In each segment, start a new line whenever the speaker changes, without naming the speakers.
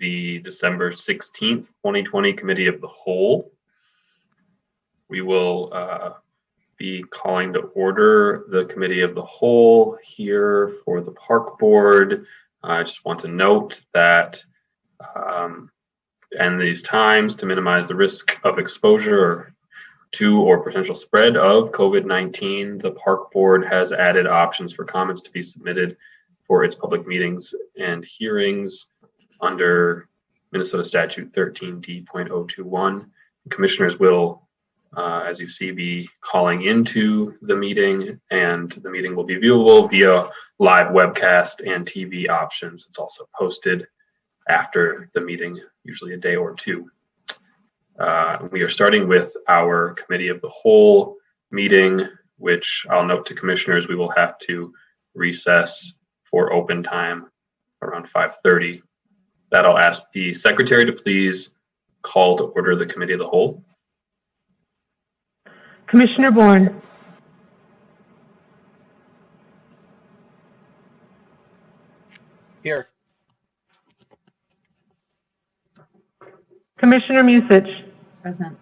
the December 16th, 2020 Committee of the Whole. We will be calling to order the Committee of the Whole here for the Park Board. I just want to note that in these times, to minimize the risk of exposure to or potential spread of COVID-19, the Park Board has added options for comments to be submitted for its public meetings and hearings under Minnesota Statute 13D.021. Commissioners will, as you see, be calling into the meeting, and the meeting will be viewable via live webcast and TV options. It's also posted after the meeting, usually a day or two. We are starting with our Committee of the Whole meeting, which I'll note to commissioners we will have to recess for open time around 5:30. That I'll ask the secretary to please call to order the Committee of the Whole.
Commissioner Bourne.
Here.
Commissioner Musich.
Present.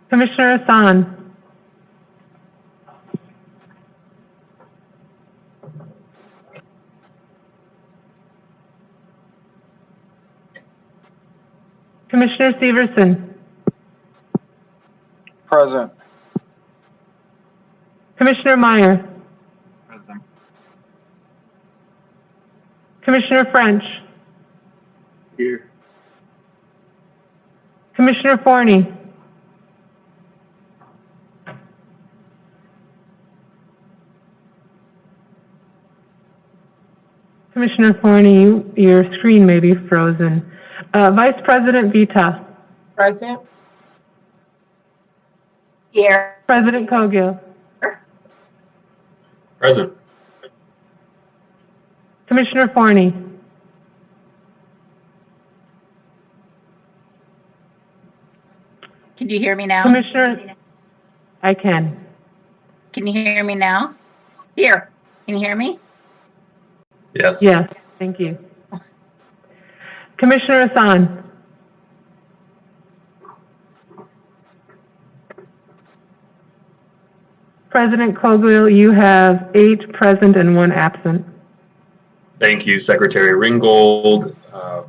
Commissioner Hassan. Commissioner Severson.
Present.
Commissioner Meyer.
Present.
Commissioner French.
Here.
Commissioner Forney. Commissioner Forney, your screen may be frozen. Vice President Vita.
Present. Here.
President Cogill.
Present.
Commissioner Forney.
Can you hear me now?
Commissioner, I can.
Can you hear me now? Here. Can you hear me?
Yes.
Yes, thank you. Commissioner Hassan. President Cogill, you have 8 present and 1 absent.
Thank you, Secretary Ringgold.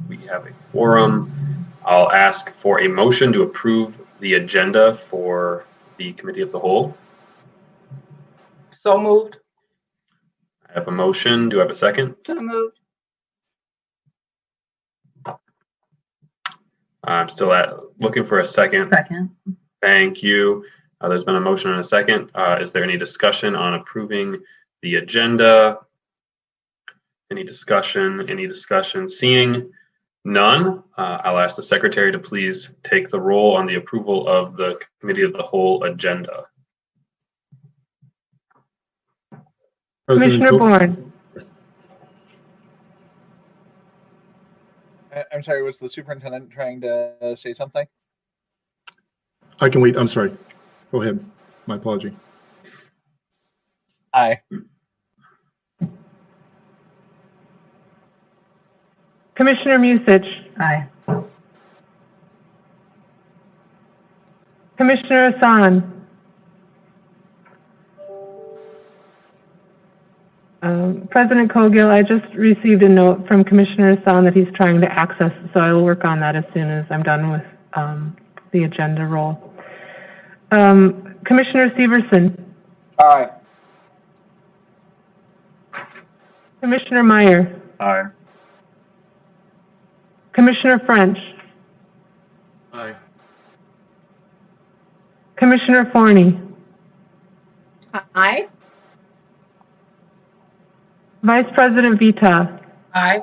We have a quorum. I'll ask for a motion to approve the agenda for the Committee of the Whole.
So moved.
I have a motion. Do I have a second?
So moved.
I'm still looking for a second.
Second.
Thank you. There's been a motion and a second. Is there any discussion on approving the agenda? Any discussion? Any discussion? Seeing none, I'll ask the secretary to please take the roll on the approval of the Committee of the Whole agenda.
Commissioner Bourne.
I'm sorry, was the superintendent trying to say something?
I can wait. I'm sorry. Go ahead. My apology.
Aye.
Commissioner Musich.
Aye.
Commissioner Hassan. President Cogill, I just received a note from Commissioner Hassan that he's trying to access, so I will work on that as soon as I'm done with the agenda roll. Commissioner Severson.
Aye.
Commissioner Meyer.
Aye.
Commissioner French.
Aye.
Commissioner Forney.
Aye.
Vice President Vita.
Aye.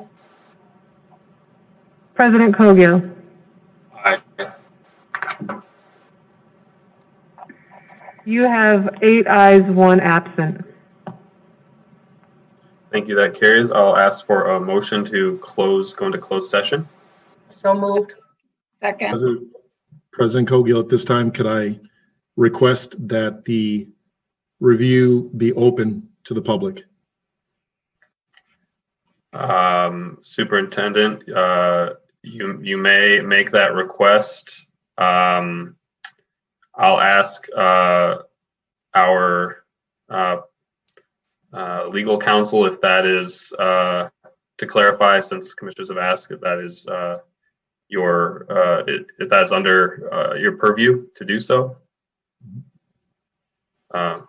President Cogill.
Aye.
You have 8 ayes, 1 absent.
Thank you. That carries. I'll ask for a motion to go into closed session.
So moved. Second.
President Cogill, at this time, could I request that the review be open to the public?
Superintendent, you may make that request. I'll ask our legal counsel if that is to clarify, since commissioners have asked, if that is if that's under your purview to do so.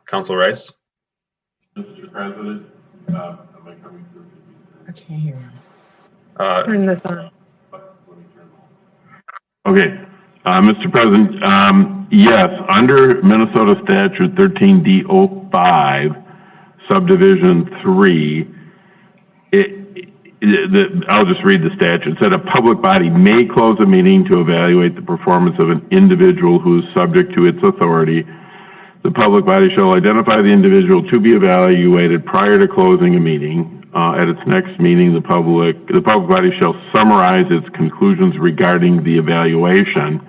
Council Rice.
Mr. President, am I coming through?
I can't hear him.
Turn this on.
Okay, Mr. President, yes, under Minnesota Statute 13D05, subdivision 3, I'll just read the statute. It said a public body may close a meeting to evaluate the performance of an individual who is subject to its authority. The public body shall identify the individual to be evaluated prior to closing a meeting. At its next meeting, the public body shall summarize its conclusions regarding the evaluation.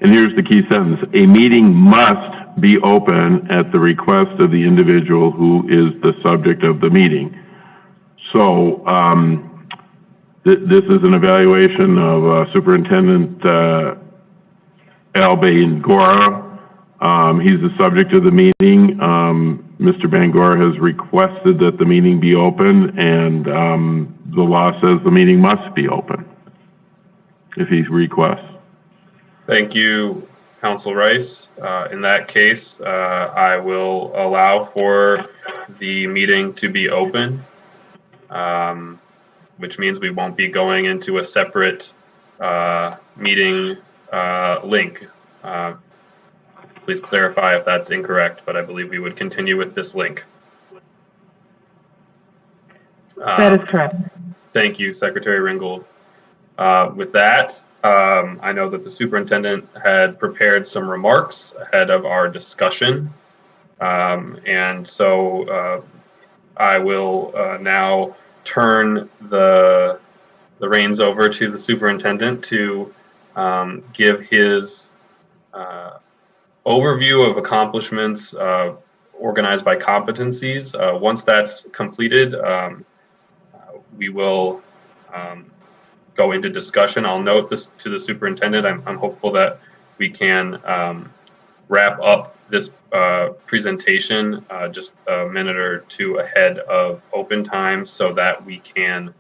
And here's the key sentence: a meeting must be open at the request of the individual who is the subject of the meeting. So this is an evaluation of Superintendent Al Bangora. He's the subject of the meeting. Mr. Bangora has requested that the meeting be open, and the law says the meeting must be open if he requests.
Thank you, Council Rice. In that case, I will allow for the meeting to be open, which means we won't be going into a separate meeting link. Please clarify if that's incorrect, but I believe we would continue with this link.
That is correct.
Thank you, Secretary Ringgold. With that, I know that the superintendent had prepared some remarks ahead of our discussion. And so I will now turn the reins over to the superintendent to give his overview of accomplishments organized by competencies. Once that's completed, we will go into discussion. I'll note this to the superintendent. I'm hopeful that we can wrap up this presentation just a minute or two ahead of open time, so that we can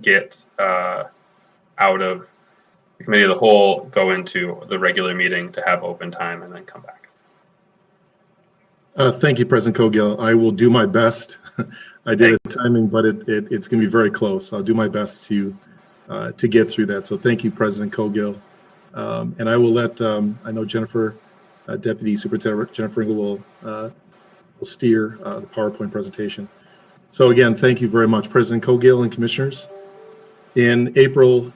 get out of the committee of the whole, go into the regular meeting to have open time, and then come back.
Thank you, President Cogill. I will do my best. I did a timing, but it's going to be very close. I'll do my best to get through that. So thank you, President Cogill. And I will let, I know Jennifer, Deputy Superintendent Jennifer Ringgold will steer the PowerPoint presentation. So again, thank you very much, President Cogill and Commissioners. In April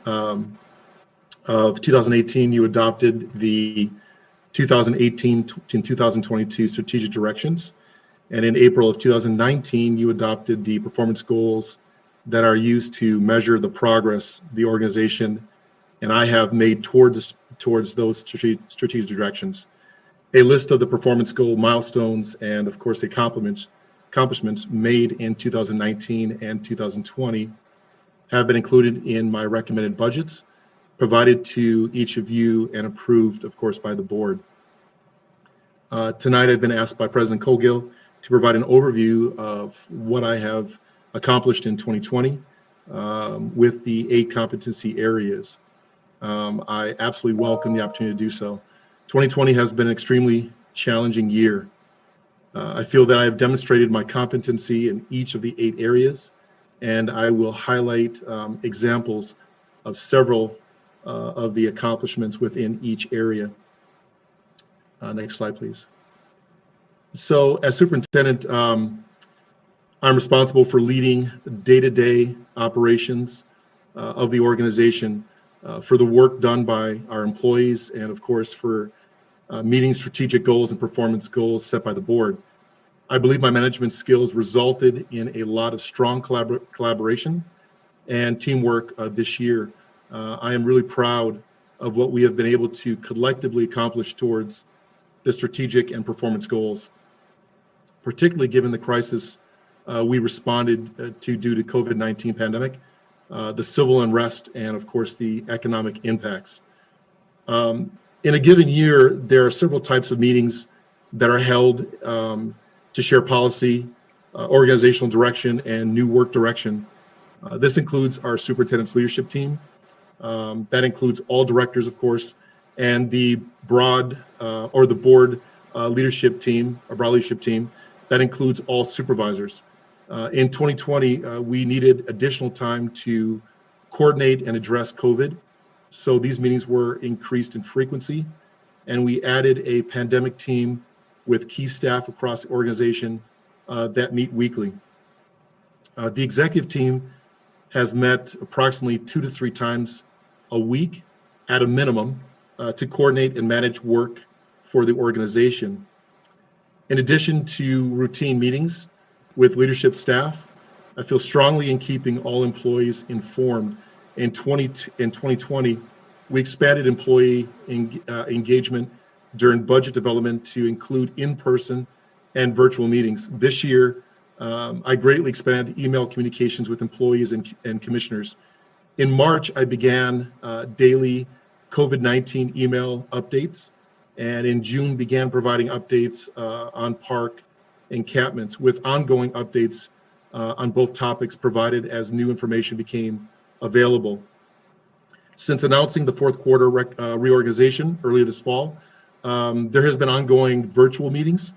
of 2018, you adopted the 2018 to 2022 strategic directions. And in April of 2019, you adopted the performance goals that are used to measure the progress the organization and I have made towards those strategic directions. A list of the performance goal milestones and, of course, the accomplishments made in 2019 and 2020 have been included in my recommended budgets, provided to each of you and approved, of course, by the board. Tonight, I've been asked by President Cogill to provide an overview of what I have accomplished in 2020 with the 8 competency areas. I absolutely welcome the opportunity to do so. 2020 has been an extremely challenging year. I feel that I have demonstrated my competency in each of the 8 areas, and I will highlight examples of several of the accomplishments within each area. Next slide, please. So as superintendent, I'm responsible for leading day-to-day operations of the organization, for the work done by our employees, and of course for meeting strategic goals and performance goals set by the board. I believe my management skills resulted in a lot of strong collaboration and teamwork this year. I am really proud of what we have been able to collectively accomplish towards the strategic and performance goals, particularly given the crisis we responded to due to COVID-19 pandemic, the civil unrest, and of course the economic impacts. In a given year, there are several types of meetings that are held to share policy, organizational direction, and new work direction. This includes our superintendent's leadership team. That includes all directors, of course, and the board leadership team, a broad leadership team. That includes all supervisors. In 2020, we needed additional time to coordinate and address COVID. So these meetings were increased in frequency, and we added a pandemic team with key staff across the organization that meet weekly. The executive team has met approximately 2 to 3 times a week at a minimum to coordinate and manage work for the organization. In addition to routine meetings with leadership staff, I feel strongly in keeping all employees informed. In 2020, we expanded employee engagement during budget development to include in-person and virtual meetings. This year, I greatly expanded email communications with employees and commissioners. In March, I began daily COVID-19 email updates, and in June began providing updates on park encampments, with ongoing updates on both topics provided as new information became available. Since announcing the fourth quarter reorganization earlier this fall, there has been ongoing virtual meetings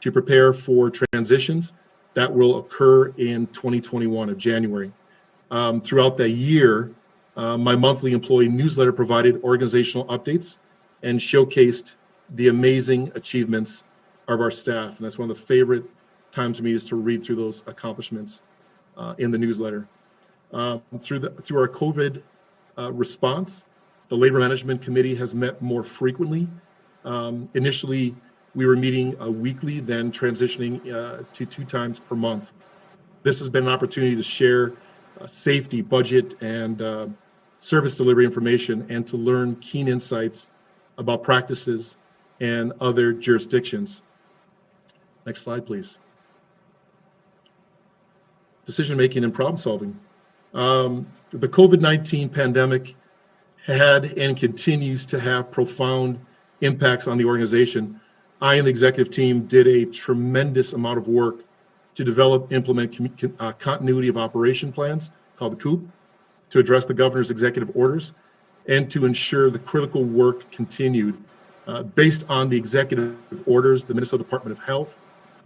to prepare for transitions that will occur in 2021 of January. Throughout the year, my monthly employee newsletter provided organizational updates and showcased the amazing achievements of our staff. And that's one of the favorite times for me, is to read through those accomplishments in the newsletter. Through our COVID response, the Labor Management Committee has met more frequently. Initially, we were meeting weekly, then transitioning to 2 times per month. This has been an opportunity to share safety, budget, and service delivery information, and to learn keen insights about practices and other jurisdictions. Next slide, please. Decision-making and problem solving. The COVID-19 pandemic had and continues to have profound impacts on the organization. I and the executive team did a tremendous amount of work to develop, implement continuity of operation plans, called the COOP, to address the governor's executive orders and to ensure the critical work continued. Based on the executive orders, the Minnesota Department of Health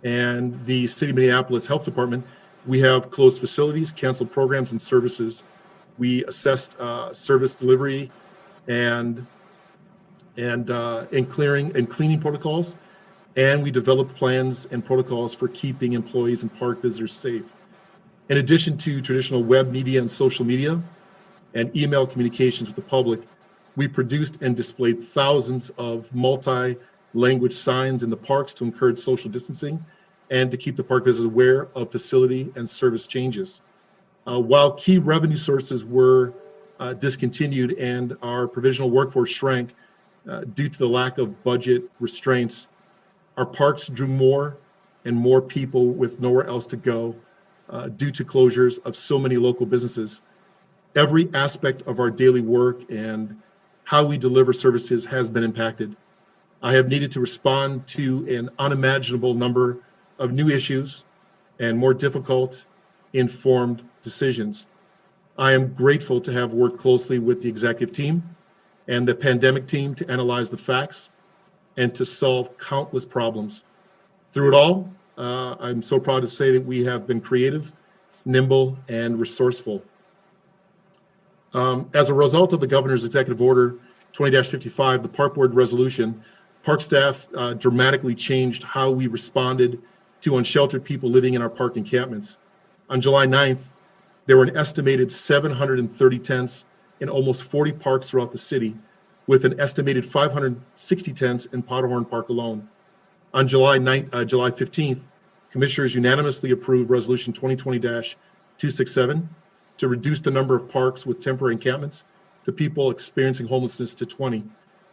and the City of Minneapolis Health Department, we have closed facilities, canceled programs and services. We assessed service delivery and cleaning protocols, and we developed plans and protocols for keeping employees and park visitors safe. In addition to traditional web media and social media and email communications with the public, we produced and displayed thousands of multi-language signs in the parks to encourage social distancing and to keep the park visitors aware of facility and service changes. While key revenue sources were discontinued and our provisional workforce shrank due to the lack of budget restraints, our parks drew more and more people with nowhere else to go due to closures of so many local businesses. Every aspect of our daily work and how we deliver services has been impacted. I have needed to respond to an unimaginable number of new issues and more difficult, informed decisions. I am grateful to have worked closely with the executive team and the pandemic team to analyze the facts and to solve countless problems. Through it all, I'm so proud to say that we have been creative, nimble, and resourceful. As a result of the governor's executive order 20-55, the park board resolution, park staff dramatically changed how we responded to unsheltered people living in our park encampments. On July 9th, there were an estimated 730 tents in almost 40 parks throughout the city, with an estimated 560 tents in Powderhorn Park alone. On July 15th, commissioners unanimously approved Resolution 2020-267 to reduce the number of parks with temporary encampments to people experiencing homelessness to 20,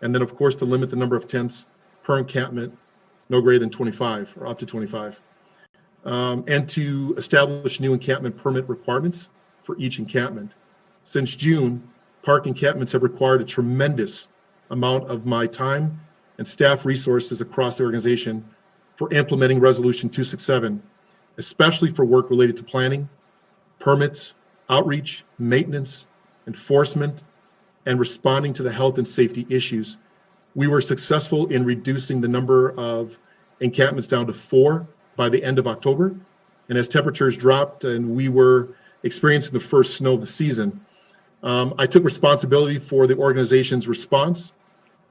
and then, of course, to limit the number of tents per encampment no greater than 25 or up to 25. and to establish new encampment permit requirements for each encampment. Since June, park encampments have required a tremendous amount of my time and staff resources across the organization for implementing Resolution 267, especially for work related to planning, permits, outreach, maintenance, enforcement, and responding to the health and safety issues. We were successful in reducing the number of encampments down to 4 by the end of October. And as temperatures dropped and we were experiencing the first snow of the season, I took responsibility for the organization's response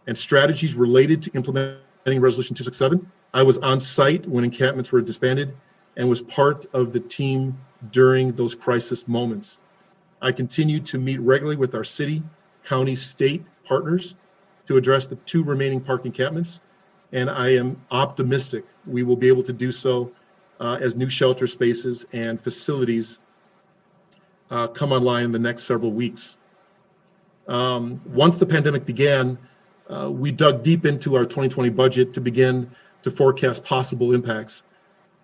and strategies related to implementing Resolution 267. I was on site when encampments were disbanded and was part of the team during those crisis moments. I continue to meet regularly with our city, county, state partners to address the 2 remaining park encampments, and I am optimistic we will be able to do so as new shelter spaces and facilities come online in the next several weeks. Once the pandemic began, we dug deep into our 2020 budget to begin to forecast possible impacts.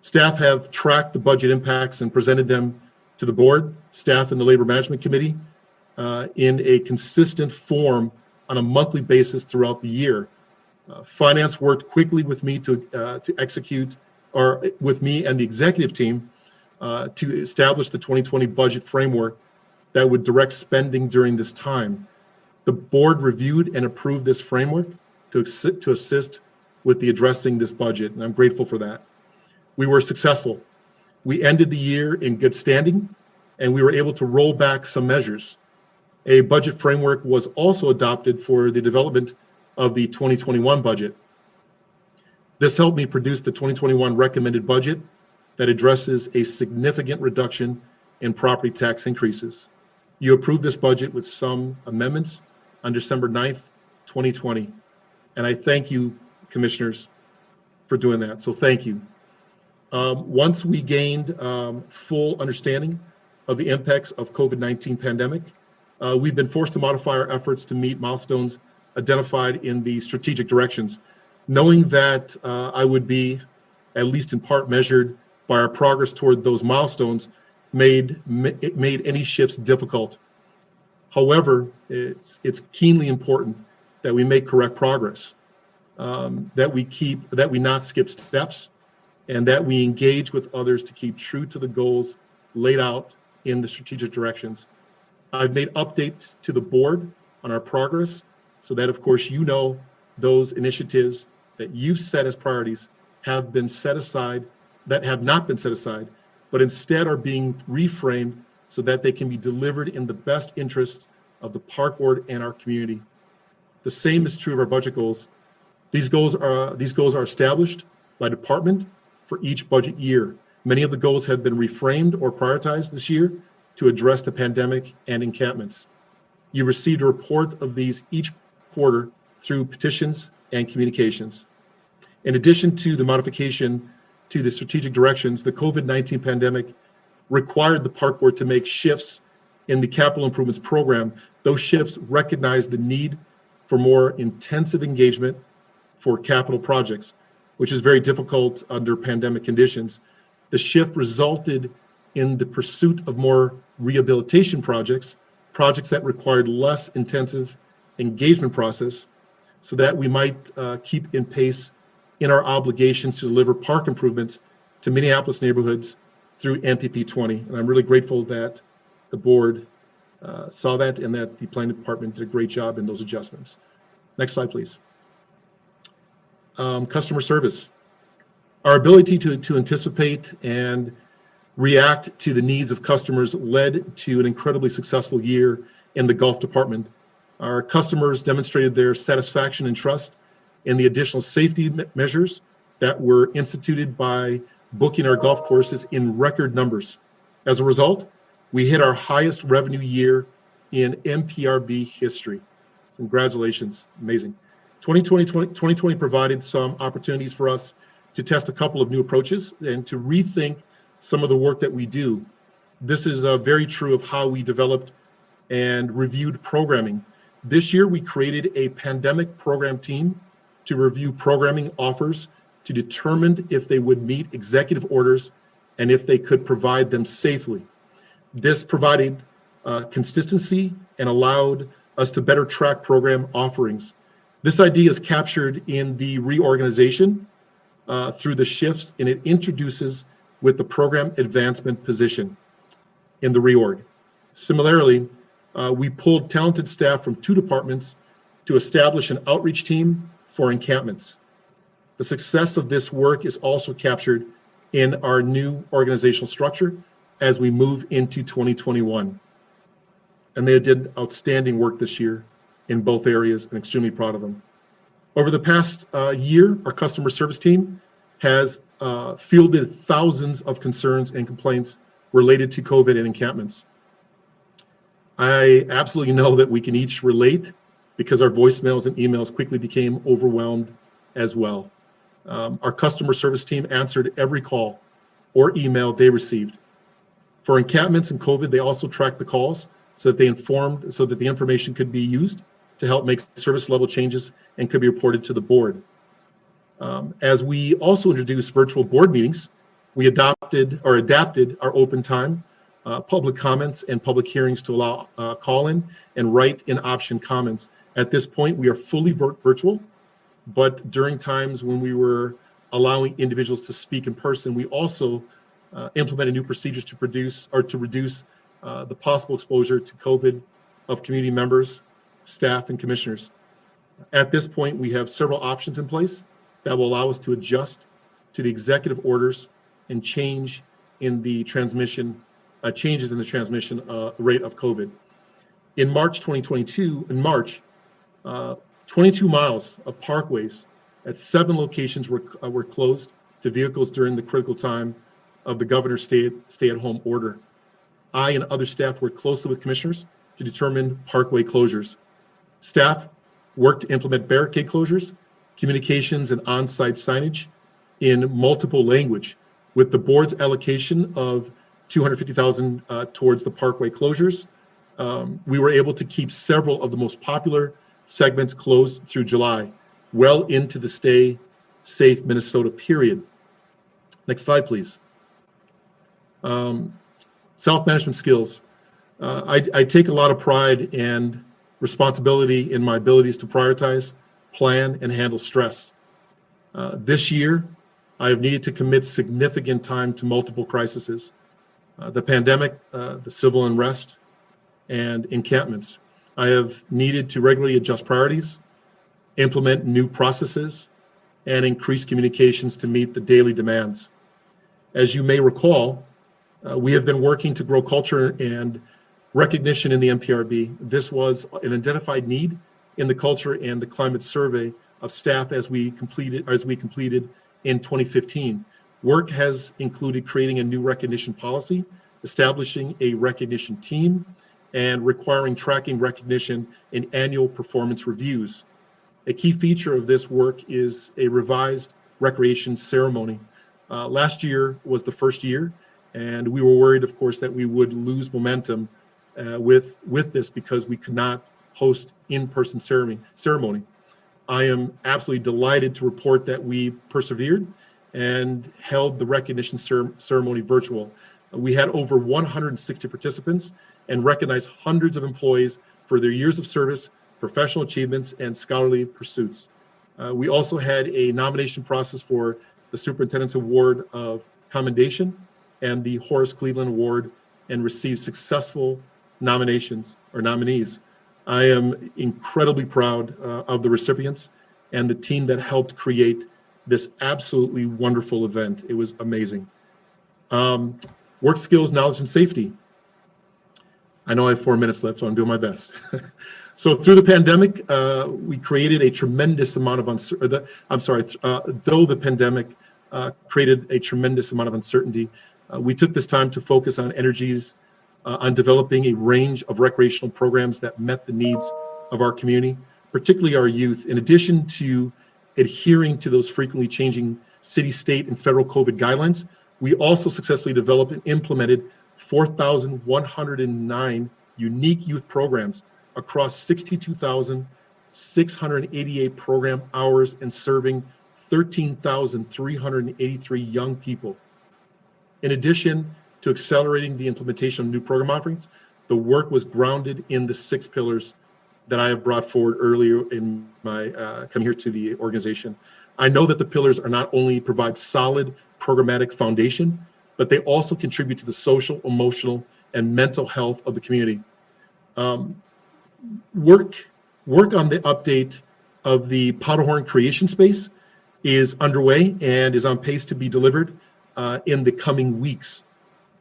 Staff have tracked the budget impacts and presented them to the board, staff, and the Labor Management Committee in a consistent form on a monthly basis throughout the year. Finance worked quickly with me to execute, or with me and the executive team, to establish the 2020 budget framework that would direct spending during this time. The board reviewed and approved this framework to assist with the addressing this budget, and I'm grateful for that. We were successful. We ended the year in good standing, and we were able to roll back some measures. A budget framework was also adopted for the development of the 2021 budget. This helped me produce the 2021 recommended budget that addresses a significant reduction in property tax increases. You approved this budget with some amendments on December 9th, 2020. And I thank you, commissioners, for doing that. So thank you. Once we gained full understanding of the impacts of COVID-19 pandemic, we've been forced to modify our efforts to meet milestones identified in the strategic directions, knowing that I would be, at least in part, measured by our progress toward those milestones made any shifts difficult. However, it's keenly important that we make correct progress, that we not skip steps, and that we engage with others to keep true to the goals laid out in the strategic directions. I've made updates to the board on our progress so that, of course, you know those initiatives that you've set as priorities have been set aside, that have not been set aside, but instead are being reframed so that they can be delivered in the best interests of the park board and our community. The same is true of our budget goals. These goals are established by department for each budget year. Many of the goals have been reframed or prioritized this year to address the pandemic and encampments. You received a report of these each quarter through petitions and communications. In addition to the modification to the strategic directions, the COVID-19 pandemic required the park board to make shifts in the capital improvements program. Those shifts recognized the need for more intensive engagement for capital projects, which is very difficult under pandemic conditions. The shift resulted in the pursuit of more rehabilitation projects that required less intensive engagement process, so that we might keep in pace in our obligations to deliver park improvements to Minneapolis neighborhoods through MPP 20. And I'm really grateful that the board saw that and that the planning department did a great job in those adjustments. Next slide, please. Customer service. Our ability to anticipate and react to the needs of customers led to an incredibly successful year in the golf department. Our customers demonstrated their satisfaction and trust in the additional safety measures that were instituted by booking our golf courses in record numbers. As a result, we hit our highest revenue year in MPRB history. So congratulations, amazing. 2020 provided some opportunities for us to test a couple of new approaches and to rethink some of the work that we do. This is very true of how we developed and reviewed programming. This year, we created a pandemic program team to review programming offers to determine if they would meet executive orders and if they could provide them safely. This provided consistency and allowed us to better track program offerings. This idea is captured in the reorganization through the shifts, and it introduces with the program advancement position in the reorg. Similarly, we pulled talented staff from 2 departments to establish an outreach team for encampments. The success of this work is also captured in our new organizational structure as we move into 2021. And they did outstanding work this year in both areas, and extremely proud of them. Over the past year, our customer service team has fielded thousands of concerns and complaints related to COVID and encampments. I absolutely know that we can each relate, because our voicemails and emails quickly became overwhelmed as well. Our customer service team answered every call or email they received. For encampments and COVID, they also tracked the calls so that the information could be used to help make service level changes and could be reported to the board. As we also introduced virtual board meetings, we adapted our open time, public comments, and public hearings to allow call-in and write-in option comments. At this point, we are fully virtual, but during times when we were allowing individuals to speak in person, we also implemented new procedures to reduce the possible exposure to COVID of community members, staff, and commissioners. At this point, we have several options in place that will allow us to adjust to the executive orders and changes in the transmission rate of COVID. In March 2022, 22 miles of parkways at 7 locations were closed to vehicles during the critical time of the governor's stay-at-home order. I and other staff worked closely with commissioners to determine parkway closures. Staff worked to implement barricade closures, communications, and on-site signage in multiple language. With the board's allocation of $250,000 towards the parkway closures, we were able to keep several of the most popular segments closed through July, well into the Stay Safe Minnesota period. Next slide, please. Self-management skills. I take a lot of pride and responsibility in my abilities to prioritize, plan, and handle stress. This year, I have needed to commit significant time to multiple crises, the pandemic, the civil unrest, and encampments. I have needed to regularly adjust priorities, implement new processes, and increase communications to meet the daily demands. As you may recall, we have been working to grow culture and recognition in the MPRB. This was an identified need in the culture and the climate survey of staff as we completed in 2015. Work has included creating a new recognition policy, establishing a recognition team, and requiring tracking recognition in annual performance reviews. A key feature of this work is a revised recreation ceremony. Last year was the first year, and we were worried, of course, that we would lose momentum with this because we could not host in-person ceremony. I am absolutely delighted to report that we persevered and held the recognition ceremony virtual. We had over 160 participants and recognized hundreds of employees for their years of service, professional achievements, and scholarly pursuits. We also had a nomination process for the Superintendent's Award of Commendation and the Horace Cleveland Award, and received successful nominees. I am incredibly proud of the recipients and the team that helped create this absolutely wonderful event. It was amazing. Work skills, knowledge, and safety. I know I have 4 minutes left, so I'm doing my best. So through the pandemic, we created a tremendous amount of though the pandemic created a tremendous amount of uncertainty, we took this time to focus on energies on developing a range of recreational programs that met the needs of our community, particularly our youth. In addition to adhering to those frequently changing city, state, and federal COVID guidelines, we also successfully developed and implemented 4,109 unique youth programs across 62,688 program hours and serving 13,383 young people. In addition to accelerating the implementation of new program offerings, the work was grounded in the 6 pillars that I have brought forward earlier in my coming here to the organization. I know that the pillars are not only provide solid programmatic foundation, but they also contribute to the social, emotional, and mental health of the community. Work on the update of the Powderhorn creation space is underway and is on pace to be delivered in the coming weeks.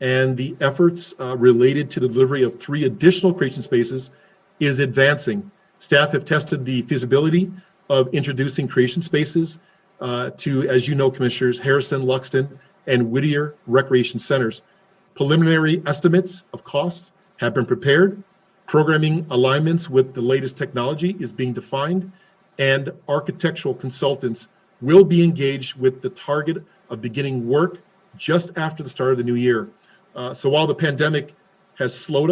And the efforts related to the delivery of 3 additional creation spaces is advancing. Staff have tested the feasibility of introducing creation spaces to, as you know, Commissioners, Harrison, Luxton, and Whittier Recreation Centers. Preliminary estimates of costs have been prepared. Programming alignments with the latest technology is being defined, and architectural consultants will be engaged with the target of beginning work just after the start of the new year. So while the pandemic has slowed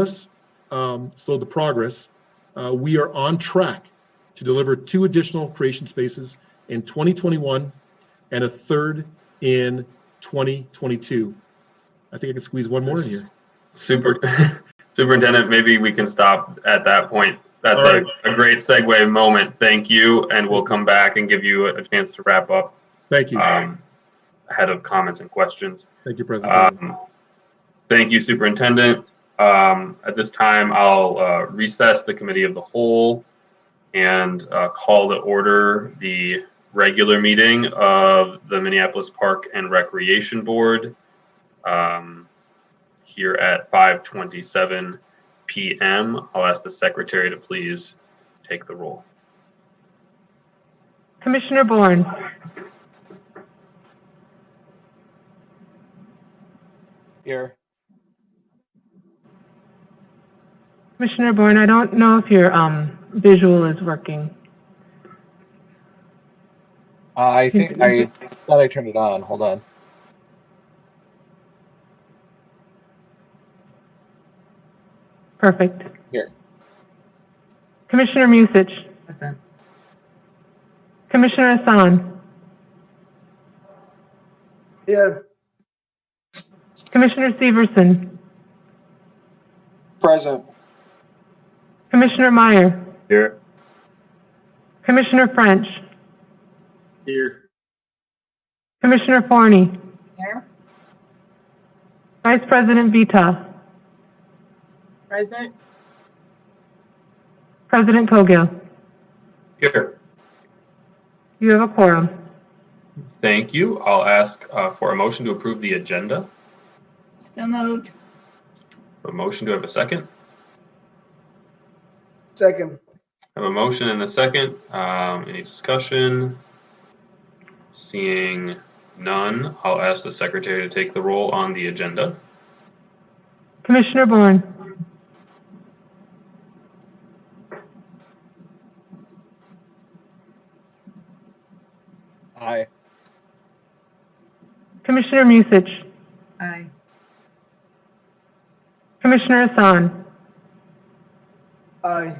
the progress, we are on track to deliver 2 additional creation spaces in 2021 and a 3rd in 2022. I think I can squeeze one more in here.
Superintendent, maybe we can stop at that point. That's
All right.
a great segue moment. Thank you, and we'll come back and give you a chance to wrap up.
Thank you.
Ahead of comments and questions.
Thank you, President.
Thank you, Superintendent. At this time, I'll recess the Committee of the Whole and call to order the regular meeting of the Minneapolis Park and Recreation Board here at 5:27 p.m. I'll ask the Secretary to please take the roll.
Commissioner Bourne.
Here.
Commissioner Bourne, I don't know if your visual is working.
I think I thought I turned it on. Hold on.
Perfect.
Here.
Commissioner Musich.
Present.
Commissioner Hassan.
Here.
Commissioner Severson.
Present.
Commissioner Meyer.
Here.
Commissioner French.
Here.
Commissioner Forney.
Here.
Vice President Vita.
Present.
President Cogill.
Here.
You have a quorum.
Thank you. I'll ask for a motion to approve the agenda.
So moved.
A motion, do I have a second?
Second.
I have a motion and a second. Any discussion? Seeing none, I'll ask the Secretary to take the roll on the agenda.
Commissioner Bourne.
Aye.
Commissioner Musich.
Aye.
Commissioner Hassan.
Aye.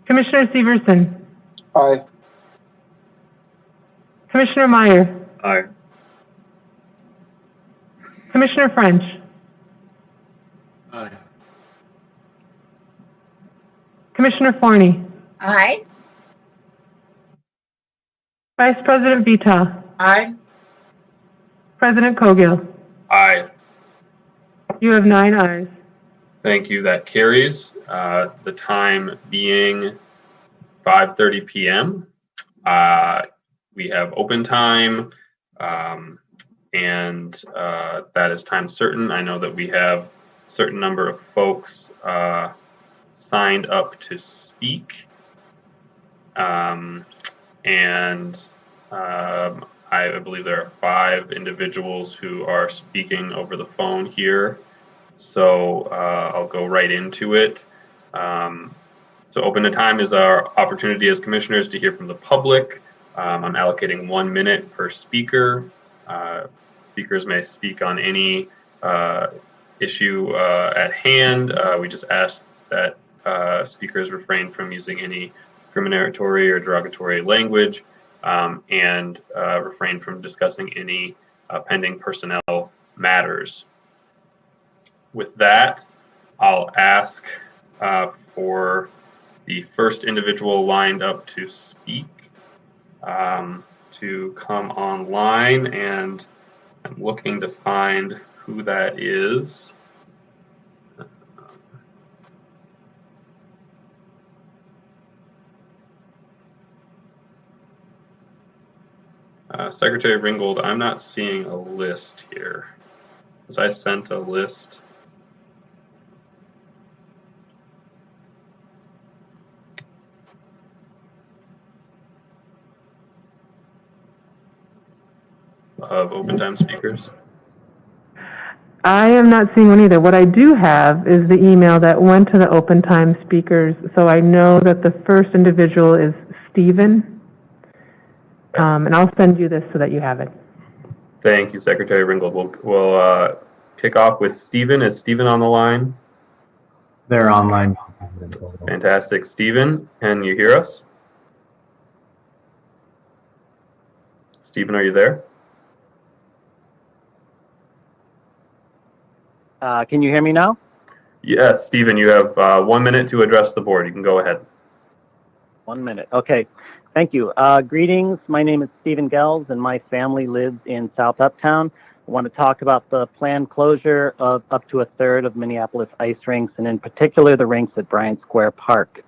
Commissioner Severson.
Aye.
Commissioner Meyer.
Aye.
Commissioner French.
Aye.
Commissioner Forney.
Aye.
Vice President Vita.
Aye.
President Cogill.
Aye.
You have 9 ayes.
Thank you. That carries. The time being 5:30 p.m. We have open time, and that is time certain. I know that we have a certain number of folks signed up to speak, and I believe there are 5 individuals who are speaking over the phone here. So I'll go right into it. So open to time is our opportunity as commissioners to hear from the public. I'm allocating 1 minute per speaker. Speakers may speak on any issue at hand. We just ask that speakers refrain from using any discriminatory or derogatory language, and refrain from discussing any pending personnel matters. With that, I'll ask for the first individual lined up to speak to come online, and I'm looking to find who that is. Secretary Ringgold, I'm not seeing a list here. Because I sent a list. Of open time speakers.
I am not seeing one either. What I do have is the email that went to the open time speakers, so I know that the first individual is Stephen. And I'll send you this so that you have it.
Thank you, Secretary Ringgold. We'll kick off with Stephen. Is Stephen on the line?
They're online.
Fantastic. Stephen, can you hear us? Stephen, are you there?
Can you hear me now?
Yes, Stephen, you have 1 minute to address the board. You can go ahead.
1 minute. Okay. Thank you. Greetings. My name is Stephen Gels, and my family lives in South Uptown. I want to talk about the planned closure of up to a third of Minneapolis ice rinks, and in particular the rinks at Bryant Square Park.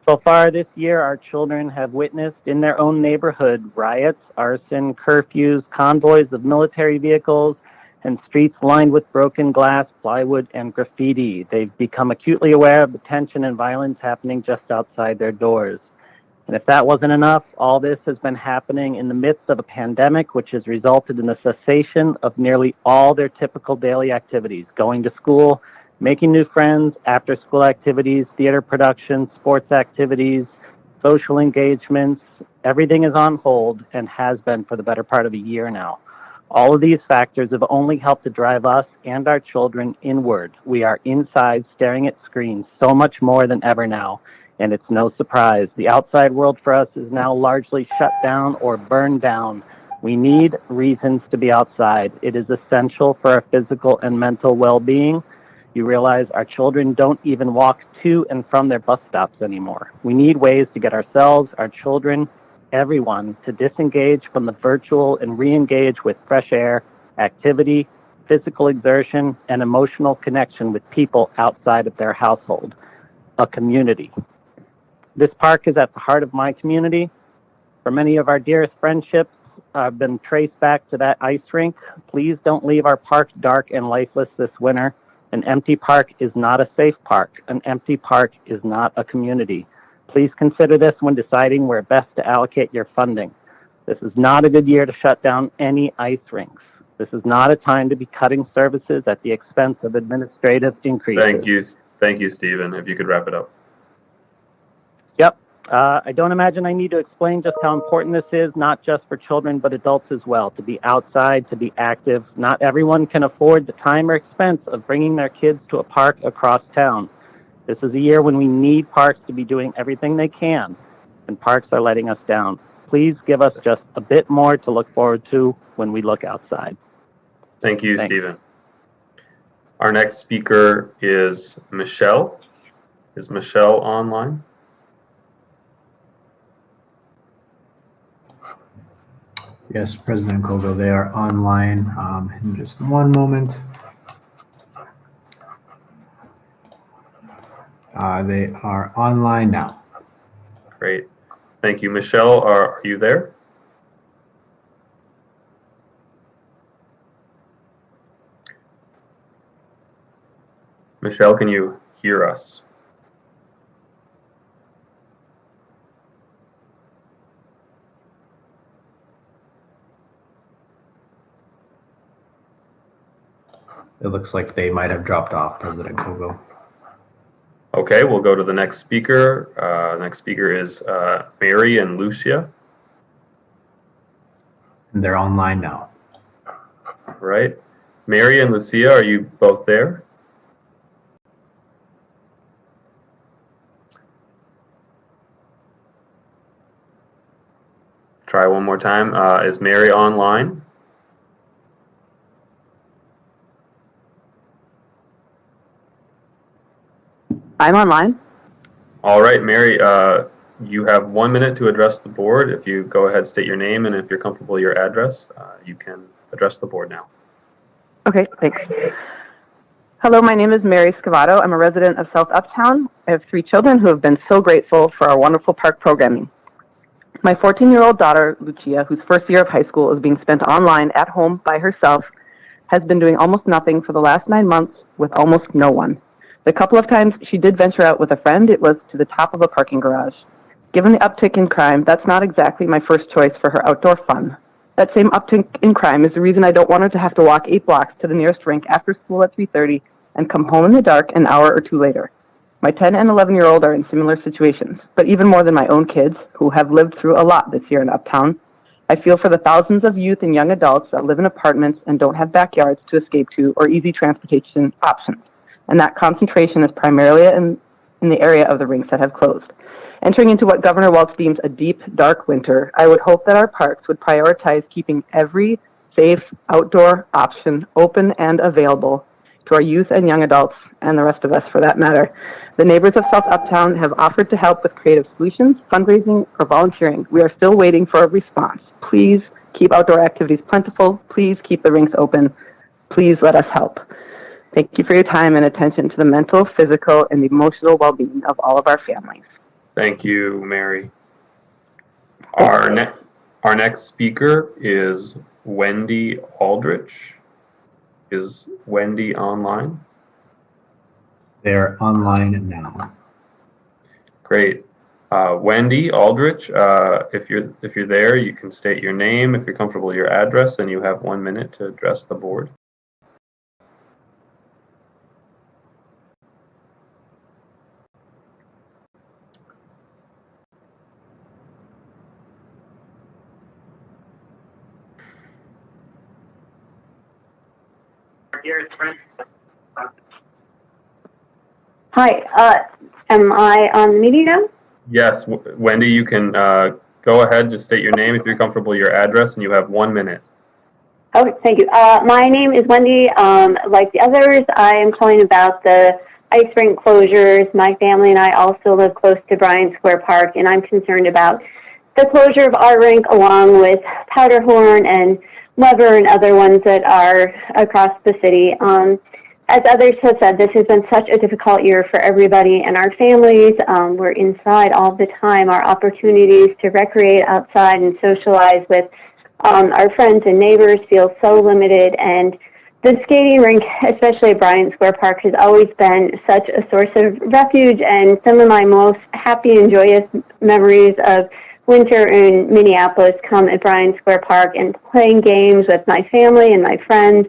So far this year, our children have witnessed in their own neighborhood riots, arson, curfews, convoys of military vehicles, and streets lined with broken glass, plywood, and graffiti. They've become acutely aware of the tension and violence happening just outside their doors. And if that wasn't enough, all this has been happening in the midst of a pandemic, which has resulted in the cessation of nearly all their typical daily activities: going to school, making new friends, after-school activities, theater productions, sports activities, social engagements. Everything is on hold and has been for the better part of a year now. All of these factors have only helped to drive us and our children inward. We are inside staring at screens so much more than ever now. And it's no surprise. The outside world for us is now largely shut down or burned down. We need reasons to be outside. It is essential for our physical and mental well-being. You realize our children don't even walk to and from their bus stops anymore. We need ways to get ourselves, our children, everyone to disengage from the virtual and re-engage with fresh air, activity, physical exertion, and emotional connection with people outside of their household, a community. This park is at the heart of my community. For many of our dearest friendships have been traced back to that ice rink. Please don't leave our park dark and lifeless this winter. An empty park is not a safe park. An empty park is not a community. Please consider this when deciding where best to allocate your funding. This is not a good year to shut down any ice rinks. This is not a time to be cutting services at the expense of administrative increases.
Thank you, Stephen. If you could wrap it up.
Yep. I don't imagine I need to explain just how important this is, not just for children, but adults as well, to be outside, to be active. Not everyone can afford the time or expense of bringing their kids to a park across town. This is a year when we need parks to be doing everything they can, and parks are letting us down. Please give us just a bit more to look forward to when we look outside.
Thank you, Stephen. Our next speaker is Michelle. Is Michelle online?
Yes, President Kogo, they are online. In just one moment. They are online now.
Great. Thank you. Michelle, are you there? Michelle, can you hear us?
It looks like they might have dropped off, President Kogo.
Okay, we'll go to the next speaker. Next speaker is Mary and Lucia.
And they're online now.
All right. Mary and Lucia, are you both there? Try one more time. Is Mary online?
I'm online.
All right, Mary, you have 1 minute to address the board. If you go ahead, state your name, and if you're comfortable, your address, you can address the board now.
Okay, thanks. Hello, my name is Mary Scavato. I'm a resident of South Uptown. I have 3 children who have been so grateful for our wonderful park programming. My 14-year-old daughter, Lucia, whose first year of high school is being spent online at home by herself, has been doing almost nothing for the last 9 months with almost no one. The couple of times she did venture out with a friend, it was to the top of a parking garage. Given the uptick in crime, that's not exactly my first choice for her outdoor fun. That same uptick in crime is the reason I don't want her to have to walk 8 blocks to the nearest rink after school at 3:30 and come home in the dark an hour or 2 later. My 10 and 11-year-old are in similar situations, but even more than my own kids, who have lived through a lot this year in Uptown, I feel for the thousands of youth and young adults that live in apartments and don't have backyards to escape to or easy transportation options. And that concentration is primarily in the area of the rinks that have closed. Entering into what Governor Walz deems a deep, dark winter, I would hope that our parks would prioritize keeping every safe outdoor option open and available to our youth and young adults, and the rest of us for that matter. The neighbors of South Uptown have offered to help with creative solutions, fundraising, or volunteering. We are still waiting for a response. Please keep outdoor activities plentiful. Please keep the rinks open. Please let us help. Thank you for your time and attention to the mental, physical, and emotional well-being of all of our families.
Thank you, Mary. Our next speaker is Wendy Aldrich. Is Wendy online?
They're online now.
Great. Wendy Aldrich, if you're there, you can state your name, if you're comfortable, your address, and you have 1 minute to address the board.
Hi, am I on the meeting now?
Yes, Wendy, you can go ahead, just state your name, if you're comfortable, your address, and you have 1 minute.
Okay, thank you. My name is Wendy. Like the others, I am calling about the ice rink closures. My family and I also live close to Bryan Square Park, and I'm concerned about the closure of our rink along with Powderhorn and Weber and other ones that are across the city. As others have said, this has been such a difficult year for everybody and our families. We're inside all the time. Our opportunities to recreate outside and socialize with our friends and neighbors feel so limited. And the skating rink, especially at Bryan Square Park, has always been such a source of refuge. And some of my most happy and joyous memories of winter in Minneapolis come at Bryan Square Park and playing games with my family and my friends.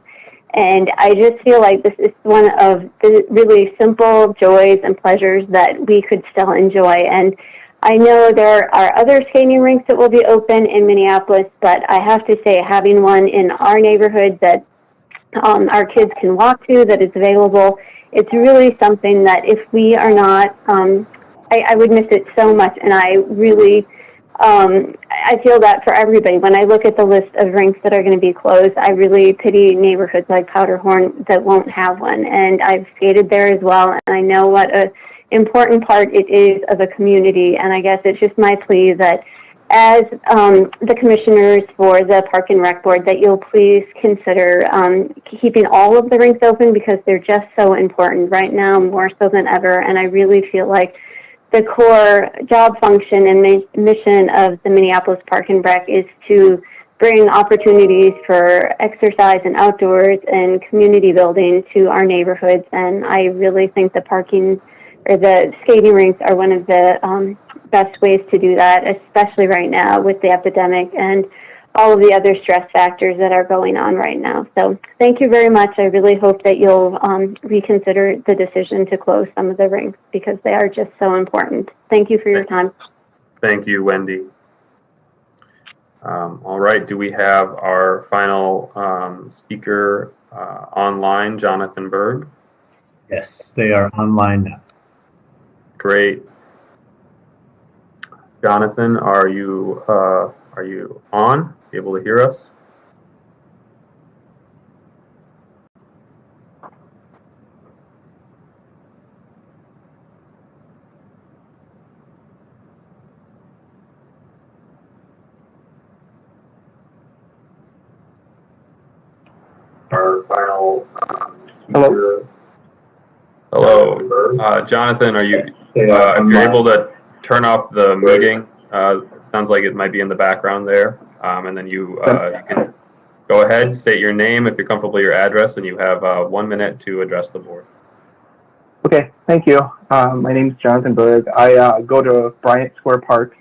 And I just feel like this is one of the really simple joys and pleasures that we could still enjoy. And I know there are other skating rinks that will be open in Minneapolis, but I have to say having one in our neighborhood that our kids can walk to, that is available, it's really something that if we are not, I would miss it so much. And I really, I feel that for everybody. When I look at the list of rinks that are going to be closed, I really pity neighborhoods like Powderhorn that won't have one. And I've skated there as well, and I know what an important part it is of a community. And I guess it's just my plea that as the commissioners for the Park and Rec Board, that you'll please consider keeping all of the rinks open, because they're just so important right now, more so than ever. And I really feel like the core job function and mission of the Minneapolis Park and Rec is to bring opportunities for exercise and outdoors and community building to our neighborhoods. And I really think the parking or the skating rinks are one of the best ways to do that, especially right now with the epidemic and all of the other stress factors that are going on right now. So thank you very much. I really hope that you'll reconsider the decision to close some of the rinks, because they are just so important. Thank you for your time.
Thank you, Wendy. All right, do we have our final speaker online, Jonathan Berg?
Yes, they are online now.
Great. Jonathan, are you on? Able to hear us? our final
Hello.
Hello, Jonathan. Are you? If you're able to turn off the meeting, it sounds like it might be in the background there, and then you can go ahead, state your name, if you're comfortable, your address, and you have 1 minute to address the board.
Okay, thank you. My name is Jonathan Berg. I go to Bryant Square Park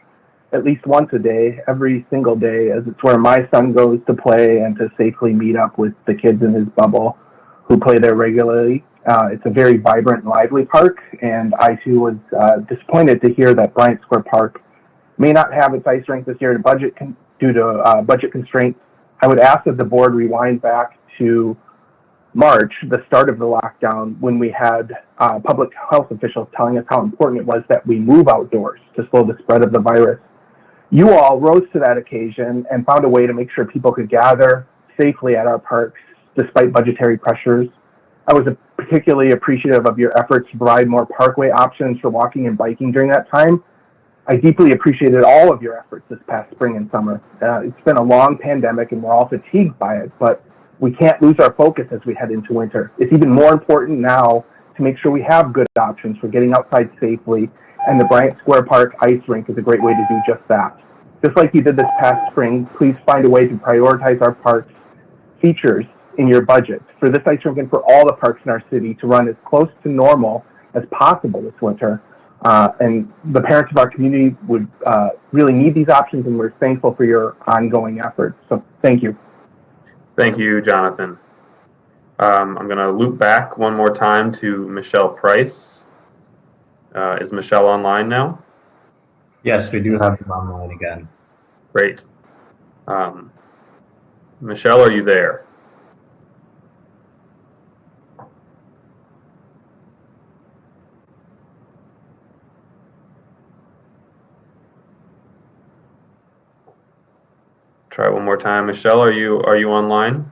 at least once a day, every single day, as it's where my son goes to play and to safely meet up with the kids in his bubble who play there regularly. It's a very vibrant and lively park, and I too was disappointed to hear that Bryant Square Park may not have its ice rink this year due to budget constraints. I would ask that the board rewind back to March, the start of the lockdown, when we had public health officials telling us how important it was that we move outdoors to slow the spread of the virus. You all rose to that occasion and found a way to make sure people could gather safely at our parks despite budgetary pressures. I was particularly appreciative of your efforts to provide more parkway options for walking and biking during that time. I deeply appreciated all of your efforts this past spring and summer. It's been a long pandemic and we're all fatigued by it, but we can't lose our focus as we head into winter. It's even more important now to make sure we have good options for getting outside safely, and the Bryant Square Park ice rink is a great way to do just that. Just like you did this past spring, please find a way to prioritize our parks features in your budget for this ice rink and for all the parks in our city to run as close to normal as possible this winter. And the parents of our community would really need these options, and we're thankful for your ongoing efforts. So thank you.
Thank you, Jonathan. I'm going to loop back one more time to Michelle Price. Is Michelle online now?
Yes, we do have him online again.
Great. Michelle, are you there? Try one more time. Michelle, are you online?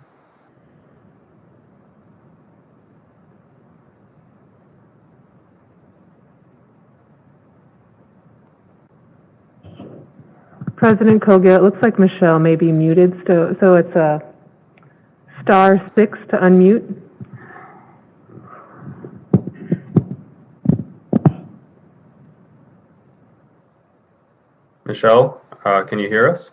President Cogill, it looks like Michelle may be muted, so it's a *6 to unmute.
Michelle, can you hear us?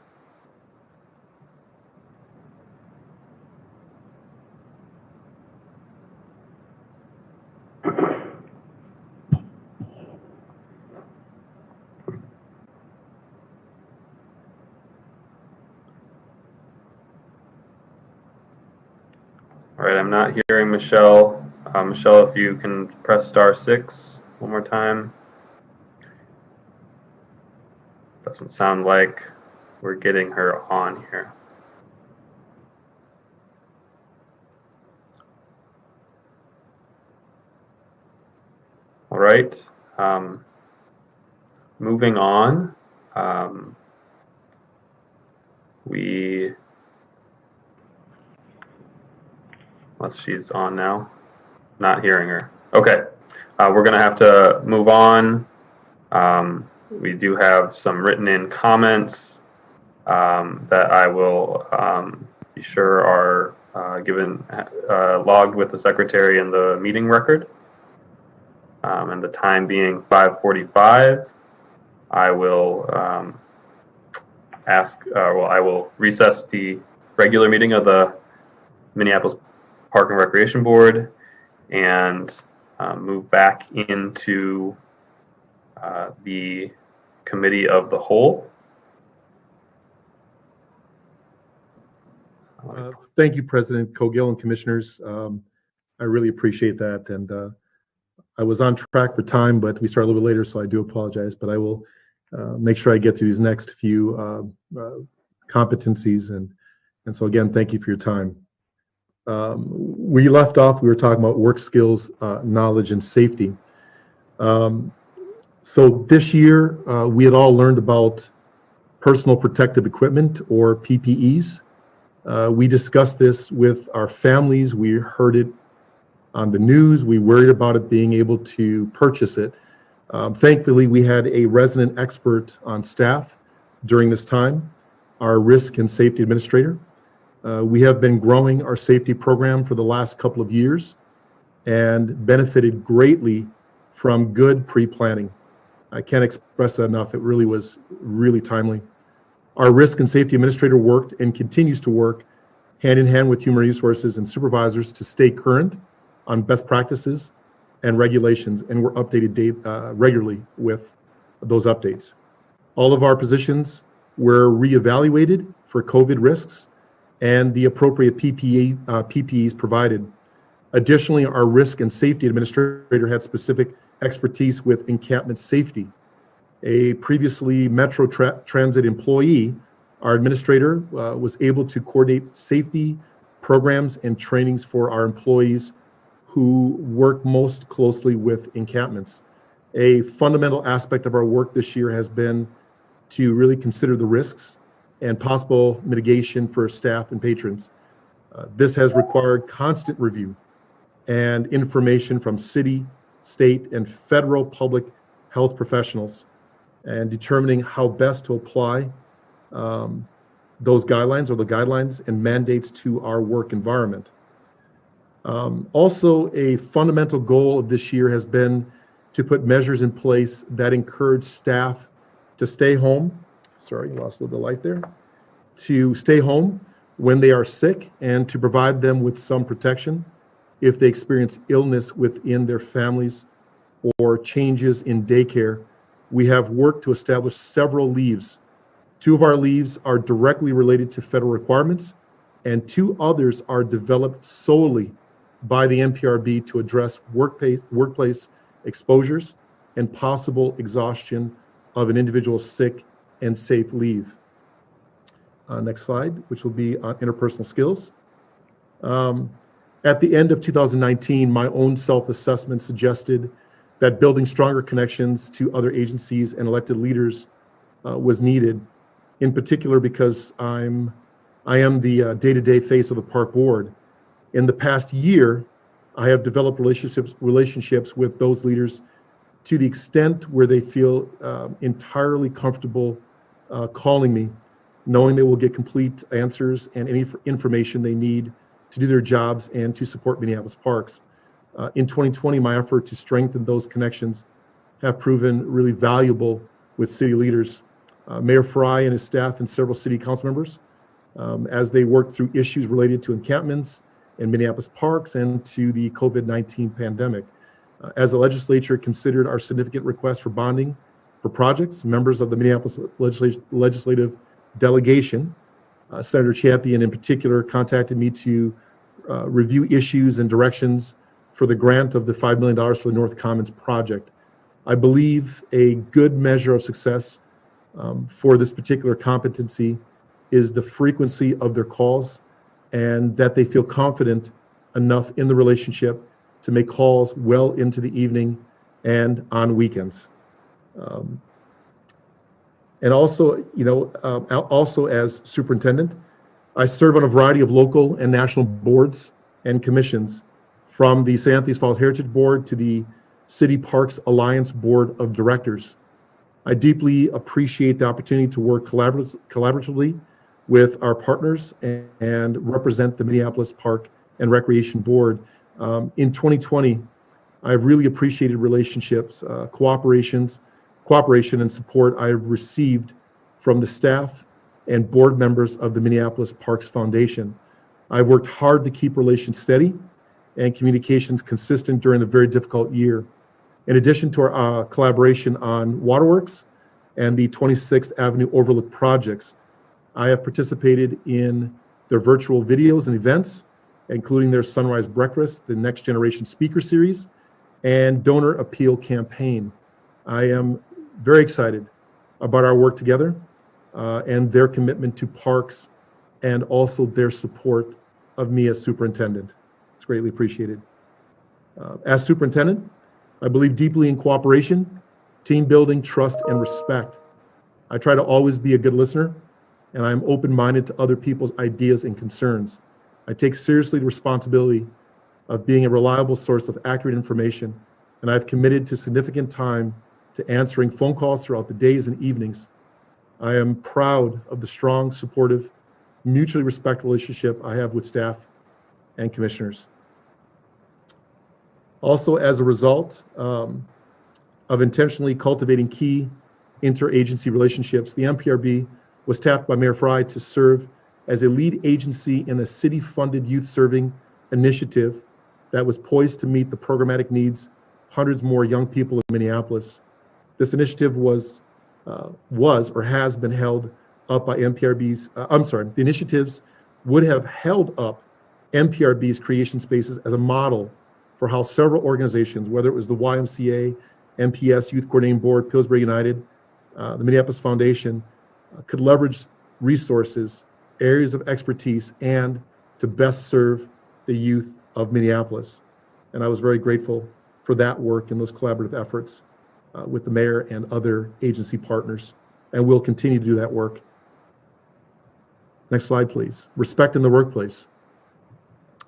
All right, I'm not hearing Michelle. Michelle, if you can press *6 one more time. Doesn't sound like we're getting her on here. All right, moving on. Unless she's on now, not hearing her. Okay, we're gonna have to move on. We do have some written in comments that I will be sure are logged with the secretary in the meeting record. And the time being 5:45, I will I will recess the regular meeting of the Minneapolis Park and Recreation Board and move back into the Committee of the Whole.
Thank you, President Cogill and Commissioners. I really appreciate that. And I was on track for time, but we started a little bit later, so I do apologize. But I will make sure I get through these next few competencies. And so again, thank you for your time. We left off, we were talking about work skills, knowledge, and safety. So this year, we had all learned about personal protective equipment, or PPEs. We discussed this with our families. We heard it on the news. We worried about it being able to purchase it. Thankfully, we had a resident expert on staff during this time, our risk and safety administrator. We have been growing our safety program for the last couple of years and benefited greatly from good pre-planning. I can't express that enough. It really was really timely. Our risk and safety administrator worked and continues to work hand in hand with human resources and supervisors to stay current on best practices and regulations, and we're updated regularly with those updates. All of our positions were reevaluated for COVID risks and the appropriate PPEs provided. Additionally, our risk and safety administrator had specific expertise with encampment safety. A previously Metro Transit employee, our administrator was able to coordinate safety programs and trainings for our employees who work most closely with encampments. A fundamental aspect of our work this year has been to really consider the risks and possible mitigation for staff and patrons. This has required constant review and information from city, state, and federal public health professionals, and determining how best to apply those guidelines or the guidelines and mandates to our work environment. Also, a fundamental goal of this year has been to put measures in place that encourage staff to stay home. Sorry, lost a little bit of light there. To stay home when they are sick and to provide them with some protection if they experience illness within their families or changes in daycare. We have worked to establish several leaves. 2 of our leaves are directly related to federal requirements, and 2 others are developed solely by the NPRB to address workplace exposures and possible exhaustion of an individual's sick and safe leave. Next slide, which will be on interpersonal skills. At the end of 2019, my own self-assessment suggested that building stronger connections to other agencies and elected leaders was needed, in particular because I am the day-to-day face of the park board. In the past year, I have developed relationships with those leaders to the extent where they feel entirely comfortable calling me, knowing they will get complete answers and any information they need to do their jobs and to support Minneapolis parks. In 2020, my effort to strengthen those connections have proven really valuable with city leaders. Mayor Fry and his staff and several city council members, as they work through issues related to encampments in Minneapolis parks and to the COVID-19 pandemic. As the legislature considered our significant request for bonding for projects, members of the Minneapolis legislative delegation, Senator Champion in particular, contacted me to review issues and directions for the grant of the $5 million for the North Commons project. I believe a good measure of success for this particular competency is the frequency of their calls and that they feel confident enough in the relationship to make calls well into the evening and on weekends. And also, also as superintendent, I serve on a variety of local and national boards and commissions, from the St. Anthony's Falls Heritage Board to the City Parks Alliance Board of Directors. I deeply appreciate the opportunity to work collaboratively with our partners and represent the Minneapolis Park and Recreation Board. In 2020, I've really appreciated relationships, cooperation and support I've received from the staff and board members of the Minneapolis Parks Foundation. I've worked hard to keep relations steady and communications consistent during a very difficult year. In addition to our collaboration on waterworks and the 26th Avenue Overlook projects, I have participated in their virtual videos and events, including their Sunrise Breakfast, the Next Generation Speaker Series, and Donor Appeal Campaign. I am very excited about our work together and their commitment to parks and also their support of me as superintendent. It's greatly appreciated. As superintendent, I believe deeply in cooperation, team building, trust, and respect. I try to always be a good listener, and I'm open-minded to other people's ideas and concerns. I take seriously the responsibility of being a reliable source of accurate information, and I've committed to significant time to answering phone calls throughout the days and evenings. I am proud of the strong, supportive mutually respectful relationship I have with staff and commissioners. Also, as a result of intentionally cultivating key interagency relationships, the MPRB was tapped by Mayor Fry to serve as a lead agency in a city-funded youth serving initiative that was poised to meet the programmatic needs of hundreds more young people in Minneapolis. This initiative was or has been held up by MPRB's, the initiatives would have held up MPRB's creation spaces as a model for how several organizations, whether it was the YMCA, MPS Youth Coordinating Board, Pillsbury United, the Minneapolis Foundation, could leverage resources, areas of expertise, and to best serve the youth of Minneapolis. And I was very grateful for that work and those collaborative efforts with the mayor and other agency partners, and we'll continue to do that work. Next slide, please. Respect in the workplace.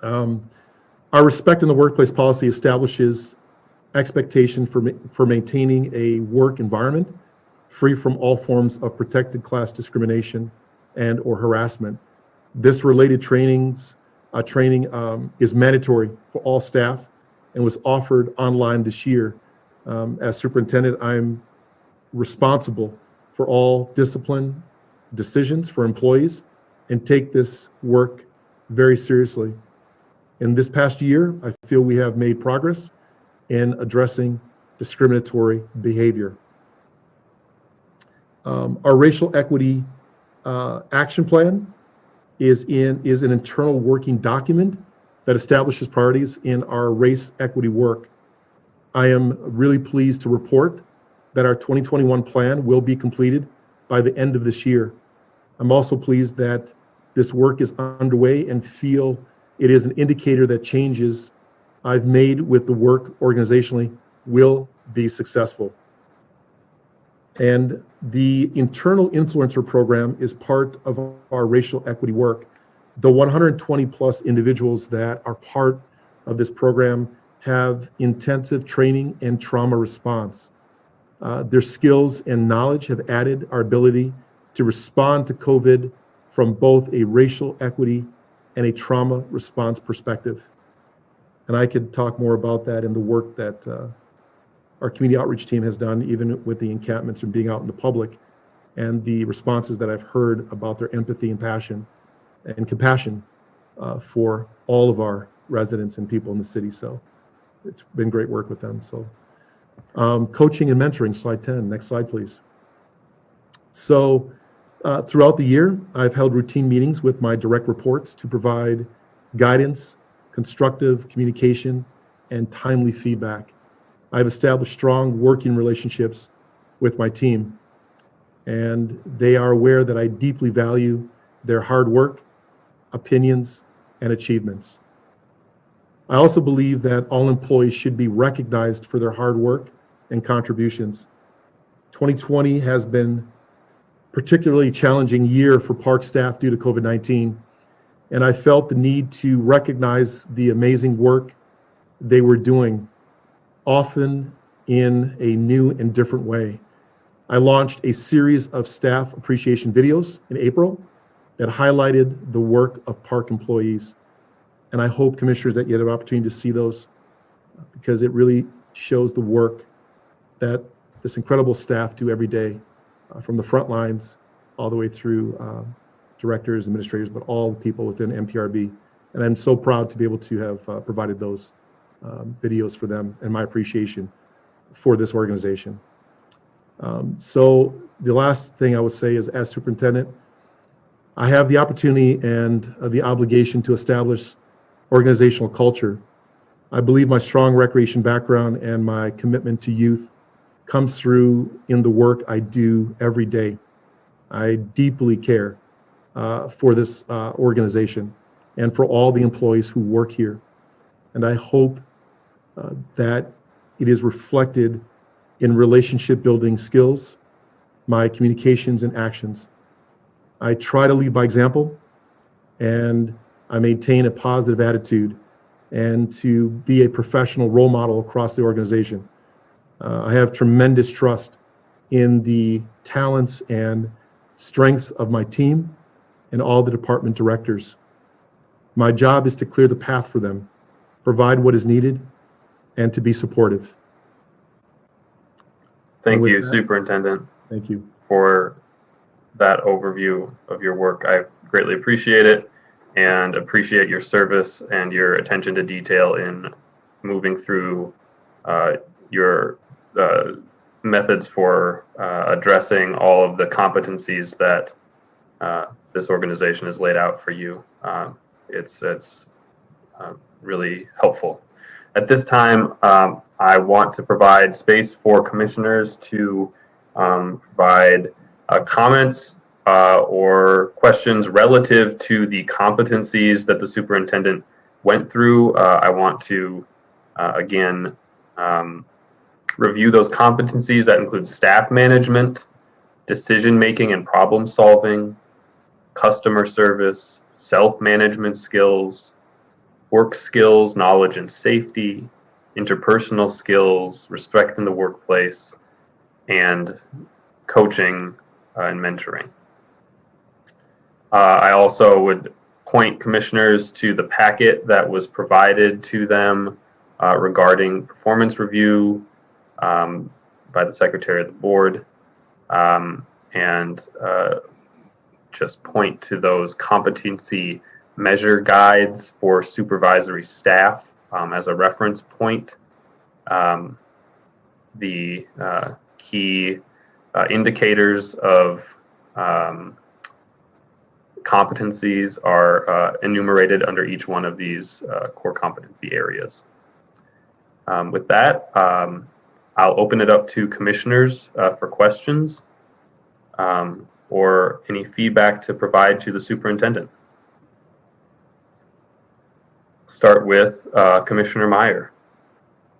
Our respect in the workplace policy establishes expectation for maintaining a work environment free from all forms of protected class discrimination and or harassment. This related training is mandatory for all staff and was offered online this year. As superintendent, I'm responsible for all discipline decisions for employees and take this work very seriously. In this past year, I feel we have made progress in addressing discriminatory behavior. Our racial equity action plan is an internal working document that establishes priorities in our race equity work. I am really pleased to report that our 2021 plan will be completed by the end of this year. I'm also pleased that this work is underway and feel it is an indicator that changes I've made with the work organizationally will be successful. And the internal influencer program is part of our racial equity work. The 120 plus individuals that are part of this program have intensive training and trauma response. Their skills and knowledge have added our ability to respond to COVID from both a racial equity and a trauma response perspective. And I could talk more about that in the work that our community outreach team has done, even with the encampments and being out in the public, and the responses that I've heard about their empathy and passion and compassion for all of our residents and people in the city. So it's been great work with them. So coaching and mentoring, slide 10. Next slide, please. So throughout the year, I've held routine meetings with my direct reports to provide guidance, constructive communication, and timely feedback. I've established strong working relationships with my team, and they are aware that I deeply value their hard work, opinions, and achievements. I also believe that all employees should be recognized for their hard work and contributions. 2020 has been a particularly challenging year for park staff due to COVID-19, and I felt the need to recognize the amazing work they were doing, often in a new and different way. I launched a series of staff appreciation videos in April that highlighted the work of park employees. And I hope commissioners that you had an opportunity to see those, because it really shows the work that this incredible staff do every day, from the front lines all the way through directors, administrators, but all the people within MPRB. And I'm so proud to be able to have provided those videos for them and my appreciation for this organization. So the last thing I would say is, as superintendent, I have the opportunity and the obligation to establish organizational culture. I believe my strong recreation background and my commitment to youth comes through in the work I do every day. I deeply care for this organization and for all the employees who work here. And I hope that it is reflected in relationship building skills, my communications and actions. I try to lead by example, and I maintain a positive attitude and to be a professional role model across the organization. I have tremendous trust in the talents and strengths of my team, and all the department directors. My job is to clear the path for them, provide what is needed, and to be supportive.
Thank you, Superintendent.
Thank you
for that overview of your work. I greatly appreciate it and appreciate your service and your attention to detail in moving through your methods for addressing all of the competencies that this organization has laid out for you. It's really helpful. At this time, I want to provide space for commissioners to provide comments or questions relative to the competencies that the superintendent went through. I want to, again, review those competencies. That includes staff management, decision-making and problem-solving, customer service, self-management skills, work skills, knowledge and safety, interpersonal skills, respect in the workplace, and coaching and mentoring. I also would point commissioners to the packet that was provided to them regarding performance review by the Secretary of the Board, and just point to those competency measure guides for supervisory staff as a reference point. The key indicators of competencies are enumerated under each one of these core competency areas. With that, I'll open it up to commissioners for questions or any feedback to provide to the superintendent. Start with Commissioner Meyer.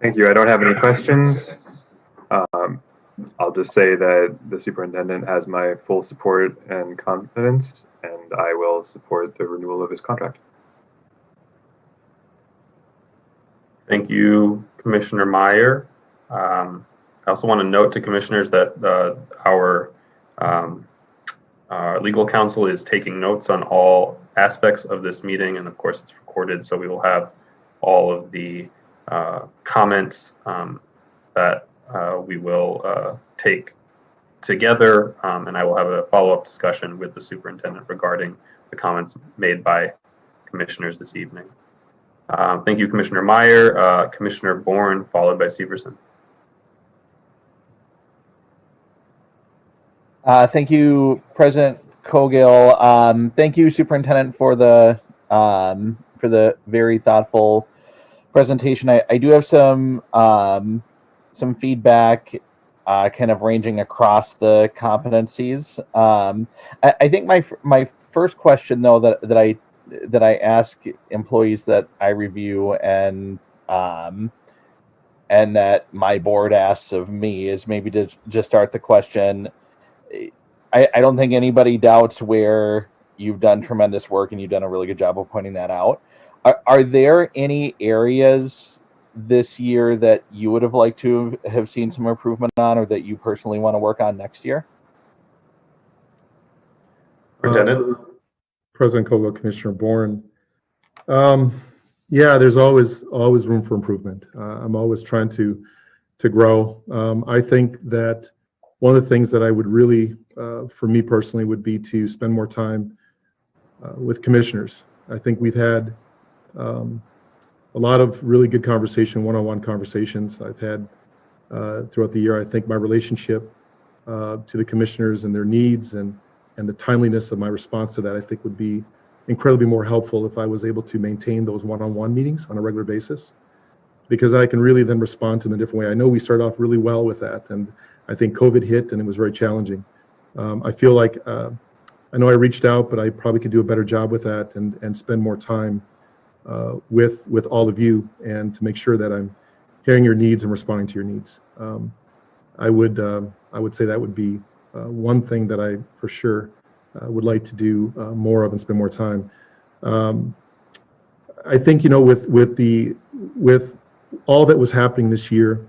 Thank you. I don't have any questions. I'll just say that the superintendent has my full support and confidence, and I will support the renewal of his contract.
Thank you, Commissioner Meyer. I also want to note to commissioners that our legal counsel is taking notes on all aspects of this meeting, and of course it's recorded, so we will have all of the comments that we will take together, and I will have a follow-up discussion with the superintendent regarding the comments made by commissioners this evening. Thank you, Commissioner Meyer. Commissioner Bourne, followed by Severson.
Thank you, President Cogill. Thank you, Superintendent, for the very thoughtful presentation. I do have some feedback, kind of ranging across the competencies. I think my first question, though, that I ask employees that I review and that my board asks of me is maybe to just start the question. I don't think anybody doubts where you've done tremendous work, and you've done a really good job of pointing that out. Are there any areas this year that you would have liked to have seen some improvement on, or that you personally want to work on next year?
President Cogill, Commissioner Bourne. Yeah, there's always room for improvement. I'm always trying to grow. I think that one of the things that I would really, for me personally, would be to spend more time with commissioners. I think we've had a lot of really good conversation, one-on-one conversations I've had throughout the year. I think my relationship to the commissioners and their needs and the timeliness of my response to that, I think, would be incredibly more helpful if I was able to maintain those one-on-one meetings on a regular basis, because I can really then respond to them in a different way. I know we started off really well with that, and I think COVID hit and it was very challenging. I feel like, I know I reached out, but I probably could do a better job with that and spend more time with all of you, and to make sure that I'm hearing your needs and responding to your needs. I would say that would be one thing that I for sure would like to do more of and spend more time. I think, you know, with all that was happening this year,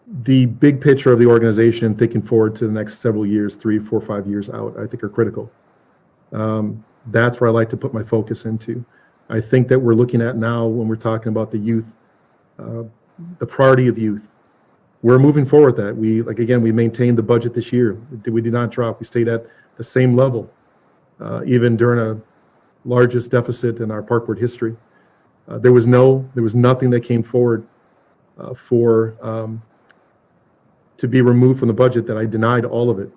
the big picture of the organization and thinking forward to the next several years, 3, 4, 5 years out, I think are critical. That's where I like to put my focus into. I think that we're looking at now when we're talking about the youth, the priority of youth. We're moving forward with that. We maintained the budget this year. We did not drop. We stayed at the same level, even during a largest deficit in our park board history. There was nothing that came forward to be removed from the budget that I denied all of it,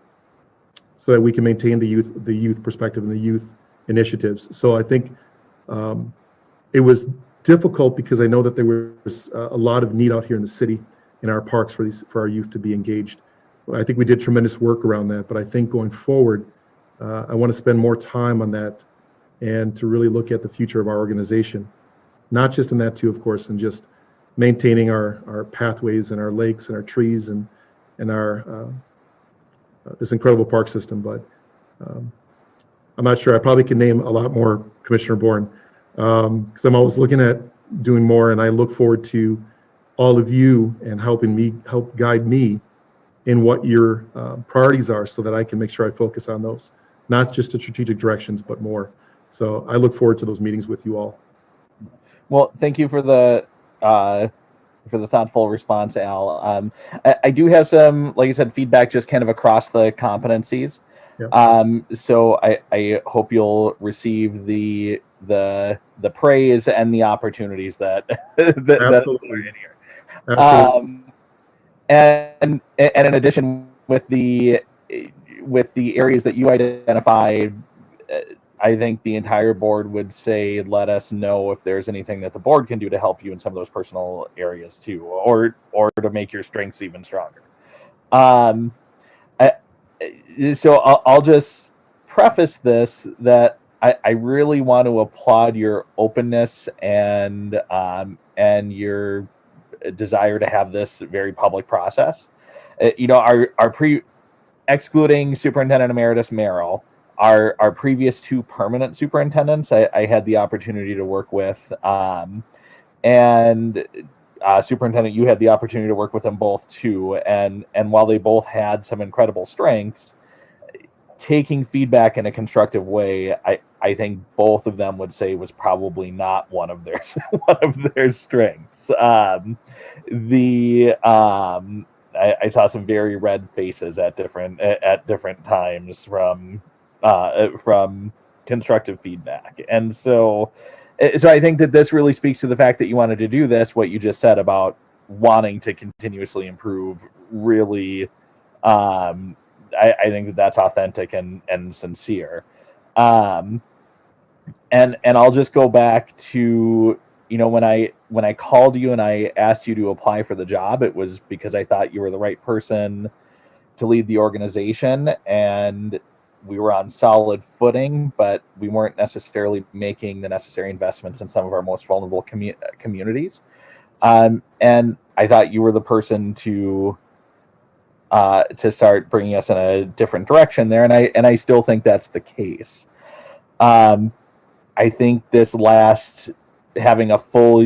so that we can maintain the youth perspective and the youth initiatives. So I think it was difficult because I know that there was a lot of need out here in the city, in our parks, for our youth to be engaged. I think we did tremendous work around that, but I think going forward, I want to spend more time on that and to really look at the future of our organization, not just in that too, of course, and just maintaining our pathways and our lakes and our trees and our this incredible park system. But I'm not sure. I probably can name a lot more, Commissioner Bourne, because I'm always looking at doing more, and I look forward to all of you and help guide me in what your priorities are, so that I can make sure I focus on those, not just the strategic directions, but more. So I look forward to those meetings with you all.
Well, thank you for the thoughtful response, Al. I do have some, like I said, feedback just kind of across the competencies. Yeah. So I hope you'll receive the praise and the opportunities that that are in here. Absolutely. And in addition, with the areas that you identified, I think the entire board would say, let us know if there's anything that the board can do to help you in some of those personal areas too, or to make your strengths even stronger. So I'll just preface this that I really want to applaud your openness and your desire to have this very public process. Excluding Superintendent Emeritus Merrill, our previous 2 permanent superintendents, I had the opportunity to work with, and Superintendent, you had the opportunity to work with them both too. And while they both had some incredible strengths, taking feedback in a constructive way, I think both of them would say was probably not one of their strengths. I saw some very red faces at different times from constructive feedback, and so I think that this really speaks to the fact that you wanted to do this. What you just said about wanting to continuously improve, really, I think that's authentic and sincere. And I'll just go back to, when I called you and I asked you to apply for the job, it was because I thought you were the right person to lead the organization, and we were on solid footing, but we weren't necessarily making the necessary investments in some of our most vulnerable communities. And I thought you were the person to start bringing us in a different direction there, and I still think that's the case. I think this last, having a full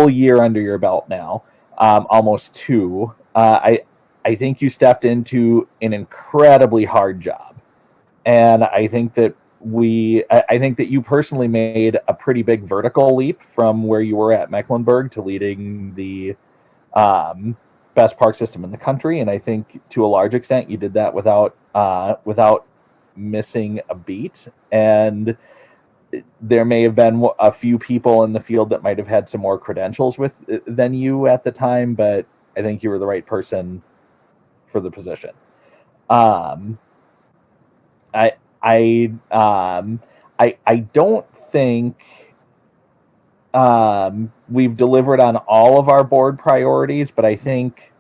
year under your belt now, almost 2, I think you stepped into an incredibly hard job. And I think that you personally made a pretty big vertical leap from where you were at Mecklenburg to leading the best park system in the country. And I think to a large extent you did that without missing a beat. And there may have been a few people in the field that might have had some more credentials than you at the time, but I think you were the right person for the position. I don't think we've delivered on all of our board priorities, but I think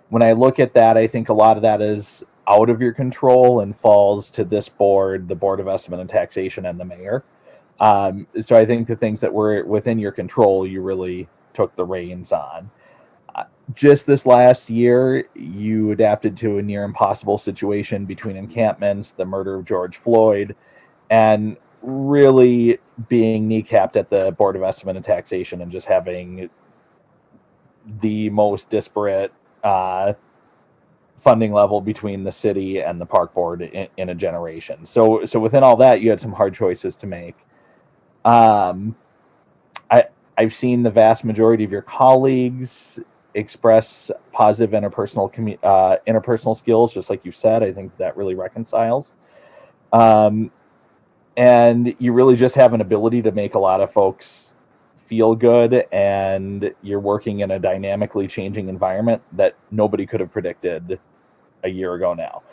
when I look at that, I think a lot of that is out of your control and falls to this board, the Board of Estimate and Taxation, and the mayor. So I think the things that were within your control, you really took the reins on. Just this last year, you adapted to a near impossible situation between encampments, the murder of George Floyd, and really being kneecapped at the Board of Estimate and Taxation and just having the most disparate funding level between the city and the park board in a generation. So within all that, you had some hard choices to make. I've seen the vast majority of your colleagues express positive interpersonal skills, just like you said. I think that really reconciles. And you really just have an ability to make a lot of folks feel good, and you're working in a dynamically changing environment that nobody could have predicted a year ago now.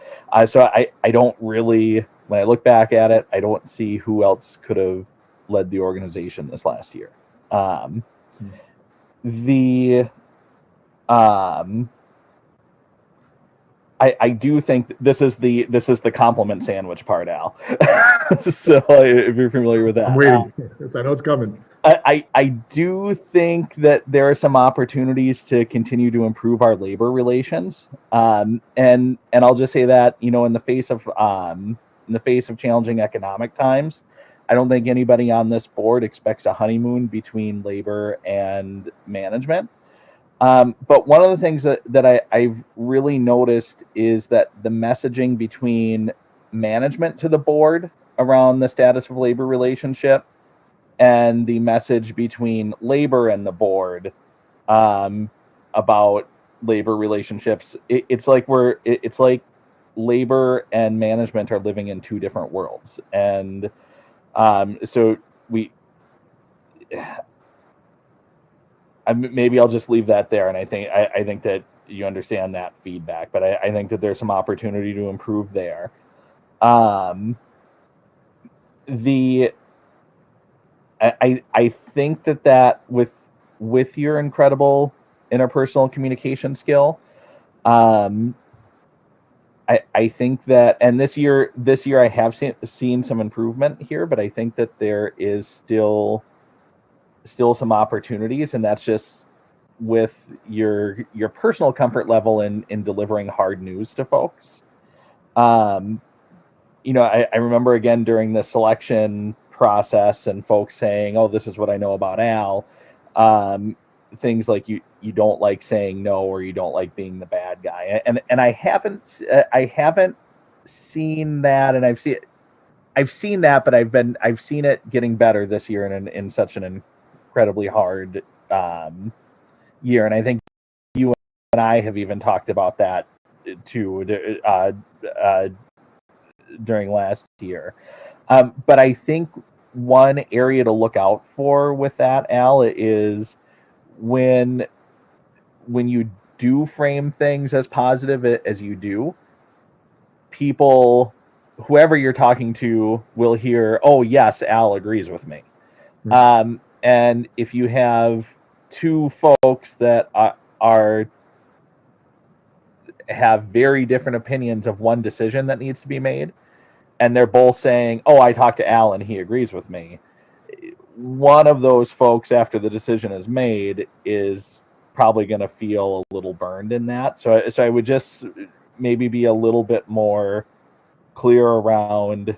So I don't really, when I look back at it, I don't see who else could have led the organization this last year. I do think this is the compliment sandwich part, Al. So if you're familiar with that,
I'm waiting. I know it's coming.
I do think that there are some opportunities to continue to improve our labor relations, and I'll just say that, you know, in the face of challenging economic times, I don't think anybody on this board expects a honeymoon between labor and management. But one of the things that I've really noticed is that the messaging between management to the board around the status of labor relationship and the message between labor and the board about labor relationships, it's like labor and management are living in two different worlds. And so maybe I'll just leave that there. And I think that you understand that feedback, but I think that there's some opportunity to improve there. I think that with your incredible interpersonal communication skill, I think that, and this year I have seen some improvement here, but I think that there is still some opportunities, and that's just with your personal comfort level in delivering hard news to folks. You know, I remember again during the selection process and folks saying, "Oh, this is what I know about Al." Things like you don't like saying no, or you don't like being the bad guy, and I haven't seen that, and I've seen that, but I've seen it getting better this year in such an incredibly hard year, and I think you and I have even talked about that too during last year. But I think one area to look out for with that, Al, is when you do frame things as positive as you do, people, whoever you're talking to, will hear, "Oh yes, Al agrees with me." Mm-hmm. And if you have two folks that have very different opinions of one decision that needs to be made, and they're both saying, "Oh, I talked to Al and he agrees with me," one of those folks, after the decision is made, is probably going to feel a little burned in that. So I would just maybe be a little bit more clear around,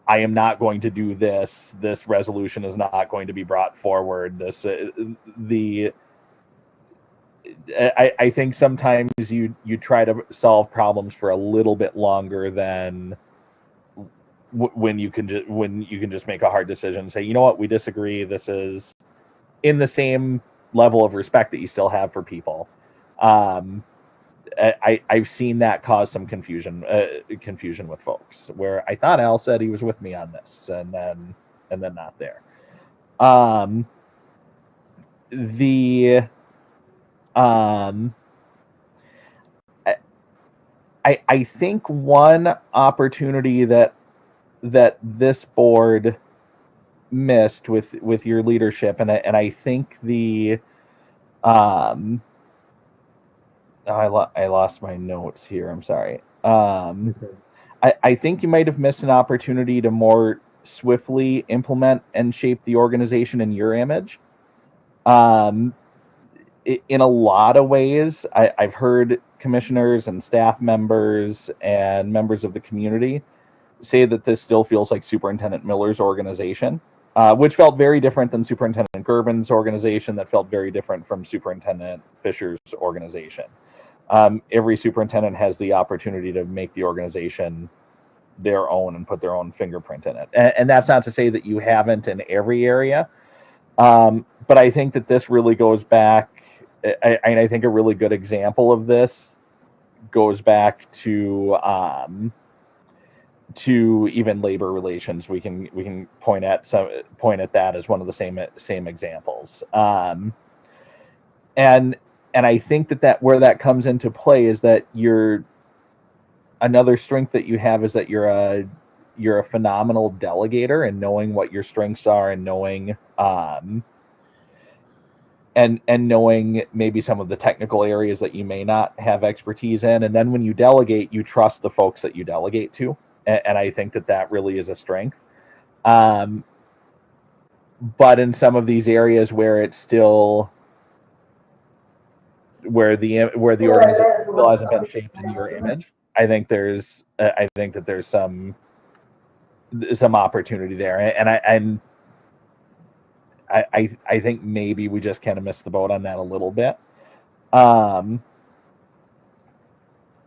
I am not going to do this. This resolution is not going to be brought forward. I think sometimes you try to solve problems for a little bit longer than when you can just make a hard decision and say, "You know what, we disagree. This is in the same level of respect that you still have for people." I've seen that cause some confusion with folks, where I thought Al said he was with me on this, and then not there. I think one opportunity that this board missed with your leadership, and I think I lost my notes here. I'm sorry. I think you might have missed an opportunity to more swiftly implement and shape the organization in your image. In a lot of ways, I've heard commissioners and staff members and members of the community say that this still feels like Superintendent Miller's organization. which felt very different than Superintendent Gerben's organization, that felt very different from Superintendent Fisher's organization. Every superintendent has the opportunity to make the organization their own and put their own fingerprint in it. And that's not to say that you haven't in every area. But I think that this really goes back, I think a really good example of this goes back to even labor relations. We can point at that as one of the same examples. And I think that where that comes into play is that another strength that you have is that you're a phenomenal delegator, and knowing what your strengths are, and knowing and knowing maybe some of the technical areas that you may not have expertise in. And then when you delegate, you trust the folks that you delegate to. And I think that really is a strength. But in some of these areas where it's still, where the organization still hasn't been shaped in your image, I think that there's some opportunity there. And I think maybe we just kind of missed the boat on that a little bit. I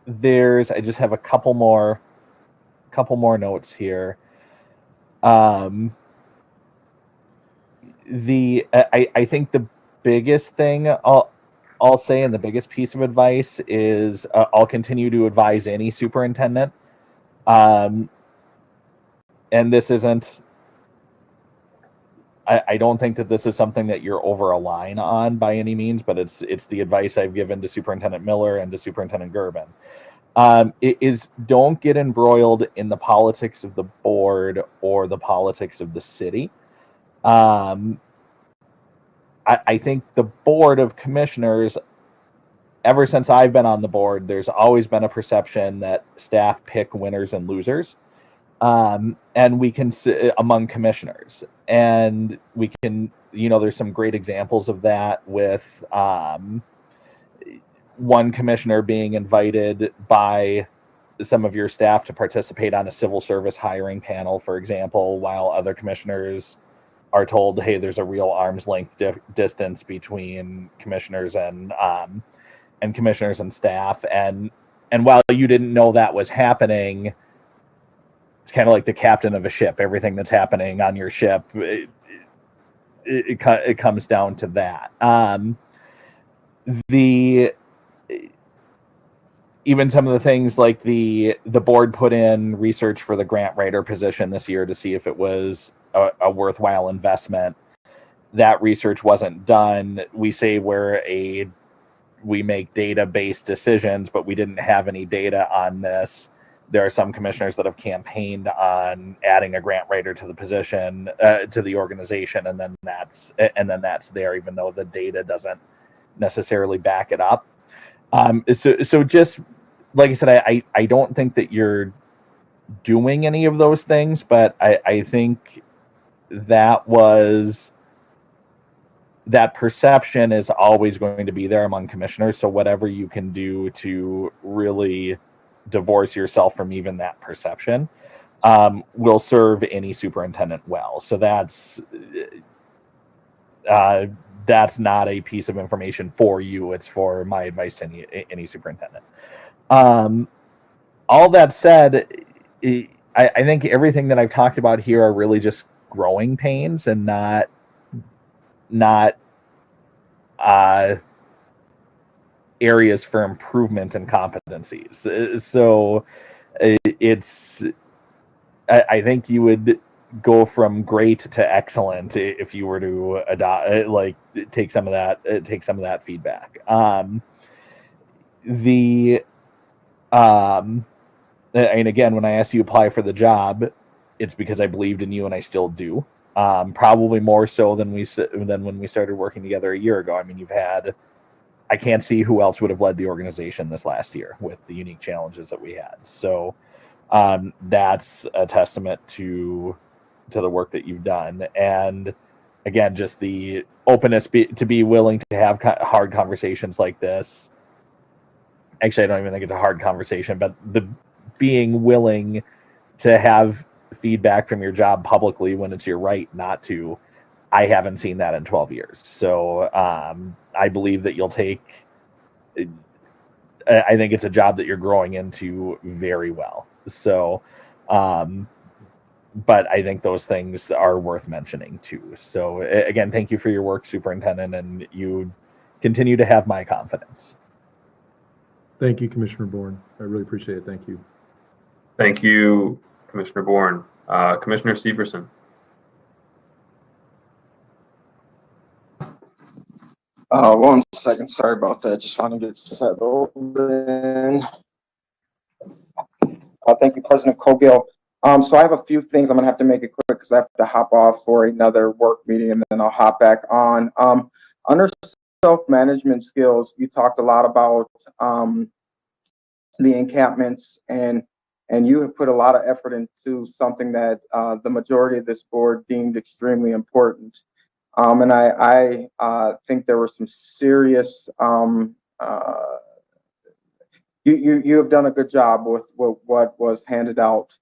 just have a couple more notes here. I think the biggest thing I'll say, and the biggest piece of advice is, I'll continue to advise any superintendent. And this isn't, I don't think that this is something that you're over a line on by any means, but it's the advice I've given to Superintendent Miller and to Superintendent Gerben. It is, don't get embroiled in the politics of the board or the politics of the city. I think the Board of Commissioners, ever since I've been on the board, there's always been a perception that staff pick winners and losers. And we can, among commissioners, and we can, there's some great examples of that with one commissioner being invited by some of your staff to participate on a civil service hiring panel, for example, while other commissioners are told, hey, there's a real arm's length distance between commissioners and commissioners and staff. And while you didn't know that was happening, it's kind of like the captain of a ship. Everything that's happening on your ship, it comes down to that. Even some of the things like the board put in research for the grant writer position this year to see if it was a worthwhile investment. That research wasn't done. We say we make data-based decisions, but we didn't have any data on this. There are some commissioners that have campaigned on adding a grant writer to the position, to the organization, and then that's there, even though the data doesn't necessarily back it up. So just like I said, I don't think that you're doing any of those things, but I think that perception is always going to be there among commissioners. So whatever you can do to really divorce yourself from even that perception will serve any superintendent well. So that's not a piece of information for you. It's for my advice to any superintendent. All that said, I think everything that I've talked about here are really just growing pains and not areas for improvement and competencies. So I think you would go from great to excellent if you were to take some of that feedback. And again, when I asked you to apply for the job, it's because I believed in you, and I still do. Probably more so than when we started working together a year ago. I mean, I can't see who else would have led the organization this last year with the unique challenges that we had. So that's a testament to the work that you've done. And again, just the openness to be willing to have hard conversations like this. Actually, I don't even think it's a hard conversation, but the being willing to have feedback from your job publicly when it's your right not to. I haven't seen that in 12 years. So I believe that you'll take, I think it's a job that you're growing into very well. So, but I think those things are worth mentioning too. So again, thank you for your work, Superintendent, and you continue to have my confidence.
Thank you, Commissioner Bourne. I really appreciate it. Thank you.
Thank you, Commissioner Bourne. Commissioner Severson.
One second. Sorry about that. Just want to get settled in. Thank you, President Cogill. So I have a few things. I'm going to have to make it quick because I have to hop off for another work meeting, and then I'll hop back on. Under self-management skills, you talked a lot about the encampments, and you have put a lot of effort into something that the majority of this board deemed extremely important. And I think there were some serious, you have done a good job with what was handed out.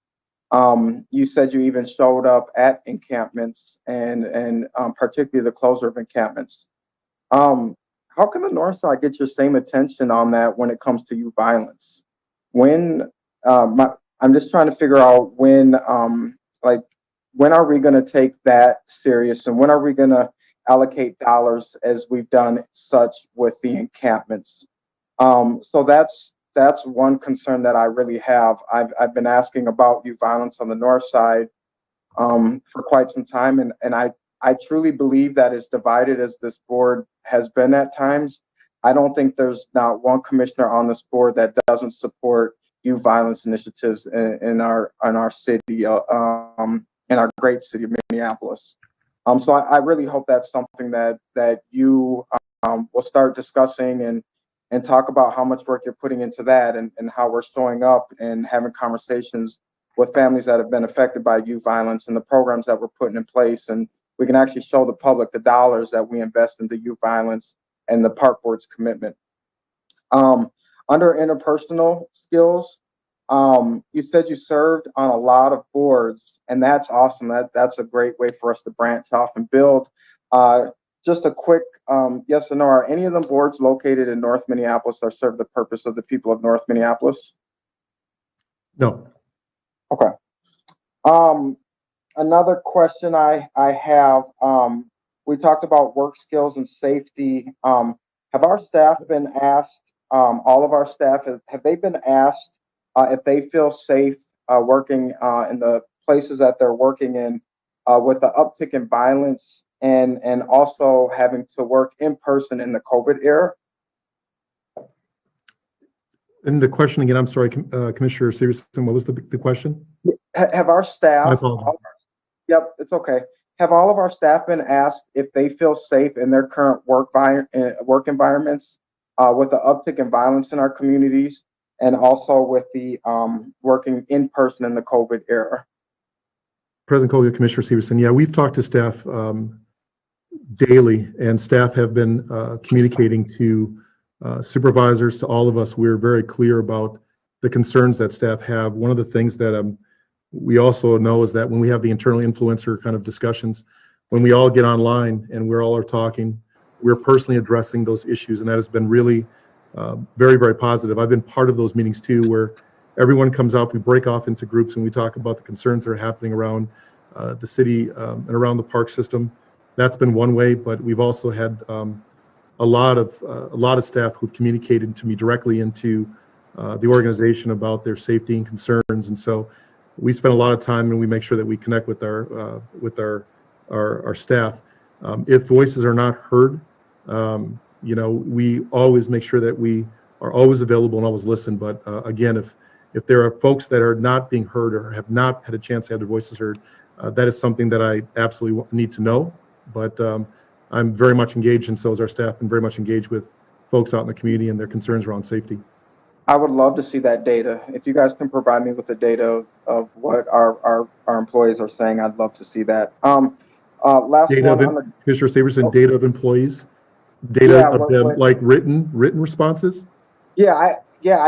You said you even showed up at encampments and particularly the closure of encampments. How can the North Side get your same attention on that when it comes to youth violence? When, I'm just trying to figure out when, when are we going to take that serious, and when are we going to allocate dollars as we've done such with the encampments? So that's one concern that I really have. I've been asking about youth violence on the North Side for quite some time, and I truly believe that as divided as this board has been at times, I don't think there's not one commissioner on this board that doesn't support youth violence initiatives in our city, in our great city of Minneapolis. So I really hope that's something that you will start discussing and talk about how much work you're putting into that, and how we're showing up and having conversations with families that have been affected by youth violence and the programs that we're putting in place. And we can actually show the public the dollars that we invest into youth violence and the park board's commitment. Under interpersonal skills, you said you served on a lot of boards, and that's awesome. That's a great way for us to branch off and build. Just a quick yes or no, are any of them boards located in North Minneapolis or serve the purpose of the people of North Minneapolis?
No.
Okay. Another question I have, we talked about work skills and safety. Have our staff been asked, all of our staff, have they been asked if they feel safe working in the places that they're working in with the uptick in violence and also having to work in person in the COVID era?
And the question again, I'm sorry, Commissioner Severson, what was the question?
Have our staff,
I apologize.
Yep, it's okay. Have all of our staff been asked if they feel safe in their current work environments with the uptick in violence in our communities, and also with the working in person in the COVID era?
President Collier, Commissioner Severson, yeah, we've talked to staff daily, and staff have been communicating to supervisors, to all of us. We're very clear about the concerns that staff have. One of the things that we also know is that when we have the internal influencer kind of discussions, when we all get online and we're all talking, we're personally addressing those issues, and that has been really very, very positive. I've been part of those meetings too, where everyone comes out, we break off into groups, and we talk about the concerns that are happening around the city and around the park system. That's been one way, but we've also had a lot of staff who've communicated to me directly into the organization about their safety and concerns, and so we spend a lot of time and we make sure that we connect with our staff. If voices are not heard, we always make sure that we are always available and always listen. But again, if there are folks that are not being heard or have not had a chance to have their voices heard, that is something that I absolutely need to know. But I'm very much engaged, and so is our staff, and very much engaged with folks out in the community and their concerns around safety.
I would love to see that data. If you guys can provide me with the data of what our employees are saying, I'd love to see that. Last
data
one,
Commissioner Severson, data of employees, data of them, like written responses.
Yeah, I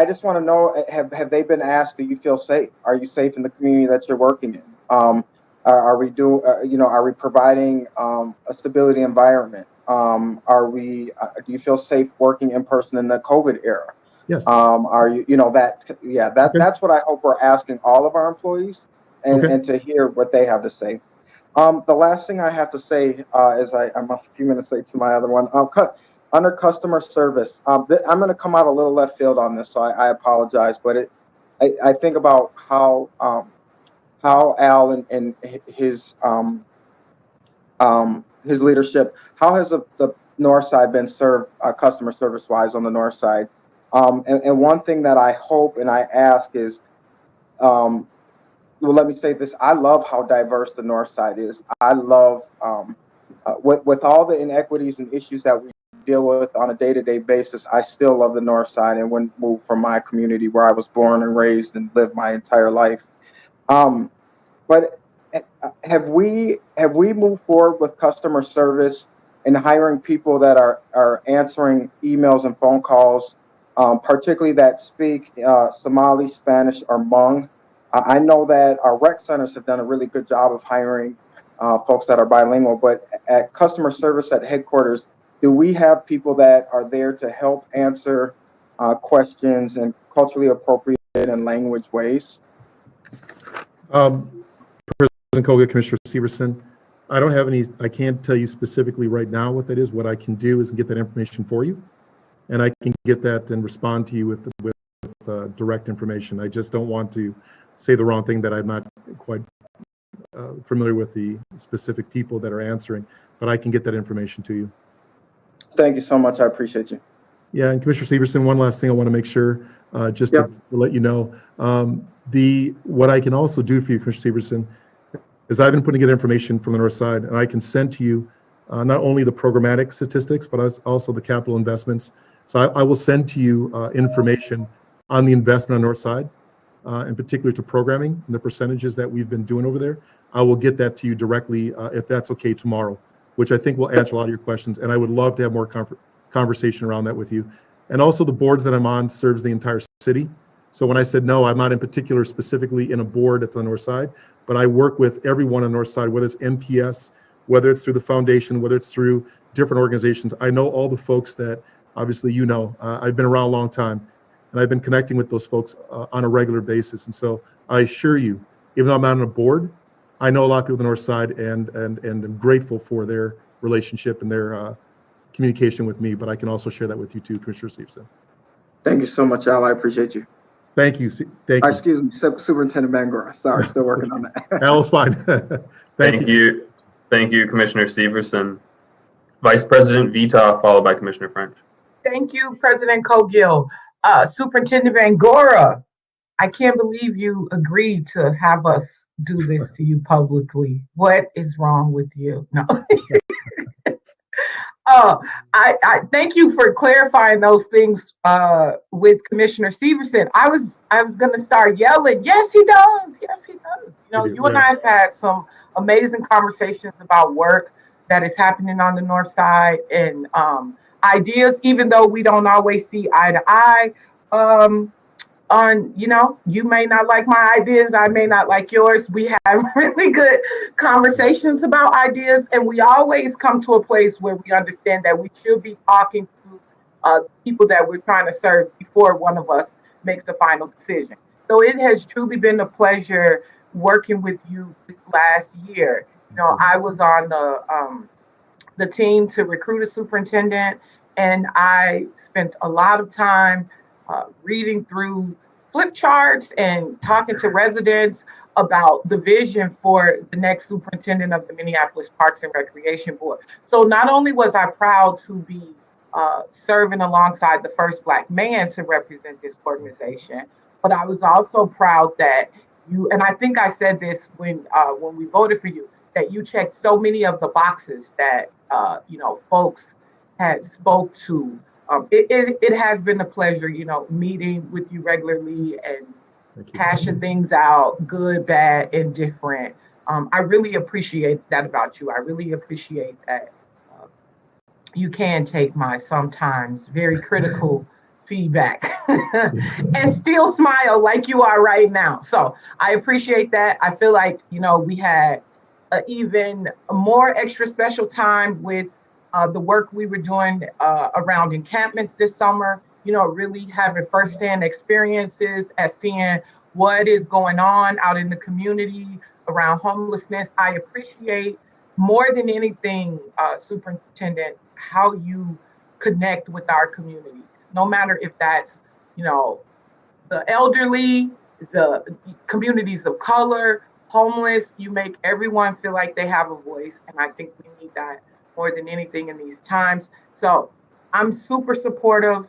just want to know, have they been asked, do you feel safe? Are you safe in the community that you're working in? Are we are we providing a stability environment? Do you feel safe working in person in the COVID era?
Yes.
Are you,
Okay.
that's what I hope we're asking all of our employees, and to hear what they have to say. The last thing I have to say is I'm a few minutes late to my other one. Under customer service, I'm going to come out a little left field on this, so I apologize. But I think about how Al and his leadership, how has the north side been served customer service wise on the north side? And one thing that I hope and I ask is, well, let me say this: I love how diverse the north side is. I love with all the inequities and issues that we deal with on a day-to-day basis. I still love the north side and wouldn't move from my community where I was born and raised and lived my entire life. But have we moved forward with customer service and hiring people that are answering emails and phone calls, particularly that speak Somali, Spanish, or Hmong? I know that our rec centers have done a really good job of hiring folks that are bilingual, but at customer service at headquarters, do we have people that are there to help answer questions in culturally appropriate and language ways?
President Koga, Commissioner Severson, I can't tell you specifically right now what that is. What I can do is get that information for you, and I can get that and respond to you with direct information. I just don't want to say the wrong thing that I'm not quite familiar with the specific people that are answering, but I can get that information to you.
Thank you so much. I appreciate you.
Yeah, and Commissioner Severson, one last thing I want to make sure, to let you know, what I can also do for you, Commissioner Severson, is I've been putting in information from the north side, and I can send to you not only the programmatic statistics, but also the capital investments. So I will send to you information on the investment on the north side, in particular to programming and the percentages that we've been doing over there. I will get that to you directly, if that's okay, tomorrow, which I think will answer a lot of your questions. And I would love to have more conversation around that with you. And also the boards that I'm on serves the entire city. So when I said no, I'm not in particular specifically in a board at the north side, but I work with everyone on the north side, whether it's MPS, whether it's through the foundation, whether it's through different organizations. I know all the folks that obviously I've been around a long time, and I've been connecting with those folks on a regular basis. And so I assure you, even though I'm not on a board, I know a lot of people on the north side, and I'm grateful for their relationship and their communication with me, but I can also share that with you too, Commissioner Stevenson.
Thank you so much, Al. I appreciate you.
Thank you. Thank you.
Excuse me, Superintendent Bangura. Sorry, still working on that.
Al's fine.
Thank you. Thank you, Commissioner Severson. Vice President Vita, followed by Commissioner French.
Thank you, President Cogill. Superintendent Bangura, I can't believe you agreed to have us do this to you publicly. What is wrong with you? No. I thank you for clarifying those things with Commissioner Severson. I was going to start yelling. Yes, he does. Yes, he does. You and I have had some amazing conversations about work that is happening on the north side and ideas, even though we don't always see eye to eye. You may not like my ideas, I may not like yours. We have really good conversations about ideas, and we always come to a place where we understand that we should be talking to people that we're trying to serve before one of us makes a final decision. So it has truly been a pleasure working with you this last year. I was on the team to recruit a superintendent, and I spent a lot of time reading through flip charts and talking to residents about the vision for the next superintendent of the Minneapolis Parks and Recreation Board. So not only was I proud to be serving alongside the first Black man to represent this organization, but I was also proud that you, and I think I said this when we voted for you, that you checked so many of the boxes that folks had spoke to. It has been a pleasure, meeting with you regularly and hashing things out, good, bad, and different. I really appreciate that about you. I really appreciate that you can take my sometimes very critical feedback and still smile like you are right now. So I appreciate that. I feel like, we had even more extra special time with the work we were doing around encampments this summer, really having firsthand experiences at seeing what is going on out in the community around homelessness. I appreciate more than anything, Superintendent, how you connect with our communities, no matter if that's, the elderly, the communities of color, homeless. You make everyone feel like they have a voice. And I think we need that more than anything in these times. So I'm super supportive.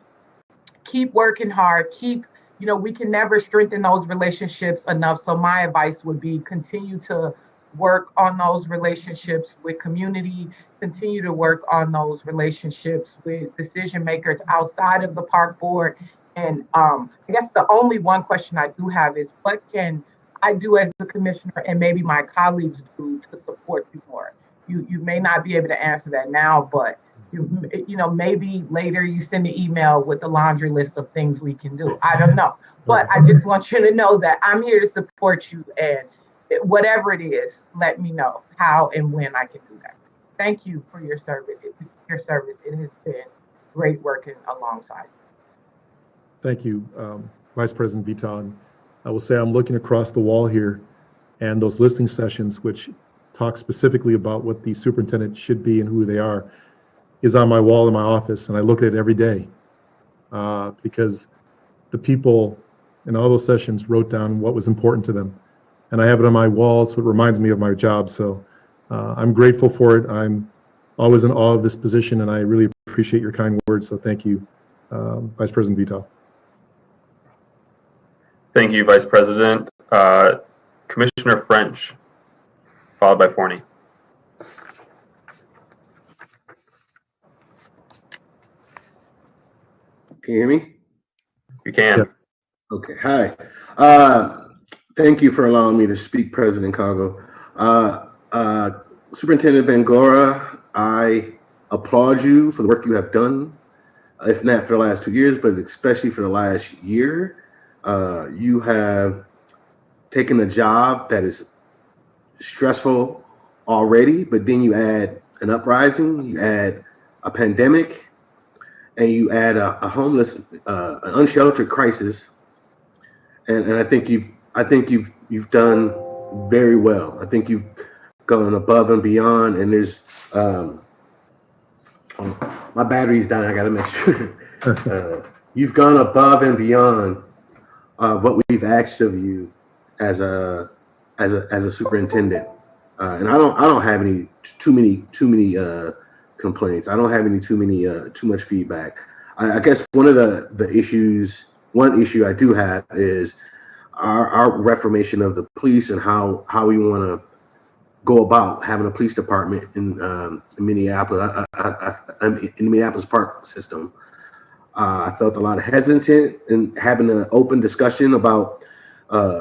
Keep working hard. We can never strengthen those relationships enough. So my advice would be continue to work on those relationships with community, continue to work on those relationships with decision makers outside of the park board. And I guess the only one question I do have is, what can I do as the commissioner and maybe my colleagues do to support you more? You may not be able to answer that now, but maybe later you send an email with the laundry list of things we can do. I don't know, but I just want you to know that I'm here to support you, and whatever it is, let me know how and when I can do that. Thank you for your service. It has been great working alongside.
Thank you, Vice President Vital. I will say I'm looking across the wall here, and those listening sessions, which talk specifically about what the superintendent should be and who they are, is on my wall in my office, and I look at it every day because the people in all those sessions wrote down what was important to them, and I have it on my wall, so it reminds me of my job. So I'm grateful for it. I'm always in awe of this position, and I really appreciate your kind words. So thank you, Vice President Vital.
Thank you, Vice President. Commissioner French, followed by Forney.
Can you hear me?
You can.
Yeah.
Okay. Hi. Thank you for allowing me to speak, President Cargo. Superintendent Bangora, I applaud you for the work you have done, if not for the last 2 years, but especially for the last year. You have taken a job that is stressful already, but then you add an uprising, you add a pandemic, and you add a homeless, an unsheltered crisis, and I think you've done very well. I think you've gone above and beyond. And there's my battery's dying. I got to make sure. You've gone above and beyond what we've asked of you as a superintendent, and I don't have any too many complaints. I don't have any too much feedback. I guess one issue I do have is our reformation of the police and how we want to go about having a police department in Minneapolis, in the Minneapolis park system. I felt a lot of hesitant in having an open discussion about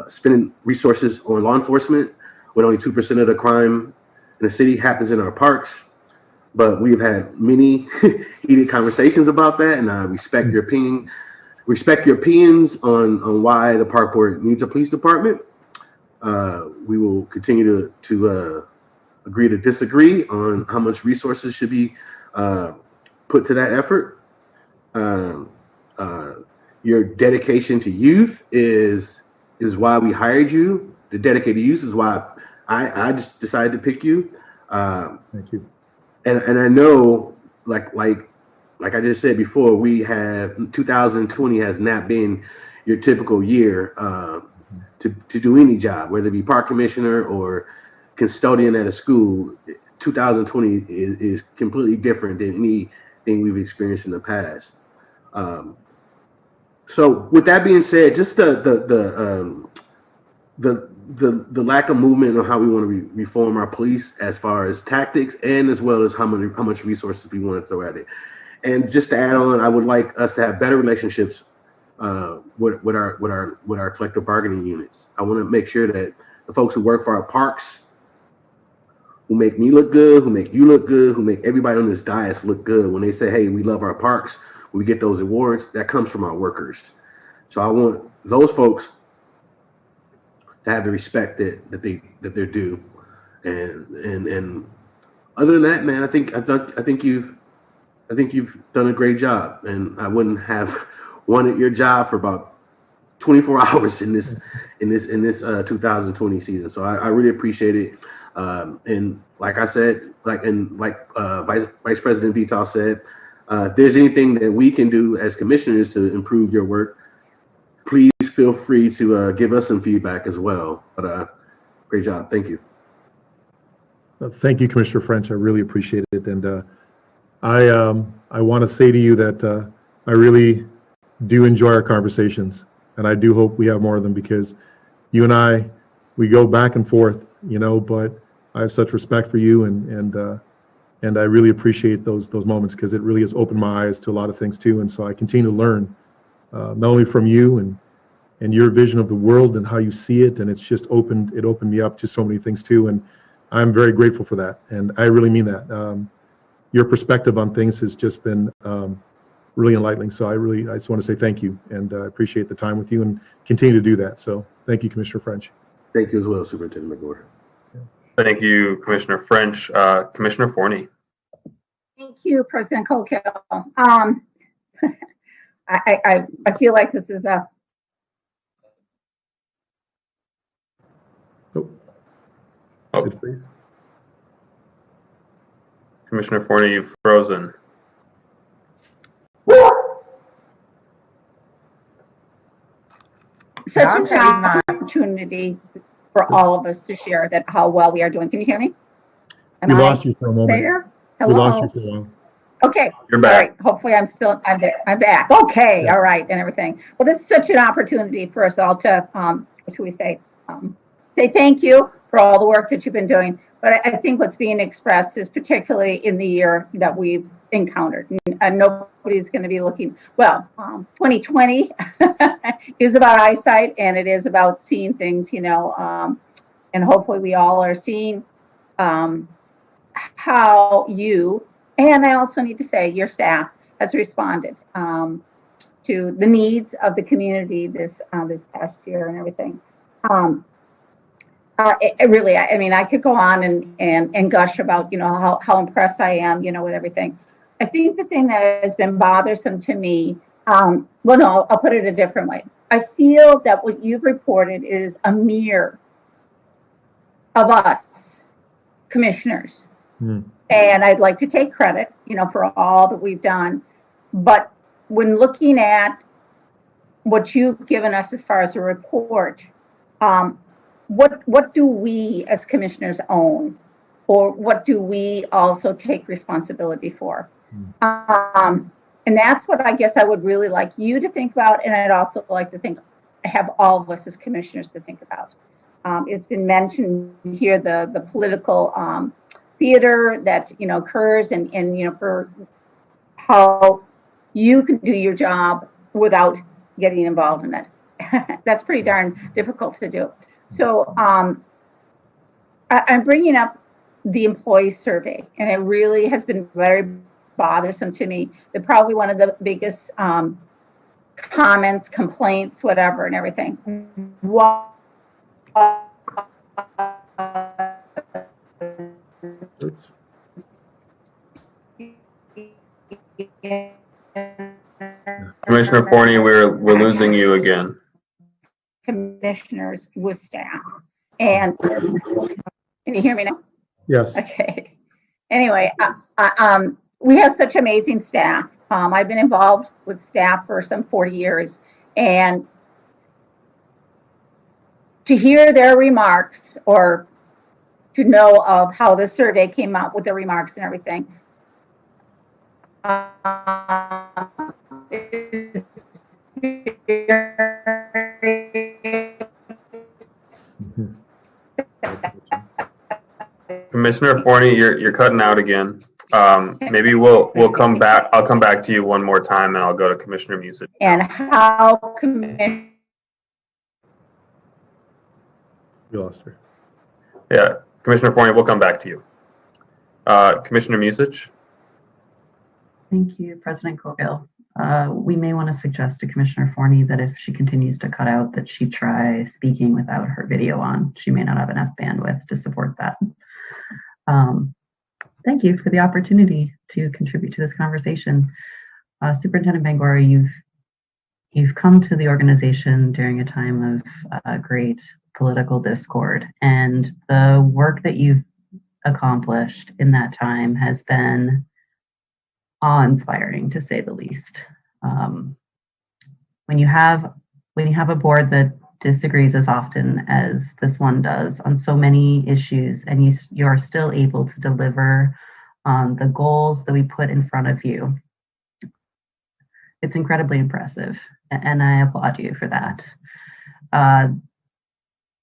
spending resources on law enforcement when only 2% of the crime in the city happens in our parks. But we've had many heated conversations about that, and I respect your opinion. Respect your opinions on why the park board needs a police department. We will continue to agree to disagree on how much resources should be put to that effort. Your dedication to youth is why we hired you. The dedicated youth is why I just decided to pick you.
Thank you.
And I know, like I just said before, 2020 has not been your typical year to do any job, whether it be park commissioner or custodian at a school. 2020 is completely different than anything we've experienced in the past. So with that being said, just the lack of movement on how we want to reform our police as far as tactics and as well as how much resources we want to throw at it. And just to add on, I would like us to have better relationships with our collective bargaining units. I want to make sure that the folks who work for our parks, who make me look good, who make you look good, who make everybody on this dais look good, when they say, hey, we love our parks, we get those awards, that comes from our workers. So I want those folks to have the respect that they're due. And other than that, man, I think you've done a great job, and I wouldn't have wanted your job for about 24 hours in this 2020 season. So I really appreciate it. And like I said, like Vice President Vital said, if there's anything that we can do as commissioners to improve your work, please feel free to give us some feedback as well. But great job. Thank you.
Thank you, Commissioner French. I really appreciate it. And I want to say to you that I really do enjoy our conversations, and I do hope we have more of them, because you and we go back and forth, but I have such respect for you, and I really appreciate those moments, because it really has opened my eyes to a lot of things too. And so I continue to learn, not only from you and your vision of the world and how you see it, and it opened me up to so many things too. And I'm very grateful for that, and I really mean that. Your perspective on things has just been really enlightening. So I just want to say thank you, and I appreciate the time with you, and continue to do that. So thank you, Commissioner French.
Thank you as well, Superintendent McGuire.
Thank you, Commissioner French. Commissioner Forney.
Thank you, President Cogill. I feel like this is a
Please.
Commissioner Forney, you've frozen.
Such an opportunity for all of us to share that how well we are doing. Can you hear me?
We lost you for a moment.
There? Hello?
We lost you for a while.
Okay.
You're back.
All right. Hopefully I'm there. I'm back. Okay. Yeah. All right. And everything. Well, this is such an opportunity for us all to, what should we say? Say thank you for all the work that you've been doing. But I think what's being expressed is particularly in the year that we've encountered. And nobody's going to be looking, 2020 is about eyesight, and it is about seeing things, and hopefully we all are seeing how you, and I also need to say your staff has responded to the needs of the community this past year and everything. It really, I could go on and gush about, how impressed I am, with everything. I think the thing that has been bothersome to me, I'll put it a different way. I feel that what you've reported is a mirror of us, commissioners. And I'd like to take credit, for all that we've done. But when looking at what you've given us as far as a report, what do we as commissioners own, or what do we also take responsibility for? And that's what I guess I would really like you to think about, and I'd also like to have all of us as commissioners to think about. It's been mentioned here the political theater that occurs, and for how you can do your job without getting involved in it. That's pretty darn difficult to do. So I'm bringing up the employee survey, and it really has been very bothersome to me. They're probably one of the biggest comments, complaints, whatever, and everything.
Commissioner Forney, we're losing you again.
Commissioners with staff. And can you hear me now?
Yes.
Okay. Anyway, we have such amazing staff. I've been involved with staff for some 40 years, and to hear their remarks, or to know of how the survey came out with their remarks and everything, is
Commissioner Forney, you're cutting out again. Maybe we'll come back. I'll come back to you one more time, and I'll go to Commissioner Music.
And how
We lost her.
Yeah, Commissioner Forney, we'll come back to you. Commissioner Music.
Thank you, President Cogill. we may want to suggest to Commissioner Forney that if she continues to cut out, that she try speaking without her video on. She may not have enough bandwidth to support that. Thank you for the opportunity to contribute to this conversation. Superintendent Bangor, you've come to the organization during a time of great political discord, and the work that you've accomplished in that time has been awe-inspiring, to say the least. When you have a board that disagrees as often as this one does on so many issues, and you're still able to deliver on the goals that we put in front of you, it's incredibly impressive, and I applaud you for that.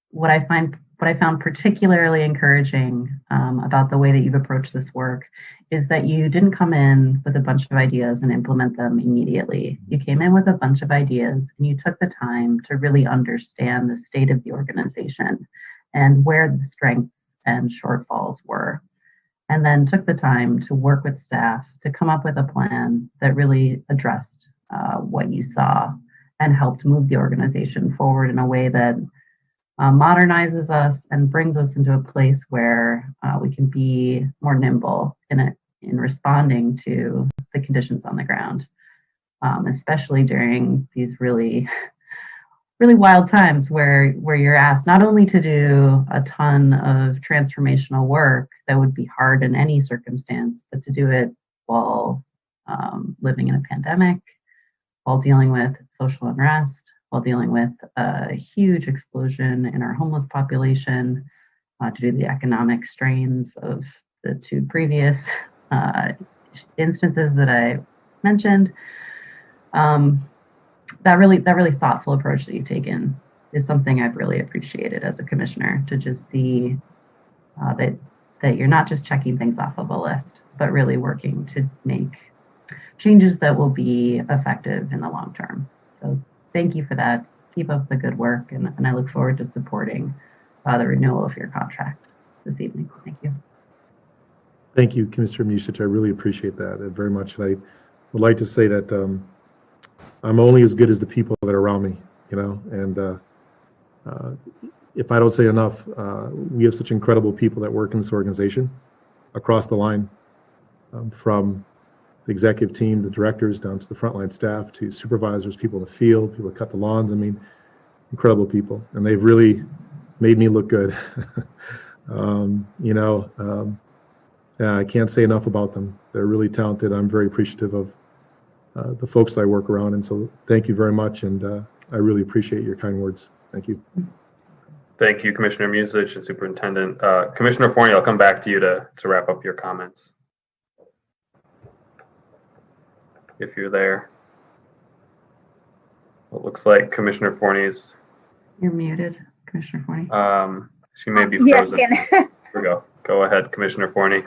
What I found particularly encouraging about the way that you've approached this work is that you didn't come in with a bunch of ideas and implement them immediately. You came in with a bunch of ideas and you took the time to really understand the state of the organization and where the strengths and shortfalls were, and then took the time to work with staff to come up with a plan that really addressed what you saw and helped move the organization forward in a way that modernizes us and brings us into a place where we can be more nimble in responding to the conditions on the ground, especially during these really, really wild times where you're asked not only to do a ton of transformational work that would be hard in any circumstance, but to do it while living in a pandemic, while dealing with social unrest, while dealing with a huge explosion in our homeless population due to the economic strains of the two previous instances that I mentioned. That really thoughtful approach that you've taken is something I've really appreciated as a commissioner, to just see that you're not just checking things off of a list, but really working to make changes that will be effective in the long term. So thank you for that. Keep up the good work, and I look forward to supporting the renewal of your contract this evening. Thank you.
Thank you, Commissioner Musich. I really appreciate that very much. And I would like to say that I'm only as good as the people that are around me, and if I don't say enough, we have such incredible people that work in this organization across the line, from the executive team, the directors, down to the frontline staff, to supervisors, people in the field, people that cut the lawns. I mean, incredible people, and they've really made me look good. I can't say enough about them. They're really talented. I'm very appreciative of the folks that I work around, and so thank you very much, and I really appreciate your kind words. Thank you.
Thank you, Commissioner Musich and Superintendent. Commissioner Forney, I'll come back to you to wrap up your comments, if you're there. It looks like Commissioner Forney's...
You're muted, Commissioner Forney.
She may be frozen.
Yes,
Here we go. Go ahead, Commissioner Forney.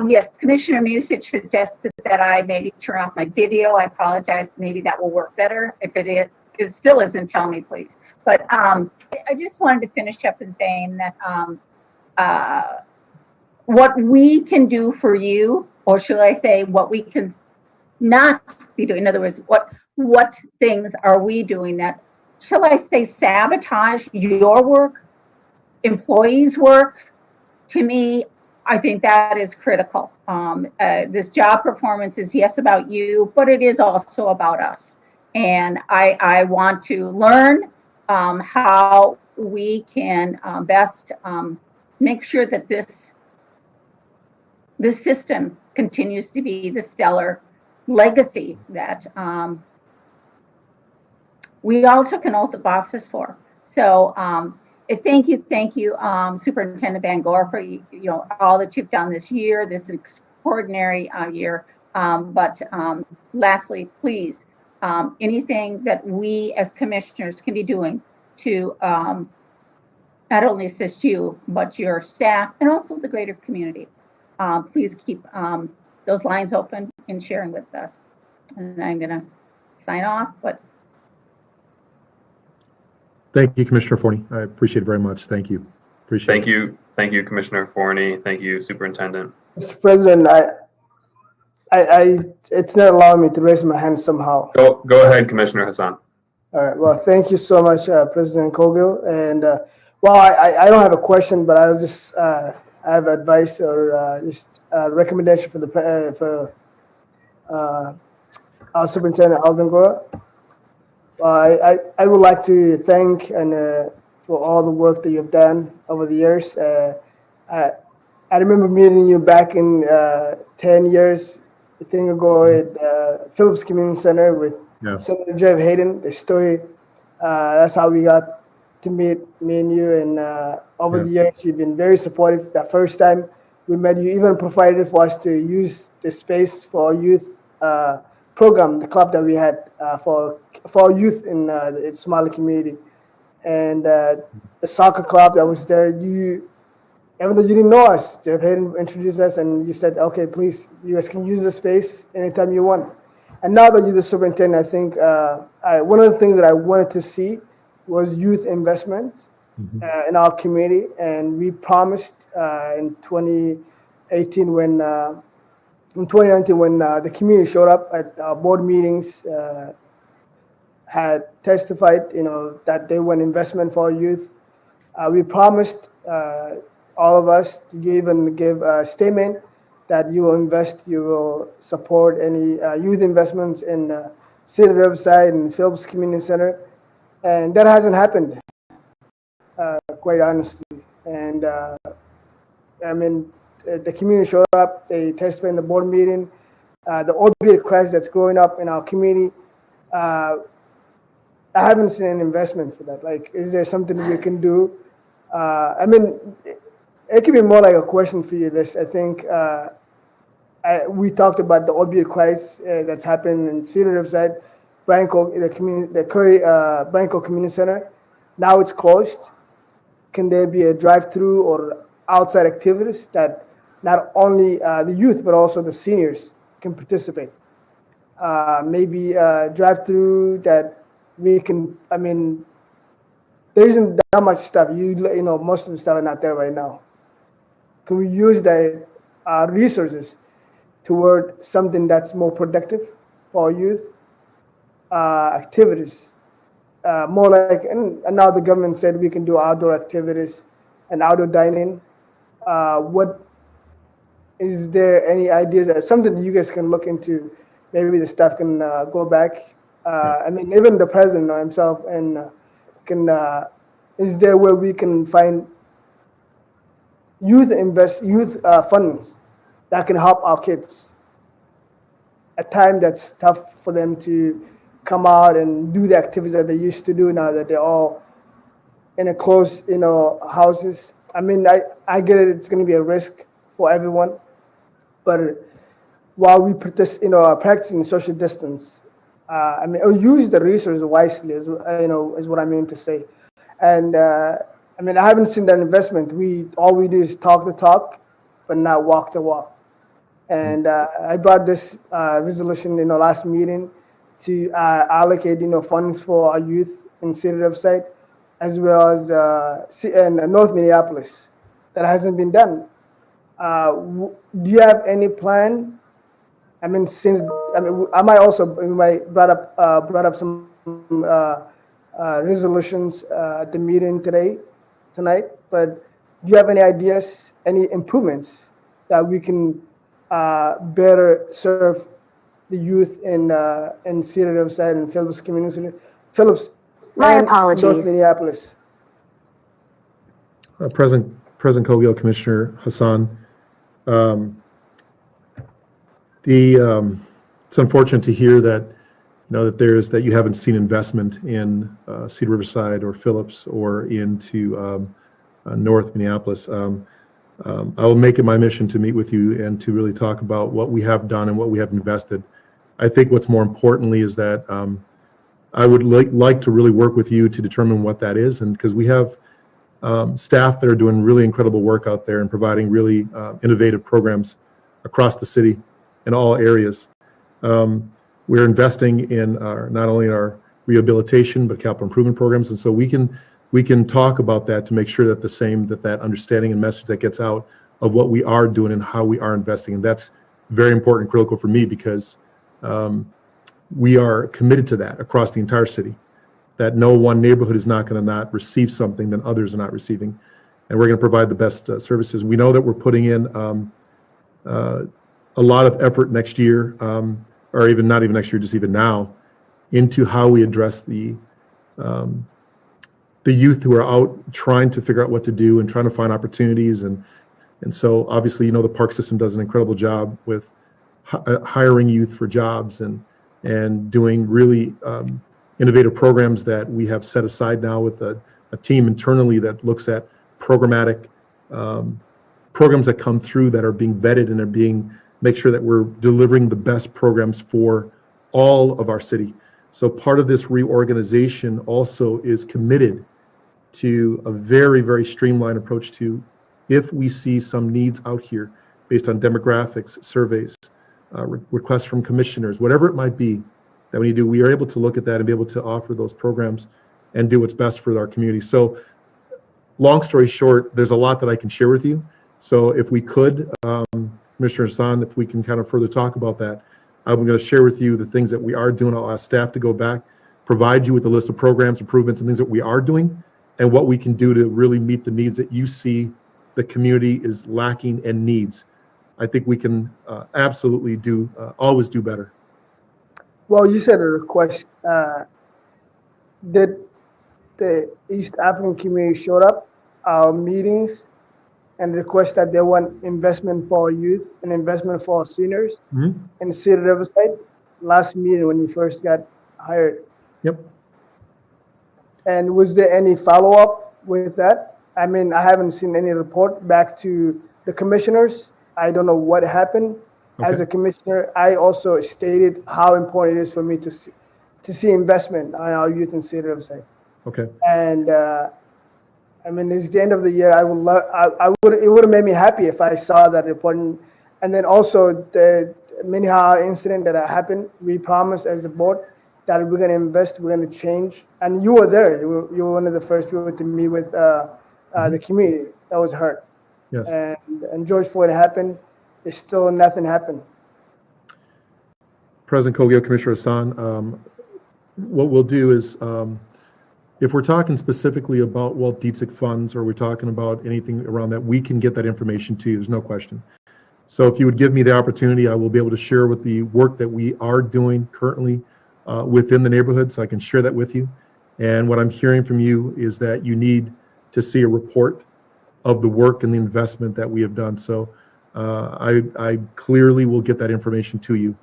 Yes, Commissioner Musich suggested that I maybe turn off my video. I apologize. Maybe that will work better. If it still isn't, tell me, please. But I just wanted to finish up in saying that what we can do for you, or should I say what we can not be doing. In other words, what things are we doing that, shall I say, sabotage your work, employees' work? To me, I think that is critical. This job performance is, yes, about you, but it is also about us. And I want to learn how we can best make sure that this system continues to be the stellar legacy that we all took an oath of office for. So thank you, Superintendent Bangor, for all that you've done this year, this extraordinary year. But lastly, please, anything that we as commissioners can be doing to not only assist you, but your staff and also the greater community. Please keep those lines open and sharing with us. And I'm going to sign off. But
thank you, Commissioner Forney. I appreciate it very much. Thank you. Appreciate it.
Thank you, Commissioner Forney. Thank you, Superintendent.
Mr. President,
It's not allowing me to raise my hand somehow.
Go ahead, Commissioner Hassan.
All right. Well, thank you so much, President Cogill. And well, I don't have a question, but I'll just have advice or just recommendation for the our Superintendent Alvin Gora. I would like to thank and for all the work that you've done over the years. I remember meeting you back in 10 years, I think ago at Phillips Community Center with Senator Jeff Hayden. The story, that's how we got to meet, me and you. And over the years, you've been very supportive. That first time we met, you even provided for us to use the space for our youth program, the club that we had for our youth in the Somali community. And the soccer club that was there, even though you didn't know us, Jeff Hayden introduced us and you said, okay, please, you guys can use the space anytime you want. And now that you're the superintendent, I think one of the things that I wanted to see was youth investment in our community. And we promised in 2019 when the community showed up at our board meetings, had testified, that they want investment for our youth. We promised all of us to even give a statement that you will support any youth investments in City Riverside and Phillips Community Center. And that hasn't happened, quite honestly. And the community showed up, they testified in the board meeting. The opioid crisis that's growing up in our community, I haven't seen an investment for that. Like, is there something we can do? It could be more like a question for you. I think we talked about the opioid crisis that's happened in Cedar Riverside, the Curry Branco Community Center. Now it's closed. Can there be a drive-through or outside activities that not only the youth but also the seniors can participate? Maybe a drive-through that we can. There isn't that much stuff. Most of the stuff are not there right now. Can we use the resources toward something that's more productive for our youth? Activities, more like, and now the government said we can do outdoor activities and outdoor dining. Is there any ideas that something that you guys can look into? Maybe the staff can go back. Even the president himself and is there where we can find youth funds that can help our kids at time that's tough for them to come out and do the activities that they used to do now that they're all in a closed houses. I get it, it's going to be a risk for everyone, but while we practicing social distance, use the resources wisely is what I mean to say. And I haven't seen that investment. All we do is talk the talk, but not walk the walk. And I brought this resolution in the last meeting to allocate funds for our youth in City Riverside, as well as in North Minneapolis. That hasn't been done. Do you have any plan? I might brought up some resolutions at the meeting tonight, but do you have any ideas, any improvements that we can better serve the youth in City Riverside and Phillips Community Center,
My
and
apologies.
North Minneapolis?
President Cogill, Commissioner Hassan, it's unfortunate to hear that that you haven't seen investment in Cedar Riverside or Phillips or into North Minneapolis. I will make it my mission to meet with you and to really talk about what we have done and what we have invested. I think what's more importantly is that I would like to really work with you to determine what that is, and because we have staff that are doing really incredible work out there and providing really innovative programs across the city in all areas. We're investing in not only our rehabilitation but capital improvement programs, and so we can talk about that to make sure that that understanding and message that gets out of what we are doing and how we are investing, and that's very important, critical for me, because we are committed to that across the entire city, that no one neighborhood is not going to not receive something that others are not receiving. And we're going to provide the best services. We know that we're putting in a lot of effort next year, or even not even next year, just even now, into how we address the youth who are out trying to figure out what to do and trying to find opportunities. And so obviously, the park system does an incredible job with hiring youth for jobs and doing really innovative programs that we have set aside now with a team internally that looks at programmatic programs that come through that are being vetted and are being make sure that we're delivering the best programs for all of our city. So part of this reorganization also is committed to a very, very streamlined approach to, if we see some needs out here based on demographics, surveys, requests from commissioners, whatever it might be that we need to do, we are able to look at that and be able to offer those programs and do what's best for our community. So long story short, there's a lot that I can share with you. So if we could, Commissioner Hassan, if we can kind of further talk about that, I'm going to share with you the things that we are doing. I'll ask staff to go back, provide you with a list of programs, improvements, and things that we are doing, and what we can do to really meet the needs that you see the community is lacking and needs. I think we can absolutely always do better.
Well, you said a request. Did the East African community showed up our meetings and request that they want investment for youth and investment for seniors in City Riverside last meeting when you first got hired?
Yep.
And was there any follow-up with that? I mean, I haven't seen any report back to the commissioners. I don't know what happened. Okay. As a commissioner, I also stated how important it is for me to see investment on our youth and City Riverside.
Okay.
And I mean, it's the end of the year. It would have made me happy if I saw that report. And then also the Minneapolis incident that happened, we promised as a board that we're going to invest, we're going to change. And you were there. You were one of the first people to meet with the community that was hurt.
Yes.
And George Floyd happened. It's still nothing happened.
President Kogel, Commissioner Hassan, what we'll do is, if we're talking specifically about Walt Dietzig funds, or we're talking about anything around that, we can get that information to you. There's no question. So if you would give me the opportunity, I will be able to share with the work that we are doing currently within the neighborhood, so I can share that with you. And what I'm hearing from you is that you need to see a report of the work and the investment that we have done. So I clearly will get that information to you.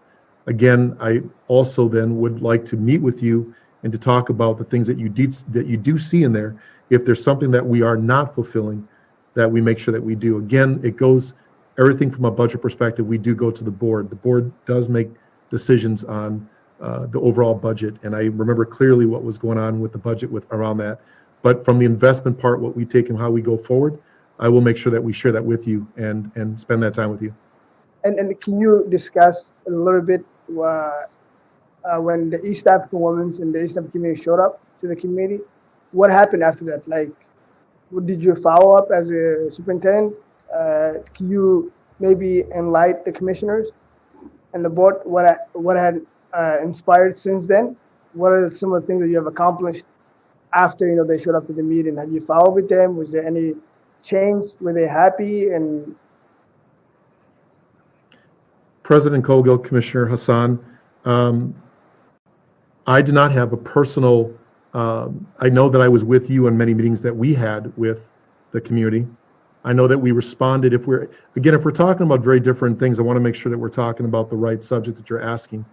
Again, I also then would like to meet with you and to talk about the things that you do see in there. If there's something that we are not fulfilling, that we make sure that we do. Again, it goes everything from a budget perspective. We do go to the board. The board does make decisions on the overall budget, and I remember clearly what was going on with the budget around that. But from the investment part, what we take and how we go forward, I will make sure that we share that with you and spend that time with you.
And can you discuss a little bit when the East African women and the East African community showed up to the community? What happened after that? Like, did you follow up as a superintendent? Can you maybe enlighten the commissioners and the board what had inspired since then? What are some of the things that you have accomplished after they showed up to the meeting? Have you followed with them? Was there any change? Were they happy? And
President Kogel, Commissioner Hassan, I did not have a personal, I know that I was with you in many meetings that we had with the community. I know that we responded. If we're talking about very different things, I want to make sure that we're talking about the right subject that you're asking.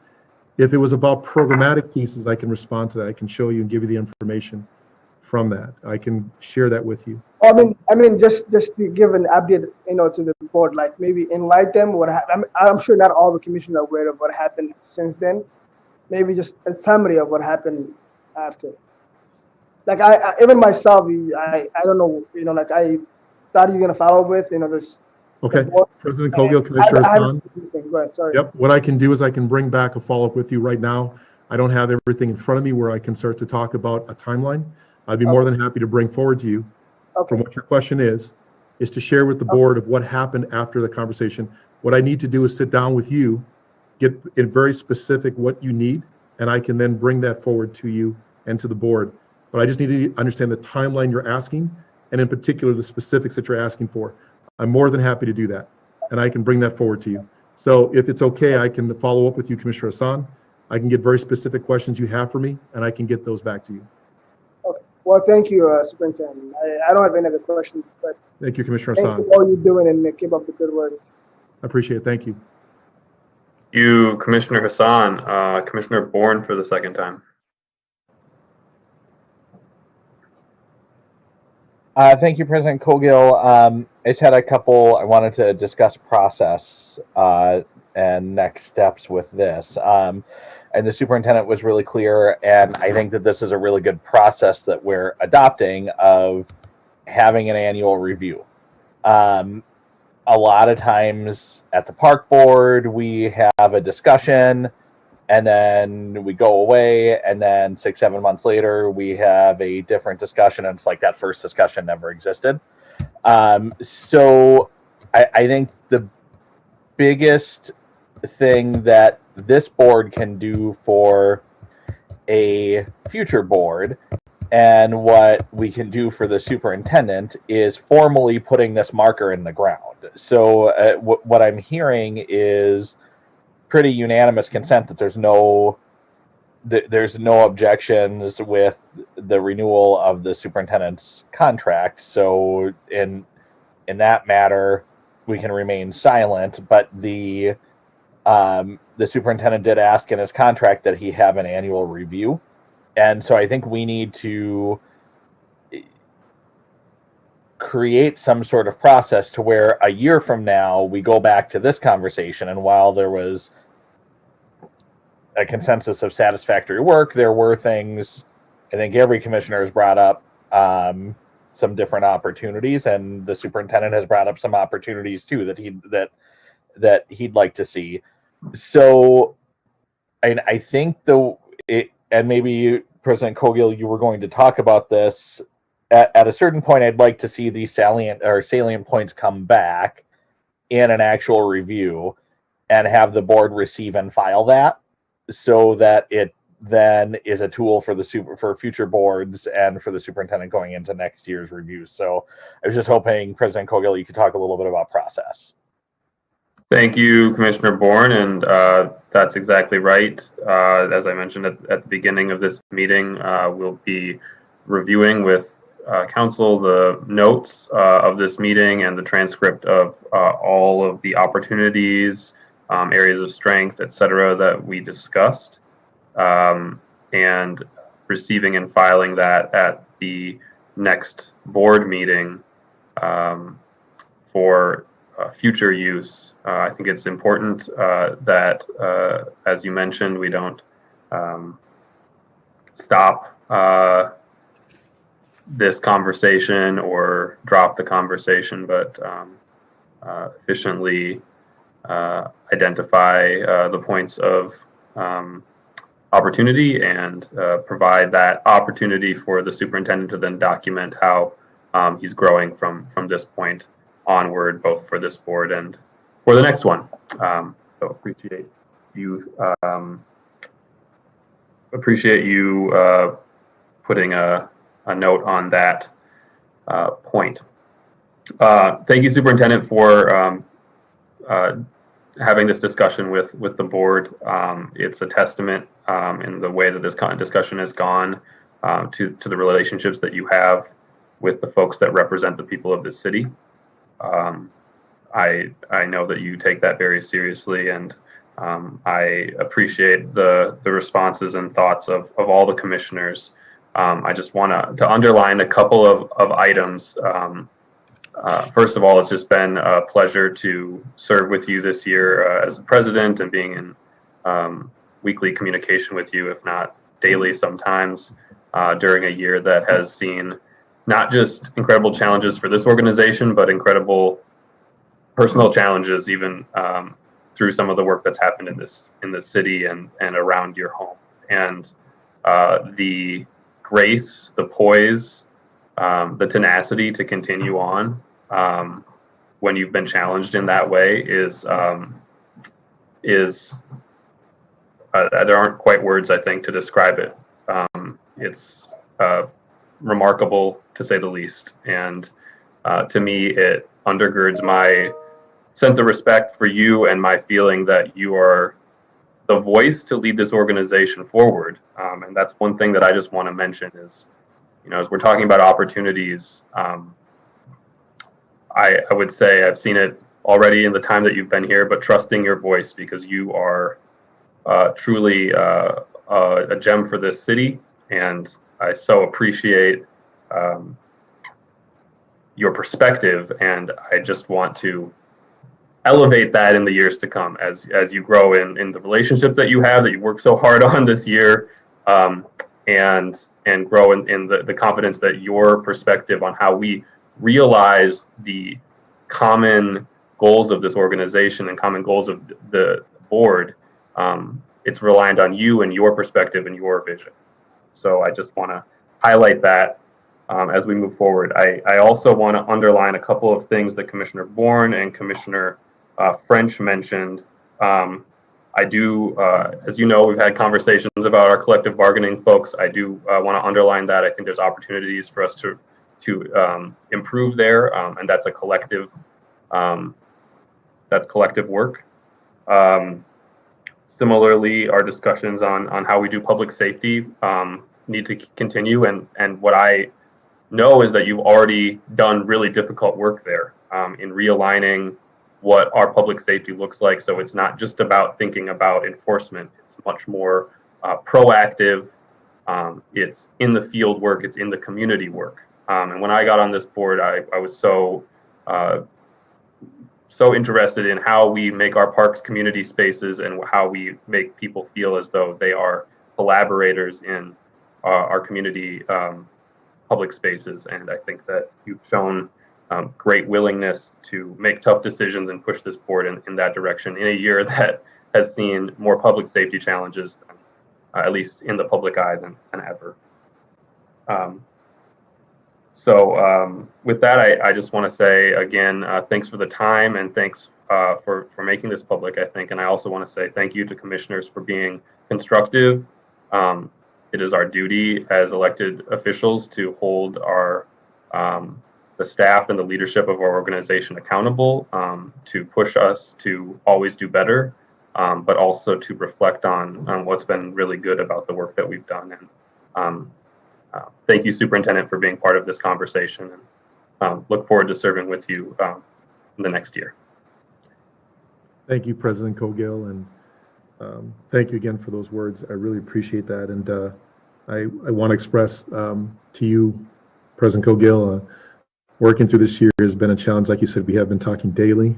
If it was about programmatic pieces, I can respond to that. I can show you and give you the information from that. I can share that with you.
I mean, just to give an update, to the board, like maybe enlighten them what happened. I'm sure not all the commissioners are aware of what happened since then. Maybe just a summary of what happened after. Like I even myself, I don't know, like I thought you were gonna follow up with, this.
Okay, President Kogel, Commissioner Hassan.
Go ahead, sorry.
Yep, what I can do is I can bring back a follow-up with you right now. I don't have everything in front of me where I can start to talk about a timeline. I'd be more than happy to bring forward to you from what your question is, is to share with the board of what happened after the conversation. What I need to do is sit down with you, get in very specific what you need, and I can then bring that forward to you and to the board. But I just need to understand the timeline you're asking, and in particular, the specifics that you're asking for. I'm more than happy to do that, and I can bring that forward to you. So if it's okay, I can follow up with you, Commissioner Hassan. I can get very specific questions you have for me, and I can get those back to you.
Okay. Well, thank you, Superintendent. I don't have any other questions, but
Thank you, Commissioner
thank
Hassan.
you for all you're doing and keep up the good work.
I appreciate it. Thank you.
You, Commissioner Hassan, Commissioner Bourne for the second time.
Thank you, President Cogill. I just had a couple. I wanted to discuss process and next steps with this. And the superintendent was really clear, and I think that this is a really good process that we're adopting of having an annual review. A lot of times at the park board, we have a discussion and then we go away, and then 6-7 months later, we have a different discussion, and it's like that first discussion never existed. So I think the biggest thing that this board can do for a future board, and what we can do for the superintendent, is formally putting this marker in the ground. So what I'm hearing is pretty unanimous consent that there's no objections with the renewal of the superintendent's contract. So in that matter, we can remain silent. But the superintendent did ask in his contract that he have an annual review, and so I think we need to create some sort of process to where a year from now we go back to this conversation, and while there was a consensus of satisfactory work, there were things, I think every commissioner has brought up some different opportunities, and the superintendent has brought up some opportunities too that he'd like to see. So I think and maybe President Cogill, you were going to talk about this. At a certain point, I'd like to see these salient points come back in an actual review and have the board receive and file that, so that it then is a tool for for future boards and for the superintendent going into next year's reviews. So I was just hoping, President Cogill, you could talk a little bit about process.
Thank you, Commissioner Bourne, and that's exactly right. As I mentioned at the beginning of this meeting, we'll be reviewing with council the notes of this meeting and the transcript of all of the opportunities, areas of strength, etc., that we discussed, and receiving and filing that at the next board meeting for future use. I think it's important that, as you mentioned, we don't stop this conversation or drop the conversation, but efficiently identify the points of opportunity and provide that opportunity for the superintendent to then document how he's growing from this point onward, both for this board and for the next one. So appreciate you putting a note on that point. Thank you, Superintendent, for having this discussion with the board. It's a testament in the way that this discussion has gone to the relationships that you have with the folks that represent the people of this city. I know that you take that very seriously, and I appreciate the responses and thoughts of all the commissioners. I just want to underline a couple of items. First of all, it's just been a pleasure to serve with you this year as the president, and being in weekly communication with you, if not daily sometimes, during a year that has seen not just incredible challenges for this organization, but incredible personal challenges, even through some of the work that's happened in the city and around your home. And the grace, the poise, the tenacity to continue on when you've been challenged in that way is there aren't quite words, I think, to describe it. It's remarkable, to say the least. And to me, it undergirds my sense of respect for you and my feeling that you are the voice to lead this organization forward. And that's one thing that I just want to mention is, as we're talking about opportunities, I would say I've seen it already in the time that you've been here, but trusting your voice, because you are truly a gem for this city. And I so appreciate your perspective, and I just want to elevate that in the years to come as you grow in the relationships that you have, that you work so hard on this year, and grow in the confidence that your perspective on how we realize the common goals of this organization and common goals of the board, it's reliant on you and your perspective and your vision. So I just want to highlight that as we move forward. I also want to underline a couple of things that Commissioner Bourne and Commissioner French mentioned. I do, as you know, we've had conversations about our collective bargaining folks. I do want to underline that. I think there's opportunities for us to improve there, and that's a collective, work. Similarly, our discussions on how we do public safety need to continue, and what I know is that you've already done really difficult work there in realigning what our public safety looks like. So it's not just about thinking about enforcement. It's much more proactive. It's in the field work. It's in the community work. And when I got on this board, I was so interested in how we make our parks community spaces and how we make people feel as though they are collaborators in our community public spaces. And I think that you've shown great willingness to make tough decisions and push this board in that direction in a year that has seen more public safety challenges, at least in the public eye, than ever. So with that, I just want to say again, thanks for the time, and thanks for making this public, I think. And I also want to say thank you to commissioners for being constructive. It is our duty as elected officials to hold the staff and the leadership of our organization accountable, to push us to always do better, but also to reflect on what's been really good about the work that we've done. And thank you, Superintendent, for being part of this conversation, and look forward to serving with you in the next year.
Thank you, President Cogill, and thank you again for those words. I really appreciate that. And I want to express to you, President Cogill, working through this year has been a challenge. Like you said, we have been talking daily,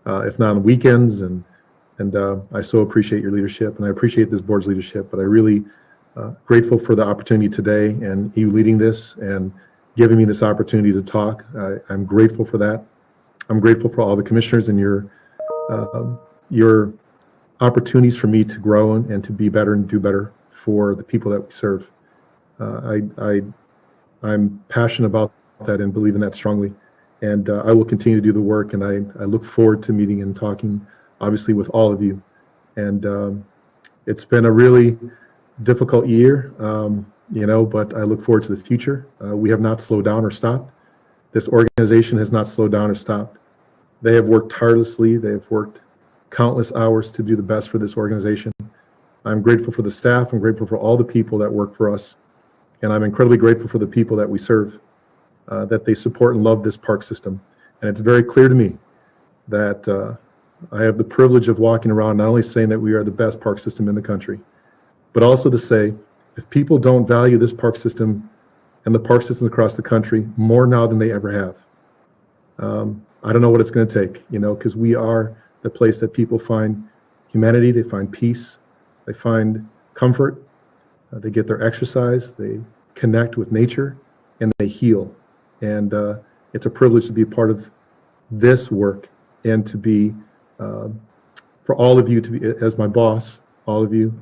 if not on weekends, and I so appreciate your leadership, and I appreciate this board's leadership, but I really grateful for the opportunity today and you leading this and giving me this opportunity to talk. I'm grateful for that. I'm grateful for all the commissioners and your opportunities for me to grow and to be better and do better for the people that we serve. I'm passionate about that and believe in that strongly. And I will continue to do the work, and I look forward to meeting and talking, obviously, with all of you. And it's been a really difficult year, but I look forward to the future. We have not slowed down or stopped. This organization has not slowed down or stopped. They have worked tirelessly. They have worked countless hours to do the best for this organization. I'm grateful for the staff. I'm grateful for all the people that work for us. And I'm incredibly grateful for the people that we serve, that they support and love this park system. And it's very clear to me that I have the privilege of walking around not only saying that we are the best park system in the country, but also to say, if people don't value this park system and the park system across the country more now than they ever have, I don't know what it's going to take, because we are the place that people find humanity, they find peace, they find comfort, they get their exercise, they connect with nature, and they heal. And it's a privilege to be a part of this work and to be, for all of you to be, as my boss, all of you,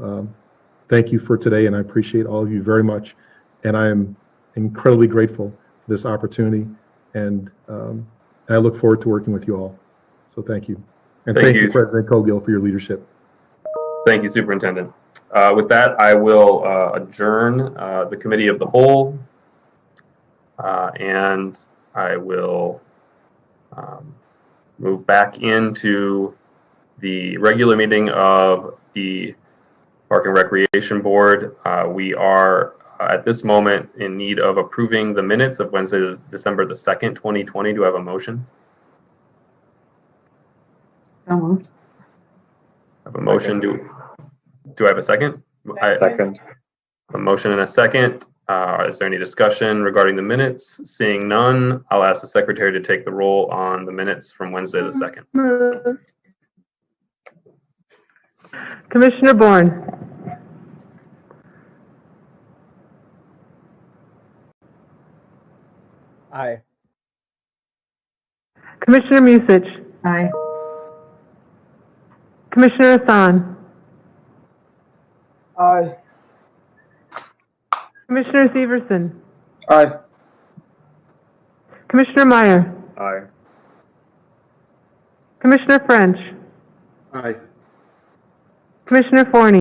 thank you for today, and I appreciate all of you very much. And I am incredibly grateful for this opportunity. And And I look forward to working with you all. So thank you. And
Thank
thank
you.
you, President Cogill, for your leadership.
Thank you, Superintendent. With that, I will adjourn the Committee of the Whole, and I will move back into the regular meeting of the Park and Recreation Board. We are at this moment in need of approving the minutes of Wednesday, December the 2nd, 2020. Do I have a motion?
So moved.
I have a motion. Do I have a second?
Second.
A motion and a second. Is there any discussion regarding the minutes? Seeing none, I'll ask the secretary to take the roll on the minutes from Wednesday the 2nd.
Move.
Commissioner Bourne.
Aye.
Commissioner Musich.
Aye.
Commissioner Hassan.
Aye.
Commissioner Severson.
Aye.
Commissioner Meyer.
Aye.
Commissioner French.
Aye.
Commissioner Forney.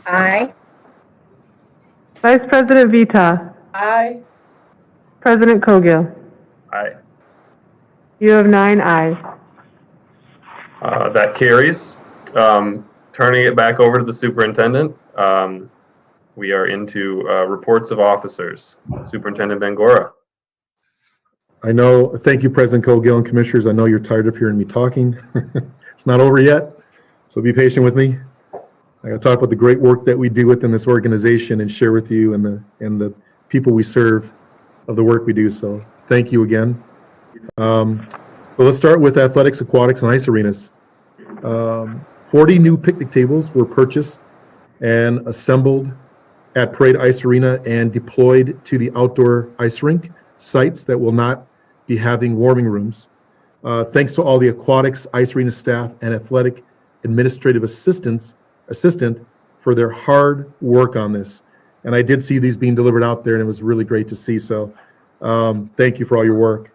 Aye.
Vice President Vita.
Aye.
President Cogill.
Aye.
You have 9 ayes.
That carries. Turning it back over to the superintendent. We are into reports of officers. Superintendent Bangora.
I know, thank you, President Cogill and Commissioners. I know you're tired of hearing me talking. It's not over yet, so be patient with me. I gotta talk about the great work that we do within this organization and share with you and the people we serve of the work we do. So thank you again. So let's start with athletics, aquatics, and ice arenas. 40 new picnic tables were purchased and assembled at Parade Ice Arena and deployed to the outdoor ice rink sites that will not be having warming rooms. Thanks to all the aquatics, ice arena staff, and athletic administrative assistant for their hard work on this. And I did see these being delivered out there, and it was really great to see. So thank you for all your work.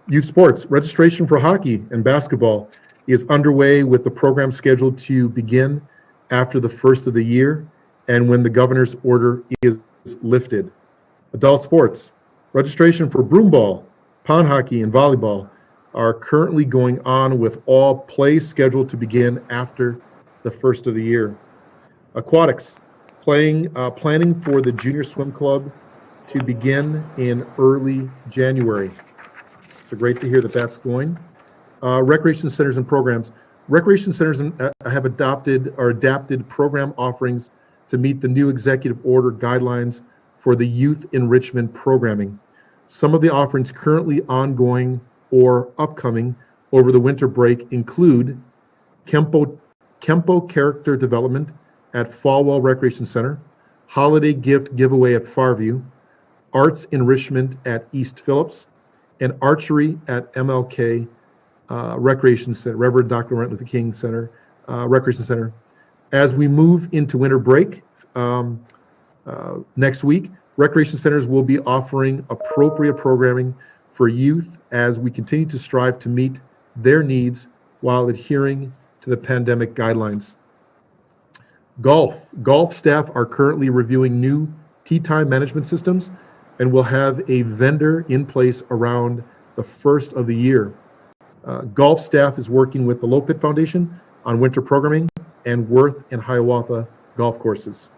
Youth sports, registration for hockey and basketball is underway with the program scheduled to begin after the first of the year and when the governor's order is lifted. Adult sports, registration for broomball, pond hockey, and volleyball are currently going on with all play scheduled to begin after the first of the year. Aquatics, planning for the junior swim club to begin in early January. So great to hear that that's going. Recreation centers and programs. Recreation centers have adapted program offerings to meet the new executive order guidelines for the youth enrichment programming. Some of the offerings currently ongoing or upcoming over the winter break include Kempo character development at Falwell Recreation Center, holiday gift giveaway at Farview, arts enrichment at East Phillips, and archery at MLK Recreation Center, Reverend Dr. Martin Luther King Center, Recreation Center. As we move into winter break next week, recreation centers will be offering appropriate programming for youth as we continue to strive to meet their needs while adhering to the pandemic guidelines. Golf staff are currently reviewing new tee time management systems and will have a vendor in place around the first of the year. Golf staff is working with the Low Pit Foundation on winter programming and Worth and Hiawatha golf courses.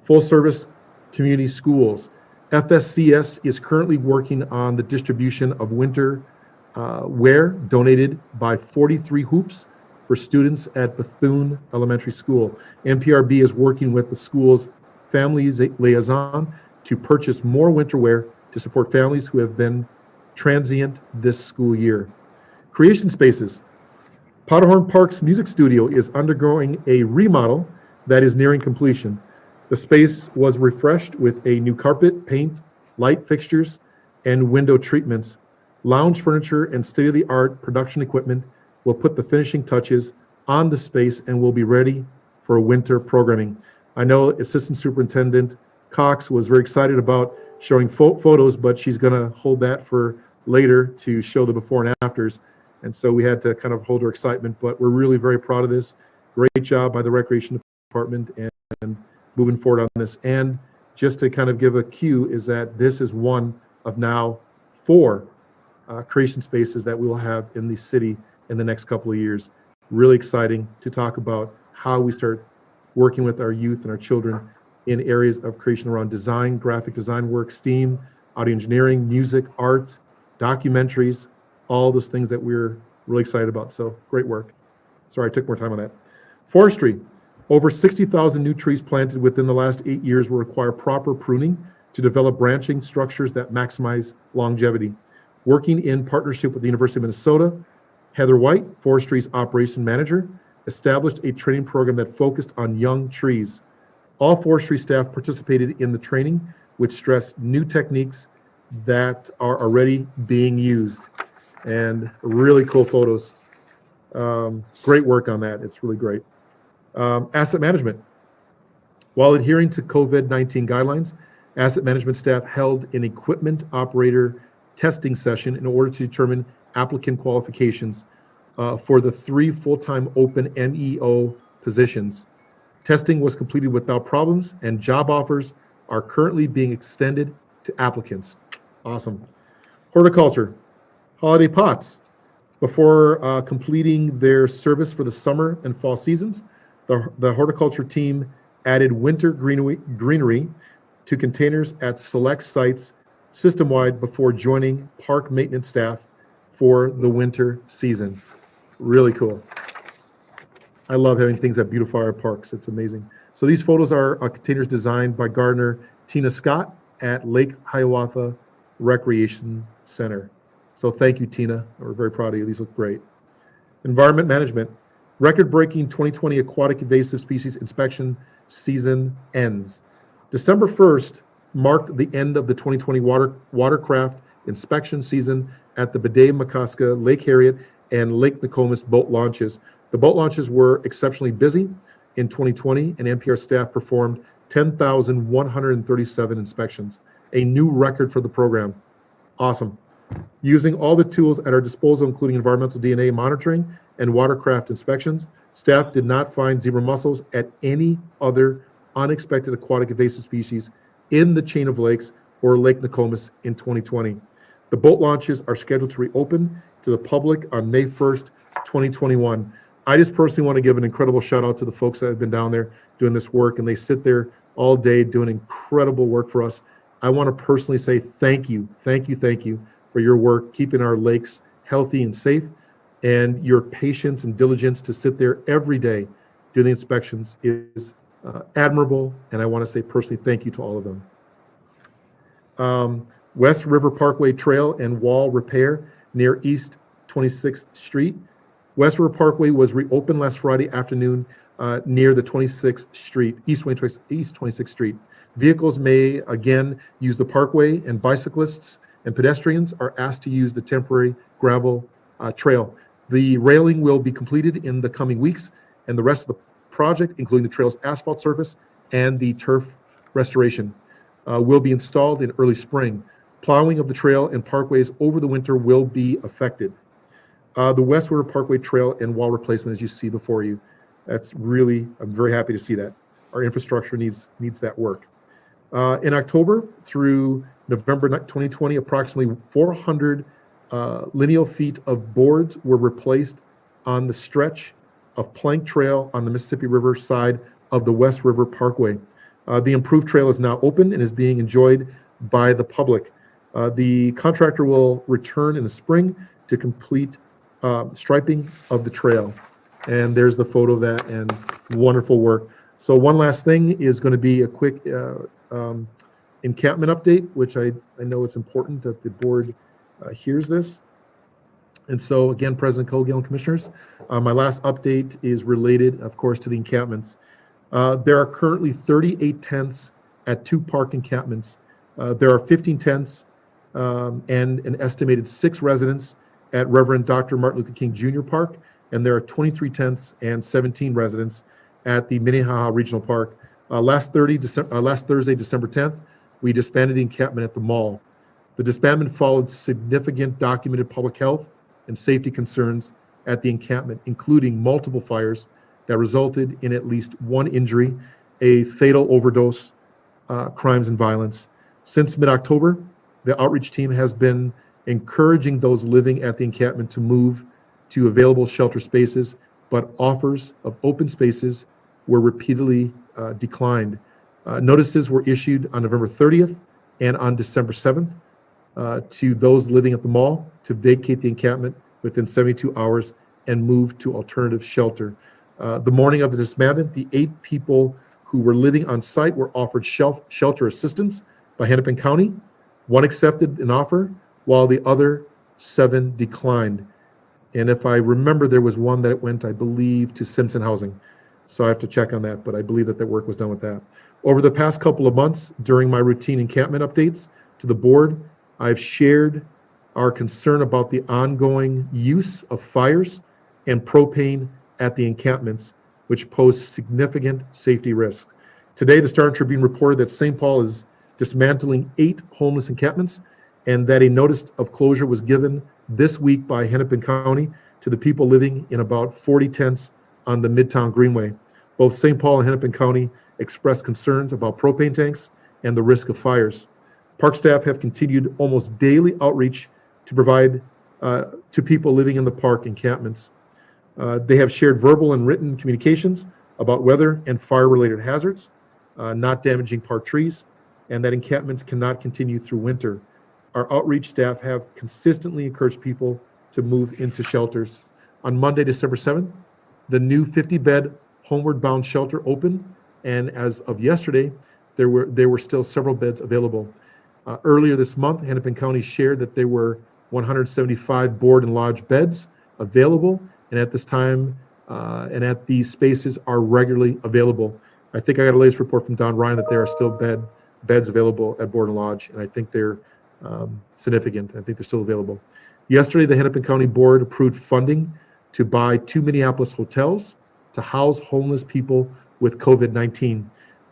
Full service community schools. FSCS is currently working on the distribution of winter wear donated by 43 hoops for students at Bethune Elementary School. MPRB is working with the school's families liaison to purchase more winter wear to support families who have been transient this school year. Creation spaces. Powderhorn Park's music studio is undergoing a remodel that is nearing completion. The space was refreshed with a new carpet, paint, light fixtures, and window treatments. Lounge furniture and state-of-the-art production equipment will put the finishing touches on the space and will be ready for winter programming. I know Assistant Superintendent Cox was very excited about showing photos, but she's going to hold that for later to show the before and afters. And so we had to kind of hold her excitement, but we're really very proud of this. Great job by the Recreation Department and moving forward on this. And just to kind of give a cue is that this is one of now 4 creation spaces that we will have in the city in the next couple of years. Really exciting to talk about how we start working with our youth and our children in areas of creation around design, graphic design work, STEAM, audio engineering, music, art, documentaries, all those things that we're really excited about. So great work. Sorry, I took more time on that. Forestry. Over 60,000 new trees planted within the last 8 years will require proper pruning to develop branching structures that maximize longevity. Working in partnership with the University of Minnesota, Heather White, Forestry's operation manager, established a training program that focused on young trees. All forestry staff participated in the training, which stressed new techniques that are already being used. And really cool photos. Great work on that. It's really great. Asset management. While adhering to COVID-19 guidelines, asset management staff held an equipment operator testing session in order to determine applicant qualifications for the 3 full-time open NEO positions. Testing was completed without problems, and job offers are currently being extended to applicants. Awesome. Horticulture. Holiday pots. Before completing their service for the summer and fall seasons, the horticulture team added winter greenery to containers at select sites system-wide before joining park maintenance staff for the winter season. Really cool. I love having things that beautify our parks. It's amazing. So these photos are containers designed by gardener Tina Scott at Lake Hiawatha Recreation Center. So thank you, Tina. We're very proud of you. These look great. Environment management. Record-breaking 2020 aquatic invasive species inspection season ends. December 1st marked the end of the 2020 watercraft inspection season at the Bidet-Makaska, Lake Harriet, and Lake Nokomis boat launches. The boat launches were exceptionally busy in 2020, and NPR staff performed 10,137 inspections, a new record for the program. Awesome. Using all the tools at our disposal, including environmental DNA monitoring and watercraft inspections, staff did not find zebra mussels at any other unexpected aquatic invasive species in the chain of lakes or Lake Nokomis in 2020. The boat launches are scheduled to reopen to the public on May 1st, 2021. I just personally want to give an incredible shout out to the folks that have been down there doing this work, and they sit there all day doing incredible work for us. I want to personally say thank you for your work, keeping our lakes healthy and safe, and your patience and diligence to sit there every day doing the inspections is admirable, and I want to say personally thank you to all of them. West River Parkway Trail and Wall Repair near East 26th Street. West River Parkway was reopened last Friday afternoon near the 26th Street, East 26th Street. Vehicles may again use the parkway, and bicyclists and pedestrians are asked to use the temporary gravel trail. The railing will be completed in the coming weeks, and the rest of the project, including the trail's asphalt surface and the turf restoration, will be installed in early spring. Plowing of the trail and parkways over the winter will be affected. The West River Parkway Trail and wall replacement, as you see before you, that's really, I'm very happy to see that. Our infrastructure needs that work. In October through November 2020, approximately 400 lineal feet of boards were replaced on the stretch of plank trail on the Mississippi River side of the West River Parkway. The improved trail is now open and is being enjoyed by the public. The contractor will return in the spring to complete striping of the trail. And there's the photo of that, and wonderful work. So one last thing is going to be a quick encampment update, which I know it's important that the board hears this. And so again, President Cogill and Commissioners, my last update is related, of course, to the encampments. There are currently 38 tents at 2 park encampments. There are 15 tents and an estimated 6 residents at Reverend Dr. Martin Luther King Jr. Park, and there are 23 tents and 17 residents at the Minnehaha Regional Park. Last Thursday, December 10th, we disbanded the encampment at the mall. The disbandment followed significant documented public health and safety concerns at the encampment, including multiple fires that resulted in at least one injury, a fatal overdose, crimes and violence. Since mid-October, the outreach team has been encouraging those living at the encampment to move to available shelter spaces, but offers of open spaces were repeatedly declined. Notices were issued on November 30th and on December 7th to those living at the mall to vacate the encampment within 72 hours and move to alternative shelter. The morning of the disbandment, the 8 people who were living on site were offered shelter assistance by Hennepin County. 1 accepted an offer, while the other 7 declined. And if I remember, there was 1 that went, I believe, to Simpson Housing. So I have to check on that, but I believe that work was done with that. Over the past couple of months, during my routine encampment updates to the board, I've shared our concern about the ongoing use of fires and propane at the encampments, which pose significant safety risks. Today, the Star Tribune reported that St. Paul is dismantling 8 homeless encampments, and that a notice of closure was given this week by Hennepin County to the people living in about 40 tents on the Midtown Greenway. Both St. Paul and Hennepin County expressed concerns about propane tanks and the risk of fires. Park staff have continued almost daily outreach to provide to people living in the park encampments. They have shared verbal and written communications about weather and fire-related hazards, not damaging park trees, and that encampments cannot continue through winter. Our outreach staff have consistently encouraged people to move into shelters. On Monday, December 7th, the new 50-bed homeward bound shelter opened, and as of yesterday, there were still several beds available. Earlier this month, Hennepin County shared that there were 175 board and lodge beds available, and at this time, and at these spaces are regularly available. I think I got a latest report from Don Ryan that there are still beds available at board and lodge, and I think they're significant. I think they're still available. Yesterday, the Hennepin County Board approved funding to buy 2 Minneapolis hotels to house homeless people with COVID-19.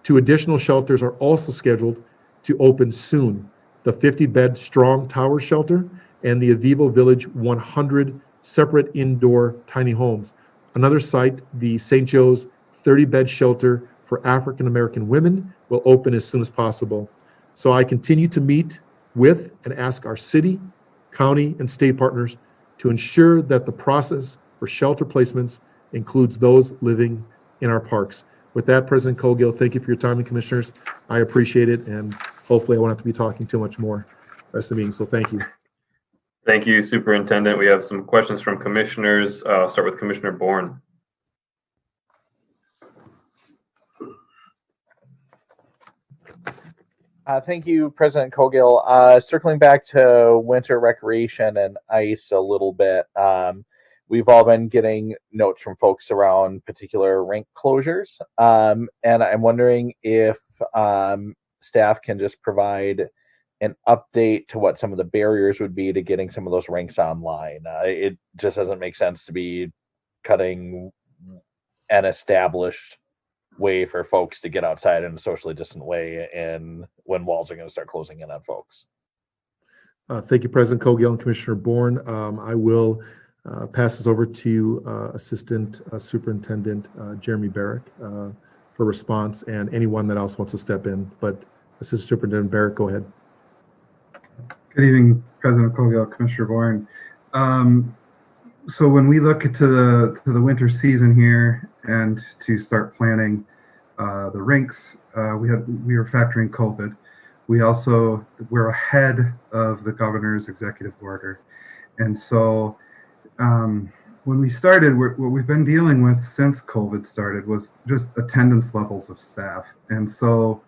2 additional shelters are also scheduled to open soon: the 50-bed Strong Tower shelter and the Avivo Village 100 separate indoor tiny homes. Another site, the St. Joe's 30-bed shelter for African American women, will open as soon as possible. So I continue to meet with and ask our city, county, and state partners to ensure that the process for shelter placements includes those living in our parks. With that, President Cogill, thank you for your time, and commissioners. I appreciate it, and hopefully I won't have to be talking too much more the rest of the meeting, so thank you.
Thank you, Superintendent. We have some questions from commissioners. I'll start with Commissioner Bourne.
Thank you, President Cogill. Circling back to winter recreation and ice a little bit, we've all been getting notes from folks around particular rink closures, and I'm wondering if staff can just provide an update to what some of the barriers would be to getting some of those rinks online. It just doesn't make sense to be cutting an established way for folks to get outside in a socially distant way and when walls are going to start closing in on folks.
Thank you, President Cogill and Commissioner Bourne. I will pass this over to Assistant Superintendent Jeremy Barrick for response, and anyone that else wants to step in. But Assistant Superintendent Barrick, go ahead.
Good evening, President Cogill, Commissioner Bourne. So when we look to the winter season here and to start planning the rinks, we were factoring COVID. We're ahead of the governor's executive order, and so when we started, what we've been dealing with since COVID started was just attendance levels of staff, and so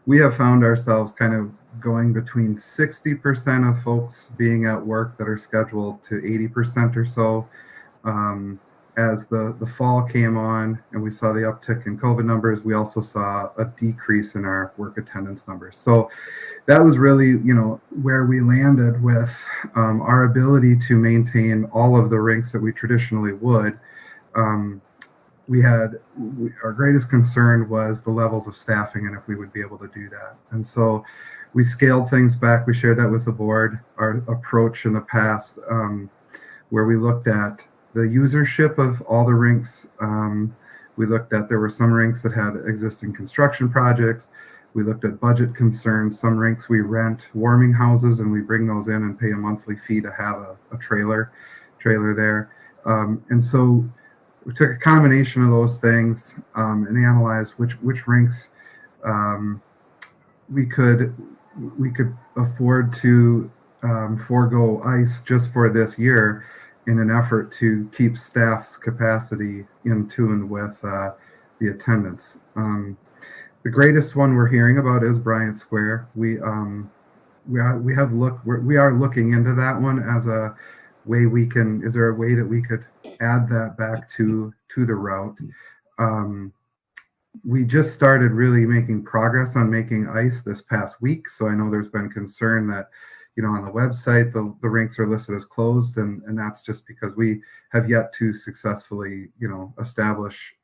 we have found ourselves kind of going between 60% of folks being at work that are scheduled to 80% or so. As the fall came on and we saw the uptick in COVID numbers, we also saw a decrease in our work attendance numbers. So that was really, where we landed with our ability to maintain all of the rinks that we traditionally would. our greatest concern was the levels of staffing and if we would be able to do that. And so we scaled things back. We shared that with the board, our approach in the past, where we looked at the usership of all the rinks. We looked at, there were some rinks that had existing construction projects. We looked at budget concerns. Some rinks we rent warming houses and we bring those in and pay a monthly fee to have a trailer there. And so we took a combination of those things and analyzed which rinks we could afford to forego ice just for this year in an effort to keep staff's capacity in tune with the attendance. The greatest one we're hearing about is Bryant Square. We are looking into that one as a way we can. Is there a way that we could add that back to the route? We just started really making progress on making ice this past week, so I know there's been concern that, on the website the rinks are listed as closed, and that's just because we have yet to successfully establish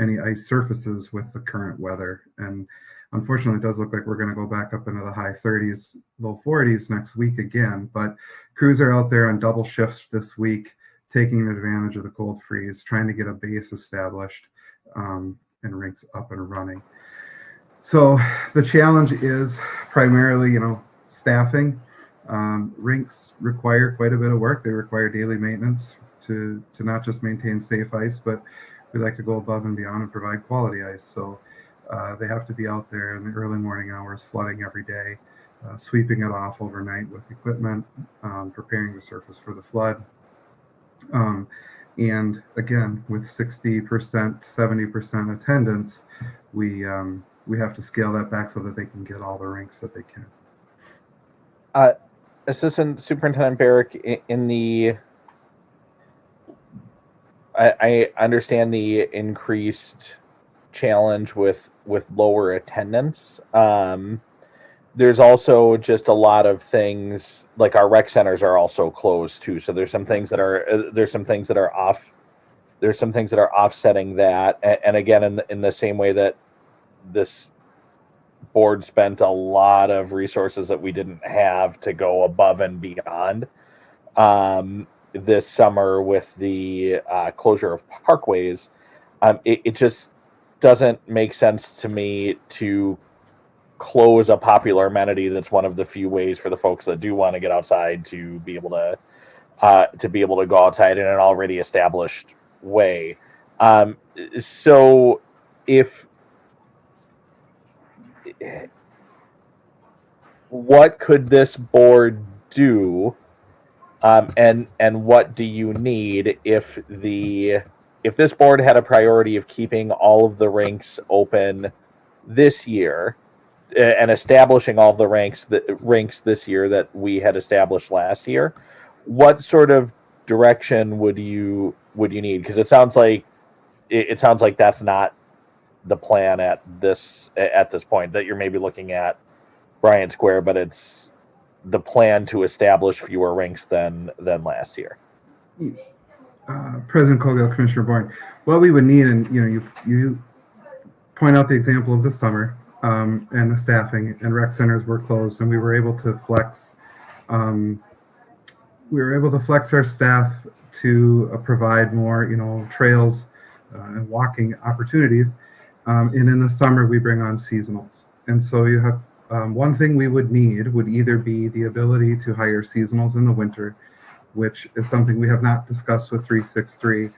any ice surfaces with the current weather. And unfortunately, it does look like we're going to go back up into the high 30s, low 40s next week again. But crews are out there on double shifts this week, taking advantage of the cold freeze, trying to get a base established and rinks up and running. So the challenge is primarily, staffing. Rinks require quite a bit of work. They require daily maintenance to not just maintain safe ice, but we like to go above and beyond and provide quality ice. So they have to be out there in the early morning hours, flooding every day, sweeping it off overnight with equipment, preparing the surface for the flood. And again, with 60%, 70% attendance, we have to scale that back so that they can get all the rinks that they can.
Assistant Superintendent Barrick, I understand the increased challenge with lower attendance. There's also just a lot of things, like our rec centers are also closed too. So there's some things that are offsetting that. And again, in the same way that this board spent a lot of resources that we didn't have to go above and beyond this summer with the closure of parkways, it just doesn't make sense to me to close a popular amenity that's one of the few ways for the folks that do want to get outside to be able to go outside in an already established way. So what could this board do, and what do you need if this board had a priority of keeping all of the rinks open this year and establishing all of the rinks this year that we had established last year? What sort of direction would you need? Because it sounds like that's not the plan at this point, that you're maybe looking at Bryant Square, but it's the plan to establish fewer rinks than last year.
President Colgill, Commissioner Bourne, what we would need, and you point out the example of the summer and the staffing, and rec centers were closed, and we were able to flex. We were able to flex our staff to provide more, trails and walking opportunities. And in the summer, we bring on seasonals. And so you have one thing we would need would either be the ability to hire seasonals in the winter, which is something we have not discussed with 363,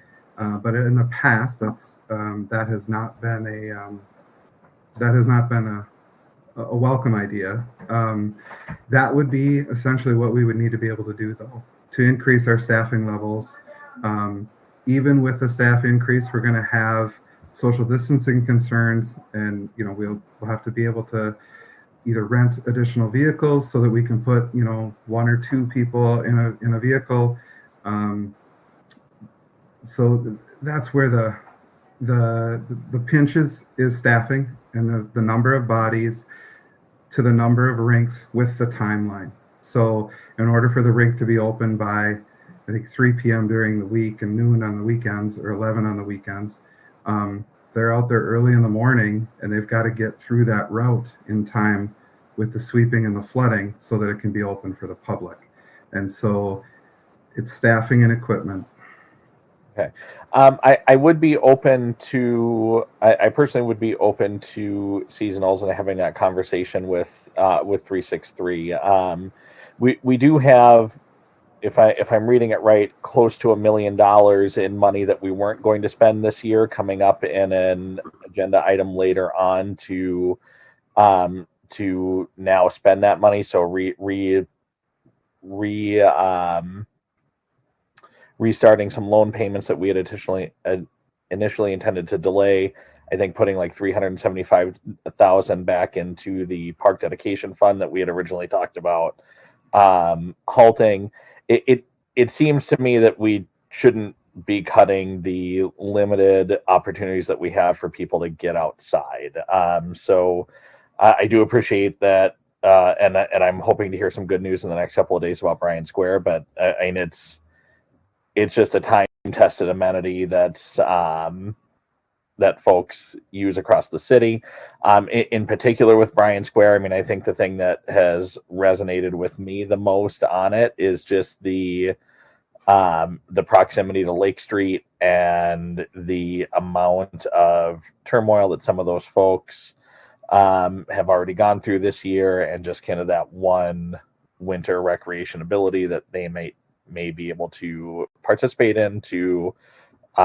but in the past, that has not been a welcome idea. That would be essentially what we would need to be able to do, though, to increase our staffing levels. Even with the staff increase, we're going to have social distancing concerns, and we'll have to be able to either rent additional vehicles so that we can put one or two people in a vehicle. So that's where the pinch is staffing and the number of bodies to the number of rinks with the timeline. So in order for the rink to be open by I think 3 p.m. during the week and noon on the weekends, or 11 on the weekends. They're out there early in the morning, and they've got to get through that route in time with the sweeping and the flooding so that it can be open for the public. And so it's staffing and equipment.
Okay. I would be open to, I personally would be open to seasonals and having that conversation with 363. We do have, if I'm reading it right, close to $1 million in money that we weren't going to spend this year coming up in an agenda item later on to now spend that money. So restarting some loan payments that we had initially intended to delay. I think putting like $375,000 back into the park dedication fund that we had originally talked about. Halting. It seems to me that we shouldn't be cutting the limited opportunities that we have for people to get outside. So I do appreciate that. And I'm hoping to hear some good news in the next couple of days about Bryan Square, but I mean, it's just a time-tested amenity that's that folks use across the city. In particular with Bryan Square, I mean, I think the thing that has resonated with me the most on it is just the proximity to Lake Street and the amount of turmoil that some of those folks have already gone through this year, and just kind of that one winter recreation ability that they may be able to participate in to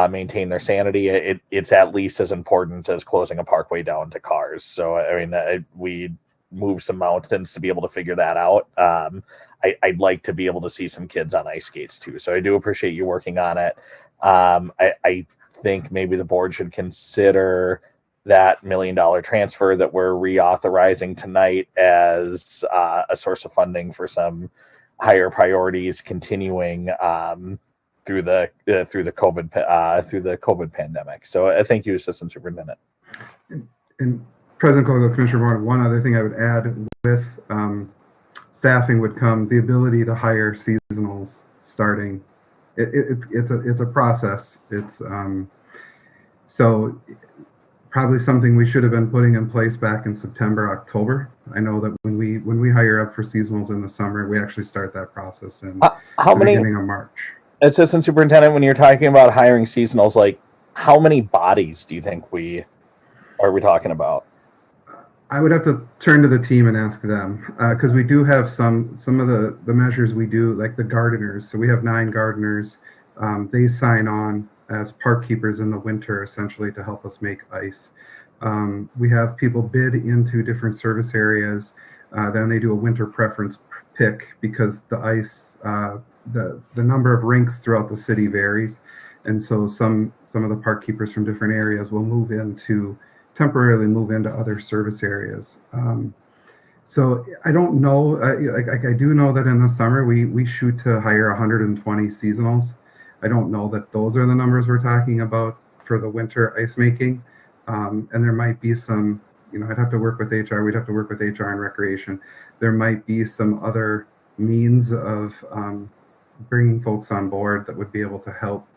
maintain their sanity. It's at least as important as closing a parkway down to cars. So I mean, we moved some mountains to be able to figure that out. I'd like to be able to see some kids on ice skates too. So I do appreciate you working on it. I think maybe the board should consider that $1 million transfer that we're reauthorizing tonight as a source of funding for some higher priorities continuing through the COVID pandemic. So thank you, Assistant Superintendent.
And President Colville, Commissioner Warren, one other thing I would add with staffing would come the ability to hire seasonals starting. It's a process. It's so probably something we should have been putting in place back in September, October. I know that when we hire up for seasonals in the summer, we actually start that process in the beginning of March.
Assistant Superintendent, when you're talking about hiring seasonals, like how many bodies do you think are we talking about?
I would have to turn to the team and ask them because we do have some of the measures we do, like the gardeners. So we have 9 gardeners. They sign on as park keepers in the winter, essentially to help us make ice. We have people bid into different service areas. Then they do a winter preference pick because the ice, the number of rinks throughout the city varies. And so some of the park keepers from different areas will temporarily move into other service areas. So I don't know, I do know that in the summer we shoot to hire 120 seasonals. I don't know that those are the numbers we're talking about for the winter ice making. And there might be some, I'd have to work with HR. We'd have to work with HR and Recreation. There might be some other means of bringing folks on board that would be able to help,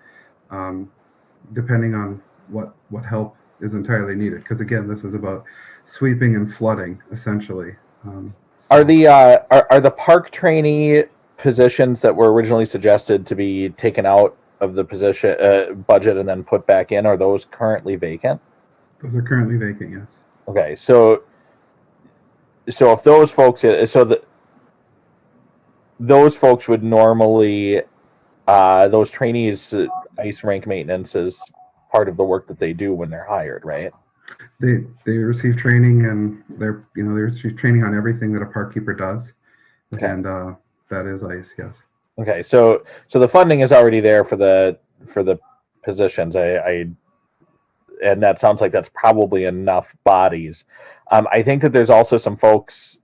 depending on what help is entirely needed. Because again, this is about sweeping and flooding, essentially.
Are the park trainee positions that were originally suggested to be taken out of the position budget and then put back in, are those currently vacant?
Those are currently vacant, yes.
Okay, so if those folks, those folks would normally, those trainees, ice rink maintenance is part of the work that they do when they're hired, right?
They receive training, and they receive training on everything that a park keeper does, okay. And that is ice, yes.
Okay, so the funding is already there for the positions. And that sounds like that's probably enough bodies. I think that there's also some folks,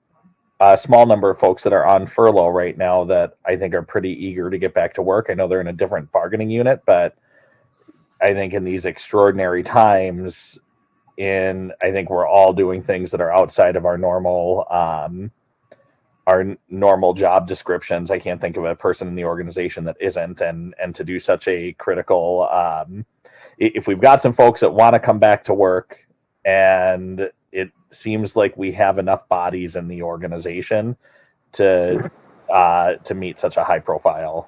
a small number of folks that are on furlough right now that I think are pretty eager to get back to work. I know they're in a different bargaining unit, but I think in these extraordinary times, I think we're all doing things that are outside of our normal normal job descriptions. I can't think of a person in the organization that isn't, and to do such a critical, if we've got some folks that want to come back to work, and it seems like we have enough bodies in the organization to meet such a high profile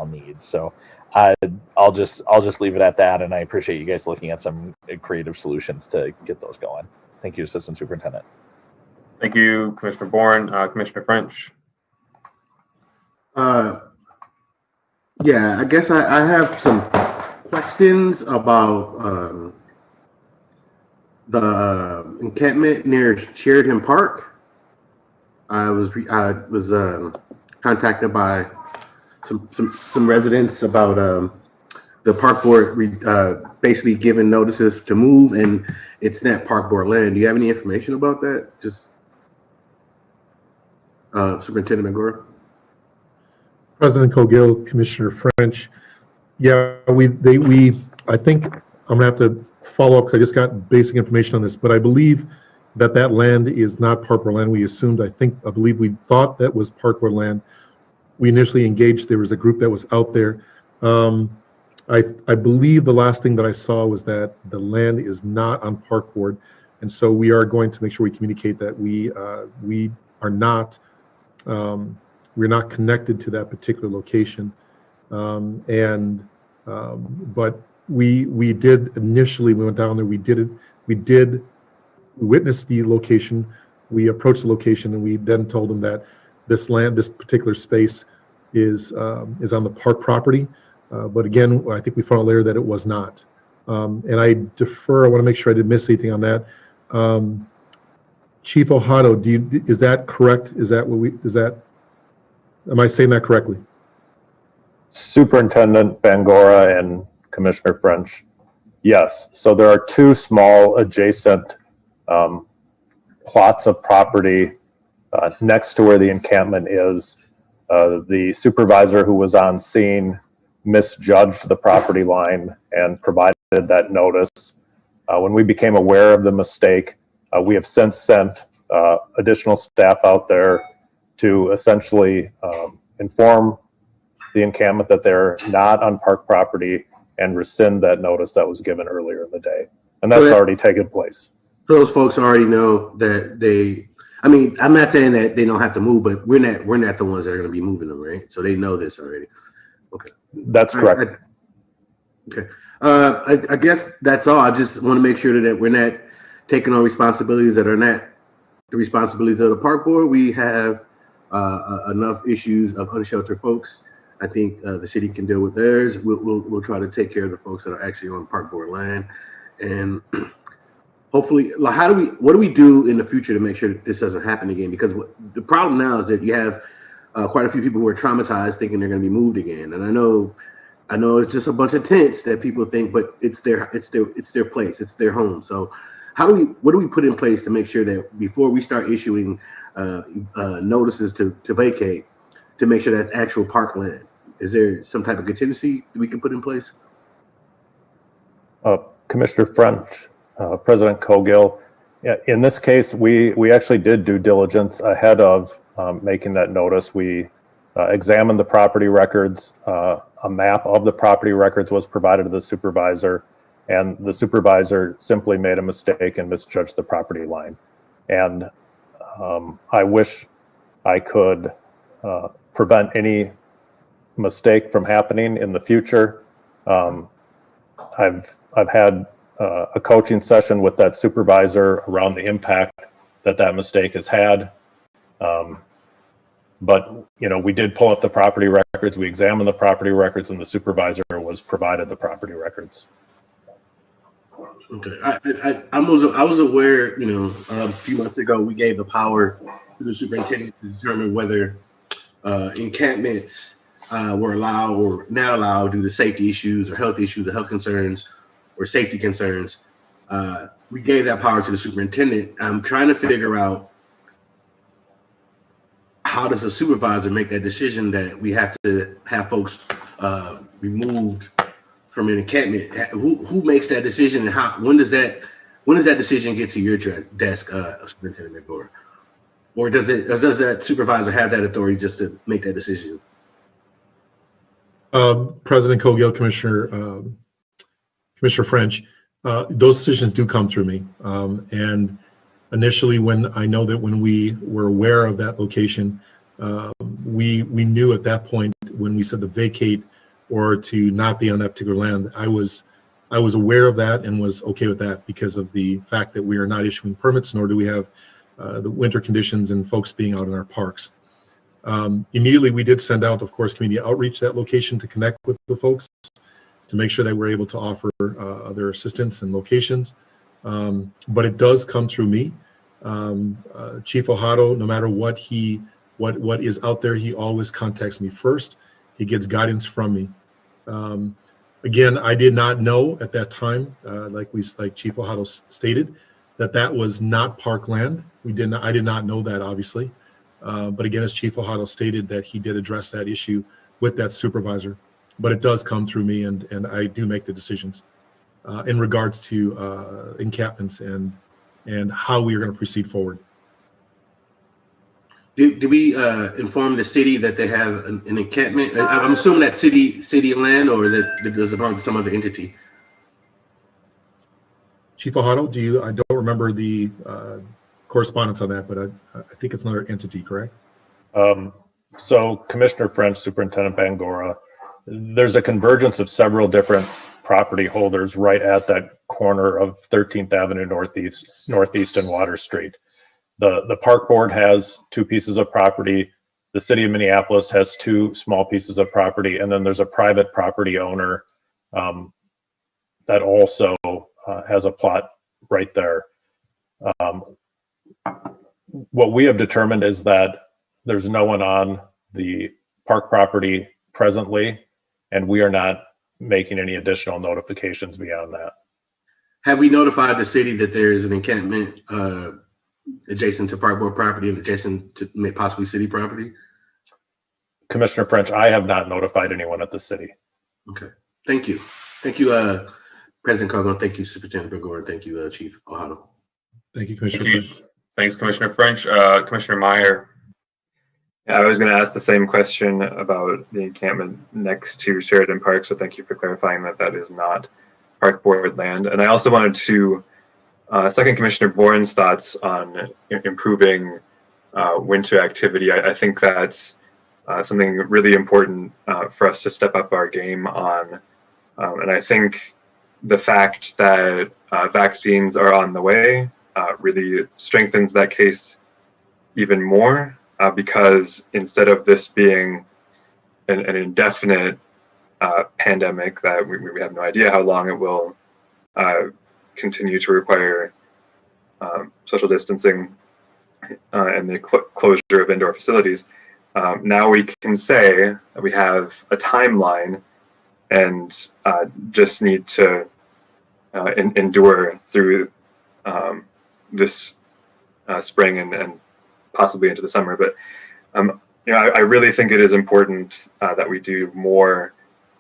need. So I'll just leave it at that, and I appreciate you guys looking at some creative solutions to get those going. Thank you, Assistant Superintendent.
Thank you, Commissioner Bourne. Commissioner French.
Yeah, I guess I have some questions about the encampment near Sheridan Park. I was contacted by some residents about the park board basically giving notices to move, and it's not park board land. Do you have any information about that? Just Superintendent Magora.
President Cogill, Commissioner French. Yeah, I think I'm gonna have to follow up because I just got basic information on this, but I believe that land is not park board land. We assumed, I believe we thought that was park board land. We initially engaged, there was a group that was out there. I believe the last thing that I saw was that the land is not on park board. And so we are going to make sure we communicate that we are not, we're not connected to that particular location. But we did initially, we went down there, we witnessed the location, we approached the location, and we then told them that this land, this particular space is on the park property. But again, I think we found out later that it was not. And I defer, I want to make sure I didn't miss anything on that. Chief Ohado, is that correct? Am I saying that correctly?
Superintendent Bangora and Commissioner French, yes. So there are two small adjacent plots of property next to where the encampment is. The supervisor who was on scene misjudged the property line and provided that notice. When we became aware of the mistake, we have since sent additional staff out there to essentially inform the encampment that they're not on park property and rescind that notice that was given earlier in the day. And that's already taken place.
Those folks already know that I'm not saying that they don't have to move, but we're not the ones that are going to be moving them, right? So they know this already. Okay.
That's correct.
Okay. I guess that's all. I just want to make sure that we're not taking on responsibilities that are not the responsibilities of the park board. We have enough issues of unsheltered folks. I think the city can deal with theirs. We'll try to take care of the folks that are actually on park board land, and hopefully, what do we do in the future to make sure that this doesn't happen again? Because the problem now is that you have quite a few people who are traumatized, thinking they're going to be moved again. And I know it's just a bunch of tents that people think, but it's their place, it's their home. So what do we put in place to make sure that before we start issuing notices to vacate, to make sure that's actual park land? Is there some type of contingency we can put in place?
Commissioner French, President Cogill, in this case, we actually did due diligence ahead of making that notice. We examined the property records. A map of the property records was provided to the supervisor, and the supervisor simply made a mistake and misjudged the property line. And I wish I could prevent any mistake from happening in the future. I've had a coaching session with that supervisor around the impact that mistake has had. But we did pull up the property records. We examined the property records, and the supervisor was provided the property records.
Okay, I was aware. A few months ago, we gave the power to the superintendent to determine whether encampments were allowed or not allowed due to safety issues or health issues or health concerns or safety concerns. We gave that power to the superintendent. I'm trying to figure out, how does a supervisor make that decision that we have to have folks removed from an encampment? Who makes that decision, and when does that decision get to your desk, Superintendent McGore? Or does that supervisor have that authority just to make that decision?
President Cogill, Commissioner French, those decisions do come through me. And initially, when we were aware of that location, we knew at that point when we said to vacate or to not be on that particular land, I was aware of that and was okay with that because of the fact that we are not issuing permits, nor do we have the winter conditions and folks being out in our parks. Immediately, we did send out, of course, community outreach to that location to connect with the folks to make sure that we're able to offer other assistance and locations. But it does come through me. Chief Ojado, no matter what is out there, he always contacts me first. He gets guidance from me. Again, I did not know at that time, like Chief Ojado stated, that was not parkland. I did not know that, obviously. But again, as Chief Ojado stated, that he did address that issue with that supervisor. But it does come through me, and I do make the decisions in regards to encampments and how we are going to proceed forward.
Do we inform the city that they have an encampment? I'm assuming that city land, or does it belong to some other entity?
Chief Ojado, I don't remember the correspondence on that, but I think it's another entity, correct?
So Commissioner French, Superintendent Bangora, there's a convergence of several different property holders right at that corner of 13th Avenue Northeast and Water Street. The park board has 2 pieces of property. The city of Minneapolis has 2 small pieces of property, and then there's a private property owner that also has a plot right there. What we have determined is that there's no one on the park property presently, and we are not making any additional notifications beyond that.
Have we notified the city that there is an encampment adjacent to park board property and adjacent to possibly city property?
Commissioner French, I have not notified anyone at the city.
Okay, thank you. Thank you, President Cargo. Thank you, Superintendent Bangora. Thank you, Chief Ojado.
Thank you, Commissioner.
Thanks, Commissioner French. Commissioner Meyer.
Yeah, I was going to ask the same question about the encampment next to Sheridan Park, so thank you for clarifying that is not park board land. And I also wanted to second Commissioner Bourne's thoughts on improving winter activity. I think that's something really important for us to step up our game on. And I think the fact that vaccines are on the way really strengthens that case even more, because instead of this being an indefinite pandemic that we have no idea how long it will continue to require social distancing and the closure of indoor facilities, now we can say that we have a timeline and just need to endure through this spring and possibly into the summer. But I really think it is important that we do more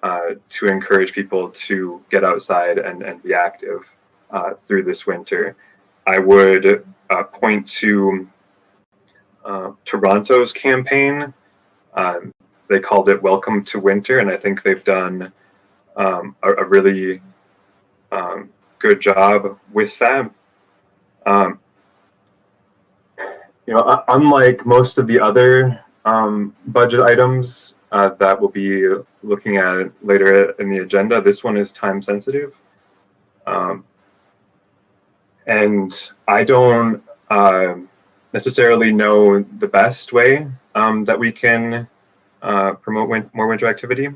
to encourage people to get outside and be active through this winter. I would point to Toronto's campaign. They called it Welcome to Winter, and I think they've done a really good job with that. Unlike most of the other budget items that we'll be looking at later in the agenda, this one is time sensitive. And I don't necessarily know the best way that we can promote more winter activity.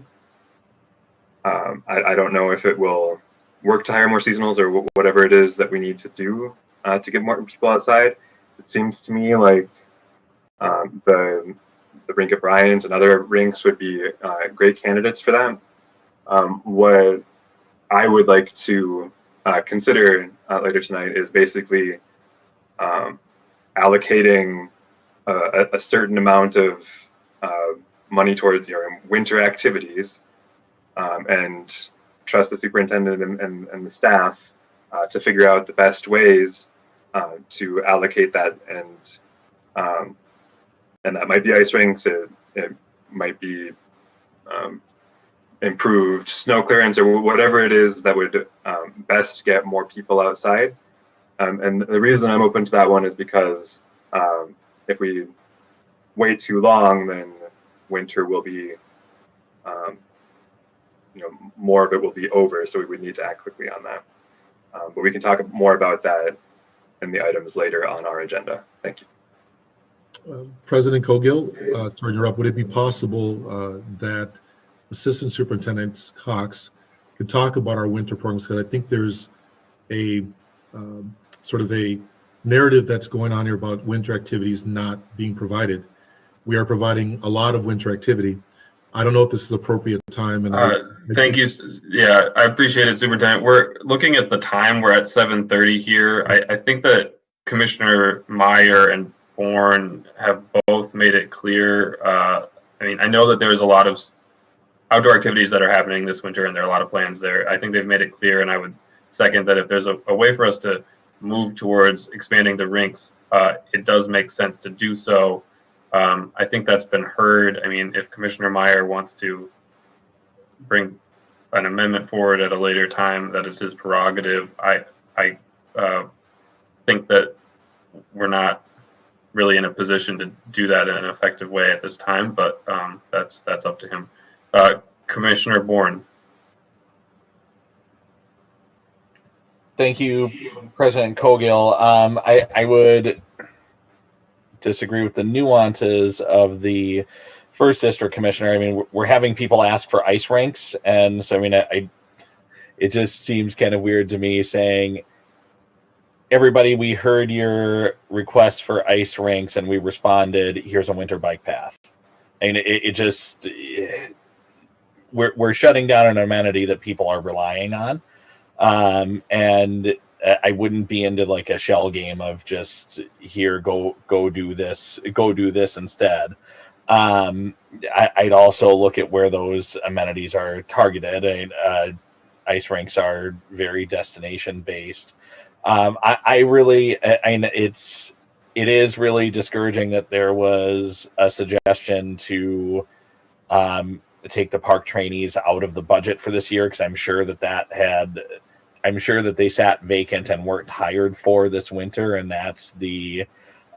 I don't know if it will work to hire more seasonals or whatever it is that we need to do to get more people outside. It seems to me like the rink at Bryant and other rinks would be great candidates for that. What I would like to consider later tonight is basically allocating a certain amount of money towards winter activities, and trust the superintendent and the staff to figure out the best ways to allocate that and And that might be ice rinks, it might be improved snow clearance, or whatever it is that would best get more people outside. And the reason I'm open to that one is because if we wait too long, then winter will be, more of it will be over, so we would need to act quickly on that. But we can talk more about that in the items later on our agenda. Thank you.
President Cogill, to interrupt, would it be possible that Assistant Superintendent Cox could talk about our winter programs? Because I think there's a sort of a narrative that's going on here about winter activities not being provided. We are providing a lot of winter activity. I don't know if this is appropriate time. And
thank you. Yeah, I appreciate it, Superintendent. We're looking at the time. We're at 7:30 here. I think that Commissioner Meyer and Bourne have both made it clear. I mean, I know that there's a lot of outdoor activities that are happening this winter, and there are a lot of plans there. I think they've made it clear, and I would second that if there's a way for us to move towards expanding the rinks, it does make sense to do so. I think that's been heard. I mean, if Commissioner Meyer wants to bring an amendment forward at a later time, that is his prerogative. I think that we're not really in a position to do that in an effective way at this time, but that's up to him. Commissioner Bourne.
Thank you, President Cogill. I would disagree with the nuances of the first district commissioner. I mean, we're having people ask for ice rinks, and so I mean, it just seems kind of weird to me saying, everybody, we heard your request for ice rinks and we responded, here's a winter bike path. And we're shutting down an amenity that people are relying on. And I wouldn't be into like a shell game of just here, go do this instead. I'd also look at where those amenities are targeted. Ice rinks are very destination based. It is really discouraging that there was a suggestion to take the park trainees out of the budget for this year, because I'm sure that they sat vacant and weren't hired for this winter, and that's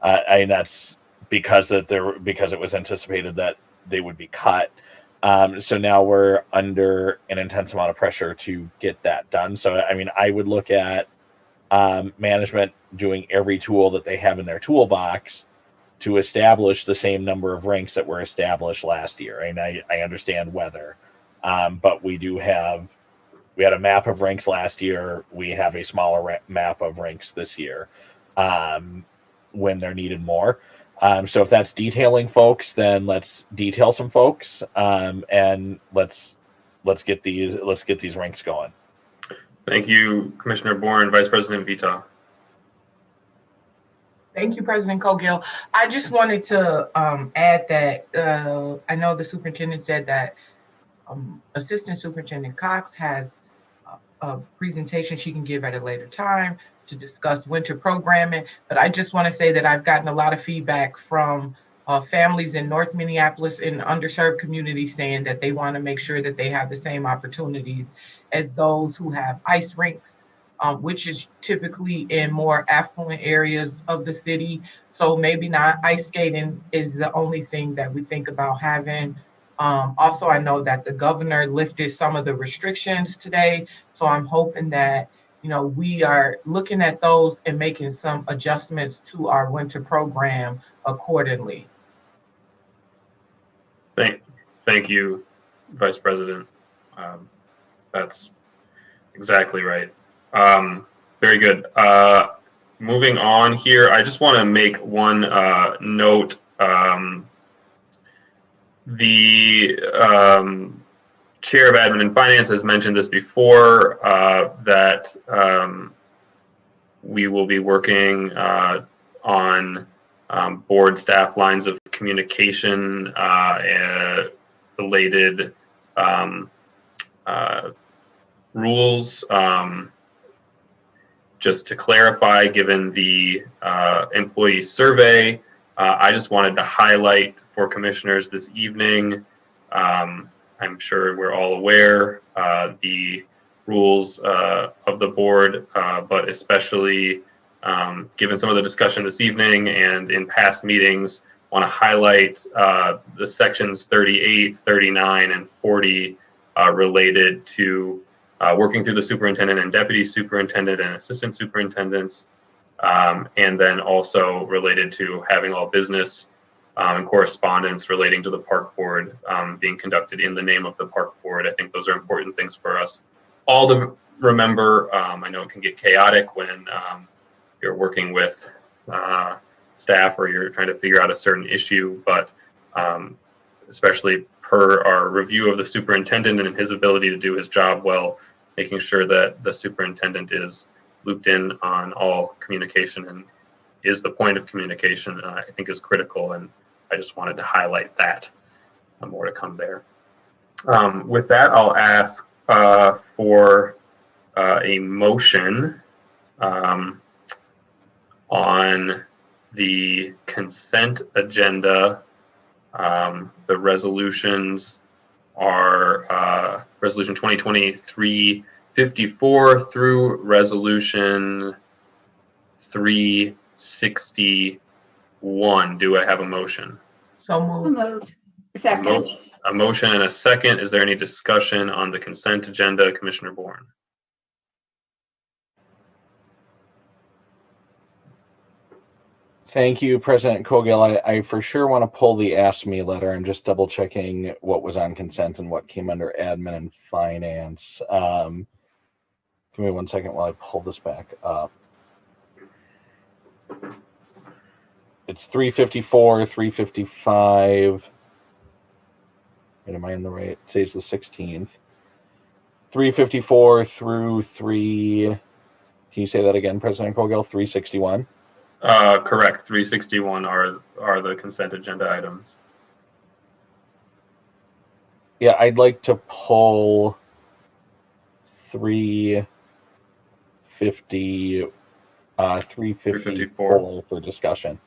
that's because it was anticipated that they would be cut. So now we're under an intense amount of pressure to get that done. So I mean, I would look at management doing every tool that they have in their toolbox to establish the same number of rinks that were established last year. And I understand weather, but we had a map of rinks last year. We have a smaller map of rinks this year when they're needed more. So if that's detailing folks, then let's detail some folks, and let's get these rinks going.
Thank you, Commissioner Bourne. Vice President Vita.
Thank you, President Cogill. I just wanted to add that I know the superintendent said that Assistant Superintendent Cox has a presentation she can give at a later time to discuss winter programming, but I just want to say that I've gotten a lot of feedback from families in North Minneapolis in underserved communities saying that they want to make sure that they have the same opportunities as those who have ice rinks, which is typically in more affluent areas of the city. So maybe not ice skating is the only thing that we think about having. Also, I know that the governor lifted some of the restrictions today. So I'm hoping that, we are looking at those and making some adjustments to our winter program accordingly.
Thank you, Vice President. That's exactly right. Very good. Moving on here, I just want to make one note. The Chair of Admin and Finance has mentioned this before, that we will be working on board staff lines of communication related rules. Just to clarify, given the employee survey I just wanted to highlight for commissioners this evening, I'm sure we're all aware, the rules of the board, but especially given some of the discussion this evening and in past meetings, want to highlight the sections 38, 39, and 40 related to working through the superintendent and deputy superintendent and assistant superintendents, and then also related to having all business and correspondence relating to the park board being conducted in the name of the park board. I think those are important things for us all to remember. I know it can get chaotic when you're working with staff or you're trying to figure out a certain issue, but especially per our review of the superintendent and his ability to do his job well, making sure that the superintendent is looped in on all communication and is the point of communication, I think is critical, and I just wanted to highlight that. More to come there. With that, I'll ask for a motion on the consent agenda. The resolutions are Resolution 2023-54 through Resolution 361. Do I have a motion?
So moved.
Second.
A motion and a second. Is there any discussion on the consent agenda, Commissioner Bourne?
Thank you, President Cogill. I for sure want to pull the Ask Me letter. I'm just double checking what was on consent and what came under admin and finance. Give me 1 second while I pull this back up. It's 354, 355. Wait, am I in the right? It says the 16th. 354 through 3. Can you say that again, President Cogill? 361?
Correct. 361 are the consent agenda items.
Yeah, I'd like to pull 354 for discussion.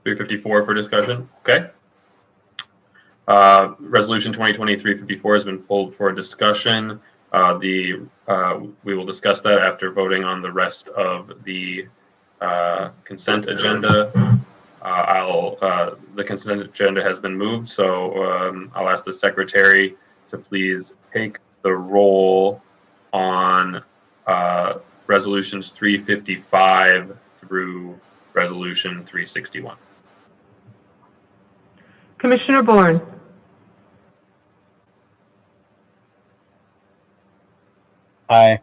354 for discussion. Okay. Resolution 2023-54 has been pulled for discussion. We will discuss that after voting on the rest of the consent agenda. The consent agenda has been moved, so I'll ask the secretary to please take the roll on resolutions 355 through resolution 361.
Commissioner Bourne.
Aye.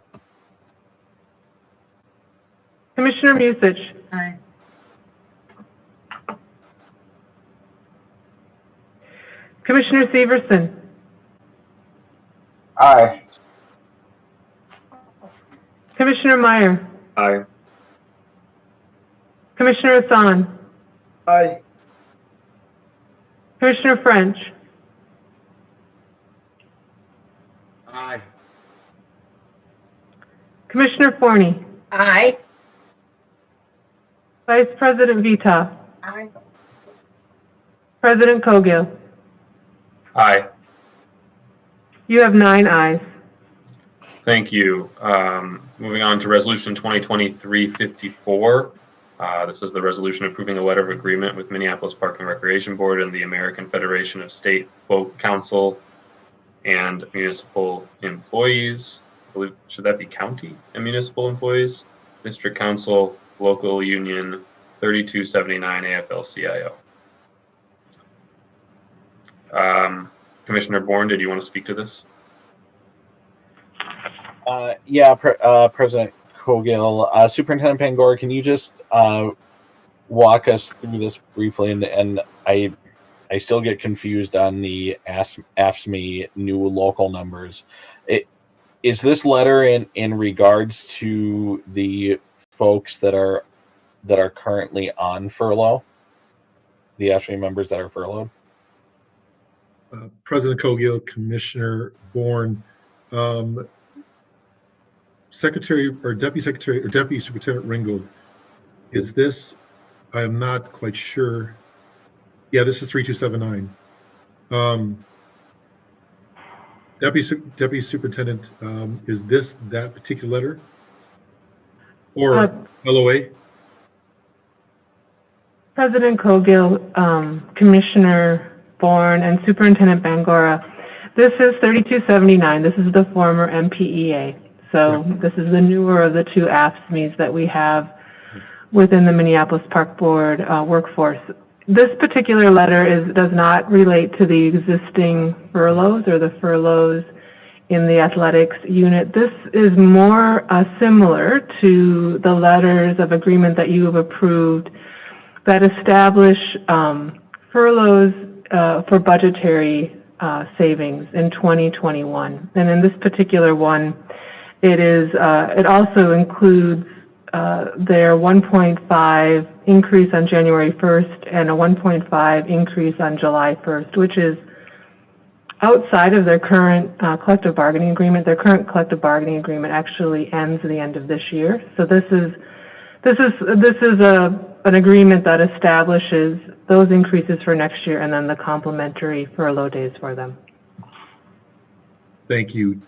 Commissioner Musich.
Aye.
Commissioner Severson.
Aye.
Commissioner Meyer.
Aye.
Commissioner Hassan.
Aye.
Commissioner French.
Aye.
Commissioner Forney.
Aye.
Vice President Vita.
Aye.
President Cogill.
Aye.
You have 9 ayes.
Thank you. Moving on to resolution 2023-54. This is the resolution approving a letter of agreement with Minneapolis Park and Recreation Board and the American Federation of State Boat Council and Municipal Employees. I believe, should that be county and municipal employees? District Council, Local Union 3279 AFL-CIO. Commissioner Bourne, did you want to speak to this?
President Cogill. Superintendent Pangor, can you just walk us through this briefly? And I still get confused on the AFSCME new local numbers. Is this letter in regards to the folks that are currently on furlough? The AFSCME members that are furloughed?
President Cogill, Commissioner Bourne, Secretary or Deputy Secretary or Deputy Superintendent Ringgold, is this, I am not quite sure Yeah, this is 3279. Deputy Superintendent, is this that particular letter? Or LOA?
President Cogill, Commissioner Bourne, and Superintendent Bangora, this is 3279. This is the former MPEA. So this is the newer of the two AFSCMEs that we have within the Minneapolis Park Board workforce. This particular letter does not relate to the existing furloughs or the furloughs in the athletics unit. This is more similar to the letters of agreement that you have approved that establish furloughs for budgetary savings in 2021. And in this particular one, it also includes their 1.5 increase on January 1st and a 1.5 increase on July 1st, which is outside of their current collective bargaining agreement. Their current collective bargaining agreement actually ends at the end of this year. So this is an agreement that establishes those increases for next year and then the complementary furlough days for them.
Thank you.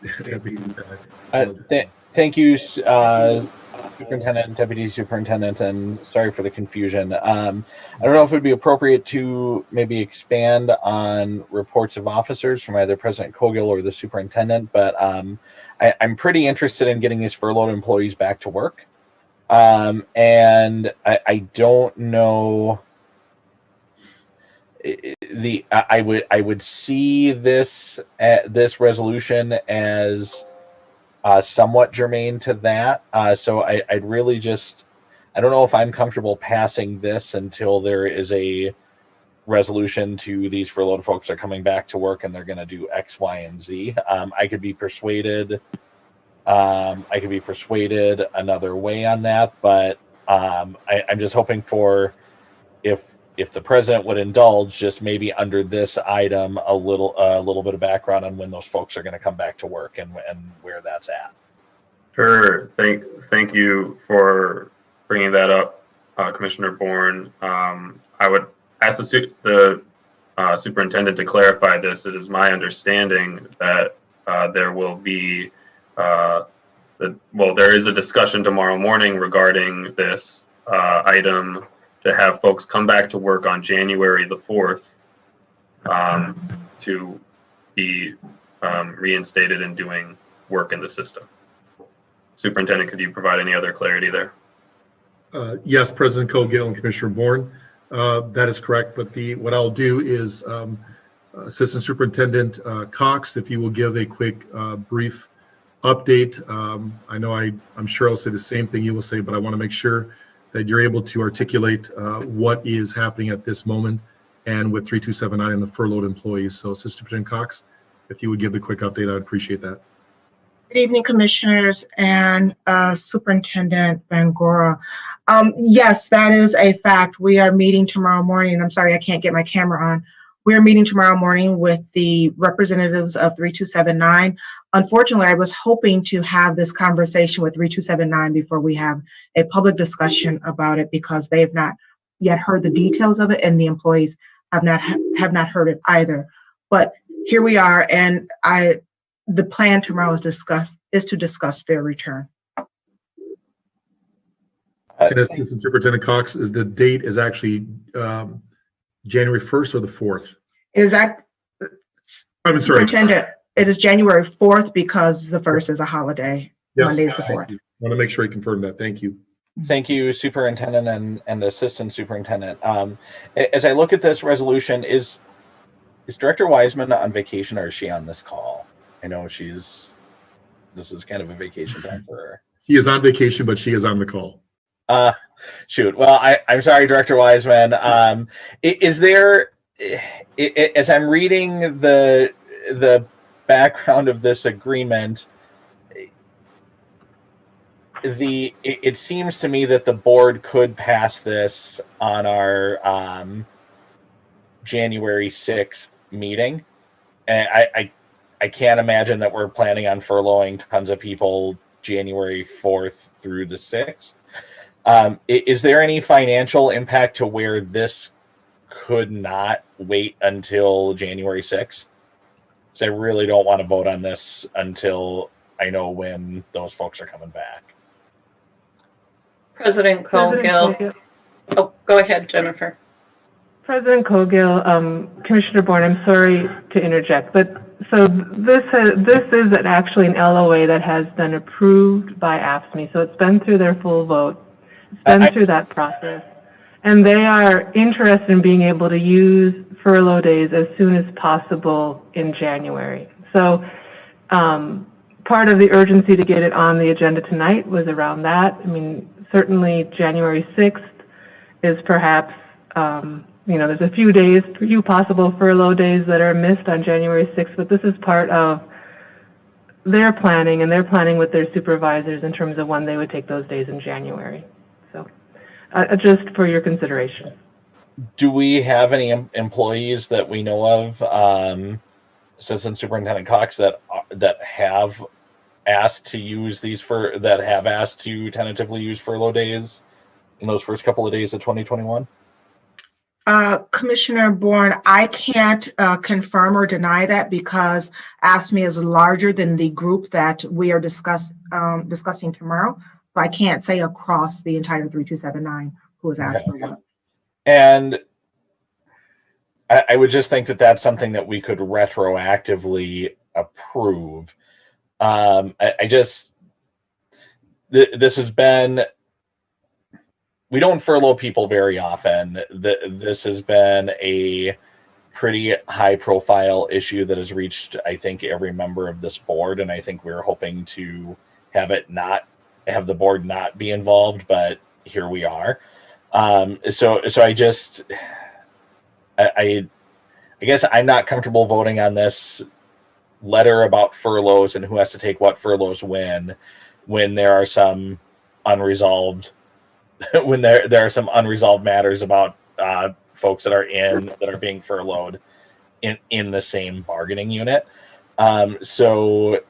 Thank you, Superintendent and Deputy Superintendent, and sorry for the confusion. I don't know if it would be appropriate to maybe expand on reports of officers from either President Cogill or the Superintendent, but I'm pretty interested in getting these furloughed employees back to work. And I don't know. I would see this resolution as somewhat germane to that. So I'd really I don't know if I'm comfortable passing this until there is a resolution to these furloughed folks are coming back to work and they're going to do X, Y, and Z. I could be persuaded. I could be persuaded another way on that, but I'm just hoping for if the president would indulge, just maybe under this item a little bit of background on when those folks are going to come back to work and where that's at.
Sure. Thank you for bringing that up, Commissioner Bourne. I would ask the superintendent to clarify this. It is my understanding that there will be there is a discussion tomorrow morning regarding this item to have folks come back to work on January the 4th to be reinstated and doing work in the system. Superintendent, could you provide any other clarity there?
Yes, President Cogill and Commissioner Bourne, that is correct. But what I'll do is Assistant Superintendent Cox, if you will give a quick brief update. I know I'm sure I'll say the same thing you will say, but I want to make sure that you're able to articulate what is happening at this moment and with 3279 and the furloughed employees. So Assistant Superintendent Cox, if you would give the quick update, I would appreciate that.
Good evening, Commissioners and Superintendent Bangora. Yes, that is a fact. We are meeting tomorrow morning. I'm sorry, I can't get my camera on. We're meeting tomorrow morning with the representatives of 3279. Unfortunately, I was hoping to have this conversation with 3279 before we have a public discussion about it because they have not yet heard the details of it and the employees have not heard it either. But here we are, and the plan tomorrow is to discuss their return.
And Assistant Superintendent Cox, the date is actually January 1st or the 4th? I'm sorry.
Superintendent, it is January 4th because the 1st is a holiday.
Yes.
Monday is the 4th.
I want to make sure I confirm that. Thank you.
Thank you, Superintendent and Assistant Superintendent. As I look at this resolution, is Director Wiseman on vacation or is she on this call? I know this is kind of a vacation time for her.
She is on vacation, but she is on the call.
Shoot. Well, I'm sorry, Director Wiseman. Is there, as I'm reading the background of this agreement, it seems to me that the board could pass this on our January 6th meeting. And I can't imagine that we're planning on furloughing tons of people January 4th through the 6th. Is there any financial impact to where this could not wait until January 6th. So I really don't want to vote on this until I know when those folks are coming back.
President Colgill. Oh, go ahead, Jennifer.
President Colgill, Commissioner Bourne, I'm sorry to interject, but so this is actually an LOA that has been approved by AFSCME, so it's been through their full vote. It's been through that process. And they are interested in being able to use furlough days as soon as possible in January. So part of the urgency to get it on the agenda tonight was around that. I mean, certainly January 6th is perhaps, there's a few possible furlough days that are missed on January 6th, but this is part of their planning, and they're planning with their supervisors in terms of when they would take those days in January. So just for your consideration.
Do we have any employees that we know of, Assistant Superintendent Cox, that have asked to use to tentatively use furlough days in those first couple of days of 2021?
Commissioner Bourne, I can't confirm or deny that because AFSCME is larger than the group that we are discussing tomorrow. So I can't say across the entire 3279 who has asked for what.
And I would just think that that's something that we could retroactively approve. This has been, we don't furlough people very often. This has been a pretty high profile issue that has reached, I think, every member of this board. And I think we're hoping to have the board not be involved, but here we are. So I guess I'm not comfortable voting on this letter about furloughs and who has to take what furloughs when there are some unresolved matters about folks that are being furloughed in the same bargaining unit. So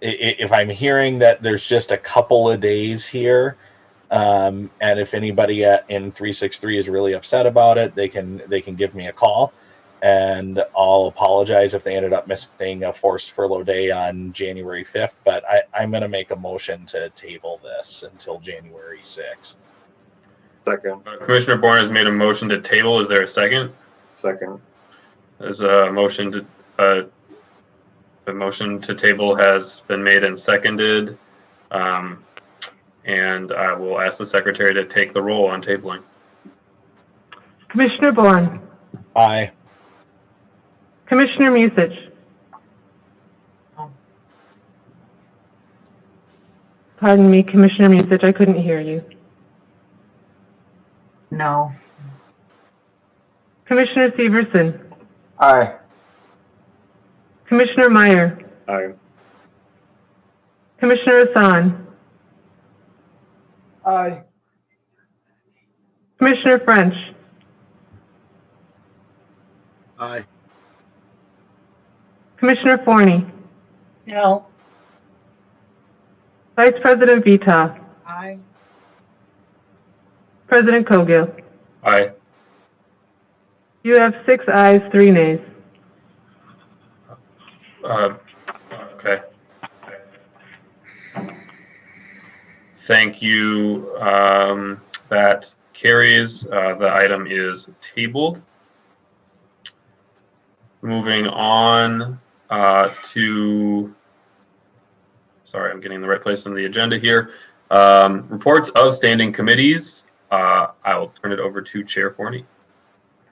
if I'm hearing that there's just a couple of days here, and if anybody in 363 is really upset about it, they can give me a call, and I'll apologize if they ended up missing a forced furlough day on January 5th. But I'm going to make a motion to table this until January 6th.
Second.
Commissioner Bourne has made a motion to table. Is there a second?
Second.
There's a motion to the motion to table has been made and seconded. And I will ask the secretary to take the roll on tabling.
Commissioner Bourne.
Aye.
Commissioner Musich. Pardon me, Commissioner Musich, I couldn't hear you.
No.
Commissioner Severson.
Aye.
Commissioner Meyer.
Aye.
Commissioner Hassan.
Aye.
Commissioner French.
Aye.
Commissioner Forney.
No.
Vice President Vita.
Aye.
President Cogill.
Aye.
You have 6 ayes, 3 nays.
Okay. Thank you. That carries. The item is tabled. Moving on to, sorry, I'm getting the right place on the agenda here. Reports of standing committees. I will turn it over to Chair Forney.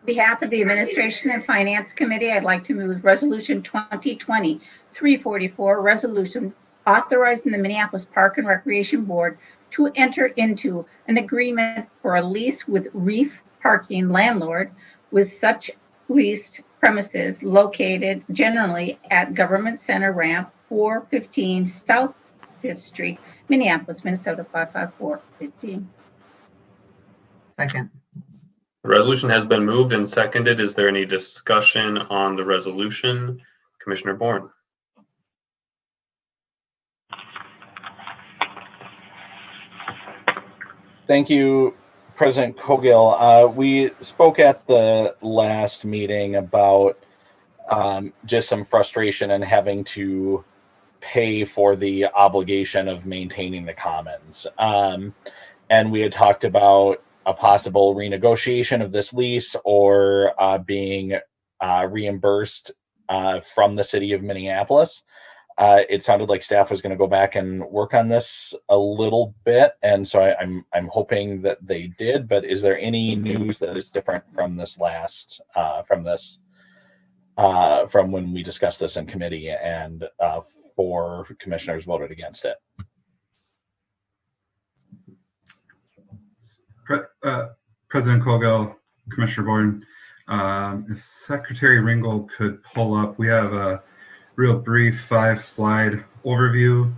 On behalf of the Administration and Finance Committee, I'd like to move Resolution 2020-344, resolution authorizing the Minneapolis Park and Recreation Board to enter into an agreement for a lease with Reef Parking landlord with such leased premises located generally at Government Center Ramp 415 South 5th Street, Minneapolis, Minnesota 55415.
Second.
The resolution has been moved and seconded. Is there any discussion on the resolution? Commissioner Bourne.
Thank you, President Cogill, we spoke at the last meeting about just some frustration and having to pay for the obligation of maintaining the commons. And we had talked about a possible renegotiation of this lease or being reimbursed from the city of Minneapolis. It sounded like staff was going to go back and work on this a little bit, and so I'm hoping that they did. But is there any news that is different from this last from when we discussed this in committee and 4 commissioners voted against it?
President Cogill, Commissioner Bourne, if Secretary Ringgold could pull up, we have a real brief 5-slide overview.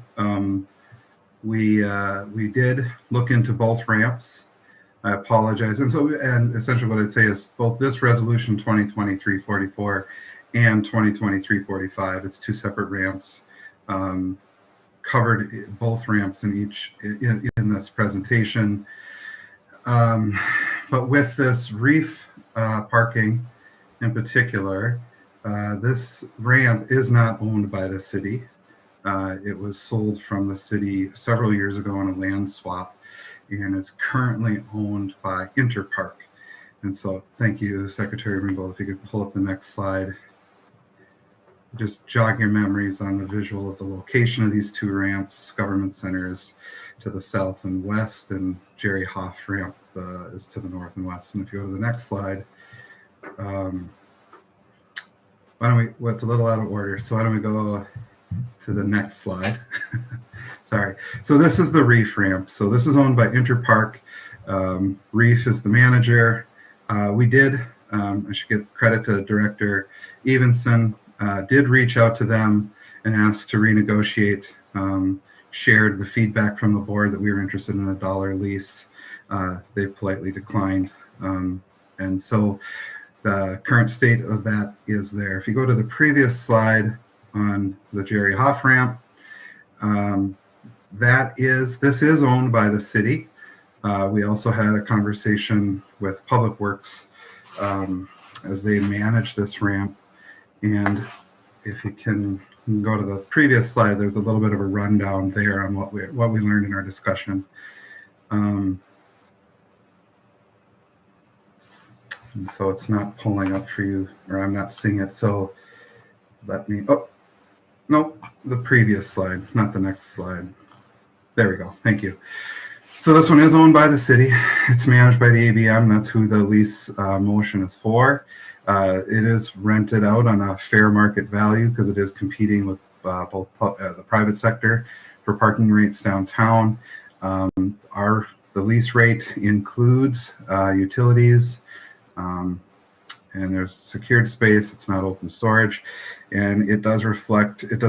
We did look into both ramps. I apologize. And essentially what I'd say is both this resolution 2023-44 and 2023-45, it's 2 separate ramps, covered both ramps in this presentation. But with this reef parking in particular, this ramp is not owned by the city. It was sold from the city several years ago on a land swap, and it's currently owned by Interpark. And so thank you, Secretary Ringgold. If you could pull up the next slide. Just jog your memories on the visual of the location of these 2 ramps. Government Center is to the south and west, and Jerry Hoff ramp is to the north and west. And if you go to the next slide, it's a little out of order, so why don't we go to the next slide? Sorry. So this is the Reef ramp. So this is owned by Interpark. Reef is the manager. We did, I should give credit to Director Evenson, did reach out to them and asked to renegotiate, shared the feedback from the board that we were interested in a $1 lease. They politely declined. And so the current state of that is there. If you go to the previous slide on the Jerry Hoff ramp, this is owned by the city. We also had a conversation with Public Works as they manage this ramp. And if you can go to the previous slide, there's a little bit of a rundown there on what we learned in our discussion. And so it's not pulling up for you, or I'm not seeing it. So let me, the previous slide, not the next slide. There we go. Thank you. So this one is owned by the city. It's managed by the ABM. That's who the lease motion is for. It is rented out on a fair market value because it is competing with both the private sector for parking rates downtown. The lease rate includes utilities, and there's secured space. It's not open storage, and it does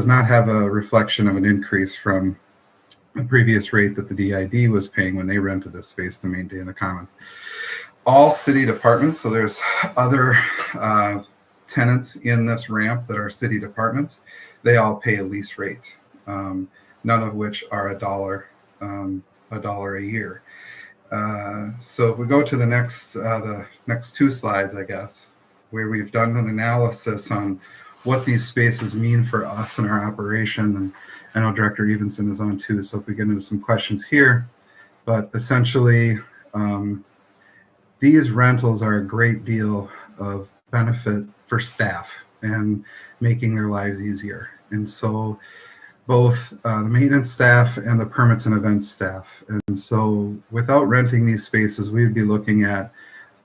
not have a reflection of an increase from the previous rate that the DID was paying when they rented this space to maintain the commons. All city departments, so there's other tenants in this ramp that are city departments, they all pay a lease rate, none of which are $1 a year. So if we go to the next 2 slides, I guess, where we've done an analysis on what these spaces mean for us in our operation, and I know Director Evenson is on too, so if we get into some questions here, but essentially these rentals are a great deal of benefit for staff and making their lives easier. And so both the maintenance staff and the permits and events staff. And so without renting these spaces, we'd be looking at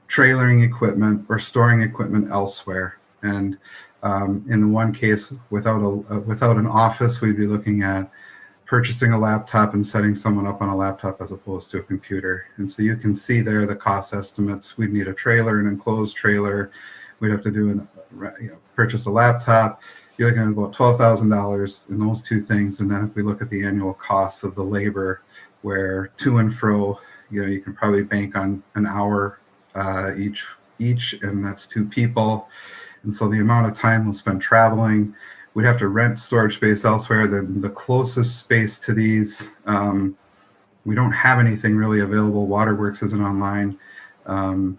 trailering equipment or storing equipment elsewhere. And in the one case, without an office, we'd be looking at purchasing a laptop and setting someone up on a laptop as opposed to a computer. And so you can see there the cost estimates. We'd need a trailer, an enclosed trailer. We'd have to purchase a laptop. You're looking at about $12,000 in those 2 things. And then if we look at the annual costs of the labor, where to and fro, you can probably bank on an hour each, and that's 2 people. And so the amount of time we'll spend traveling, we'd have to rent storage space elsewhere. The closest space to these we don't have anything really available. Waterworks isn't online. The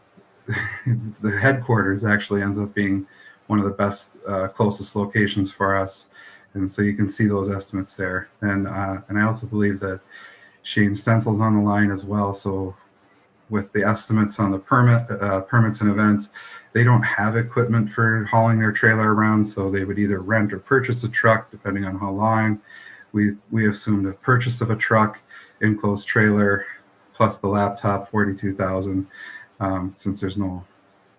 headquarters actually ends up being one of the best, closest locations for us. And so you can see those estimates there. And I also believe that Shane Stencil's on the line as well. So with the estimates on the permits and events, they don't have equipment for hauling their trailer around. So they would either rent or purchase a truck, depending on how long. We assumed a purchase of a truck, enclosed trailer, plus the laptop, $42,000, since there's no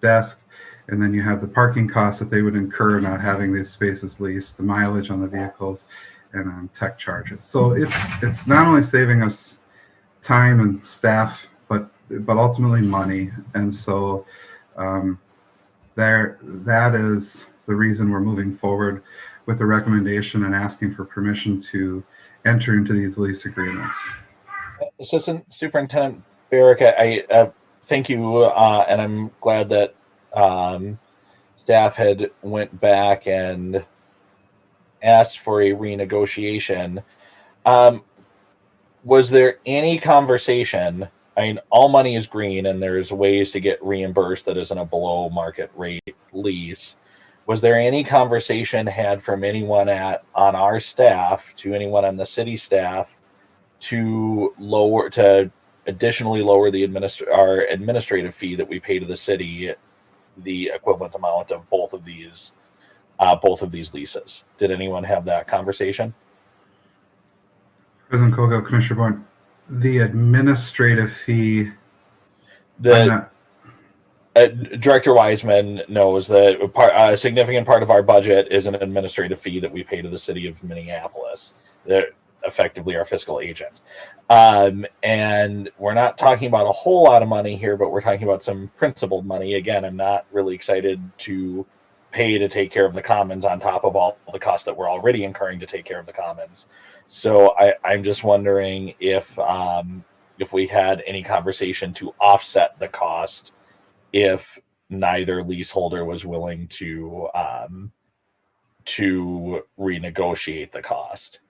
desk. And then you have the parking costs that they would incur not having these spaces leased, the mileage on the vehicles, and tech charges. So it's not only saving us time and staff, but ultimately money. And so that is the reason we're moving forward with the recommendation and asking for permission to enter into these lease agreements.
Assistant Superintendent Barrick, I thank you, and I'm glad that staff had went back and asked for a renegotiation. Was there any conversation? I mean, all money is green, and there's ways to get reimbursed that isn't a below market rate lease. Was there any conversation had from anyone on our staff to anyone on the city staff to additionally lower our administrative fee that we pay to the city, the equivalent amount of both of these leases? Did anyone have that conversation?
President Kogel, Commissioner Bourne, the administrative fee.
Director Wiseman knows that a significant part of our budget is an administrative fee that we pay to the city of Minneapolis. They're effectively our fiscal agent. And we're not talking about a whole lot of money here, but we're talking about some principled money. Again, I'm not really excited to pay to take care of the commons on top of all the costs that we're already incurring to take care of the commons. So I'm just wondering if we had any conversation to offset the cost if neither leaseholder was willing to renegotiate the cost.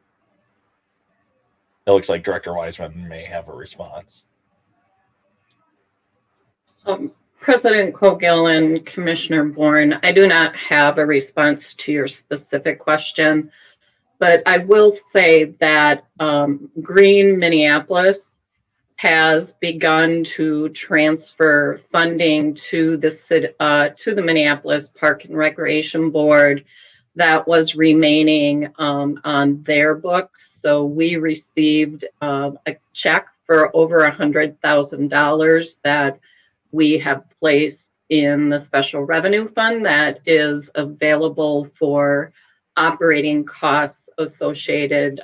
It looks like Director Wiseman may have a response.
President Kogel and Commissioner Bourne, I do not have a response to your specific question, but I will say that Green Minneapolis has begun to transfer funding to the Minneapolis Park and Recreation Board that was remaining on their books. So we received a check for over $100,000 that we have placed in the special revenue fund that is available for operating costs associated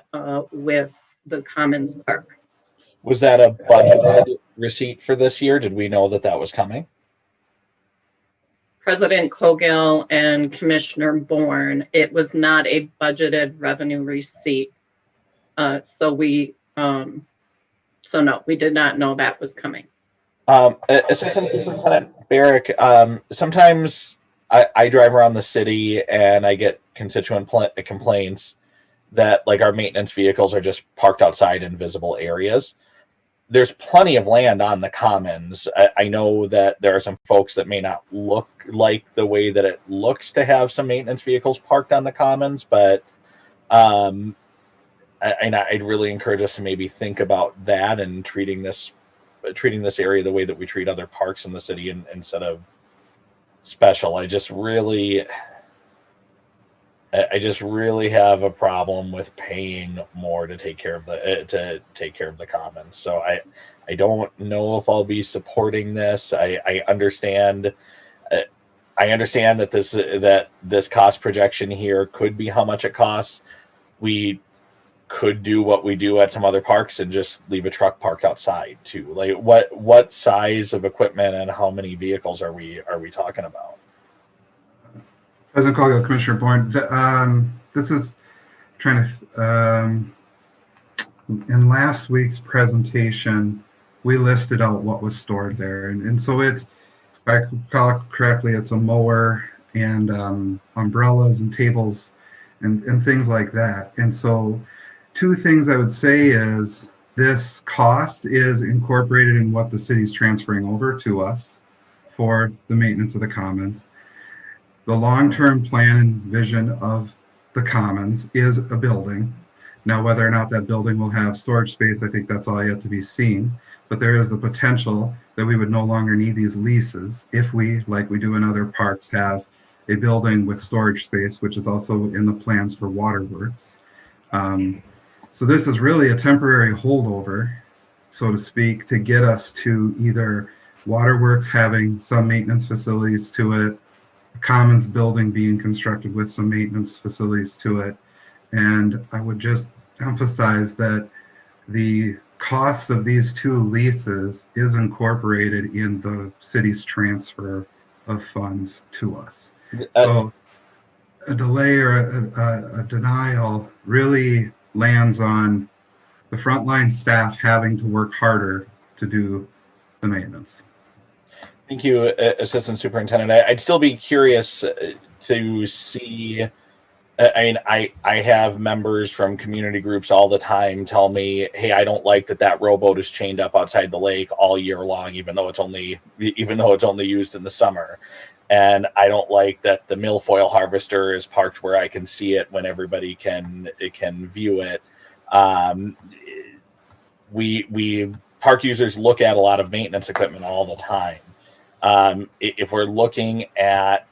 with the Commons Park.
Was that a budgeted receipt for this year? Did we know that that was coming?
President Kogel and Commissioner Bourne, it was not a budgeted revenue receipt. So no, we did not know that was coming.
Assistant Superintendent Barrick, sometimes I drive around the city and I get constituent complaints that like our maintenance vehicles are just parked outside in visible areas. There's plenty of land on the commons. I know that there are some folks that may not look like the way that it looks to have some maintenance vehicles parked on the commons, but I'd really encourage us to maybe think about that and treating this area the way that we treat other parks in the city instead of special. I just really have a problem with paying more to take care of the commons. So I don't know if I'll be supporting this. I understand that this cost projection here could be how much it costs. We could do what we do at some other parks and just leave a truck parked outside too. Like what size of equipment and how many vehicles are we talking about?
President Kogel, Commissioner Bourne, this is trying to, in last week's presentation, we listed out what was stored there. And so it's, if I recall correctly, it's a mower and umbrellas and tables and things like that. And so two things I would say is This cost is incorporated in what the city's transferring over to us for the maintenance of the commons. The long-term plan and vision of the commons is a building. Now, whether or not that building will have storage space, I think that's all yet to be seen. But there is the potential that we would no longer need these leases if we, like we do in other parks, have a building with storage space, which is also in the plans for waterworks. So this is really a temporary holdover, so to speak, to get us to either waterworks having some maintenance facilities to it, a commons building being constructed with some maintenance facilities to it. And I would just emphasize that the costs of these two leases is incorporated in the city's transfer of funds to us. So a delay or a denial really lands on the frontline staff having to work harder to do the maintenance.
Thank you, Assistant Superintendent. I'd still be curious to see. I mean, I have members from community groups all the time tell me, "Hey, I don't like that rowboat is chained up outside the lake all year long, even though it's only used in the summer, and I don't like that the milfoil harvester is parked where I can see it when everybody can view it." We park users look at a lot of maintenance equipment all the time. If we're looking at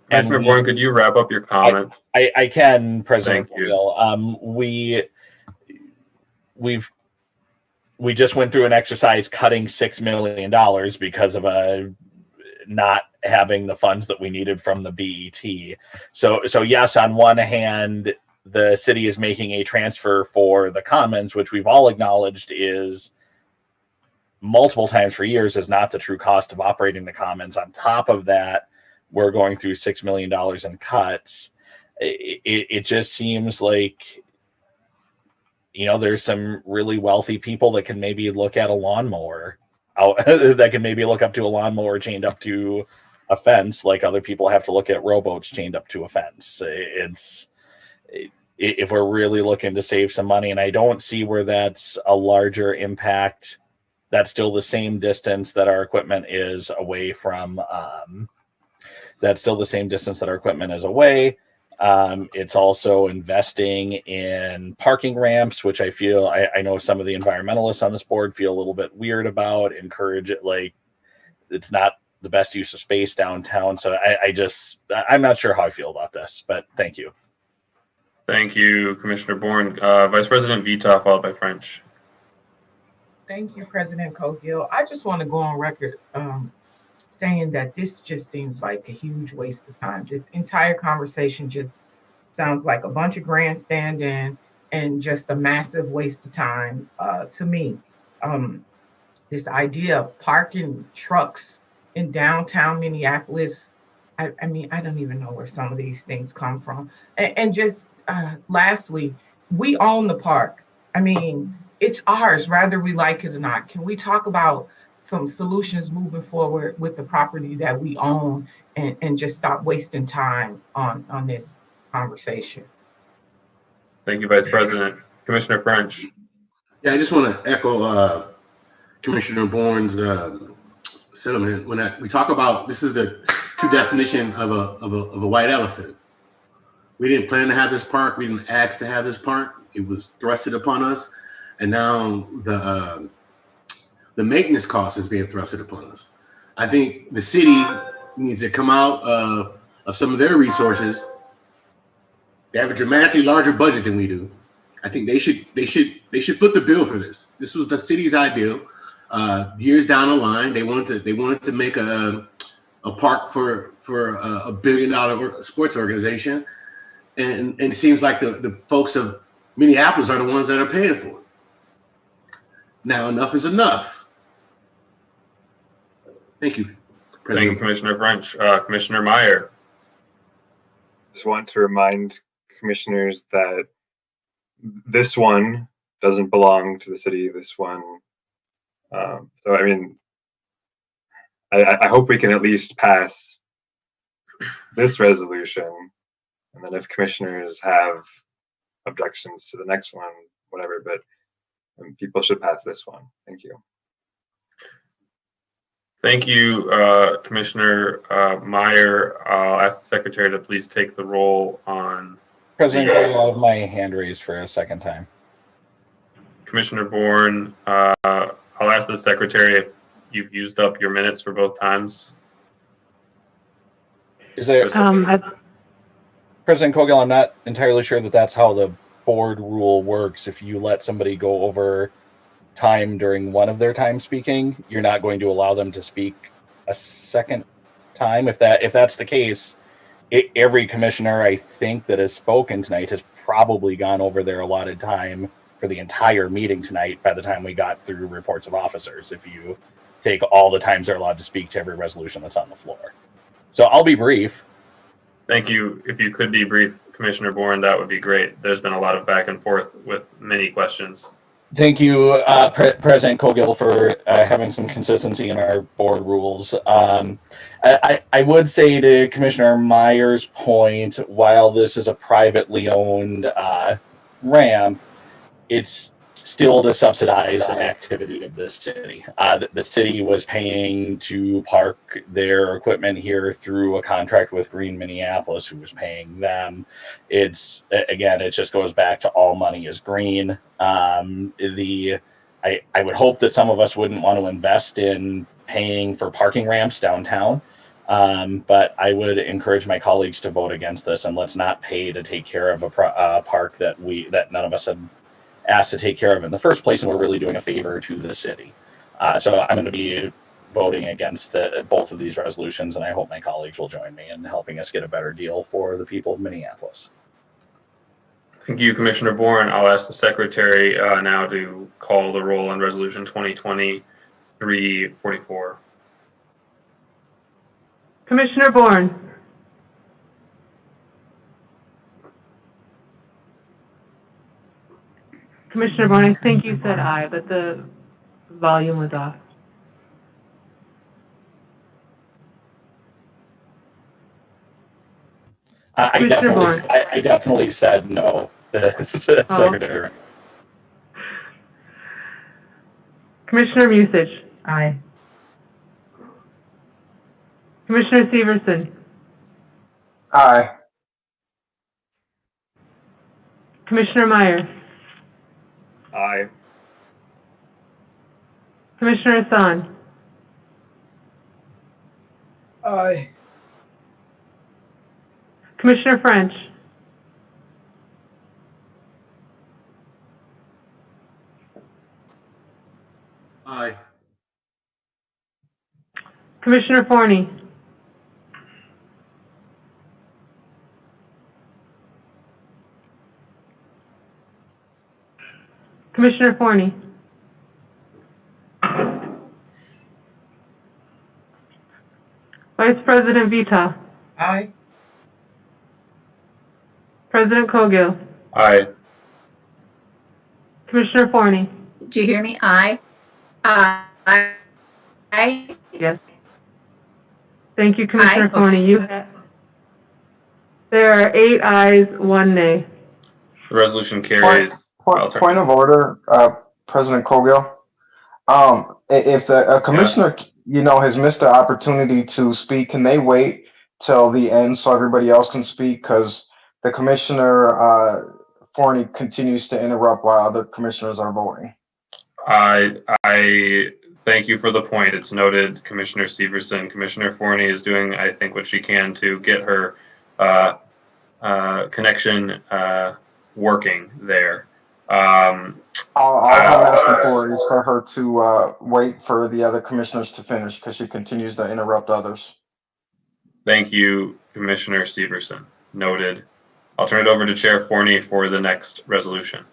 Commissioner Bourne, could you wrap up your comment?
I can, President
Thank you.
Bill. We just went through an exercise cutting $6 million because of not having the funds that we needed from the BET. So yes, on one hand, the city is making a transfer for the commons, which we've all acknowledged is multiple times for years is not the true cost of operating the commons. On top of that, we're going through $6 million in cuts. It just seems like, there's some really wealthy people that can maybe look at a lawnmower that can maybe look up to a lawnmower chained up to a fence, like other people have to look at rowboats chained up to a fence. If we're really looking to save some money, and I don't see where that's a larger impact, that's still the same distance that our equipment is away from. It's also investing in parking ramps, which I know some of the environmentalists on this board feel a little bit weird about, encourage it, like it's not the best use of space downtown. So I'm not sure how I feel about this, but thank you.
Thank you, Commissioner Bourne. Vice President Vita, followed by French.
Thank you, President Cogill. I just want to go on record saying that this just seems like a huge waste of time. This entire conversation just sounds like a bunch of grandstanding and just a massive waste of time to me. This idea of parking trucks in downtown Minneapolis, I mean, I don't even know where some of these things come from. And just lastly, we own the park. I mean, it's ours, whether we like it or not. Can we talk about some solutions moving forward with the property that we own and just stop wasting time on this conversation?
Thank you, Vice President. Commissioner French.
Yeah, I just want to echo Commissioner Bourne's sentiment. When we talk about, this is the true definition of a white elephant. We didn't plan to have this park. We didn't ask to have this park. It was thrusted upon us. And now the maintenance cost is being thrusted upon us. I think the city needs to come out of some of their resources. They have a dramatically larger budget than we do. I think they should foot the bill for this. This was the city's idea. Years down the line, they wanted to make a park for a $1 billion sports organization, and it seems like the folks of Minneapolis are the ones that are paying for it. Now, enough is enough. Thank you, President.
Thank you, Commissioner French. Commissioner Meyer.
Just want to remind commissioners that this one doesn't belong to the city. This one, so I mean, I hope we can at least pass this resolution, and then if commissioners have objections to the next one, whatever. But and people should pass this one. Thank you.
Thank you, Commissioner Meyer. I'll ask the Secretary to please take the roll on
President, I have my hand raised for a second time.
Commissioner Bourne. I'll ask the Secretary if you've used up your minutes for both times.
Is there, President Cogill, I'm not entirely sure that that's how the board rule works. If you let somebody go over time during one of their time speaking, you're not going to allow them to speak a second time. If that's the case, every commissioner I think that has spoken tonight has probably gone over their allotted time for the entire meeting tonight by the time we got through reports of officers, if you take all the times they're allowed to speak to every resolution that's on the floor. So I'll be brief.
Thank you. If you could be brief, Commissioner Bourne, that would be great. There's been a lot of back and forth with many questions.
Thank you, President Cogill, for having some consistency in our board rules. I would say to Commissioner Meyer's point, while this is a privately owned ramp, it's still to subsidize an activity of the city. The city was paying to park their equipment here through a contract with Green Minneapolis, who was paying them. It just goes back to all money is green. I would hope that some of us wouldn't want to invest in paying for parking ramps downtown. But I would encourage my colleagues to vote against this, and let's not pay to take care of a park that none of us had asked to take care of in the first place, and we're really doing a favor to the city. So I'm going to be voting against both of these resolutions, and I hope my colleagues will join me in helping us get a better deal for the people of Minneapolis.
Thank you, Commissioner Bourne. I'll ask the Secretary now to call the roll on Resolution 2020-344.
Commissioner Bourne. Commissioner Bourne, I think you said aye, but the volume was off.
I definitely said no, Secretary.
Commissioner Musich.
Aye.
Commissioner Severson.
Aye.
Commissioner Meyer.
Aye.
Commissioner Hassan.
Aye.
Commissioner French.
Aye.
Commissioner Forney. Commissioner Forney. Vice President Vita.
Aye.
President Cogill.
Aye.
Commissioner Forney.
Do you hear me? Aye. Aye.
Yes. Thank you, Commissioner
Aye.
Forney. There are 8 ayes, 1 nay.
The resolution carries.
Point of order, President Cogill. If a commissioner, has missed the opportunity to speak, can they wait till the end so everybody else can speak? Because the Commissioner Forney continues to interrupt while other commissioners are voting.
I thank you for the point. It's noted, Commissioner Severson. Commissioner Forney is doing, I think, what she can to get her connection working there.
All I'm asking for is for her to wait for the other commissioners to finish, because she continues to interrupt others.
Thank you, Commissioner Severson. Noted. I'll turn it over to Chair Forney for the next resolution.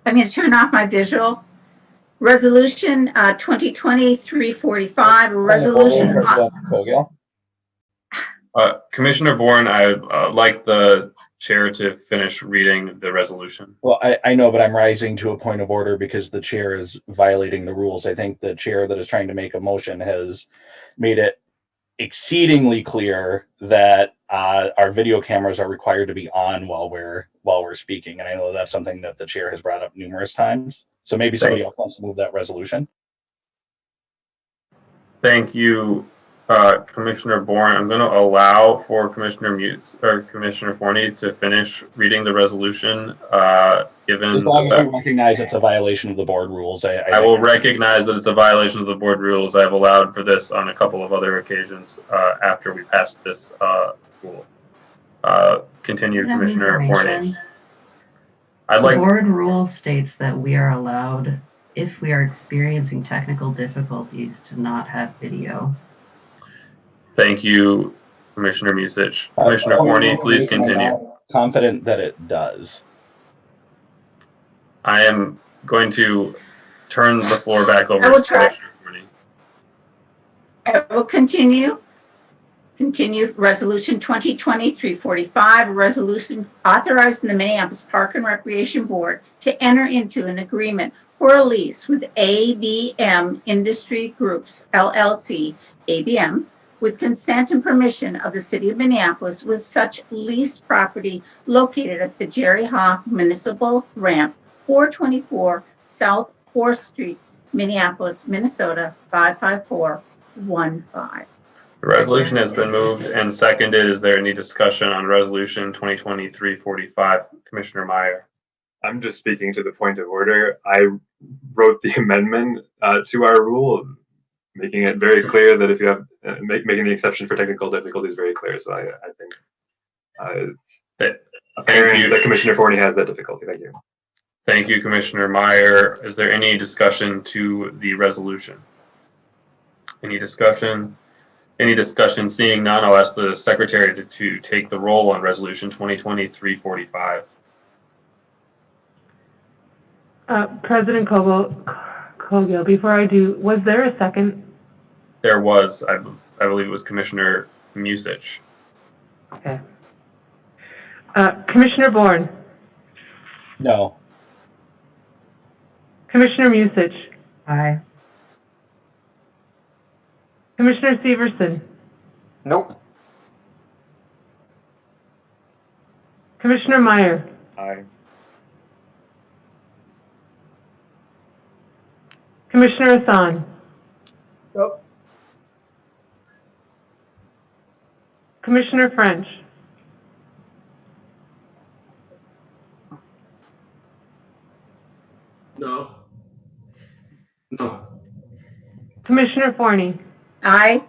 I'm going to turn off my visual. Resolution 2020-345, a resolution.
Commissioner Bourne, I'd like the chair to finish reading the resolution.
Well, I know, but I'm rising to a point of order because the chair is violating the rules. I think the chair that is trying to make a motion has made it exceedingly clear that our video cameras are required to be on while we're speaking. And I know that's something that the chair has brought up numerous times. So maybe somebody else wants to move that resolution.
Thank you, Commissioner Bourne. I'm going to allow for Commissioner Forney to finish reading the resolution. Given
as long as we recognize it's a violation of the board rules,
I will recognize that it's a violation of the board rules. I've allowed for this on a couple of other occasions after we passed this rule. Continue, Commissioner Forney.
The board rule states that we are allowed, if we are experiencing technical difficulties, to not have video.
Thank you, Commissioner Musich. Commissioner Forney, please continue.
I'm not confident that it does.
I am going to turn the floor back over
I will
to
try.
Commissioner Forney.
I will continue. Continue Resolution 2020-345, a resolution authorizing the Minneapolis Park and Recreation Board to enter into an agreement for a lease with ABM Industry Groups, LLC, ABM, with consent and permission of the City of Minneapolis, with such leased property located at the Jerry Hoff Municipal Ramp, 424 South 4th Street, Minneapolis, Minnesota, 55415.
The resolution has been moved and seconded. Is there any discussion on Resolution 2020-345? Commissioner Meyer.
I'm just speaking to the point of order. I wrote the amendment to our rule, making it very clear that if you have making the exception for technical difficulties very clear. So I think it's apparent that Commissioner Forney has that difficulty. Thank you.
Thank you, Commissioner Meyer. Is there any discussion to the resolution? Any discussion? Any discussion? Seeing none, I'll ask the Secretary to take the roll on Resolution 2020-345.
President Cogill, before I do, was there a second?
There was, I believe it was Commissioner Musich.
Okay. Commissioner Bourne?
No.
Commissioner Musich?
Aye.
Commissioner Severson?
Nope.
Commissioner Meyer?
Aye.
Commissioner Hassan?
Nope.
Commissioner French?
No. No.
Commissioner Forney?
Aye.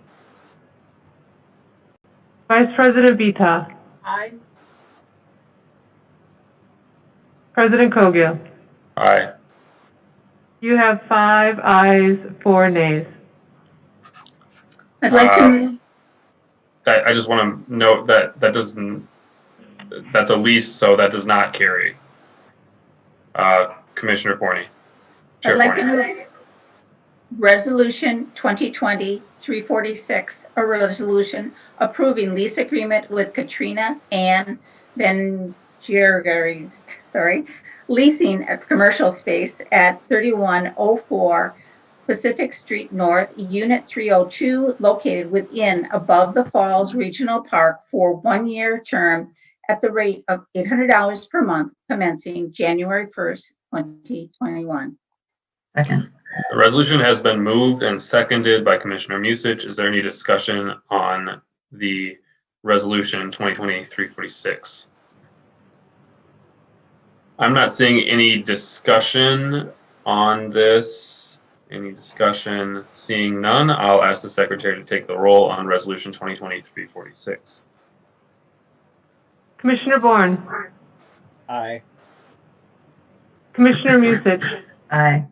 Vice President Vita?
Aye.
President Cogill?
Aye.
You have 5 ayes, 4 nays.
I'd like to move.
I just want to note that that's a lease, so that does not carry. Commissioner Forney.
I'd like to move Resolution 2020-346, a resolution approving lease agreement with Katrina Ann Benjergaries, leasing a commercial space at 3104 Pacific Street North, Unit 302, located within Above the Falls Regional Park for 1-year term at the rate of $800 per month, commencing January 1st, 2021.
Second.
The resolution has been moved and seconded by Commissioner Musich. Is there any discussion on the resolution 2020-346? I'm not seeing any discussion on this. Any discussion? Seeing none, I'll ask the Secretary to take the roll on resolution 2020-346.
Commissioner Bourne?
Aye.
Commissioner Musich?
Aye.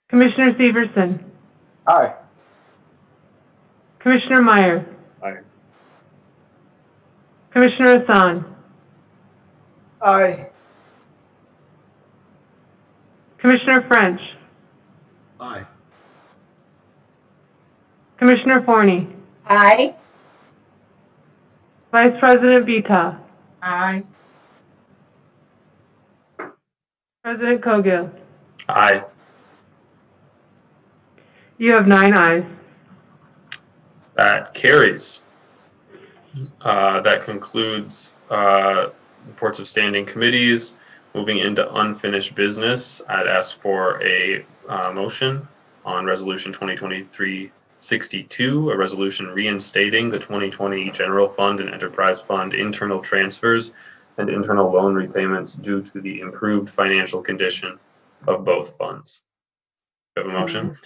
Commissioner Severson?
Aye.
Commissioner Meyer?
Aye.
Commissioner Hassan?
Aye.
Commissioner French?
Aye.
Commissioner Forney?
Aye.
Vice President Vita?
Aye.
President Cogill?
Aye.
You have 9 ayes.
That carries. That concludes reports of standing committees. Moving into unfinished business, I'd ask for a motion on Resolution 2023-62, a resolution reinstating the 2020 General Fund and Enterprise Fund internal transfers and internal loan repayments due to the improved financial condition of both funds. Do I have a motion?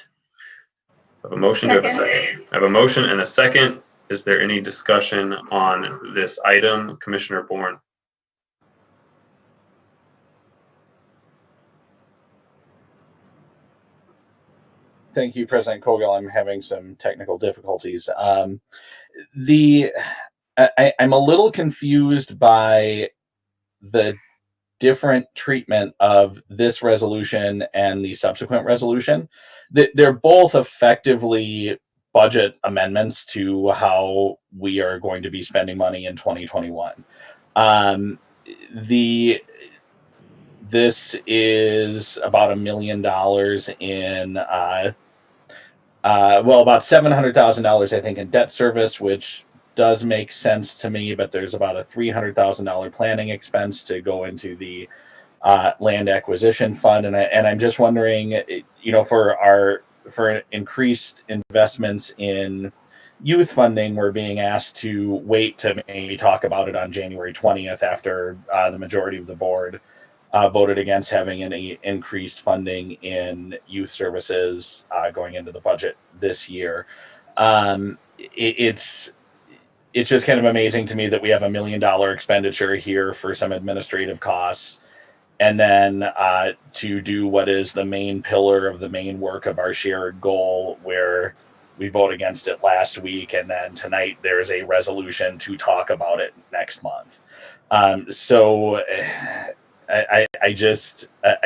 I have a motion. Do I have a second? I have a motion and a second. Is there any discussion on this item? Commissioner Bourne.
Thank you, President Kogel. I'm having some technical difficulties. I'm a little confused by the different treatment of this resolution and the subsequent resolution. They're both effectively budget amendments to how we are going to be spending money in 2021. This is about $1 million in, about $700,000, I think, in debt service, which does make sense to me, but there's about a $300,000 planning expense to go into the land acquisition fund. And I'm just wondering, for increased investments in youth funding, we're being asked to wait to maybe talk about it on January 20th after the majority of the board voted against having any increased funding in youth services going into the budget this year. It's just kind of amazing to me that we have $1 million expenditure here for some administrative costs, and then to do what is the main pillar of the main work of our shared goal, where we vote against it last week, and then tonight there is a resolution to talk about it next month. So I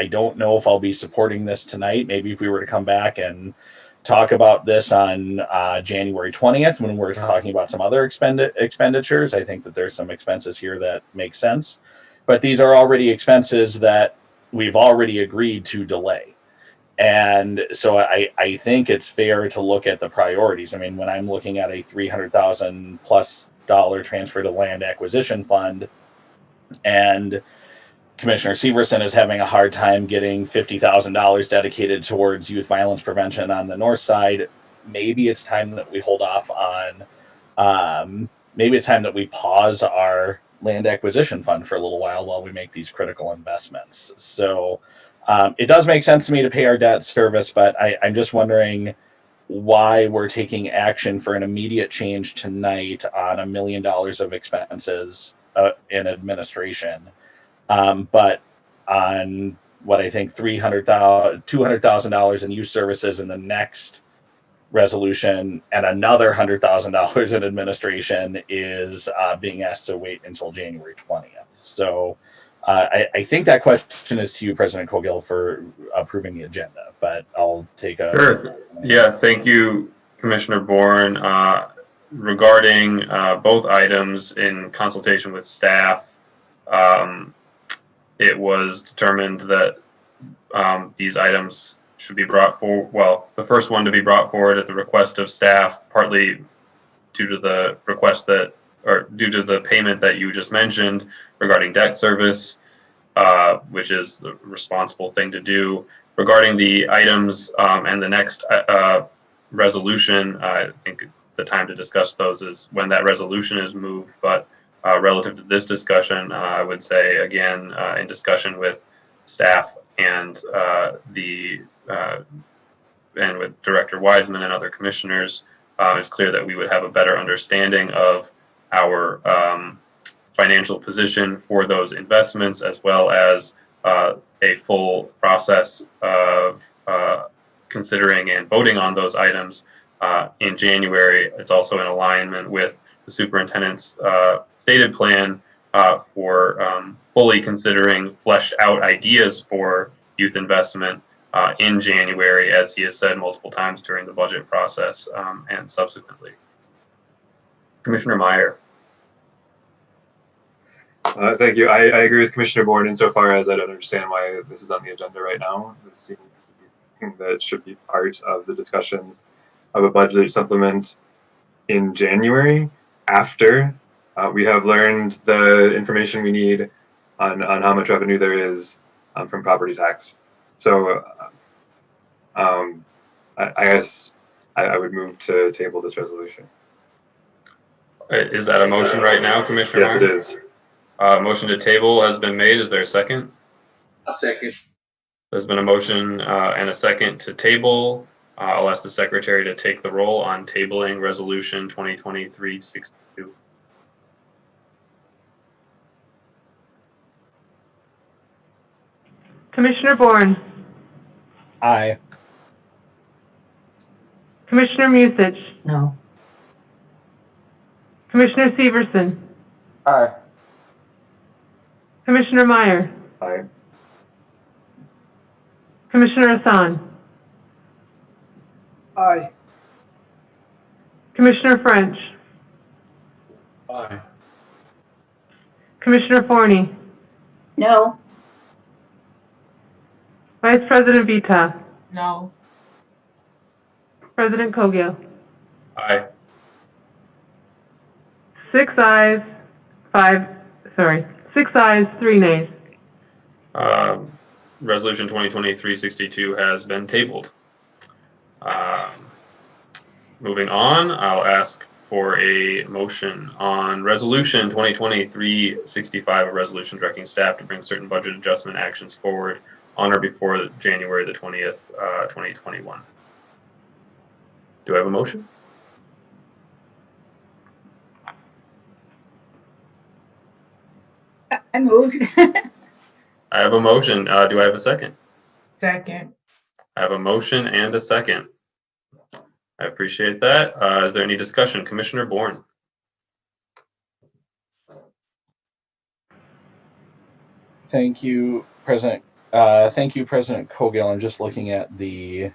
don't know if I'll be supporting this tonight. Maybe if we were to come back and talk about this on January 20th when we're talking about some other expenditures, I think that there's some expenses here that make sense. But these are already expenses that we've already agreed to delay. And so I think it's fair to look at the priorities. I mean, when I'm looking at a $300,000 plus transfer to land acquisition fund, and Commissioner Severson is having a hard time getting $50,000 dedicated towards youth violence prevention on the north side, maybe it's time that we hold off on, maybe it's time that we pause our land acquisition fund for a little while we make these critical investments. So it does make sense to me to pay our debt service, but I'm just wondering why we're taking action for an immediate change tonight on $1 million of expenses in administration. But on what I think $200,000 in youth services in the next resolution, and another $100,000 in administration is being asked to wait until January 20th. So I think that question is to you, President Kogel, for approving the agenda, but I'll take a...
Sure. Yeah, thank you, Commissioner Bourne. Regarding both items, in consultation with staff, it was determined that these items should be brought forward. Well, the first one to be brought forward at the request of staff, partly due to the request due to the payment that you just mentioned regarding debt service, which is the responsible thing to do. Regarding the items and the next resolution, I think the time to discuss those is when that resolution is moved, but relative to this discussion, I would say, again, in discussion with staff and and with Director Wiseman and other commissioners, it's clear that we would have a better understanding of our financial position for those investments, as well as a full process of considering and voting on those items in January. It's also in alignment with the superintendent's stated plan for fully considering fleshed out ideas for youth investment in January, as he has said multiple times during the budget process and subsequently. Commissioner Meyer.
Thank you. I agree with Commissioner Bourne insofar as I don't understand why this is on the agenda right now. This seems to be something that should be part of the discussions of a budget supplement in January after we have learned the information we need on how much revenue there is from property tax. So I guess I would move to table this resolution.
Is that a motion right now, Commissioner?
Yes,
Meyer?
it is.
Motion to table has been made. Is there a second?
A second.
There's been a motion and a second to table. I'll ask the secretary to take the roll on tabling resolution 2023-62.
Commissioner Bourne,
Aye.
Commissioner Musich,
No.
Commissioner Severson,
Aye.
Commissioner Meyer,
Aye.
Commissioner Hassan,
Aye.
Commissioner French,
Aye.
Commissioner Forney,
No.
Vice President Vita,
No.
President Cogill.
Aye.
6 ayes, 3 nays.
Resolution 2023-62 has been tabled. Moving on, I'll ask for a motion on resolution 2023-65, a resolution directing staff to bring certain budget adjustment actions forward on or before January the 20th, 2021. Do I have a motion?
I moved.
I have a motion. Do I have a second?
Second.
I have a motion and a second. I appreciate that. Is there any discussion? Commissioner Bourne.
Thank you, President. Thank you, President Cogill. I'm just looking at the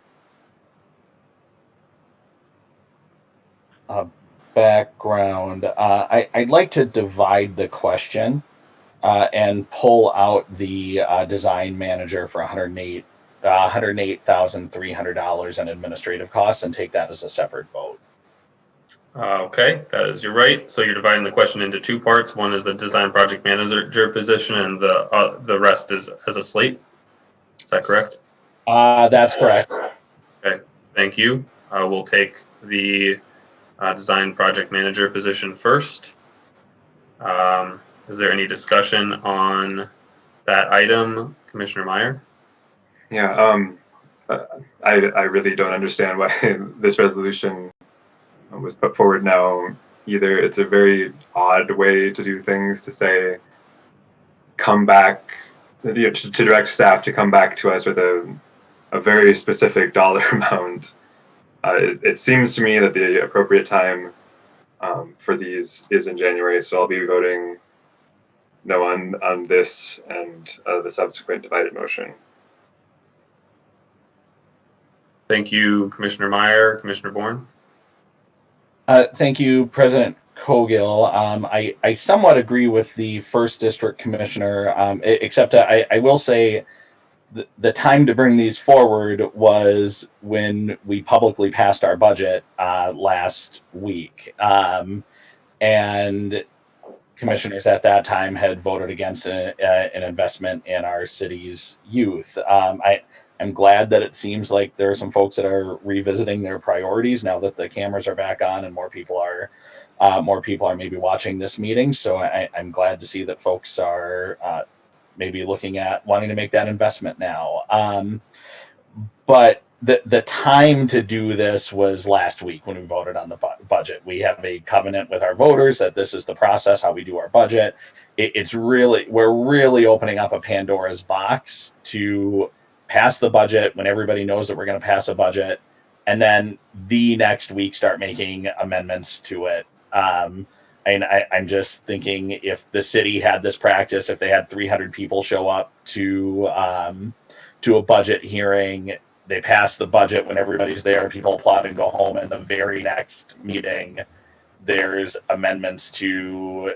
background. I'd like to divide the question and pull out the design manager for $108,300 in administrative costs and take that as a separate vote.
Okay, that is your right. So you're dividing the question into two parts. One is the design project manager position, and the rest is as a slate. Is that correct?
That's correct.
Okay, thank you. We'll take the design project manager position first. Is there any discussion on that item, Commissioner Meyer?
Yeah, I really don't understand why this resolution was put forward now either. It's a very odd way to do things, to say, come back, to direct staff to come back to us with a very specific dollar amount. It seems to me that the appropriate time for these is in January, so I'll be voting no on this and the subsequent divided motion.
Thank you, Commissioner Meyer. Commissioner Bourne?
Thank you, President Cogill. I somewhat agree with the first district commissioner, except I will say the time to bring these forward was when we publicly passed our budget last week. And commissioners at that time had voted against an investment in our city's youth. I'm glad that it seems like there are some folks that are revisiting their priorities now that the cameras are back on and more people are maybe watching this meeting. So I'm glad to see that folks are maybe looking at wanting to make that investment now. But the time to do this was last week when we voted on the budget. We have a covenant with our voters that this is the process, how we do our budget. We're really opening up a Pandora's box to pass the budget when everybody knows that we're going to pass a budget, and then the next week start making amendments to it. And I'm just thinking, if the city had this practice, if they had 300 people show up to a budget hearing, they pass the budget when everybody's there, people applaud and go home, and the very next meeting there's amendments to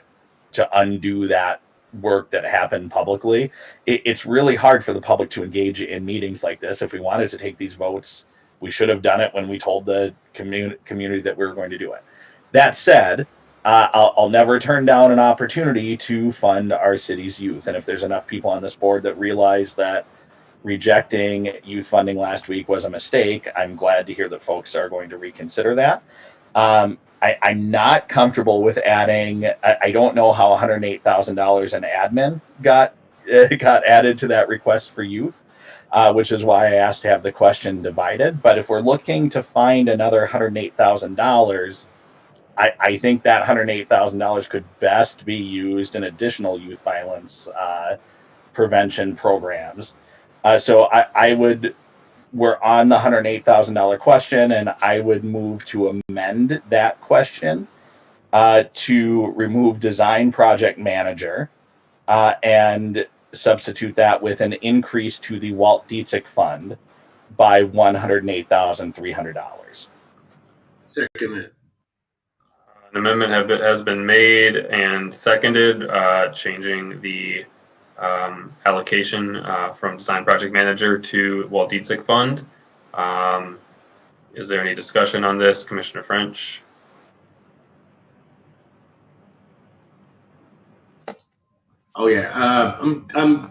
undo that work that happened publicly. It's really hard for the public to engage in meetings like this. If we wanted to take these votes, we should have done it when we told the community that we were going to do it. That said, I'll never turn down an opportunity to fund our city's youth. And if there's enough people on this board that realize that rejecting youth funding last week was a mistake, I'm glad to hear that folks are going to reconsider that. I'm not comfortable with adding, I don't know how $108,000 in admin got added to that request for youth, which is why I asked to have the question divided. But if we're looking to find another $108,000, I think that $108,000 could best be used in additional youth violence prevention programs. So we're on the $108,000 question, and I would move to amend that question to remove design project manager and substitute that with an increase to the Walt Dietzig Fund by $108,300.
Second.
An amendment has been made and seconded, changing the allocation from design project manager to Walt Dietzig Fund. Is there any discussion on this, Commissioner French?
Oh yeah, I'm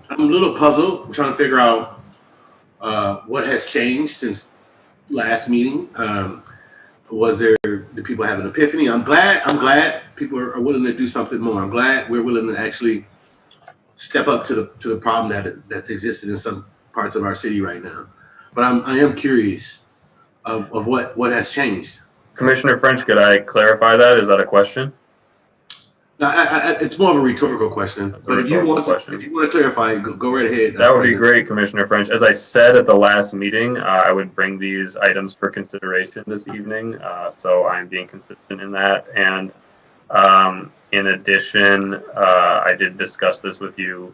a little puzzled. I'm trying to figure out what has changed since last meeting. Do people have an epiphany? I'm glad people are willing to do something more. I'm glad we're willing to actually step up to the problem that's existed in some parts of our city right now. But I am curious of what has changed.
Commissioner French, could I clarify that? Is that a question?
No, it's more of a rhetorical question. But if you want to clarify, go right ahead.
That would be great, Commissioner French. As I said at the last meeting, I would bring these items for consideration this evening. So I'm being consistent in that. And in addition, I did discuss this with you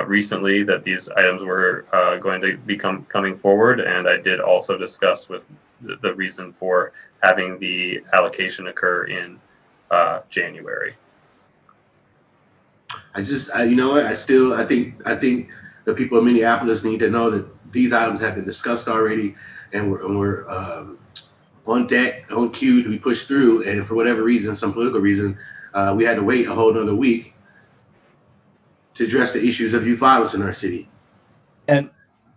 recently, that these items were going to be coming forward. And I did also discuss with the reason for having the allocation occur in January.
You know what? I think the people of Minneapolis need to know that these items have been discussed already, and we're on deck, on cue to be pushed through. And for whatever reason, some political reason, we had to wait a whole another week to address the issues of youth violence in our city.
And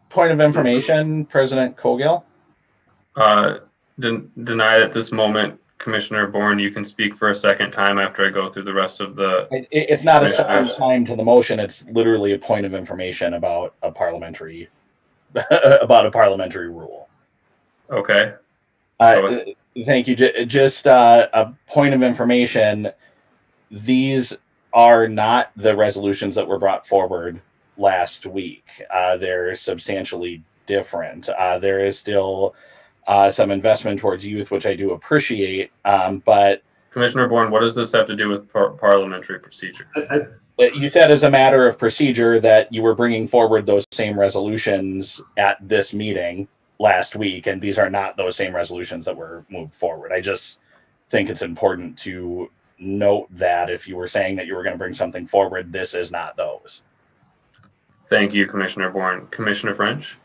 point of information, President Cogill?
Denied at this moment. Commissioner Bourne, you can speak for a second time after I go through the rest of the...
It's not a second time to the motion. It's literally a point of information about a parliamentary rule.
Okay.
Thank you. Just a point of information. These are not the resolutions that were brought forward last week. They're substantially different. There is still some investment towards youth, which I do appreciate, but...
Commissioner Bourne, what does this have to do with parliamentary procedure?
You said as a matter of procedure that you were bringing forward those same resolutions at this meeting last week, and these are not those same resolutions that were moved forward. I just think it's important to note that if you were saying that you were going to bring something forward, this is not those.
Thank you, Commissioner Bourne. Commissioner French?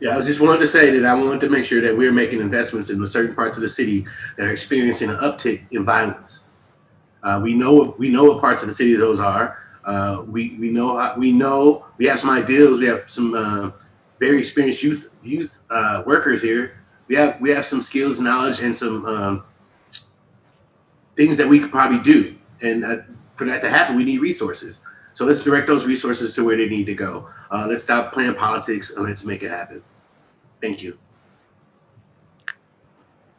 Yeah, I just wanted to say that I wanted to make sure that we're making investments in certain parts of the city that are experiencing an uptick in violence. We know what parts of the city those are. We know we have some ideals. We have some very experienced youth workers here. We have some skills, knowledge, and some things that we could probably do. And for that to happen, we need resources. So let's direct those resources to where they need to go. Let's stop playing politics and let's make it happen. Thank you.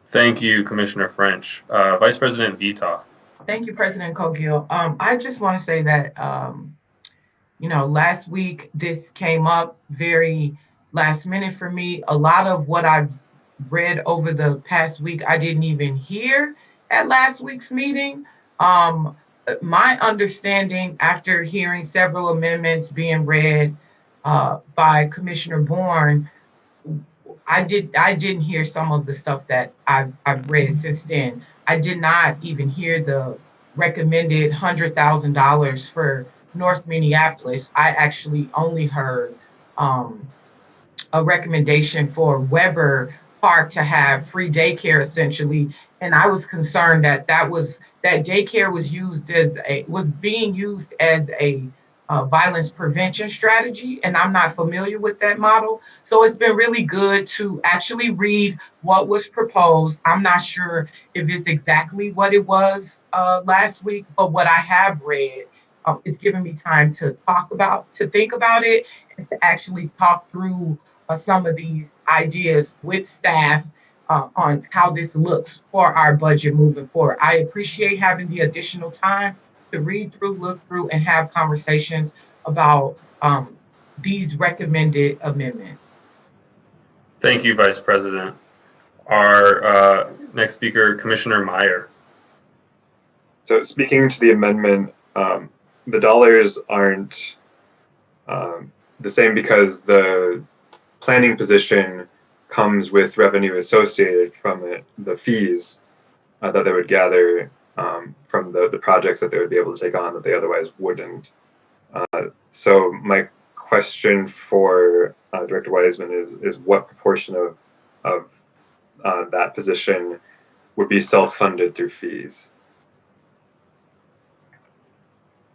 Thank you, Commissioner French. Vice President Vita.
Thank you, President Cogill. I just want to say that, last week this came up very last minute for me. A lot of what I've read over the past week, I didn't even hear at last week's meeting. My understanding, after hearing several amendments being read by Commissioner Bourne, I didn't hear some of the stuff that I've read since then. I did not even hear the recommended $100,000 for North Minneapolis. I actually only heard a recommendation for Weber Park to have free daycare, essentially, and I was concerned that daycare was being used as a violence prevention strategy, and I'm not familiar with that model. So it's been really good to actually read what was proposed. I'm not sure if it's exactly what it was last week, but what I have read is giving me time to think about it, and to actually talk through some of these ideas with staff on how this looks for our budget moving forward. I appreciate having the additional time to read through, look through, and have conversations about these recommended amendments.
Thank you, Vice President. Our next speaker, Commissioner Meyer.
So speaking to the amendment, the dollars aren't the same because the planning position comes with revenue associated from it, the fees that they would gather from the projects that they would be able to take on that they otherwise wouldn't. So my question for Director Wiseman is what proportion of that position would be self-funded through fees?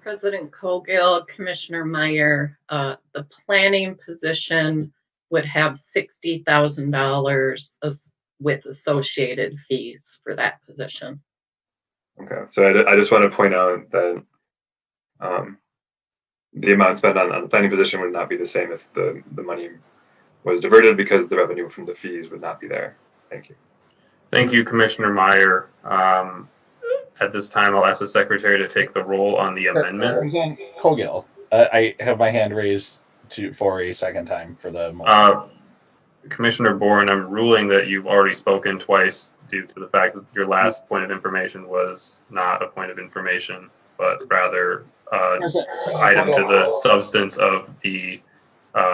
President Cogill, Commissioner Meyer, the planning position would have $60,000 with associated fees for that position.
Okay, so I just want to point out that the amount spent on the planning position would not be the same if the money was diverted, because the revenue from the fees would not be there. Thank you.
Thank you, Commissioner Meyer. At this time, I'll ask the Secretary to take the roll on the amendment.
President Cogill, I have my hand raised for a second time for the motion.
Commissioner Bourne, I'm ruling that you've already spoken twice due to the fact that your last point of information was not a point of information, but rather item to the substance of the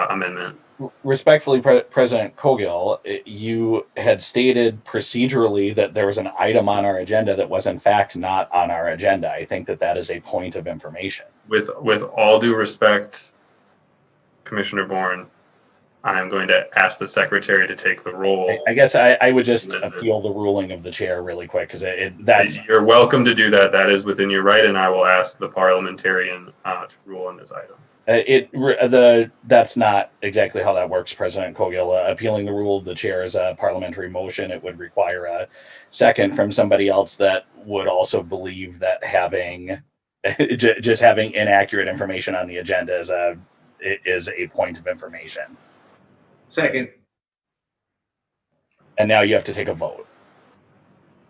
amendment.
Respectfully, President Cogill, you had stated procedurally that there was an item on our agenda that was in fact not on our agenda. I think that is a point of information.
With all due respect, Commissioner Bourne, I am going to ask the Secretary to take the roll.
I guess I would just appeal the ruling of the chair really quick, because that's...
You're welcome to do that. That is within your right, and I will ask the parliamentarian to rule on this item.
That's not exactly how that works, President Cogill. Appealing the rule of the chair is a parliamentary motion. It would require a second from somebody else that would also believe that just having inaccurate information on the agenda is a point of information.
Second.
And now you have to take a vote.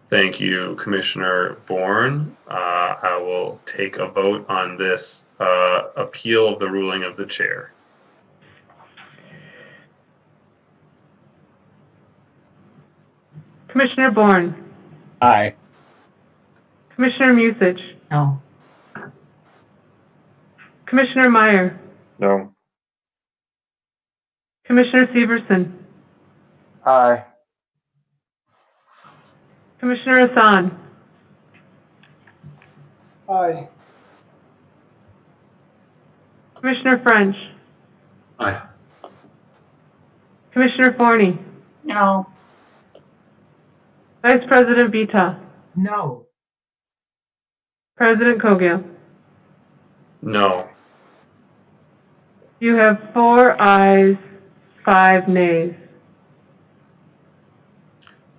Thank you, Commissioner Bourne. I will take a vote on this appeal of the ruling of the chair.
Commissioner Bourne.
Aye.
Commissioner Musich.
No.
Commissioner Meyer.
No.
Commissioner Severson.
Aye.
Commissioner Hassan.
Aye.
Commissioner French.
Aye.
Commissioner Forney.
No.
Vice President Vita.
No.
President Cogill.
No.
You have 4 ayes, 5 nays.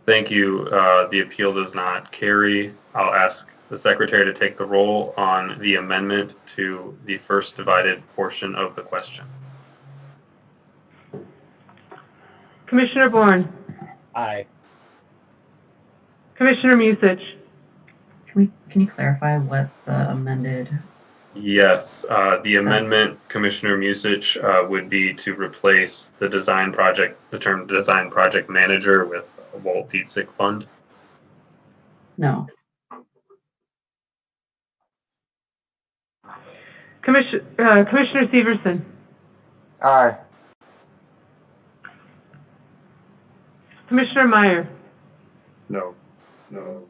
Thank you. The appeal does not carry. I'll ask the Secretary to take the roll on the amendment to the first divided portion of the question.
Commissioner Bourne.
Aye.
Commissioner Musich.
Can you clarify what the amended?
Yes, the amendment, Commissioner Musich, would be to replace the term design project manager with a Walt Dietzig fund.
No.
Commissioner Severson.
Aye.
Commissioner Meyer.
No. No.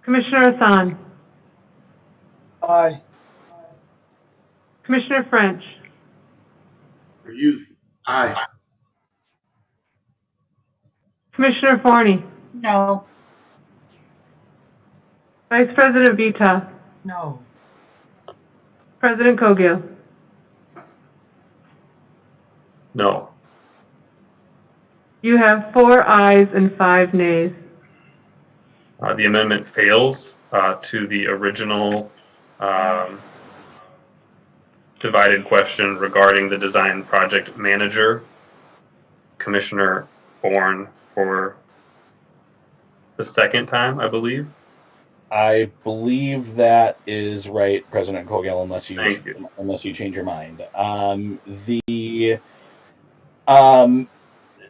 Commissioner Hassan.
Aye.
Commissioner French.
Aye.
Commissioner Forney.
No.
Vice President Vita.
No.
President Cogill.
No.
You have 4 ayes and 5 nays.
The amendment fails to the original divided question regarding the design project manager. Commissioner Bourne for the second time, I believe.
I believe that is right, President Cogill, unless you change your mind.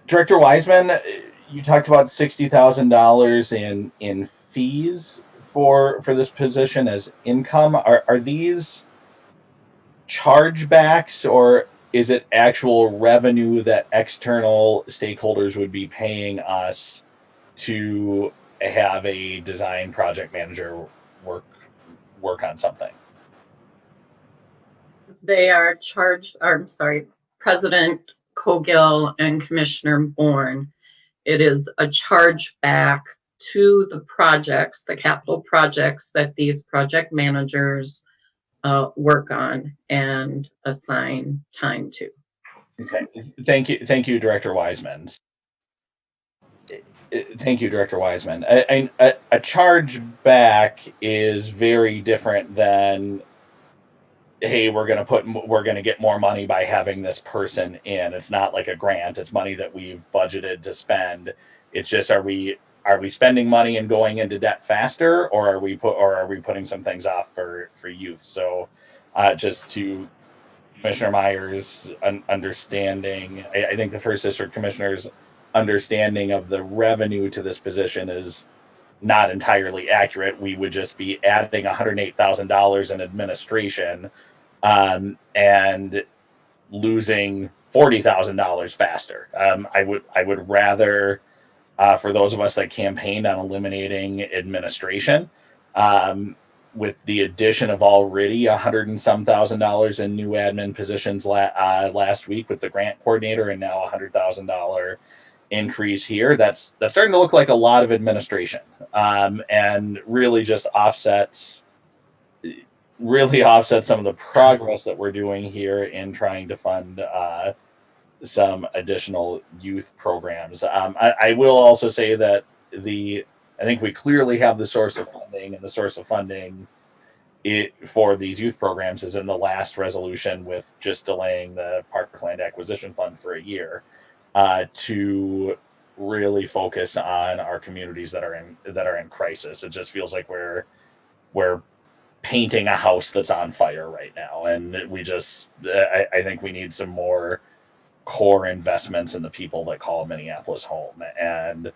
Director Wiseman, you talked about $60,000 in fees for this position as income. Are these chargebacks, or is it actual revenue that external stakeholders would be paying us to have a design project manager work on something?
They are charged, I'm sorry, President Cogill and Commissioner Bourne. It is a charge back to the projects, the capital projects that these project managers work on and assign time to.
Okay, thank you, Director Wiseman. Thank you, Director Wiseman. A charge back is very different than, hey, we're going to get more money by having this person in. It's not like a grant. It's money that we've budgeted to spend. It's just, are we spending money and going into debt faster, or are we putting some things off for youth? So, just to Commissioner Myers' understanding, I think the First District Commissioner's understanding of the revenue to this position is not entirely accurate. We would just be adding $108,000 in administration and losing $40,000 faster. I would rather, for those of us that campaigned on eliminating administration, with the addition of already $100 and some thousand in new admin positions last week with the grant coordinator, and now $100,000 increase here, that's starting to look like a lot of administration, and really just offsets some of the progress that we're doing here in trying to fund some additional youth programs. I will also say that I think we clearly have the source of funding, and the source of funding for these youth programs is in the last resolution, with just delaying the Parkland Acquisition Fund for a year to really focus on our communities that are in crisis. It just feels like we're painting a house that's on fire right now, and I think we need some more core investments in the people that call Minneapolis home. And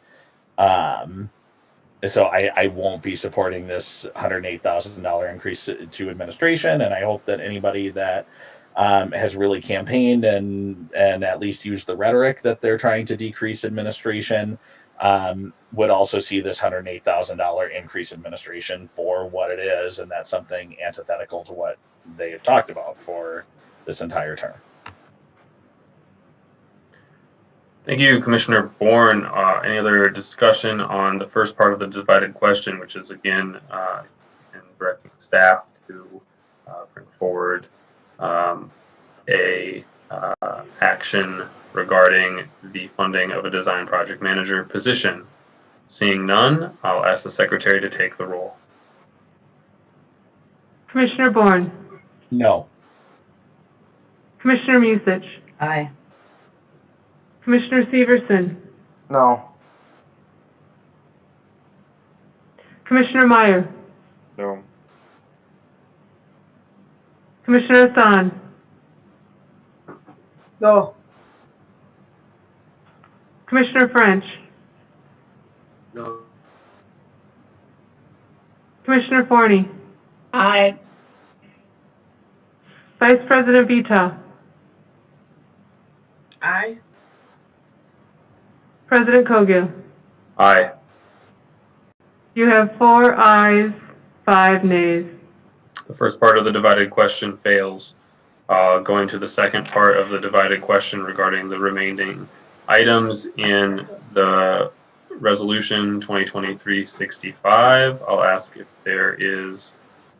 so I won't be supporting this $108,000 increase to administration, and I hope that anybody that has really campaigned and at least used the rhetoric that they're trying to decrease administration would also see this $108,000 increase in administration for what it is, and that's something antithetical to what they've talked about for this entire term.
Thank you, Commissioner Bourne. Any other discussion on the first part of the divided question, which is again in directing staff to bring forward a action regarding the funding of a design project manager position? Seeing none, I'll ask the secretary to take the roll.
Commissioner Bourne.
No.
Commissioner Musich.
Aye.
Commissioner Severson.
No.
Commissioner Meyer.
No.
Commissioner Hassan.
No.
Commissioner French.
No.
Commissioner Forney.
Aye.
Vice President Vita.
Aye.
President Cogill.
Aye.
You have 4 ayes, 5 nays.
The first part of the divided question fails. Going to the second part of the divided question regarding the remaining items in the Resolution 2023-65. I'll ask if there is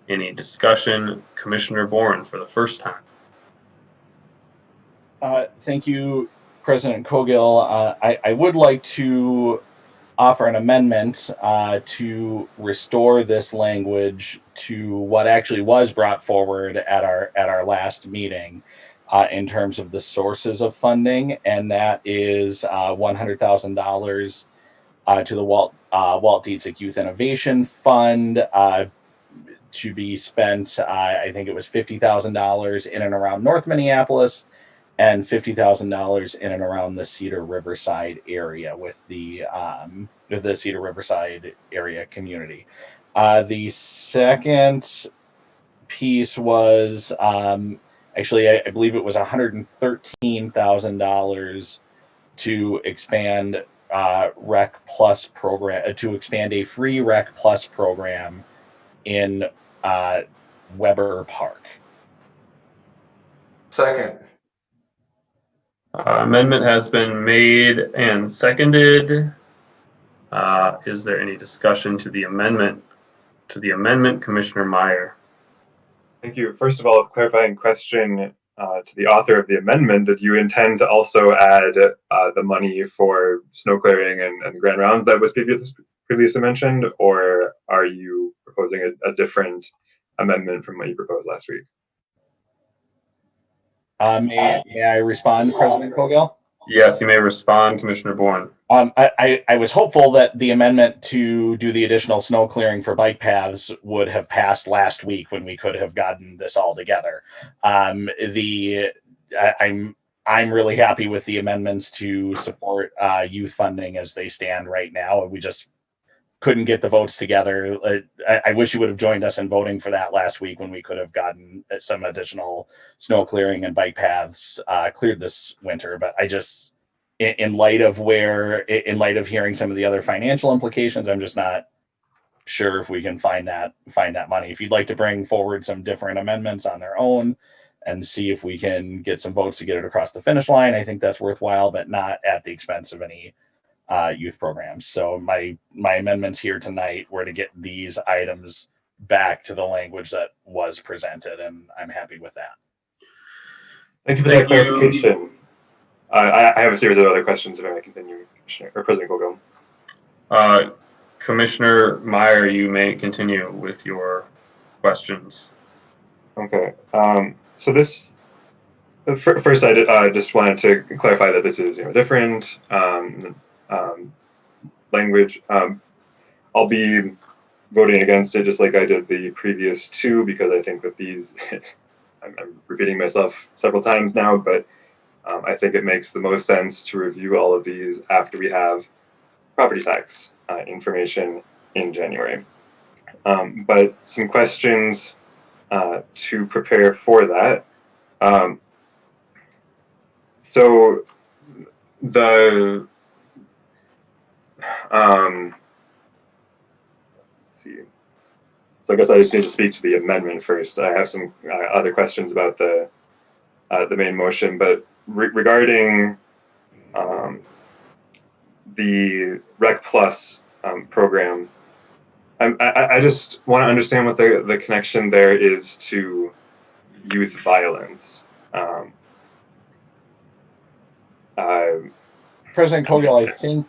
any discussion. Commissioner Bourne for the first time.
Thank you, President Cogill. I would like to offer an amendment to restore this language to what actually was brought forward at our last meeting in terms of the sources of funding, and that is $100,000 to the Walt Dietzig Youth Innovation Fund to be spent. I think it was $50,000 in and around North Minneapolis, and $50,000 in and around the Cedar Riverside area with the Cedar Riverside area community. The second piece was actually, I believe it was $113,000 to expand Rec Plus program, to expand a free Rec Plus program in Weber Park.
Second.
Amendment has been made and seconded. Is there any discussion to the amendment? Commissioner Meyer.
Thank you. First of all, a clarifying question to the author of the amendment. Did you intend to also add the money for snow clearing and grand rounds that was previously mentioned, or are you proposing a different amendment from what you proposed last week?
May I respond, President Cogill?
Yes, you may respond, Commissioner Bourne.
I was hopeful that the amendment to do the additional snow clearing for bike paths would have passed last week when we could have gotten this all together. I'm really happy with the amendments to support youth funding as they stand right now. We just couldn't get the votes together. I wish you would have joined us in voting for that last week when we could have gotten some additional snow clearing and bike paths cleared this winter. But I just, in light of hearing some of the other financial implications, I'm just not sure if we can find that money. If you'd like to bring forward some different amendments on their own and see if we can get some votes to get it across the finish line, I think that's worthwhile, but not at the expense of any youth programs. So my amendments here tonight were to get these items back to the language that was presented, and I'm happy with that.
Thank you for that clarification. I have a series of other questions if I may continue, Commissioner or President Cogill.
Commissioner Meyer, you may continue with your questions.
Okay. So this first, I just wanted to clarify that this is different language. I'll be voting against it just like I did the previous two, because I think that these I'm repeating myself several times now, but I think it makes the most sense to review all of these after we have property tax information in January. But some questions to prepare for that. So the let's see. So I guess I just need to speak to the amendment first. I have some other questions about the main motion, but regarding the Rec Plus program, I just want to understand what the connection there is to youth violence.
President Cogill, I think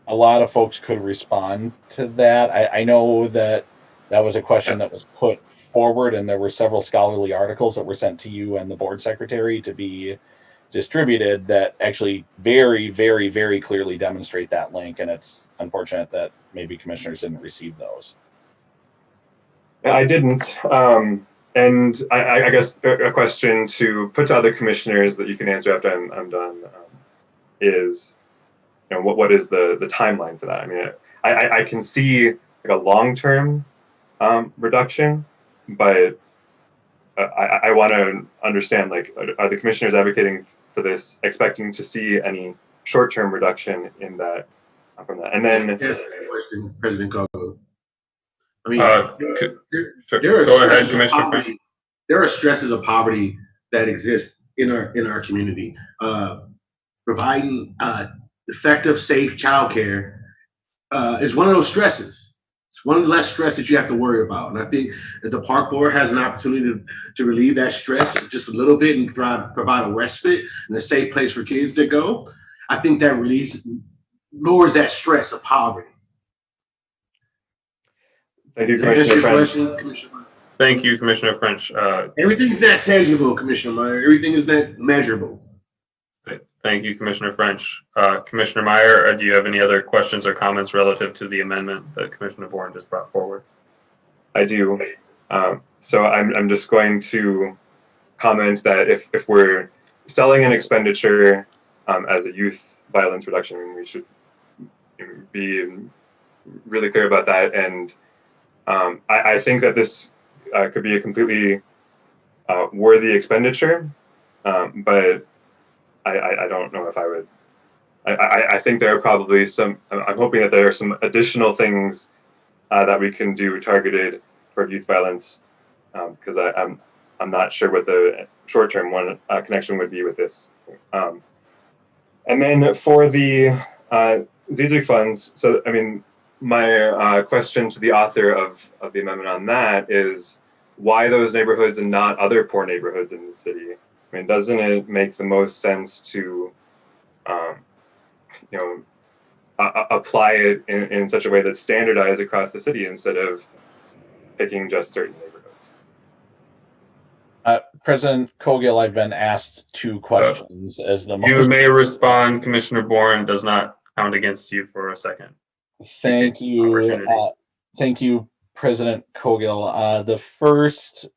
a lot of folks could respond to that. I know that was a question that was put forward, and there were several scholarly articles that were sent to you and the board secretary to be distributed that actually very, very, very clearly demonstrate that link, and it's unfortunate that maybe commissioners didn't receive those.
I didn't. And I guess a question to put to other commissioners that you can answer after I'm done is, what is the timeline for that? I mean, I can see like a long-term reduction, but I want to understand, like, are the commissioners advocating for this, expecting to see any short-term reduction in that from that? And then,
question, President Cogill. I mean,
go ahead, Commissioner.
There are stresses of poverty that exist in our community. Providing effective, safe childcare is one of those stresses. It's one less stress that you have to worry about. And I think that the park board has an opportunity to relieve that stress just a little bit and provide a respite and a safe place for kids to go. I think that lowers that stress of poverty.
Thank you, Commissioner French.
Thank you, Commissioner French.
Everything's not tangible, Commissioner Meyer. Everything is not measurable.
Thank you, Commissioner French. Commissioner Meyer, do you have any other questions or comments relative to the amendment that Commissioner Bourne just brought forward?
I do. So I'm just going to comment that if we're selling an expenditure as a youth violence reduction, we should be really clear about that. And I think that this could be a completely worthy expenditure, but I don't know if I would. I think there are probably some. I'm hoping that there are some additional things that we can do targeted toward youth violence, because I'm not sure what the short-term one connection would be with this. And then for the ZZIG funds, so I mean, my question to the author of the amendment on that is, why those neighborhoods and not other poor neighborhoods in the city? I mean, doesn't it make the most sense to, apply it in such a way that's standardized across the city instead of picking just certain neighborhoods?
President Cogill, I've been asked 2 questions as the
You may respond. Commissioner Bourne does not count against you for a second.
Thank you. Thank you, President Cogill. The first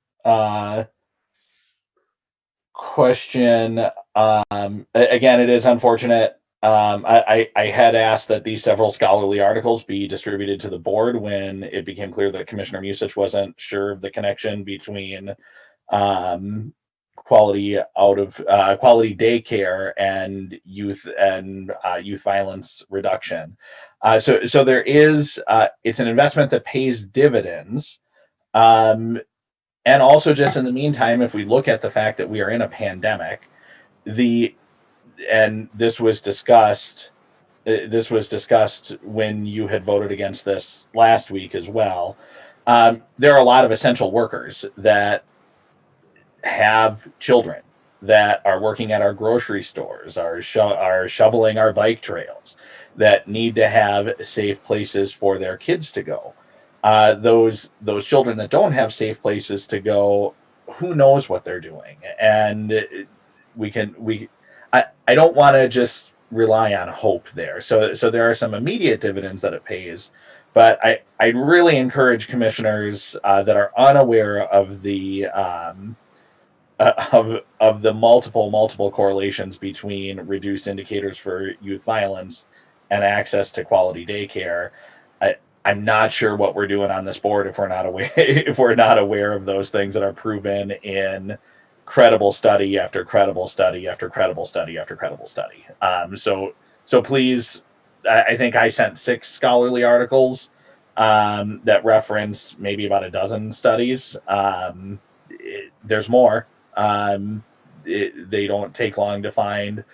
question, again, it is unfortunate. I had asked that these several scholarly articles be distributed to the board when it became clear that Commissioner Musich wasn't sure of the connection between quality daycare and youth violence reduction. So there is it's an investment that pays dividends. And also, just in the meantime, if we look at the fact that we are in a pandemic, and this was discussed when you had voted against this last week as well. There are a lot of essential workers that have children that are working at our grocery stores, are shoveling our bike trails, that need to have safe places for their kids to go. Those children that don't have safe places to go, who knows what they're doing? And I don't want to just rely on hope there. So there are some immediate dividends that it pays, but I really encourage commissioners that are unaware of the of the multiple correlations between reduced indicators for youth violence and access to quality daycare. I'm not sure what we're doing on this board if we're not aware of those things that are proven in credible study after credible study after credible study after credible study. So please, I think I sent 6 scholarly articles that reference maybe about a dozen studies. There's more. They don't take long to find.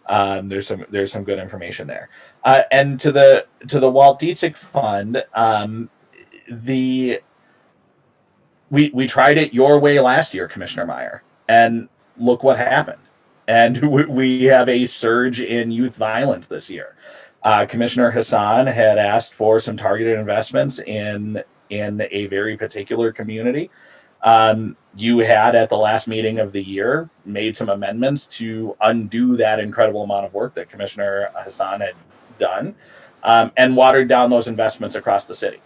There's some good information there. And to the Walt Dietzig Fund, we tried it your way last year, Commissioner Meyer, and look what happened. And we have a surge in youth violence this year. Commissioner Hassan had asked for some targeted investments in a very particular community. You had, at the last meeting of the year, made some amendments to undo that incredible amount of work that Commissioner Hassan had done, and watered down those investments across the city.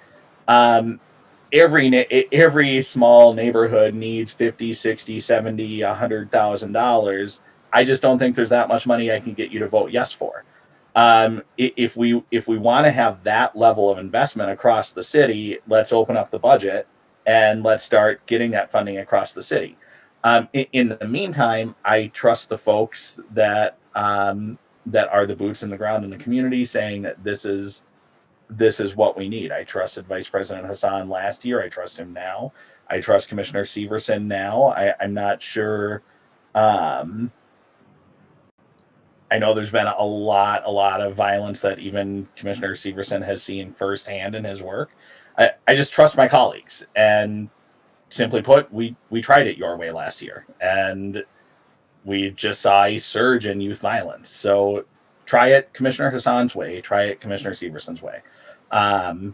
Every small neighborhood needs $50, $60, $70, $100,000. I just don't think there's that much money I can get you to vote yes for. If we want to have that level of investment across the city, let's open up the budget and let's start getting that funding across the city. In the meantime, I trust the folks that are the boots in the ground in the community, saying that this is what we need. I trusted Vice President Hassan last year. I trust him now. I trust Commissioner Severson now. I'm not sure. I know there's been a lot of violence that even Commissioner Severson has seen firsthand in his work. I just trust my colleagues, and simply put, we tried it your way last year, and we just saw a surge in youth violence. So try it Commissioner Hassan's way, try it Commissioner Severson's way. I'd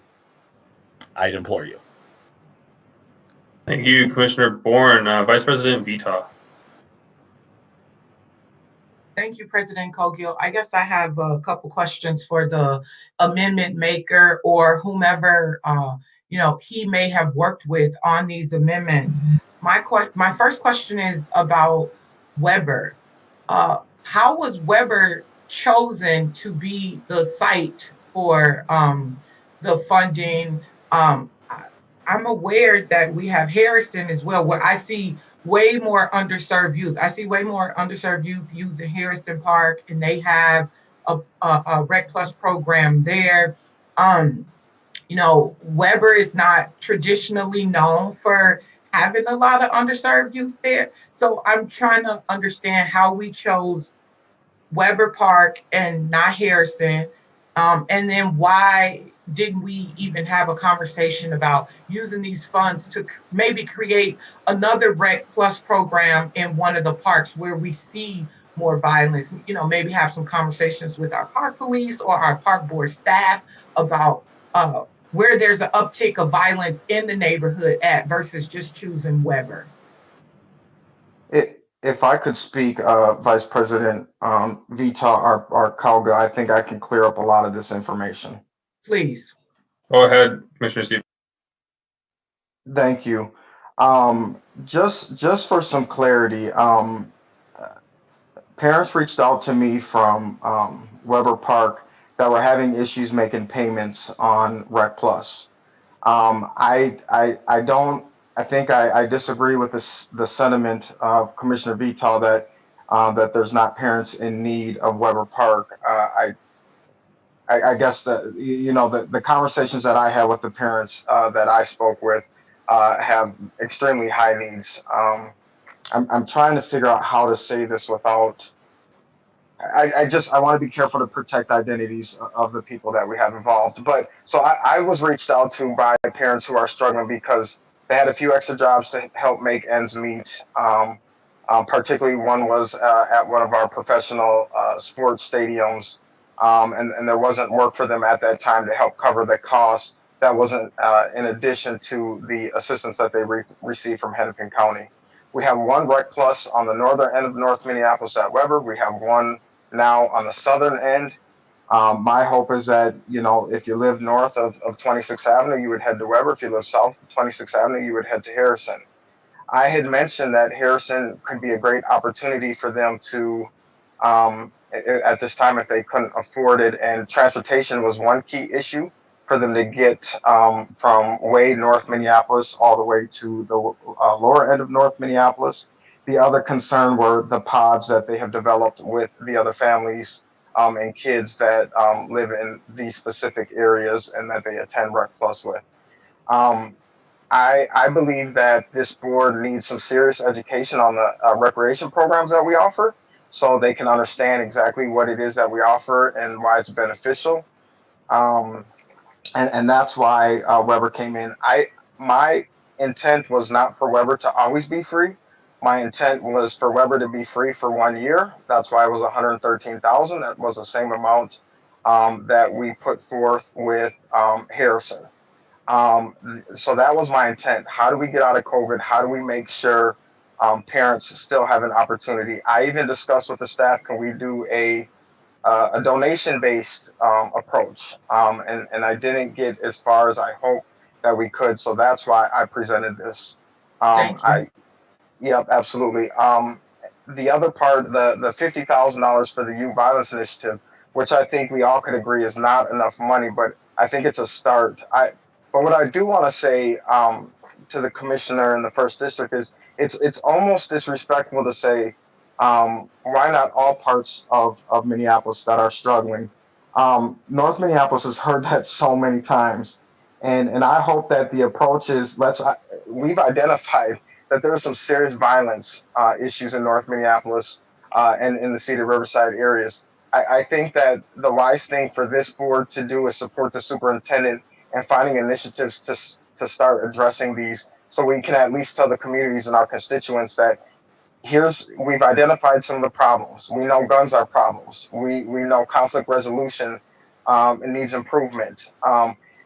implore you.
Thank you, Commissioner Bourne. Vice President Vita.
Thank you, President Cogill. I guess I have a couple questions for the amendment maker or whomever he may have worked with on these amendments. My first question is about Weber. How was Weber chosen to be the site for the funding? I'm aware that we have Harrison as well, where I see way more underserved youth. I see way more underserved youth using Harrison Park, and they have a Rec Plus program there. Weber is not traditionally known for having a lot of underserved youth there. So I'm trying to understand how we chose Weber Park and not Harrison. And then why didn't we even have a conversation about using these funds to maybe create another Rec Plus program in one of the parks where we see more violence? Maybe have some conversations with our park police or our park board staff about where there's an uptick of violence in the neighborhood at versus just choosing Weber.
If I could speak, Vice President Vita, our Kauga, I think I can clear up a lot of this information.
Please.
Go ahead, Commissioner Steve.
Thank you. Just for some clarity, parents reached out to me from Weber Park that were having issues making payments on Rec Plus. I think I disagree with the sentiment of Commissioner Vita that there's not parents in need of Weber Park. I guess the conversations that I had with the parents that I spoke with have extremely high needs. I'm trying to figure out how to say this without. I want to be careful to protect identities of the people that we have involved. But so I was reached out to by parents who are struggling because they had a few extra jobs to help make ends meet. Particularly one was at one of our professional sports stadiums. And there wasn't work for them at that time to help cover the cost that wasn't in addition to the assistance that they received from Hennepin County. We have one Rec Plus on the northern end of North Minneapolis at Weber. We have one now on the southern end. My hope is that, if you live north of 26th Avenue, you would head to Weber. If you live south of 26th Avenue, you would head to Harrison. I had mentioned that Harrison could be a great opportunity for them to, at this time, if they couldn't afford it, and transportation was one key issue for them to get from way north Minneapolis all the way to the lower end of North Minneapolis. The other concern were the pods that they have developed with the other families and kids that live in these specific areas and that they attend Rec Plus with. I believe that this board needs some serious education on the recreation programs that we offer so they can understand exactly what it is that we offer and why it's beneficial. And that's why Weber came in. My intent was not for Weber to always be free. My intent was for Weber to be free for 1 year. That's why it was $113,000. That was the same amount that we put forth with Harrison. So that was my intent. How do we get out of COVID? How do we make sure parents still have an opportunity? I even discussed with the staff, can we do a donation-based approach? And I didn't get as far as I hoped that we could. So that's why I presented this. Yep, absolutely. The other part, the $50,000 for the Youth Violence Initiative, which I think we all could agree is not enough money, but I think it's a start. But what I do want to say to the commissioner in the first district is it's almost disrespectful to say, why not all parts of Minneapolis that are struggling? North Minneapolis has heard that so many times. And I hope that the approach is, we've identified that there are some serious violence issues in North Minneapolis and in the Cedar Riverside areas. I think that the wise thing for this board to do is support the superintendent and finding initiatives to start addressing these, so we can at least tell the communities and our constituents that we've identified some of the problems. We know guns are problems. We know conflict resolution it needs improvement.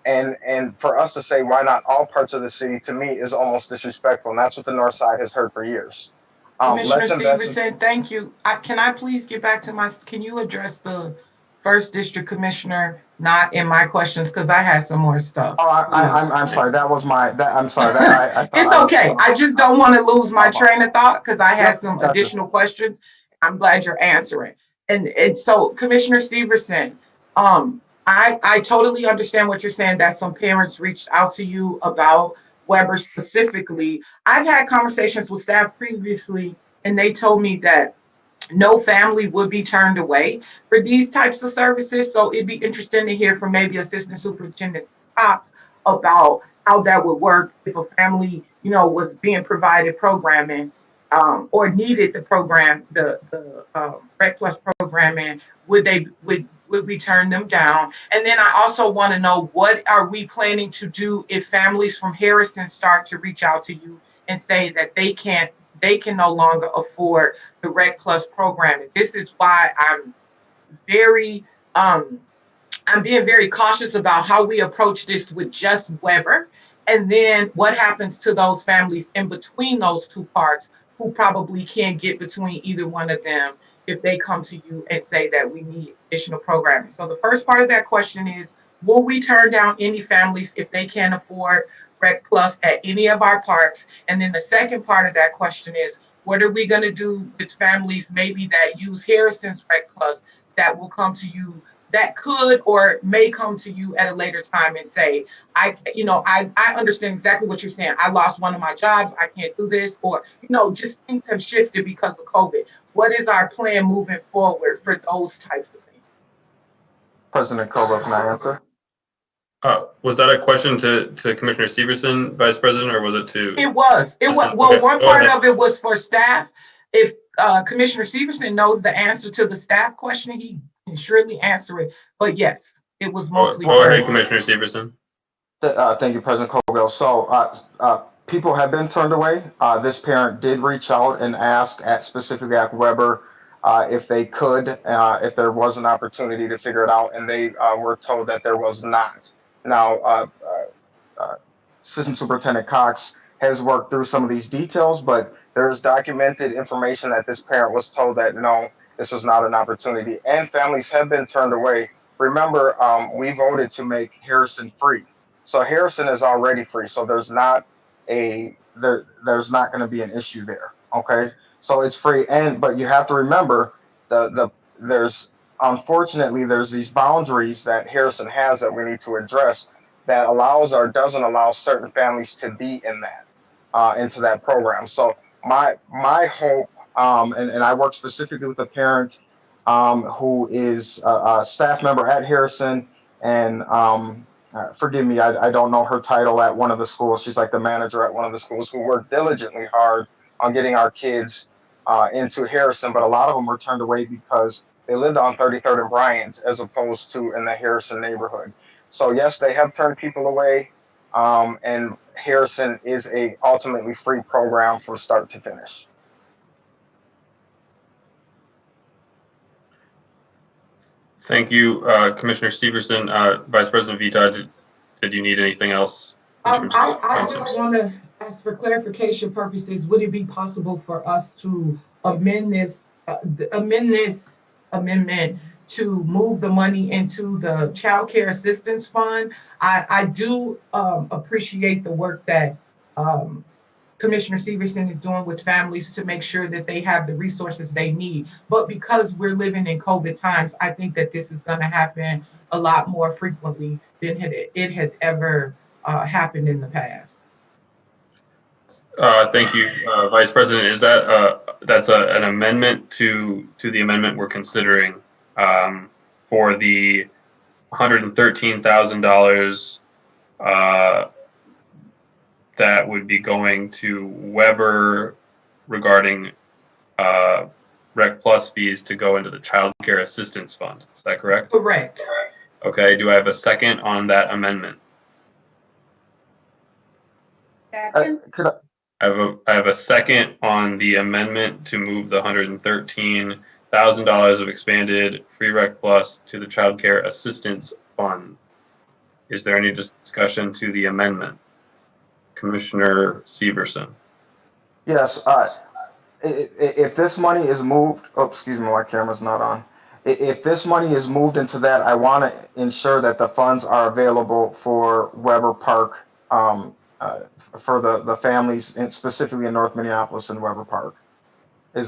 And for us to say why not all parts of the city, to me, is almost disrespectful, and that's what the North Side has heard for years.
Commissioner Stevenson, thank you. Can I please get back to can you address the first district commissioner, not in my questions, because I had some more stuff.
Oh, I'm sorry. That was I'm sorry. I
It's okay. I just don't want to lose my train of thought because I had some additional questions. I'm glad you're answering. And so, Commissioner Severson, I totally understand what you're saying, that some parents reached out to you about Weber specifically. I've had conversations with staff previously, and they told me that no family would be turned away for these types of services. So it'd be interesting to hear from maybe Assistant Superintendent Cox about how that would work if a family, was being provided programming or needed the program, the Rec Plus programming. Would we turn them down? And then I also want to know, what are we planning to do if families from Harrison start to reach out to you and say that they can no longer afford the Rec Plus programming? This is why I'm being very cautious about how we approach this with just Weber. And then what happens to those families in between those two parts who probably can't get between either one of them if they come to you and say that we need additional programming. So the first part of that question is, will we turn down any families if they can't afford Rec Plus at any of our parks? And then the second part of that question is, what are we going to do with families maybe that use Harrison's Rec Plus that will come to you, that could or may come to you at a later time and say, I understand exactly what you're saying. I lost one of my jobs. I can't do this. Or, just things have shifted because of COVID. What is our plan moving forward for those types of things?
President Koval, can I answer?
Was that a question to Commissioner Severson, Vice President, or was it to?
It was. Well, okay, one part of it was for staff. If Commissioner Severson knows the answer to the staff question, he can surely answer it. But yes, it was mostly.
Go ahead, Commissioner Severson.
Thank you, President Koval. So people have been turned away. This parent did reach out and ask specifically at Weber if they could, if there was an opportunity to figure it out, and they were told that there was not. Now, Assistant Superintendent Cox has worked through some of these details, but there is documented information that this parent was told that no, this was not an opportunity, and families have been turned away. Remember, we voted to make Harrison free, so Harrison is already free. So there's not going to be an issue there. Okay, so it's free, but you have to remember unfortunately, there's these boundaries that Harrison has that we need to address that allows or doesn't allow certain families to be in that, into that program. So my hope, and I work specifically with a parent who is a staff member at Harrison, and forgive me, I don't know her title at one of the schools. She's like the manager at one of the schools, who worked diligently hard on getting our kids into Harrison, but a lot of them were turned away because they lived on 33rd and Bryant as opposed to in the Harrison neighborhood. So yes, they have turned people away, and Harrison is a ultimately free program from start to finish.
Thank you, Commissioner Severson. Vice President Vita, did you need anything else?
I just want to ask for clarification purposes. Would it be possible for us to amend this amendment to move the money into the Child Care Assistance Fund? I do appreciate the work that Commissioner Severson is doing with families to make sure that they have the resources they need. But because we're living in COVID times, I think that this is going to happen a lot more frequently than it has ever happened in the past.
Thank you, Vice President. Is that that's an amendment to the amendment we're considering for the $113,000 that would be going to Weber regarding Rec Plus fees to go into the Child Care Assistance Fund. Is that correct?
Correct.
Okay, do I have a second on that amendment?
Second.
I have a second on the amendment to move the $113,000 of expanded Free Rec Plus to the Child Care Assistance Fund. Is there any discussion to the amendment? Commissioner Severson.
Yes, if this money is moved, oh, excuse me, my camera's not on. If this money is moved into that, I want to ensure that the funds are available for Weber Park, for the families, and specifically in North Minneapolis and Weber Park. I'm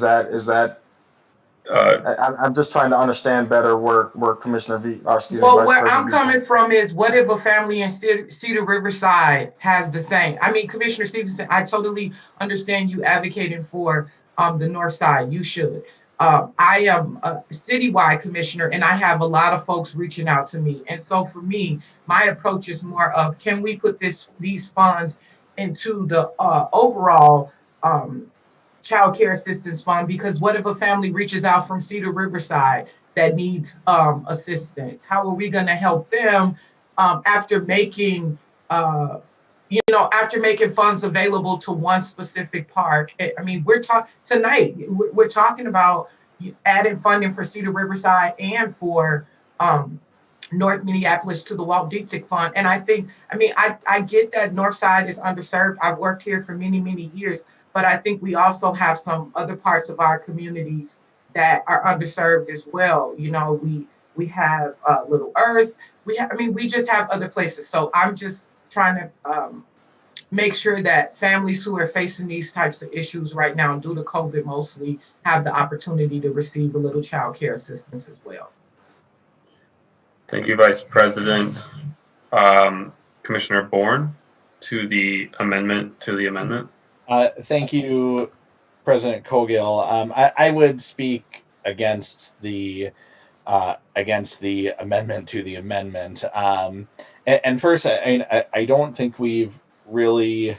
just trying to understand better where Commissioner
Well, where I'm coming from is, what if a family in Cedar Riverside has the same? I mean, Commissioner Stevenson, I totally understand you advocating for the North Side. You should. I am a citywide commissioner, and I have a lot of folks reaching out to me. And so for me, my approach is more of, can we put these funds into the overall Child Care Assistance Fund? Because what if a family reaches out from Cedar Riverside that needs assistance? How are we going to help them after making funds available to one specific park? I mean, we're talking about adding funding for Cedar Riverside and for North Minneapolis to the Walt Dietrich Fund. And I get that North Side is underserved. I've worked here for many, many years, but I think we also have some other parts of our communities that are underserved as well. You know, we have Little Earth. We just have other places. So I'm just trying to make sure that families who are facing these types of issues right now, due to COVID mostly, have the opportunity to receive a little child care assistance as well.
Thank you, Vice President. Commissioner Bourne, to the amendment.
Thank you, President Cogill. I would speak against the amendment to the amendment. And first, I don't think we've really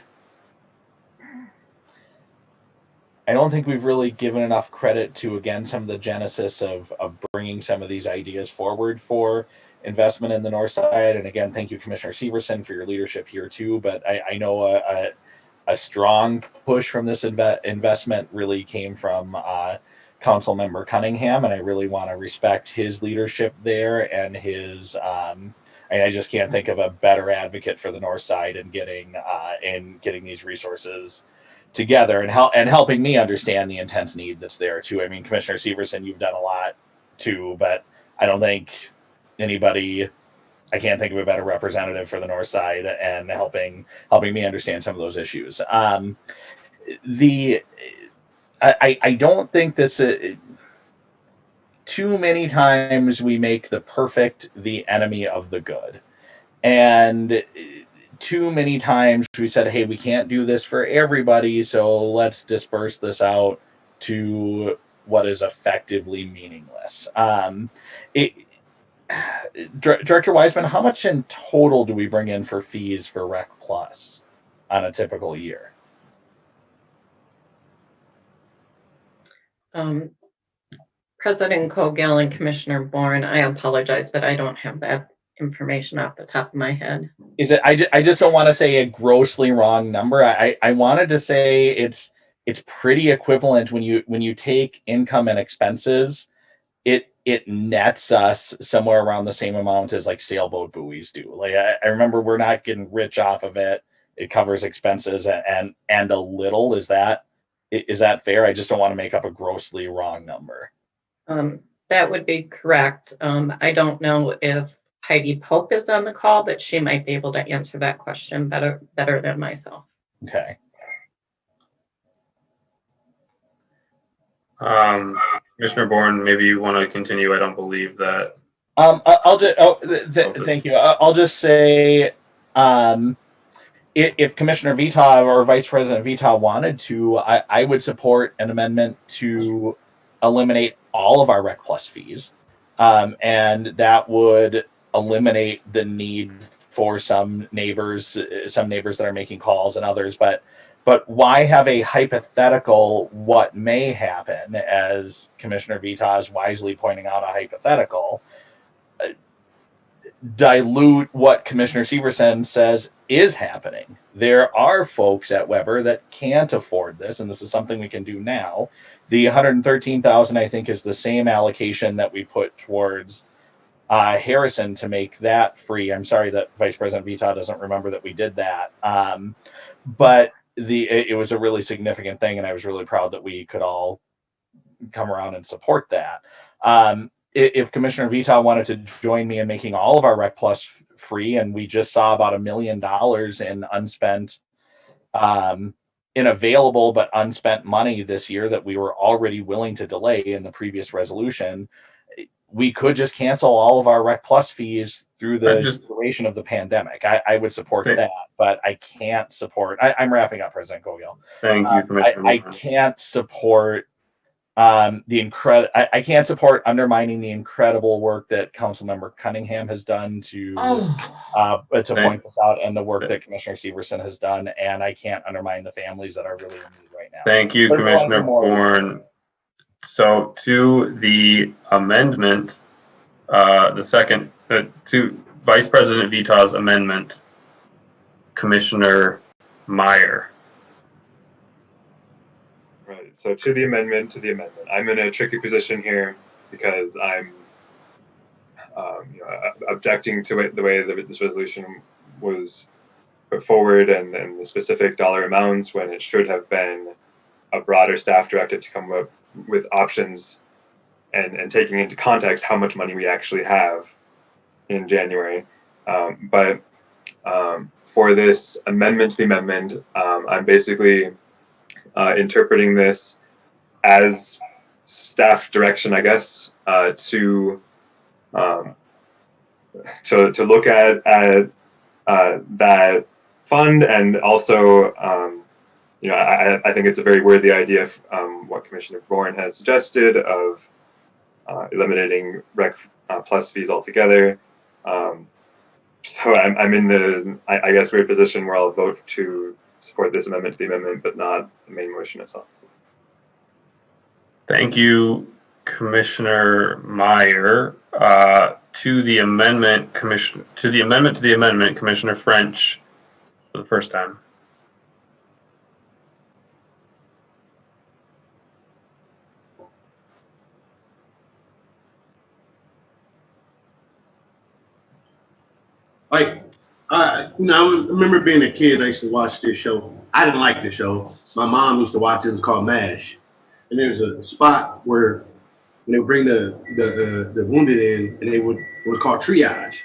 given enough credit to, again, some of the genesis of bringing some of these ideas forward for investment in the North Side. And again, thank you, Commissioner Severson, for your leadership here too. But I know a strong push from this investment really came from Council Member Cunningham, and I really want to respect his leadership there and his. I just can't think of a better advocate for the North Side in getting these resources together and helping me understand the intense need that's there too. I mean, Commissioner Severson, you've done a lot too, but I don't think I can't think of a better representative for the North Side and helping me understand some of those issues. I don't think that's too many times we make the perfect the enemy of the good. And too many times we said, hey, we can't do this for everybody, so let's disperse this out to what is effectively meaningless. Director Wiseman, how much in total do we bring in for fees for Rec Plus on a typical year?
President Cogill and Commissioner Bourne, I apologize, but I don't have that information off the top of my head.
I just don't want to say a grossly wrong number. I wanted to say it's pretty equivalent when you take income and expenses. It nets us somewhere around the same amount as like sailboat buoys do. Like I remember, we're not getting rich off of it. It covers expenses and a little. Is that fair? I just don't want to make up a grossly wrong number.
That would be correct. I don't know if Heidi Pope is on the call, but she might be able to answer that question better than myself.
Okay.
Commissioner Bourne, maybe you want to continue. I don't believe that.
Thank you. I'll just say, if Commissioner Vitaw or Vice President Vitaw wanted to, I would support an amendment to eliminate all of our Rec Plus fees, and that would eliminate the need for some neighbors that are making calls and others. But But why have a hypothetical what may happen, as Commissioner Vita is wisely pointing out, a hypothetical, dilute what Commissioner Severson says is happening. There are folks at Weber that can't afford this, and this is something we can do now. The $113,000, I think, is the same allocation that we put towards Harrison to make that free. I'm sorry that Vice President Vita doesn't remember that we did that. But it was a really significant thing, and I was really proud that we could all come around and support that. If Commissioner Vita wanted to join me in making all of our Rec Plus free, and we just saw about $1 million in unspent, in available but unspent money this year that we were already willing to delay in the previous resolution, we could just cancel all of our Rec Plus fees through the duration of the pandemic. I would support that, but I can't support. I'm wrapping up, President Cogill.
Thank you, Commissioner.
I can't support I can't support undermining the incredible work that Councilmember Cunningham has done to point this out, and the work that Commissioner Severson has done, and I can't undermine the families that are really in need right now.
Thank you, Commissioner Bourne. So to the amendment, the second, to Vice President Vita's amendment, Commissioner Meyer.
Right. So to the amendment, I'm in a tricky position here because I'm objecting to it, the way that this resolution was put forward, and the specific dollar amounts, when it should have been a broader staff directive to come up with options and taking into context how much money we actually have in January. But for this amendment to the amendment, I'm basically interpreting this as staff direction, I guess, to look at that fund, and also, I think it's a very worthy idea of what Commissioner Bourne has suggested of eliminating Rec Plus fees altogether. So I'm in the, I guess, weird position where I'll vote to support this amendment to the amendment, but not the main motion itself.
Thank you, Commissioner Meyer. To the amendment, Commissioner French, for the first time.
I remember being a kid, I used to watch this show. I didn't like the show. My mom used to watch it. It was called MASH. And there's a spot where when they bring the wounded in, and it was called triage.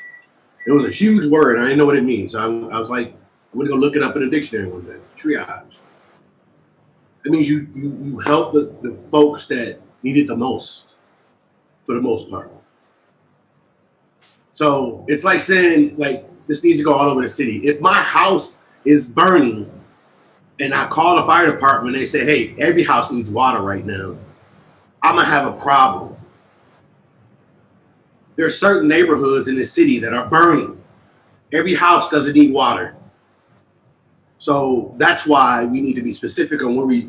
It was a huge word. I didn't know what it means. So I was like, I'm gonna go look it up in the dictionary one day. Triage. It means you help the folks that need it the most, for the most part. So it's like saying, like, this needs to go all over the city. If my house is burning and I call the fire department and they say, hey, every house needs water right now, I'm gonna have a problem. There are certain neighborhoods in the city that are burning. Every house doesn't need water. So that's why we need to be specific on where we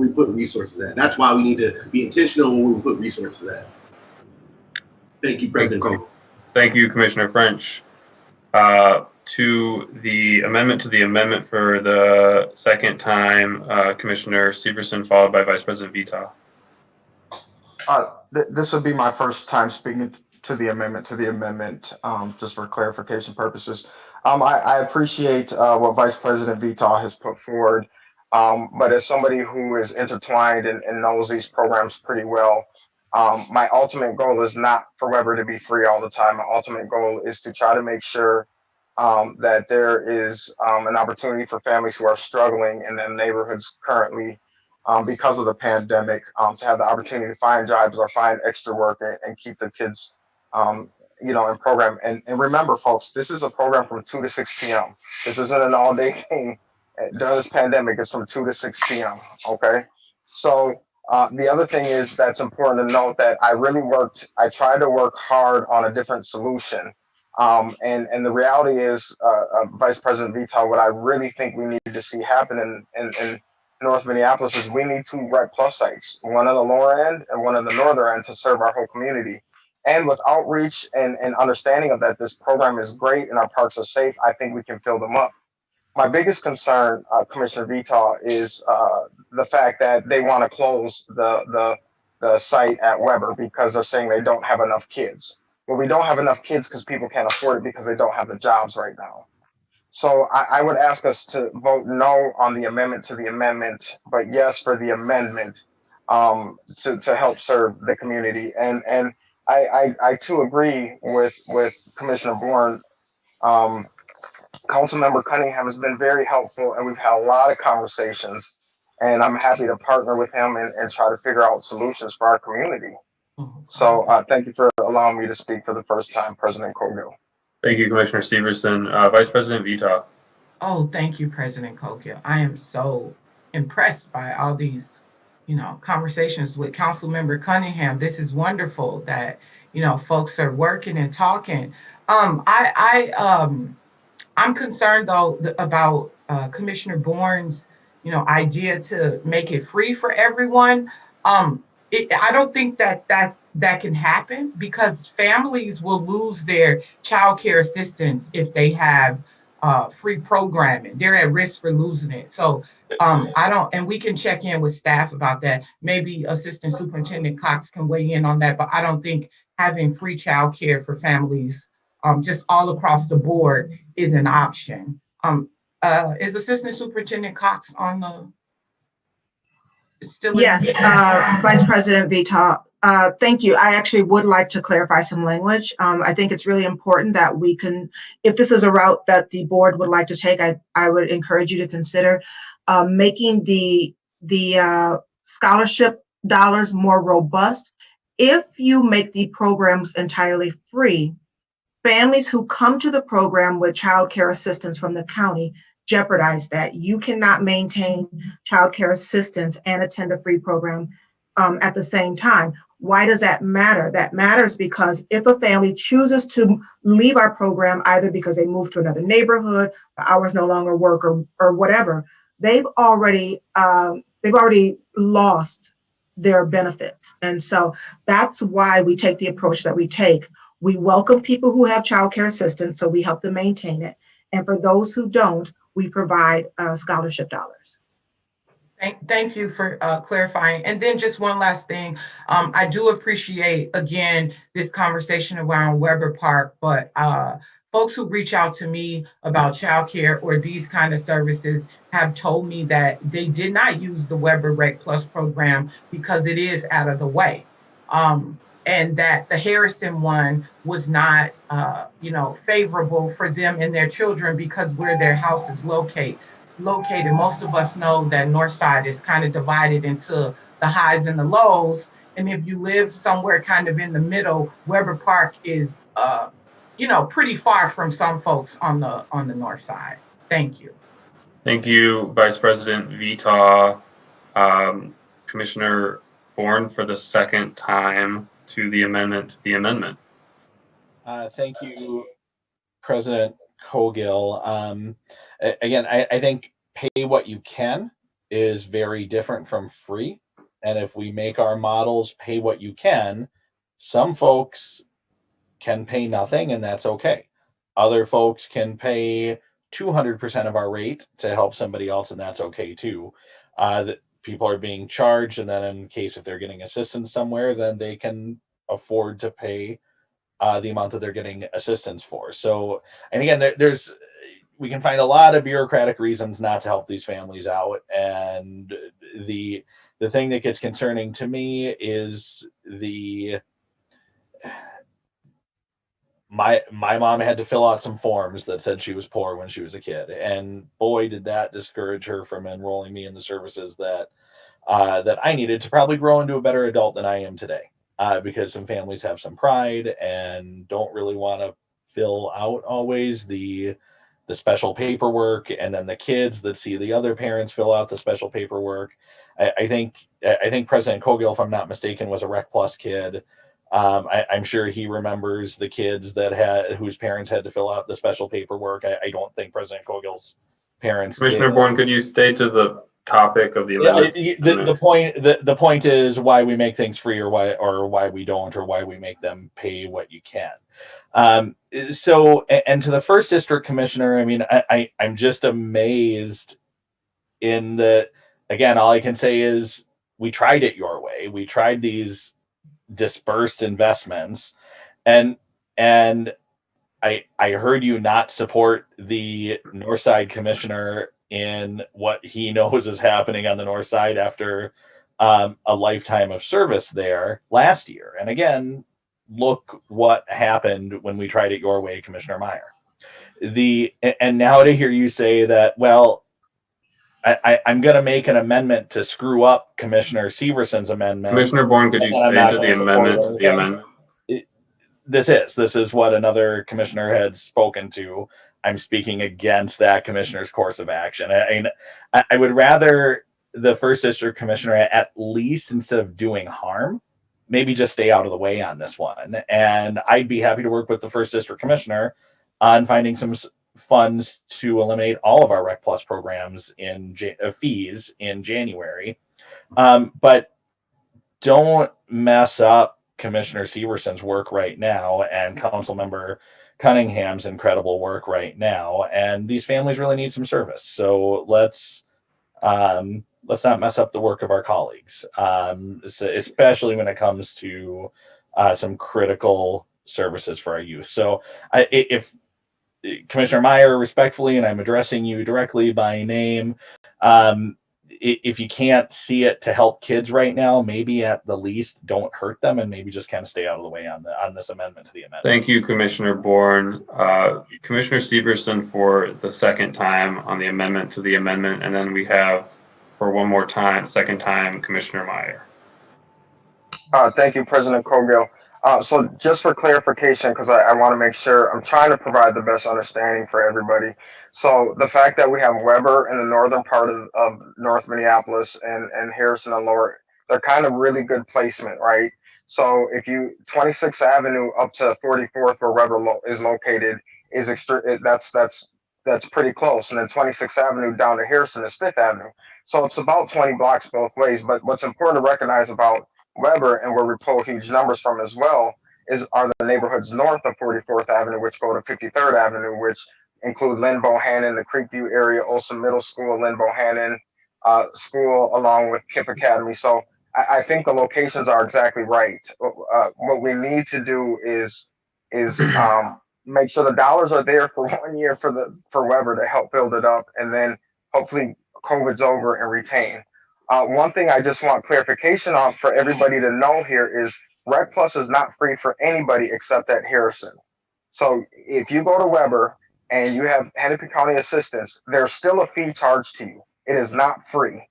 put resources at. That's why we need to be intentional on where we put resources at. Thank you, President Cole.
Thank you, Commissioner French. To the amendment for the second time, Commissioner Severson, followed by Vice President Vita.
This would be my first time speaking to the amendment, just for clarification purposes. I appreciate what Vice President Vita has put forward, but as somebody who is intertwined and knows these programs pretty well, my ultimate goal is not for Weber to be free all the time. My ultimate goal is to try to make sure that there is an opportunity for families who are struggling in the neighborhoods currently because of the pandemic, to have the opportunity to find jobs or find extra work and keep the kids in program. And remember, folks, this is a program from 2 to 6 p.m. This isn't an all-day thing. During this pandemic, it's from 2 to 6 p.m., okay? So the other thing is that's important to note that I tried to work hard on a different solution. And the reality is, Vice President Vital, what I really think we need to see happen in North Minneapolis is we need 2 Rec Plus sites, one on the lower end and one on the northern end to serve our whole community. And with outreach and understanding of that, this program is great and our parks are safe, I think we can fill them up. My biggest concern, Commissioner Vital, is the fact that they want to close the site at Weber because they're saying they don't have enough kids. Well, we don't have enough kids because people can't afford it because they don't have the jobs right now. So I would ask us to vote no on the amendment to the amendment, but yes for the amendment to help serve the community. And I too agree with Commissioner Bourne. Councilmember Cunningham has been very helpful, and we've had a lot of conversations. And I'm happy to partner with him and try to figure out solutions for our community. So thank you for allowing me to speak for the first time, President Cogill.
Thank you, Commissioner Severson. Vice President Vital.
Oh, thank you, President Cogill. I am so impressed by all these, conversations with Councilmember Cunningham. This is wonderful that, folks are working and talking. I'm concerned though about Commissioner Bourne's, idea to make it free for everyone. I don't think that can happen because families will lose their child care assistance if they have free programming. They're at risk for losing it. So and we can check in with staff about that. Maybe Assistant Superintendent Cox can weigh in on that, but I don't think having free child care for families just all across the board is an option. Is Assistant Superintendent Cox on the?
Yes, Vice President Vital. Thank you. I actually would like to clarify some language. I think it's really important that we can, if this is a route that the board would like to take, I would encourage you to consider making the scholarship dollars more robust. If you make the programs entirely free, families who come to the program with child care assistance from the county jeopardize that. You cannot maintain child care assistance and attend a free program at the same time. Why does that matter? That matters because if a family chooses to leave our program, either because they move to another neighborhood, the hours no longer work, or whatever, they've already lost their benefits. And so that's why we take the approach that we take. We welcome people who have child care assistance, so we help them maintain it. And for those who don't, we provide scholarship dollars.
Thank you for clarifying. And then just one last thing. I do appreciate, again, this conversation around Weber Park, but folks who reach out to me about childcare or these kind of services have told me that they did not use the Weber Rec Plus program because it is out of the way. And that the Harrison one was not, favorable for them and their children because where their house is located. Most of us know that North Side is kind of divided into the highs and the lows. And if you live somewhere kind of in the middle, Weber Park is, pretty far from some folks on the North Side. Thank you.
Thank you, Vice President Vital. Commissioner Bourne for the second time to the amendment.
Thank you, President Cogill. Again, I think pay what you can is very different from free. And if we make our models pay what you can, some folks can pay nothing, and that's okay. Other folks can pay 200% of our rate to help somebody else, and that's okay too. That people are being charged, and then in case if they're getting assistance somewhere, then they can afford to pay the amount that they're getting assistance for. So, and again, we can find a lot of bureaucratic reasons not to help these families out. And the thing that gets concerning to me is my mom had to fill out some forms that said she was poor when she was a kid. And boy, did that discourage her from enrolling me in the services that I needed to probably grow into a better adult than I am today. Because some families have some pride and don't really want to fill out always the special paperwork, and then the kids that see the other parents fill out the special paperwork. I think President Cogill, if I'm not mistaken, was a Rec Plus kid. I'm sure he remembers the kids whose parents had to fill out the special paperwork. I don't think President Cogill's parents
Commissioner
did.
Bourne, could you stay to the topic of the amendment?
The point is why we make things free, or why we don't, or why we make them pay what you can. So, and to the first district commissioner, I mean, I'm just amazed in that. Again, all I can say is we tried it your way. We tried these dispersed investments, and I heard you not support the North Side commissioner in what he knows is happening on the North Side after a lifetime of service there last year. And again, look what happened when we tried it your way, Commissioner Meyer. And now to hear you say that, well, I'm going to make an amendment to screw up Commissioner Severson's amendment.
Commissioner Bourne, could you stay to the amendment?
This is what another commissioner had spoken to. I'm speaking against that commissioner's course of action. I would rather the first district commissioner, at least instead of doing harm, maybe just stay out of the way on this one. And I'd be happy to work with the first district commissioner on finding some funds to eliminate all of our Rec Plus programs in fees in January. But don't mess up Commissioner Severson's work right now and Councilmember Cunningham's incredible work right now. And these families really need some service. So let's not mess up the work of our colleagues, especially when it comes to some critical services for our youth. So if Commissioner Meyer, respectfully, and I'm addressing you directly by name, if you can't see it to help kids right now, maybe at the least don't hurt them, and maybe just kind of stay out of the way on this amendment to the amendment.
Thank you, Commissioner Bourne. Commissioner Severson for the second time on the amendment to the amendment, and then we have for one more time, second time, Commissioner Meyer.
Thank you, President Cogill. So just for clarification, because I want to make sure, I'm trying to provide the best understanding for everybody. So the fact that we have Weber in the northern part of North Minneapolis and Harrison and Lower, they're kind of really good placement, right? So if 26th Avenue up to 44th where Weber is located is that's pretty close. And then 26th Avenue down to Harrison is 5th Avenue. So it's about 20 blocks both ways. But what's important to recognize about Weber, and where we pull huge numbers from as well, are the neighborhoods north of 44th Avenue, which go to 53rd Avenue, which include Lynn Bohannon, the Creekview area, Olson Middle School, Lynn Bohannon School, along with Kip Academy. So I think the locations are exactly right. What we need to do is make sure the dollars are there for 1 year for Weber to help build it up, and then hopefully COVID's over and retain. One thing I just want clarification on for everybody to know here is Rec Plus is not free for anybody except at Harrison. So if you go to Weber and you have Hennepin County assistance, there's still a fee charged to you. It is not free.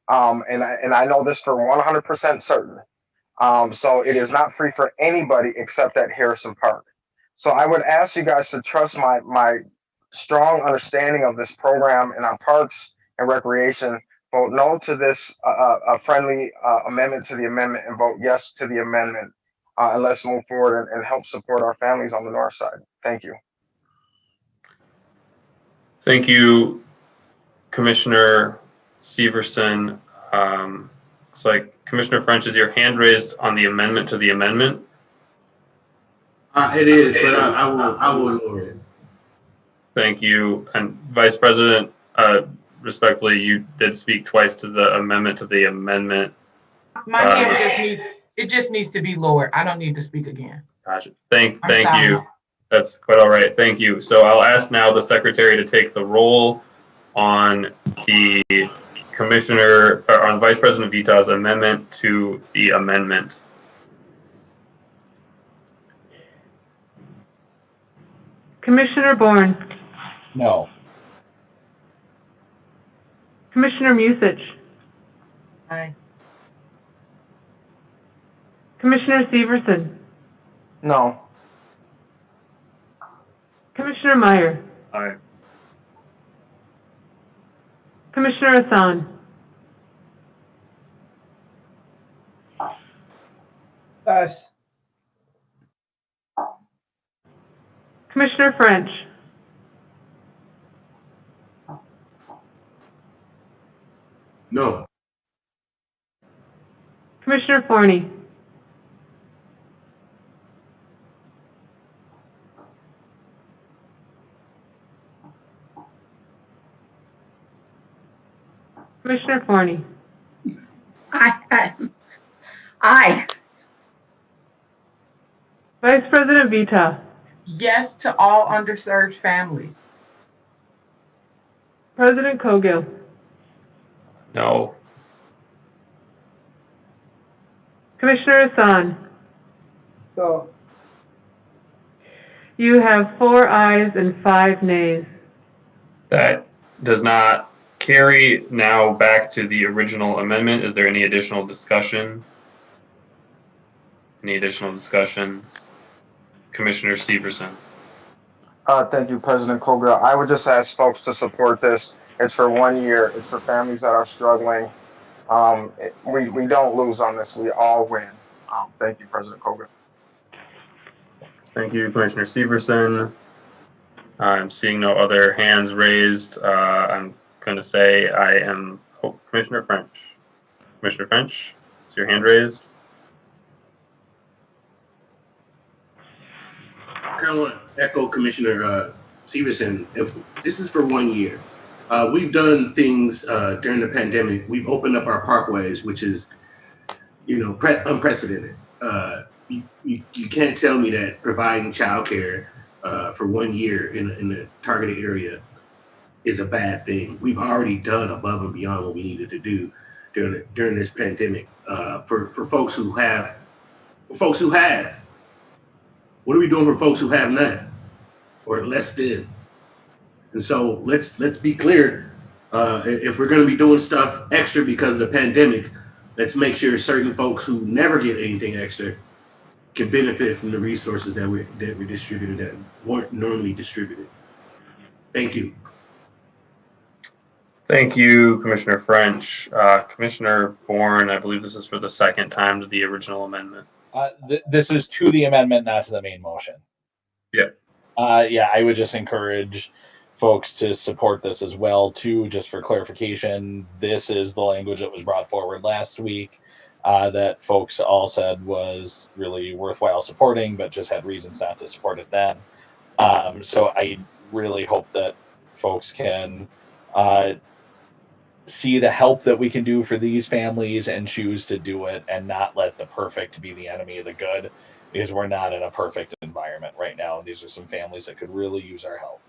And I know this for 100% certain. So it is not free for anybody except at Harrison Park. So I would ask you guys to trust my strong understanding of this program in our parks and recreation. Vote no to this a friendly amendment to the amendment, and vote yes to the amendment. And let's move forward and help support our families on the north side. Thank you.
Thank you, Commissioner Severson. Looks like Commissioner French, is your hand raised on the amendment to the amendment?
It is, but I will lower it.
Thank you. And Vice President, respectfully, you did speak twice to the amendment to the amendment.
My hand just needs to be lowered. I don't need to speak again.
Gotcha. Thank you. That's quite all right. Thank you. So I'll ask now the secretary to take the roll on the commissioner, or on Vice President Vita's amendment to the amendment.
Commissioner Bourne.
No.
Commissioner Musich.
Aye.
Commissioner Severson.
No.
Commissioner Meyer.
Aye.
Commissioner Hassan.
Pass.
Commissioner French.
No.
Commissioner Forney. Commissioner Forney.
Aye.
Vice President Vita.
Yes to all underserved families.
President Cogill.
No.
Commissioner Hassan.
No.
You have 4 ayes and 5 nays.
That does not carry. Now back to the original amendment. Is there any additional discussion? Any additional discussions? Commissioner Severson.
Thank you, President Koga. I would just ask folks to support this. It's for 1 year. It's for families that are struggling. We don't lose on this. We all win. Thank you, President Koga.
Thank you, Commissioner Severson. I'm seeing no other hands raised. I'm going to say Commissioner French. Commissioner French, is your hand raised?
I kind of want to echo Commissioner Severson. If this is for 1 year, we've done things during the pandemic. We've opened up our parkways, which is, unprecedented. You can't tell me that providing childcare for 1 year in the targeted area is a bad thing. We've already done above and beyond what we needed to do during this pandemic. For folks who have, what are we doing for folks who have not, or less than? And so let's be clear. If we're going to be doing stuff extra because of the pandemic, let's make sure certain folks who never get anything extra can benefit from the resources that we distributed that weren't normally distributed. Thank you.
Thank you, Commissioner French. Commissioner Bourne, I believe this is for the second time to the original amendment.
This is to the amendment, not to the main motion.
Yep.
Yeah, I would just encourage folks to support this as well, too, just for clarification. This is the language that was brought forward last week that folks all said was really worthwhile supporting, but just had reasons not to support it then. So I really hope that folks can see the help that we can do for these families and choose to do it and not let the perfect be the enemy of the good, because we're not in a perfect environment right now. These are some families that could really use our help.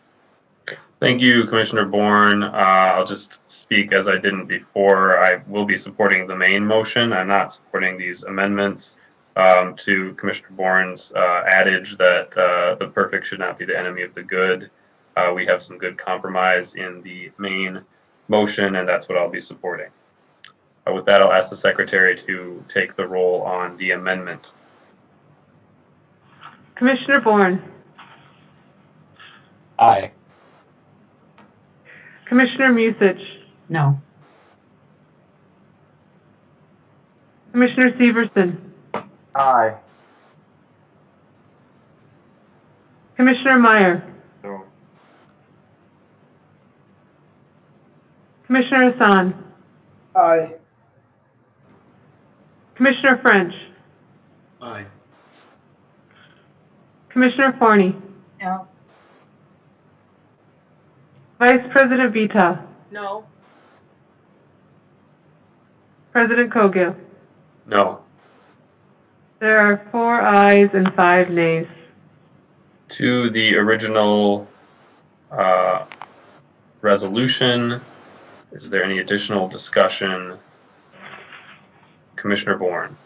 Thank you, Commissioner Bourne. I'll just speak as I didn't before. I will be supporting the main motion. I'm not supporting these amendments to Commissioner Bourne's adage that the perfect should not be the enemy of the good. We have some good compromise in the main motion, and that's what I'll be supporting. With that, I'll ask the Secretary to take the roll on the amendment.
Commissioner Bourne.
Aye.
Commissioner Musich.
No.
Commissioner Severson.
Aye.
Commissioner Meyer.
No.
Commissioner Hassan.
Aye.
Commissioner French.
Aye.
Commissioner Forney.
No.
Vice President Vita.
No.
President Cogill.
No.
There are 4 ayes and 5 nays.
To the original resolution, is there any additional discussion? Commissioner Bourne.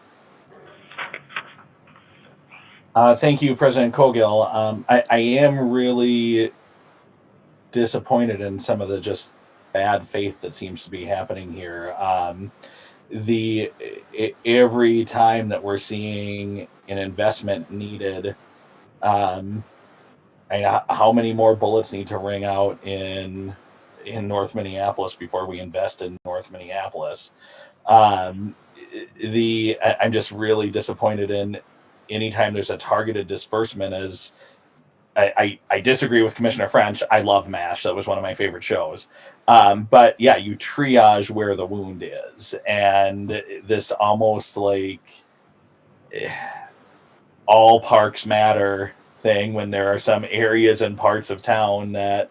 Thank you, President Cogill. I am really disappointed in some of the just bad faith that seems to be happening here. Every time that we're seeing an investment needed, how many more bullets need to ring out in North Minneapolis before we invest in North Minneapolis? I'm just really disappointed in anytime there's a targeted disbursement, as I disagree with Commissioner French. I love MASH. That was one of my favorite shows. But yeah, you triage where the wound is. And this almost like all parks matter thing, when there are some areas and parts of town that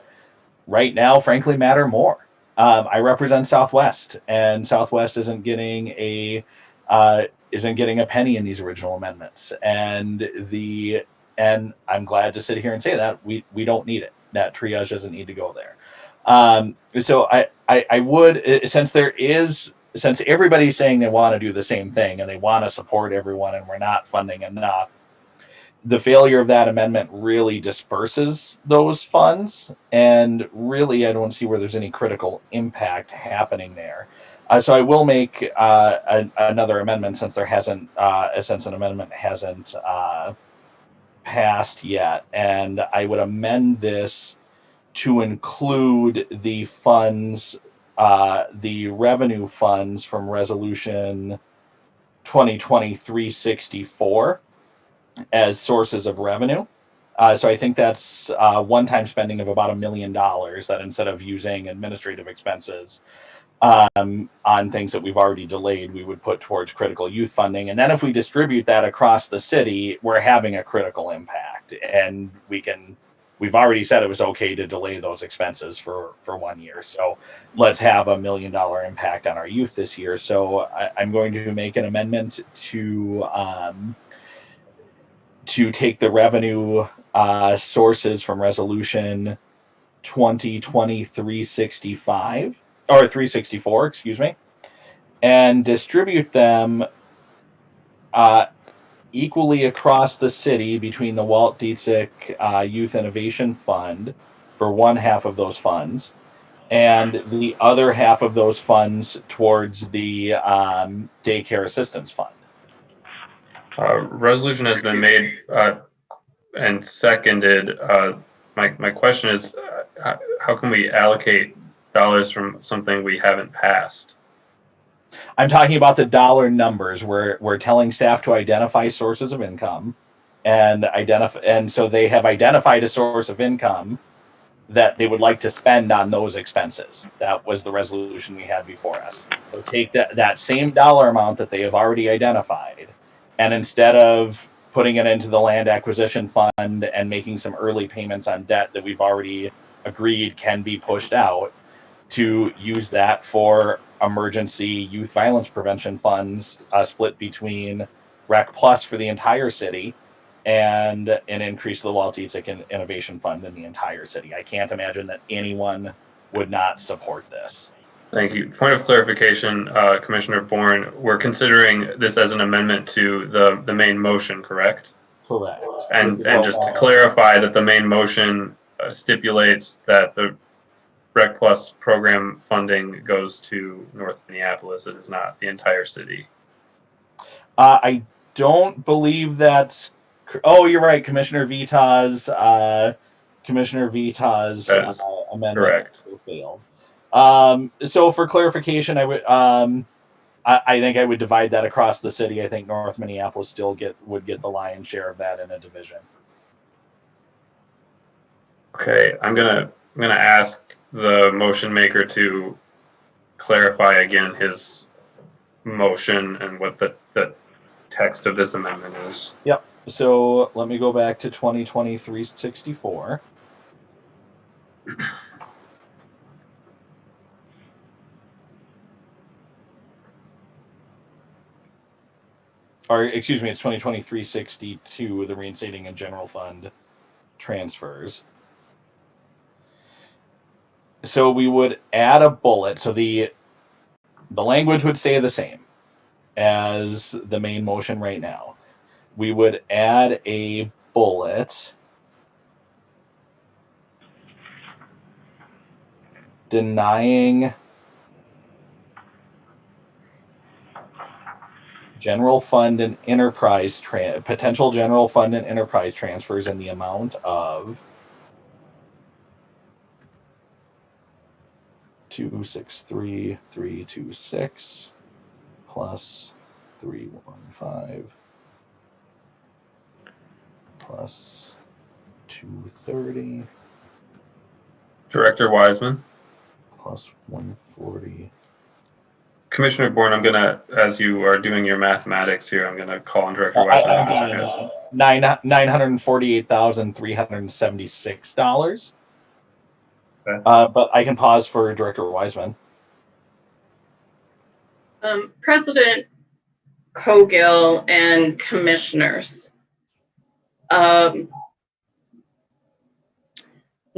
right now, frankly, matter more. I represent Southwest, and Southwest isn't getting a penny in these original amendments. And I'm glad to sit here and say that we don't need it. That triage doesn't need to go there. So I would, since everybody's saying they want to do the same thing and they want to support everyone, and we're not funding enough, the failure of that amendment really disperses those funds, and really I don't see where there's any critical impact happening there. So I will make another amendment, since an amendment hasn't passed yet, and I would amend this to include the funds, the revenue funds from Resolution 2020-364 as sources of revenue. So I think that's one-time spending of about $1 million, that instead of using administrative expenses on things that we've already delayed, we would put towards critical youth funding. And then if we distribute that across the city, we're having a critical impact. And we've already said it was okay to delay those expenses for 1 year. So let's have $1 million impact on our youth this year. So I'm going to make an amendment to take the revenue sources from Resolution 2020-365 or 364, excuse me, and distribute them equally across the city between the Walt Dietzig Youth Innovation Fund for one half of those funds, and the other half of those funds towards the daycare assistance fund.
Resolution has been made and seconded. My question is, how can we allocate dollars from something we haven't passed?
I'm talking about the dollar numbers. We're telling staff to identify sources of income, and so they have identified a source of income that they would like to spend on those expenses. That was the resolution we had before us. So take that same dollar amount that they have already identified, and instead of putting it into the land acquisition fund and making some early payments on debt that we've already agreed can be pushed out, to use that for emergency youth violence prevention funds, split between Rec Plus for the entire city and an increase of the Walt Dietzig Innovation Fund in the entire city. I can't imagine that anyone would not support this.
Thank you. Point of clarification, Commissioner Bourne, we're considering this as an amendment to the main motion, correct?
Correct.
And just to clarify that the main motion stipulates that the Rec Plus program funding goes to North Minneapolis. It is not the entire city.
I don't believe that's. Oh, you're right. Commissioner Vita's amendment
correct.
Failed. So for clarification, I would. I think I would divide that across the city. I think North Minneapolis still would get the lion's share of that in a division.
Okay, I'm gonna ask the motion maker to clarify again his motion and what the text of this amendment is.
Yep. So let me go back to 2020-364. Or excuse me, it's 2020-362, the reinstating and general fund transfers. So we would add a bullet. So the language would stay the same as the main motion right now. We would add a bullet denying general fund and enterprise potential general fund and enterprise transfers in the amount of $263,326 plus 315 plus 230
Director Wiseman.
plus 140.
Commissioner Bourne, I'm gonna, as you are doing your mathematics here, I'm gonna call on Director Wiseman.
$948,376.
Okay.
But I can pause for Director Wiseman.
President Cogill and commissioners, I'm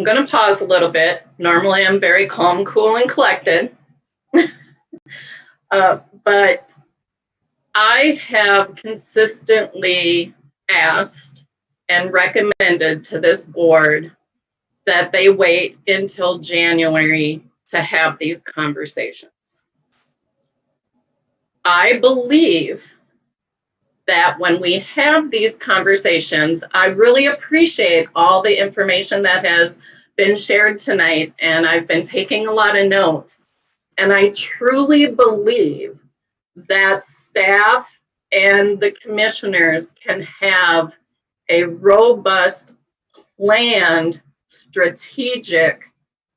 going to pause a little bit. Normally, I'm very calm, cool, and collected. But I have consistently asked and recommended to this board that they wait until January to have these conversations. I believe that when we have these conversations, I really appreciate all the information that has been shared tonight, and I've been taking a lot of notes. And I truly believe that staff and the commissioners can have a robust, planned, strategic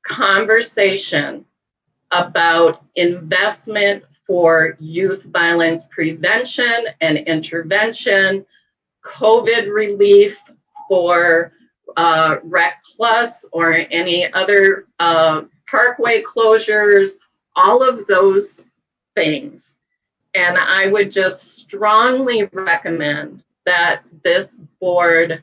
conversation about investment for youth violence prevention and intervention, COVID relief for Rec Plus or any other parkway closures, all of those things. And I would just strongly recommend that this board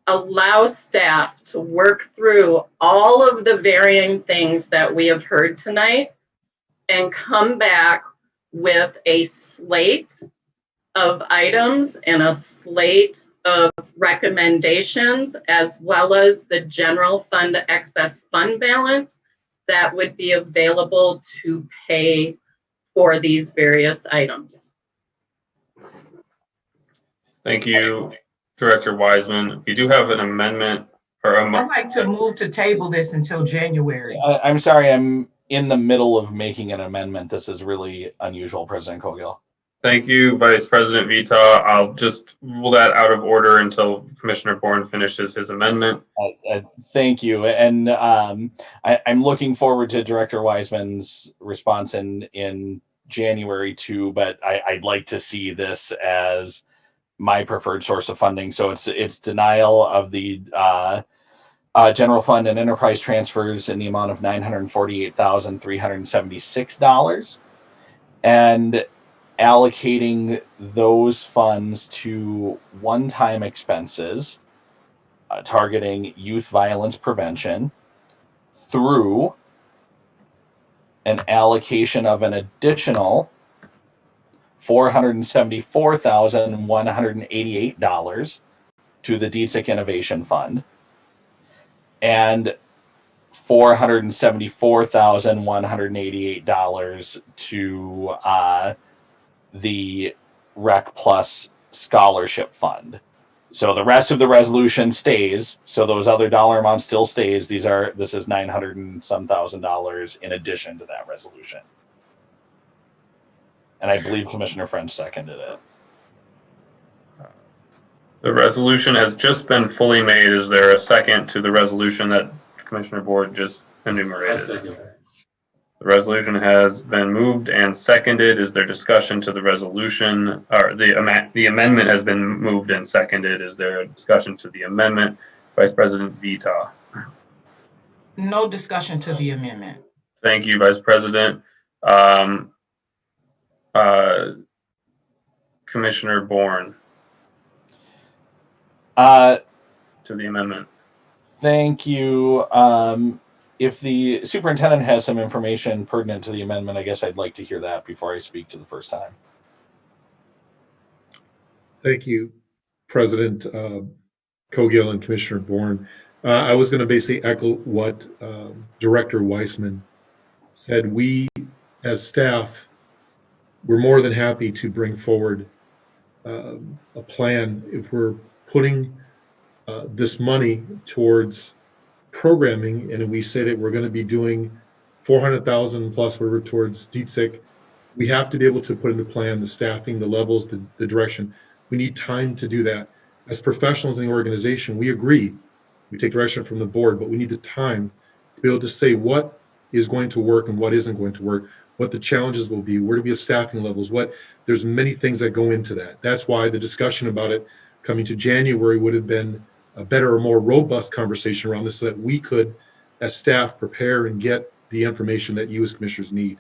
allow staff to work through all of the varying things that we have heard tonight and come back with a slate of items and a slate of recommendations, as well as the general fund excess fund balance that would be available to pay for these various items.
Thank you, Director Wiseman. We do have an amendment or
I'd like to move to table this until January.
I'm sorry, I'm in the middle of making an amendment. This is really unusual, President Cogill.
Thank you, Vice President Vita. I'll just rule that out of order until Commissioner Bourne finishes his amendment.
Thank you. And I'm looking forward to Director Wiseman's response in January too, but I'd like to see this as my preferred source of funding. So it's denial of the general fund and enterprise transfers in the amount of $948,376 and allocating those funds to one-time expenses targeting youth violence prevention through an allocation of an additional $474,188 to the DTSIC Innovation Fund and $474,188 to the Rec Plus Scholarship Fund. So the rest of the resolution stays. So those other dollar amounts still stays. This is $900 and some thousand in addition to that resolution. And I believe Commissioner French seconded it.
The resolution has just been fully made. Is there a second to the resolution that Commissioner Board just enumerated? The resolution has been moved and seconded. Is there discussion to the resolution? Or the amendment has been moved and seconded. Is there a discussion to the amendment? Vice President Vita.
No discussion to the amendment.
Thank you, Vice President. Commissioner Bourne. To the amendment.
Thank you. If the superintendent has some information pertinent to the amendment, I guess I'd like to hear that before I speak to the first time.
Thank you, President Cogill and Commissioner Bourne. I was going to basically echo what Director Wiseman said. We, as staff, we're more than happy to bring forward a plan if we're putting this money towards programming, and we say that we're going to be doing 400,000 plus whatever towards DTSIC. We have to be able to put into plan the staffing, the levels, the direction. We need time to do that. as professionals in the organization, we agree, we take direction from the board, but we need the time to be able to say what is going to work and what isn't going to work, what the challenges will be, where do we have staffing levels, there's many things that go into that. That's why the discussion about it coming to January would have been a better or more robust conversation around this so that we could, as staff, prepare and get the information that you as commissioners need.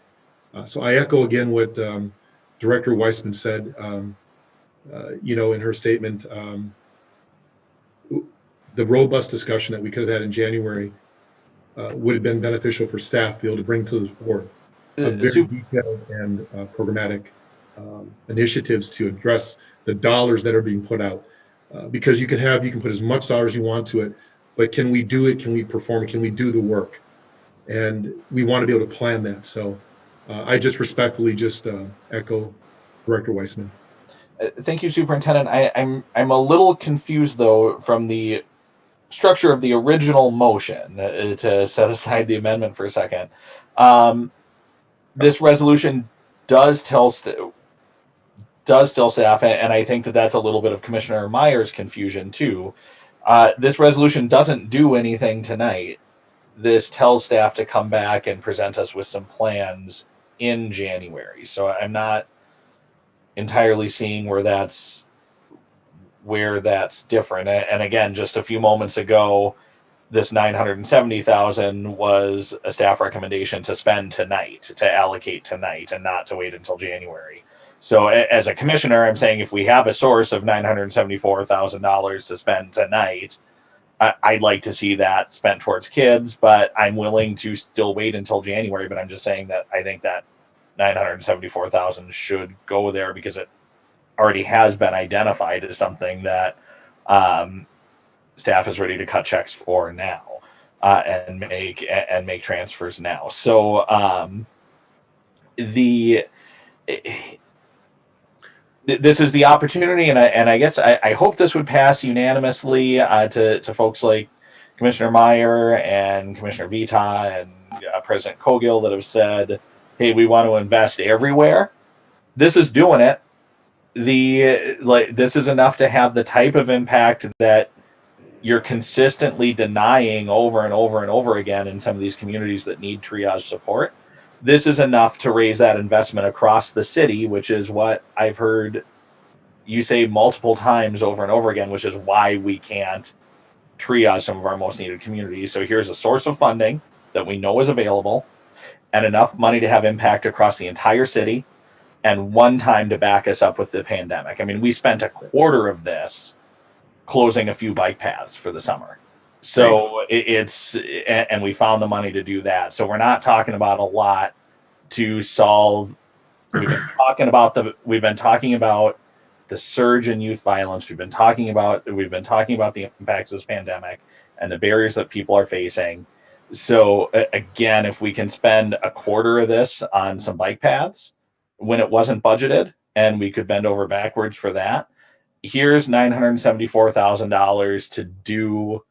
So I echo again what Director Weissman said, in her statement. The robust discussion that we could have had in January would have been beneficial for staff to be able to bring to the board very detailed and programmatic initiatives to address the dollars that are being put out. Because you can put as much dollars you want to it, but can we do it? Can we perform? Can we do the work? And we want to be able to plan that. So I just respectfully echo Director Weissman.
Thank you, Superintendent. I'm a little confused though from the structure of the original motion, to set aside the amendment for a second. This resolution does tell staff, and I think that that's a little bit of Commissioner Meyer's confusion too. This resolution doesn't do anything tonight. This tells staff to come back and present us with some plans in January. So I'm not entirely seeing where that's different. And again, just a few moments ago, this $970,000 was a staff recommendation to spend tonight, to allocate tonight, and not to wait until January. So as a commissioner, I'm saying if we have a source of $974,000 to spend tonight, I'd like to see that spent towards kids, but I'm willing to still wait until January. But I'm just saying that I think that $974,000 should go there because it already has been identified as something that staff is ready to cut checks for now and make transfers now. So this is the opportunity, and I guess I hope this would pass unanimously to folks like Commissioner Meyer and Commissioner Vita and President Cogill that have said, hey, we want to invest everywhere. This is doing it. This is enough to have the type of impact that you're consistently denying over and over and over again in some of these communities that need triage support. This is enough to raise that investment across the city, which is what I've heard you say multiple times over and over again, which is why we can't triage some of our most needed communities. So here's a source of funding that we know is available and enough money to have impact across the entire city and one time to back us up with the pandemic. I mean, we spent a quarter of this closing a few bike paths for the summer. So and we found the money to do that. So we're not talking about a lot to solve. We've been talking about the surge in youth violence. We've been talking about the impacts of this pandemic and the barriers that people are facing. So again, if we can spend a quarter of this on some bike paths when it wasn't budgeted and we could bend over backwards for that, here's $974,000 to do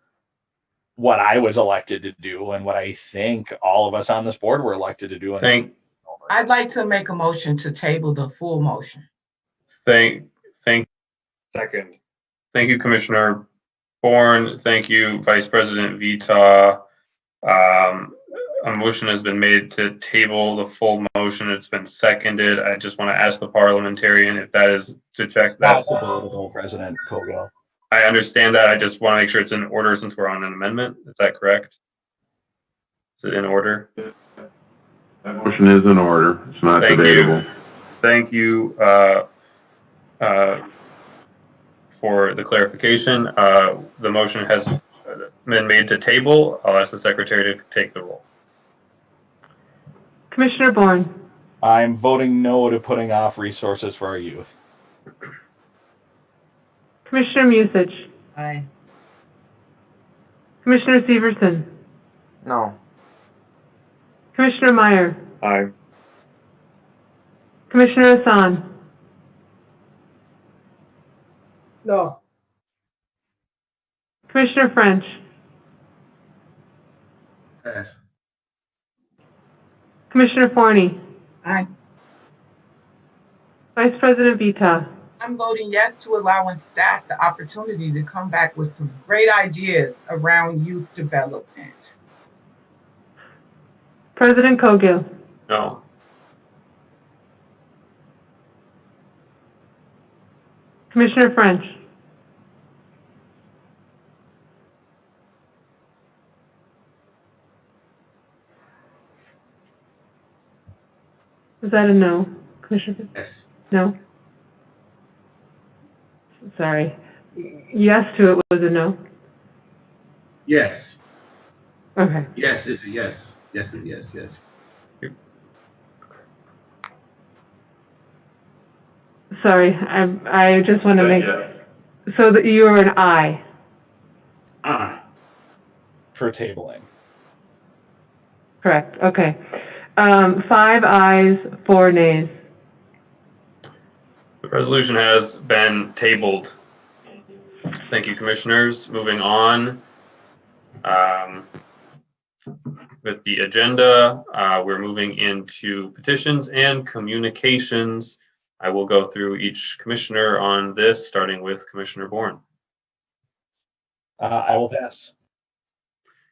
what I was elected to do and what I think all of us on this board were elected to do.
I'd like to make a motion to table the full motion.
Second.
Thank
you, Commissioner Bourne. Thank you, Vice President Vita. A motion has been made to table the full motion. It's been seconded. I just want to ask the parliamentarian if that is to check that.
President Cogill.
I understand that. I just want to make sure it's in order since we're on an amendment. Is that correct? Is it in order?
That motion is in order. It's not debatable.
Thank you for the clarification. The motion has been made to table. I'll ask the secretary to take the roll.
Commissioner Bourne.
I'm voting no to putting off resources for our youth.
Commissioner Musich.
Aye.
Commissioner Severson.
No.
Commissioner Meyer.
Aye.
Commissioner Hassan.
No.
Commissioner French.
Pass.
Commissioner Forney.
Aye.
Vice President Vita.
I'm voting yes to allowing staff the opportunity to come back with some great ideas around youth development.
President Cogill.
No.
Commissioner French. Was that a no, Commissioner?
Yes.
No? Sorry. Yes to it was a no?
Yes.
Okay.
Yes is a yes. Yes is yes, yes.
Sorry, I just want to make, so that you are an aye.
Aye.
For tabling.
Correct, okay. 5 ayes, 4 nays.
The resolution has been tabled. Thank you, commissioners. Moving on with the agenda, we're moving into petitions and communications. I will go through each commissioner on this, starting with Commissioner Bourne.
I will pass.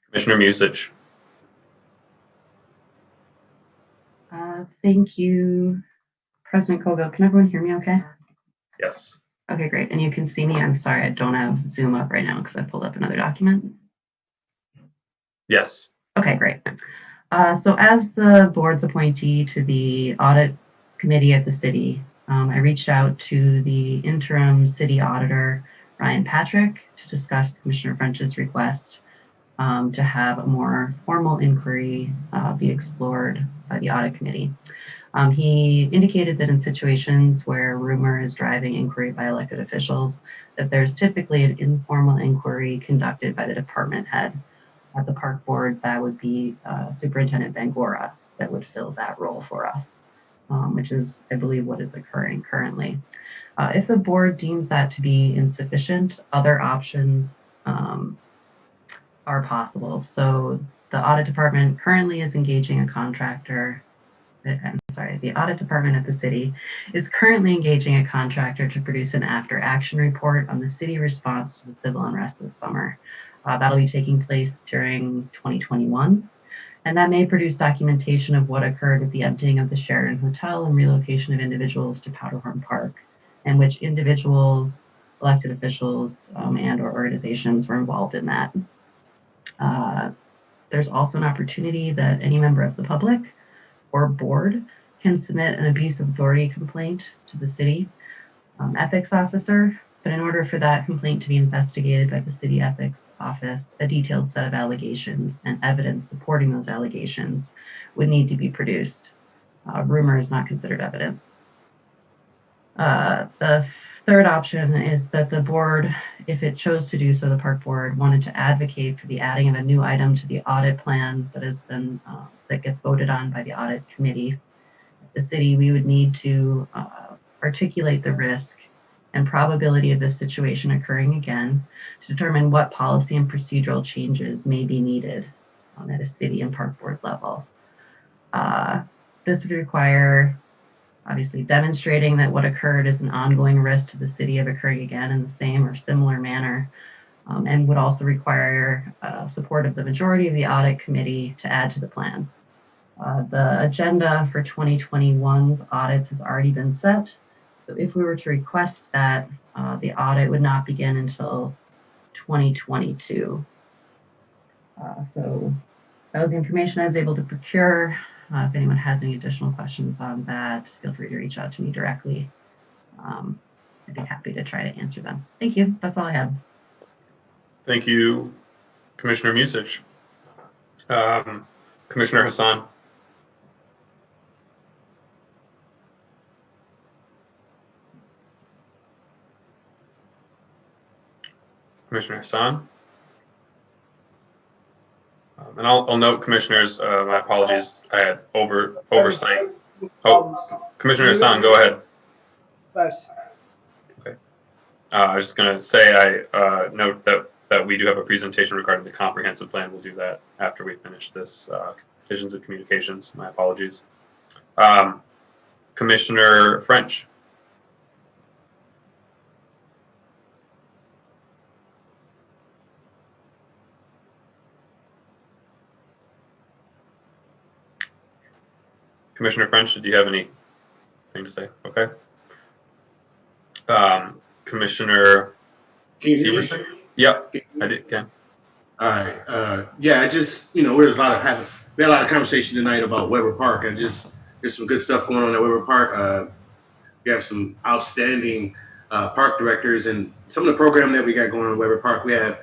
Commissioner Musich.
Thank you, President Cogill. Can everyone hear me okay?
Yes.
Okay, great. And you can see me. I'm sorry, I don't have Zoom up right now because I pulled up another document.
Yes.
Okay, great. So as the board's appointee to the audit committee at the city, I reached out to the interim city auditor, Ryan Patrick, to discuss Commissioner French's request to have a more formal inquiry be explored by the audit committee. He indicated that in situations where rumor is driving inquiry by elected officials, that there's typically an informal inquiry conducted by the department head at the park board. That would be Superintendent Bangora that would fill that role for us, which is, I believe, what is occurring currently. If the board deems that to be insufficient, other options are possible. So the audit department currently is engaging a contractor. The audit department at the city is currently engaging a contractor to produce an after action report on the city response to the civil unrest this summer. That'll be taking place during 2021. And that may produce documentation of what occurred with the emptying of the Sheraton Hotel and relocation of individuals to Powderhorn Park, and which individuals, elected officials, and or organizations were involved in that. There's also an opportunity that any member of the public or board can submit an abuse of authority complaint to the city ethics officer. But in order for that complaint to be investigated by the city ethics office, a detailed set of allegations and evidence supporting those allegations would need to be produced. Rumor is not considered evidence. The third option is that the board, if it chose to do so, the park board wanted to advocate for the adding of a new item to the audit plan that has been that gets voted on by the audit committee. The city, we would need to articulate the risk and probability of this situation occurring again to determine what policy and procedural changes may be needed at a city and park board level. This would require obviously demonstrating that what occurred is an ongoing risk to the city of occurring again in the same or similar manner, and would also require support of the majority of the audit committee to add to the plan. The agenda for 2021's audits has already been set. So if we were to request that, the audit would not begin until 2022. So that was the information I was able to procure. If anyone has any additional questions on that, feel free to reach out to me directly. I'd be happy to try to answer them. Thank you. That's all I have.
Thank you, Commissioner Musich. Commissioner Hassan. Commissioner Hassan. And I'll note, commissioners, my apologies, I had oversight. Oh, Commissioner Hassan, go ahead.
Yes.
Okay. I was just going to say, I note that we do have a presentation regarding the comprehensive plan. We'll do that after we finish this petitions and communications. My apologies. Commissioner French. Commissioner French, did you have anything to say? Okay. Commissioner Severson? Yep, I did. Okay.
All right. Yeah, I just, we had a lot of conversation tonight about Weber Park, and there's some good stuff going on at Weber Park. We have some outstanding park directors, and some of the program that we got going on at Weber Park. We have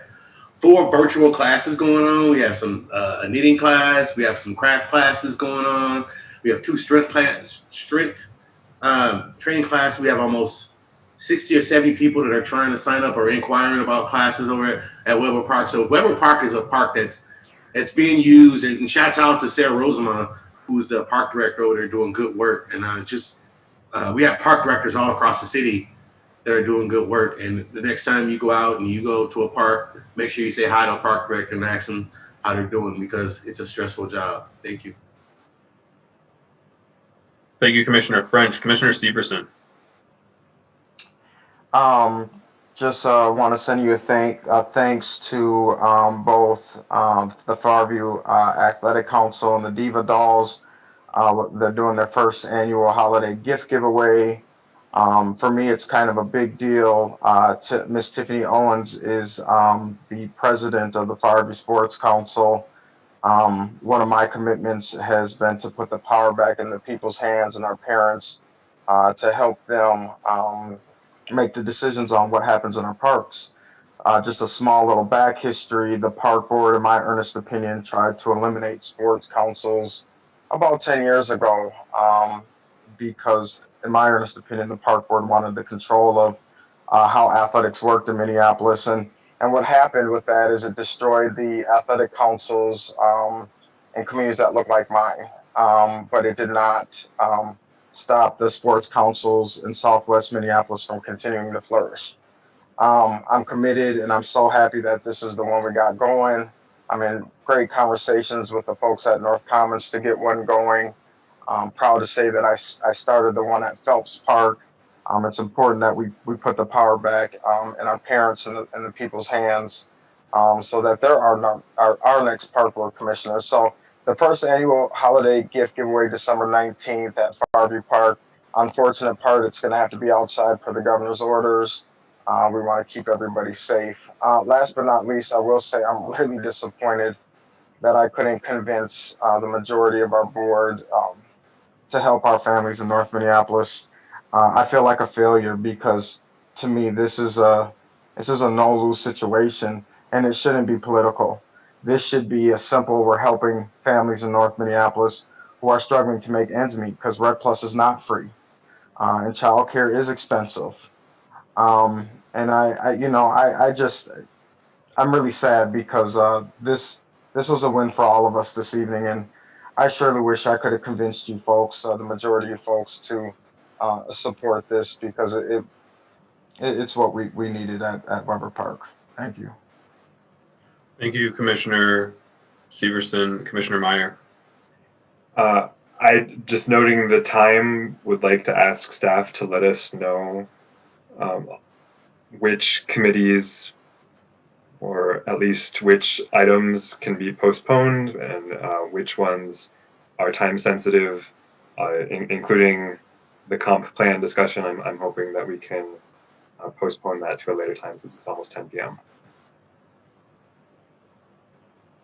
4 virtual classes going on. We have some a knitting class. We have some craft classes going on. We have 2 strength training classes. We have almost 60 or 70 people that are trying to sign up or inquiring about classes over at Weber Park. So Weber Park is a park that's being used, and shout out to Sarah Rosamond, who's the park director over there doing good work. And we have park directors all across the city that are doing good work. And the next time you go out and you go to a park, make sure you say hi to a park director and ask them how they're doing, because it's a stressful job. Thank you.
Thank you, Commissioner French. Commissioner Severson.
Just want to send you a thanks to both the Farview Athletic Council and the Diva Dolls. They're doing their first annual holiday gift giveaway. For me, it's kind of a big deal. Miss Tiffany Owens is the president of the Farview Sports Council. One of my commitments has been to put the power back in the people's hands and our parents to help them make the decisions on what happens in our parks. Just a small little back history. The park board, in my earnest opinion, tried to eliminate sports councils about 10 years ago because, in my earnest opinion, the park board wanted the control of how athletics worked in Minneapolis. And what happened with that is it destroyed the athletic councils in communities that look like mine. But it did not stop the sports councils in Southwest Minneapolis from continuing to flourish. I'm committed, and I'm so happy that this is the one we got going. I'm in great conversations with the folks at North Commons to get one going. I'm proud to say that I started the one at Phelps Park. It's important that we put the power back in our parents and the people's hands so that they're our next park board commissioner. So the first annual holiday gift giveaway, December 19th at Farview Park. Unfortunate part, it's going to have to be outside per the governor's orders. We want to keep everybody safe. Last but not least, I will say I'm really disappointed that I couldn't convince the majority of our board to help our families in North Minneapolis. I feel like a failure because, to me, this is a no-lose situation, and it shouldn't be political. This should be a simple, we're helping families in North Minneapolis who are struggling to make ends meet because Rec Plus is not free, and childcare is expensive. And I'm really sad because this was a win for all of us this evening, and I surely wish I could have convinced you folks, the majority of folks, to support this because it's what we needed at Weber Park. Thank you.
Thank you, Commissioner Severson. Commissioner Meyer.
I just noting the time would like to ask staff to let us know which committees or at least which items can be postponed and which ones are time sensitive, including the comp plan discussion. I'm hoping that we can postpone that to a later time since it's almost 10 p.m.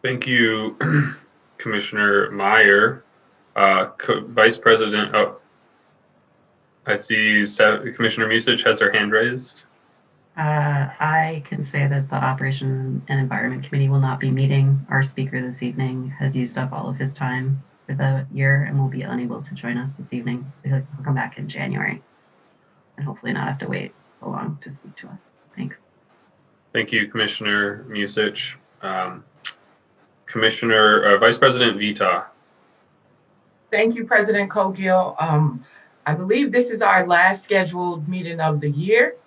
Thank you, Commissioner Meyer. Vice President, I see Commissioner Musich has her hand raised.
I can say that the Operations and Environment Committee will not be meeting. Our speaker this evening has used up all of his time for the year and will be unable to join us this evening. So he'll come back in January and hopefully not have to wait so long to speak to us. Thanks.
Thank you, Commissioner Musich. Commissioner, Vice President Vita.
Thank you, President Cogill. I believe this is our last scheduled meeting of the year.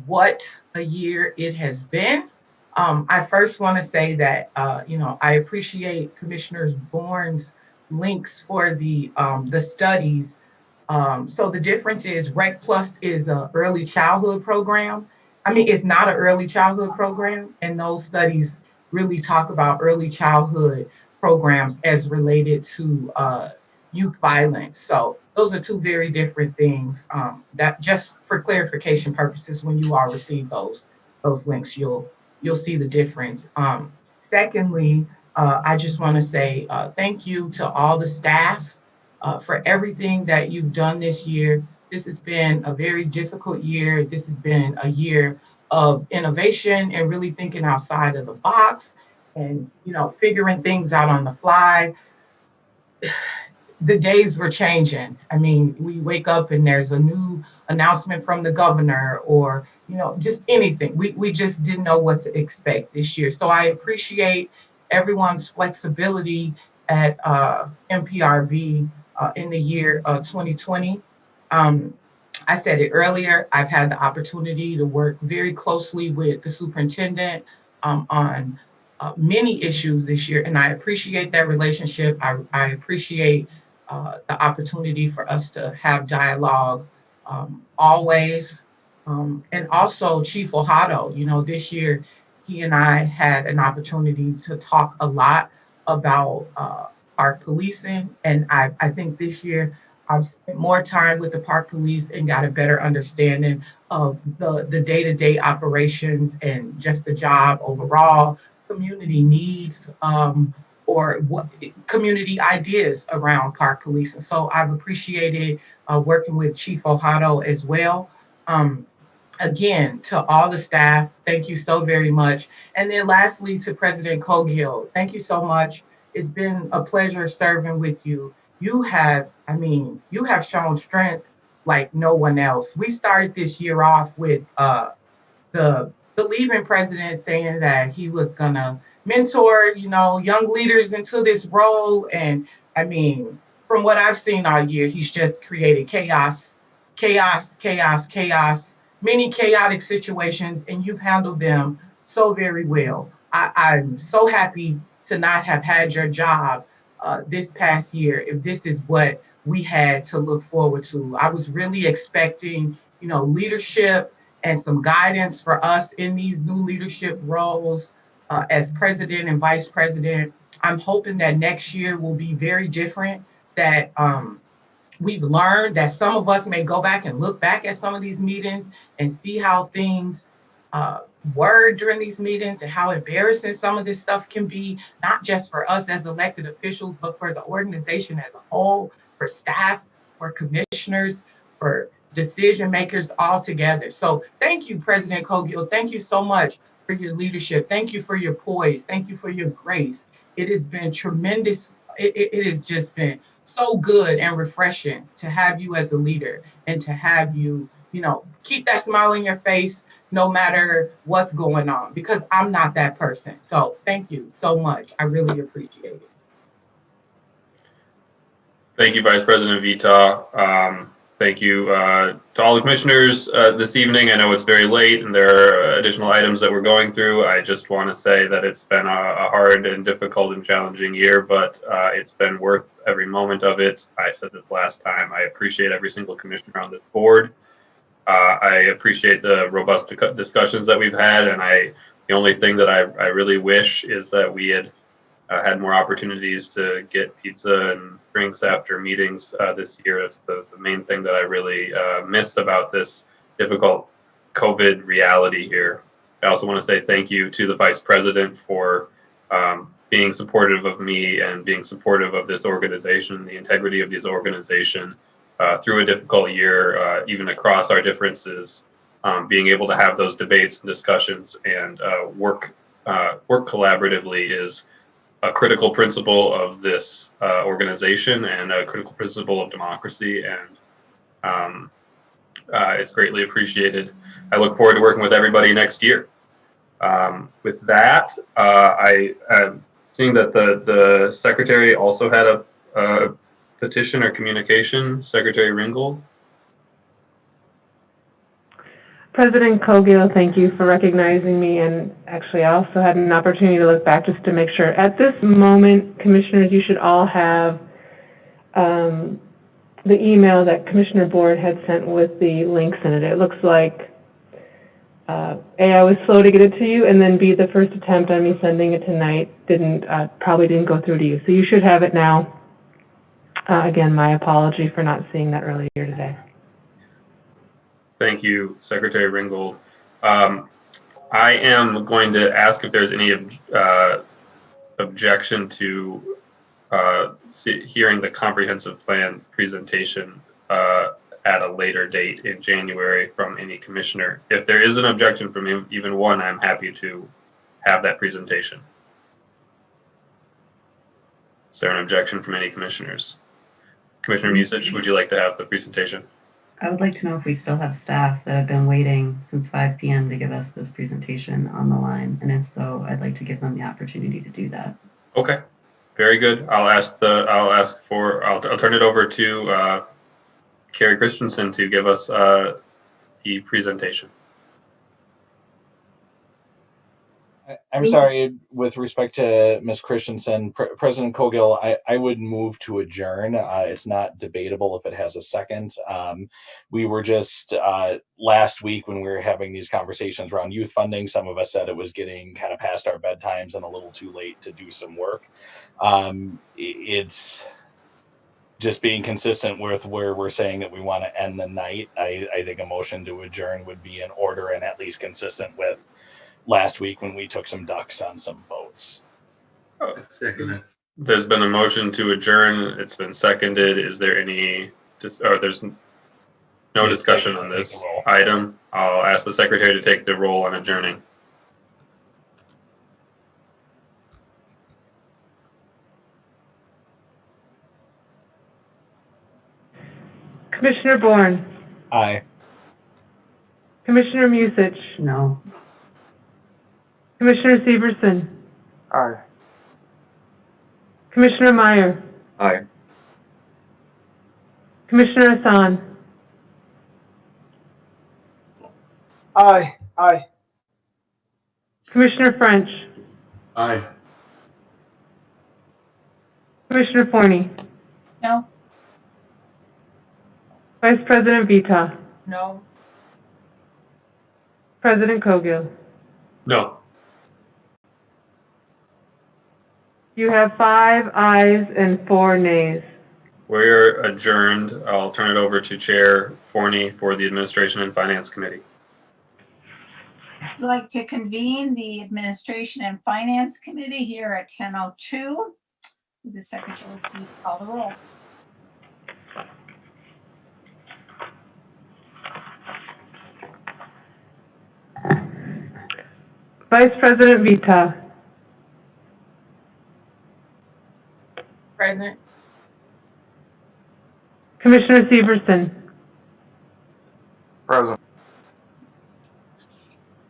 What a year it has been. I first want to say that, I appreciate Commissioner Bourne's links for the studies. So the difference is Rec Plus is an early childhood program. I mean, it's not an early childhood program, and those studies really talk about early childhood programs as related to youth violence. So those are two very different things. That just for clarification purposes, when you all receive those links, you'll see the difference. Secondly, I just want to say thank you to all the staff for everything that you've done this year. This has been a very difficult year. This has been a year of innovation and really thinking outside of the box and, figuring things out on the fly. The days were changing. I mean, we wake up and there's a new announcement from the governor or, just anything. We just didn't know what to expect this year. So I appreciate everyone's flexibility at MPRB in the year 2020. I said it earlier, I've had the opportunity to work very closely with the superintendent on many issues this year, and I appreciate that relationship. I appreciate the opportunity for us to have dialogue always. And also Chief Ojado, this year he and I had an opportunity to talk a lot about park policing, and I think this year I've spent more time with the park police and got a better understanding of the day-to-day operations and just the job overall, community needs, or what community ideas around park policing. So I've appreciated working with Chief Ojado as well. Again, to all the staff, thank you so very much. And then lastly, to President Cogill, thank you so much. It's been a pleasure serving with you. You have shown strength like no one else. We started this year off with the leaving president saying that he was gonna mentor, young leaders into this role. And I mean, from what I've seen all year, he's just created chaos, many chaotic situations, and you've handled them so very well. I'm so happy to not have had your job this past year, if this is what we had to look forward to. I was really expecting, leadership and some guidance for us in these new leadership roles as president and vice president. I'm hoping that next year will be very different, that we've learned that some of us may go back and look back at some of these meetings and see how things were during these meetings and how embarrassing some of this stuff can be, not just for us as elected officials, but for the organization as a whole, for staff, for commissioners, for decision makers all together. So thank you, President Cogill. Thank you so much for your leadership. Thank you for your poise. Thank you for your grace. It has been tremendous. It has just been so good and refreshing to have you as a leader and to have you, keep that smile on your face no matter what's going on, because I'm not that person. So thank you so much. I really appreciate it.
Thank you, Vice President Vita. Thank you to all the commissioners this evening. I know it's very late and there are additional items that we're going through. I just want to say that it's been a hard and difficult and challenging year, but it's been worth every moment of it. I said this last time, I appreciate every single commissioner on this board. I appreciate the robust discussions that we've had, and the only thing that I really wish is that we had had more opportunities to get pizza and drinks after meetings this year. That's the main thing that I really miss about this difficult COVID reality here. I also want to say thank you to the Vice President for being supportive of me and being supportive of this organization, the integrity of this organization through a difficult year, even across our differences, being able to have those debates and discussions and work collaboratively is a critical principle of this organization and a critical principle of democracy, and it's greatly appreciated. I look forward to working with everybody next year. With that, I'm seeing that the secretary also had a petition or communication. Secretary Ringgold.
President Cogill, thank you for recognizing me, and actually I also had an opportunity to look back just to make sure. At this moment, commissioners, you should all have the email that Commissioner Board had sent with the links in it. It looks like A, I was slow to get it to you, and then B, the first attempt on me sending it tonight probably didn't go through to you. So you should have it now. Again, my apology for not seeing that earlier today.
Thank you, Secretary Ringgold. I am going to ask if there's any objection to hearing the comprehensive plan presentation at a later date in January from any commissioner. If there is an objection from even one, I'm happy to have that presentation. Is there an objection from any commissioners? Commissioner Musich, would you like to have the presentation?
I would like to know if we still have staff that have been waiting since 5 p.m. to give us this presentation on the line, and if so, I'd like to give them the opportunity to do that.
Okay, very good. I'll turn it over to Carrie Christensen to give us the presentation.
I'm sorry, with respect to Ms. Christensen, President Cogill, I would move to adjourn. It's not debatable if it has a second. We were just last week when we were having these conversations around youth funding, some of us said it was getting kind of past our bedtimes and a little too late to do some work. It's just being consistent with where we're saying that we want to end the night. I think a motion to adjourn would be in order and at least consistent with last week when we took some ducks on some votes.
Second it.
There's been a motion to adjourn. It's been seconded. Is there any, there's no discussion on this item. I'll ask the secretary to take the roll on adjourning.
Commissioner Bourne.
Aye.
Commissioner Musich.
No.
Commissioner Severson.
Aye.
Commissioner Meyer.
Aye.
Commissioner Hassan.
Aye. Aye.
Commissioner French.
Aye.
Commissioner Forney.
No.
Vice President Vita.
No.
President Cogill.
No.
You have 5 ayes and 4 nays.
We're adjourned. I'll turn it over to Chair Forney for the Administration and Finance Committee.
I'd like to convene the Administration and Finance Committee here at 10:02. Would the Secretary please call the roll?
Vice President Vita.
Present.
Commissioner Severson.
Present.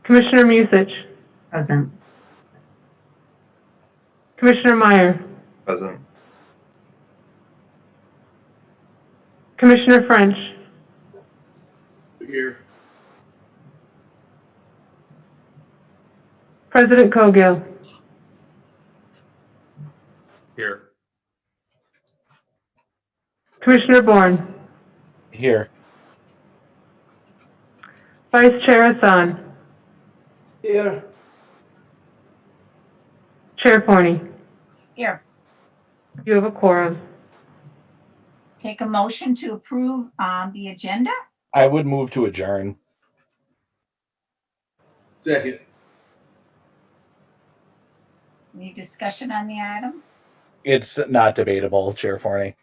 Commissioner Musich.
Present.
Commissioner Meyer.
Present.
Commissioner French.
Here.
President Cogill.
Here.
Commissioner Bourne.
Here.
Vice Chair Hassan.
Here.
Chair Forney.
Here.
You have a quorum.
Take a motion to approve the agenda.
I would move to adjourn.
Second.
Any discussion on the item?
It's not debatable, Chair Forney.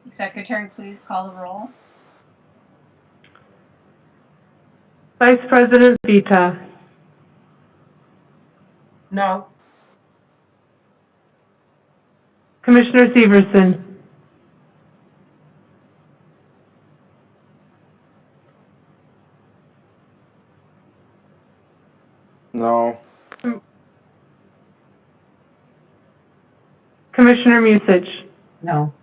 Secretary, please call the roll.
Vice President Vita.
No.
Commissioner Severson.
No.
Commissioner Musich.
No.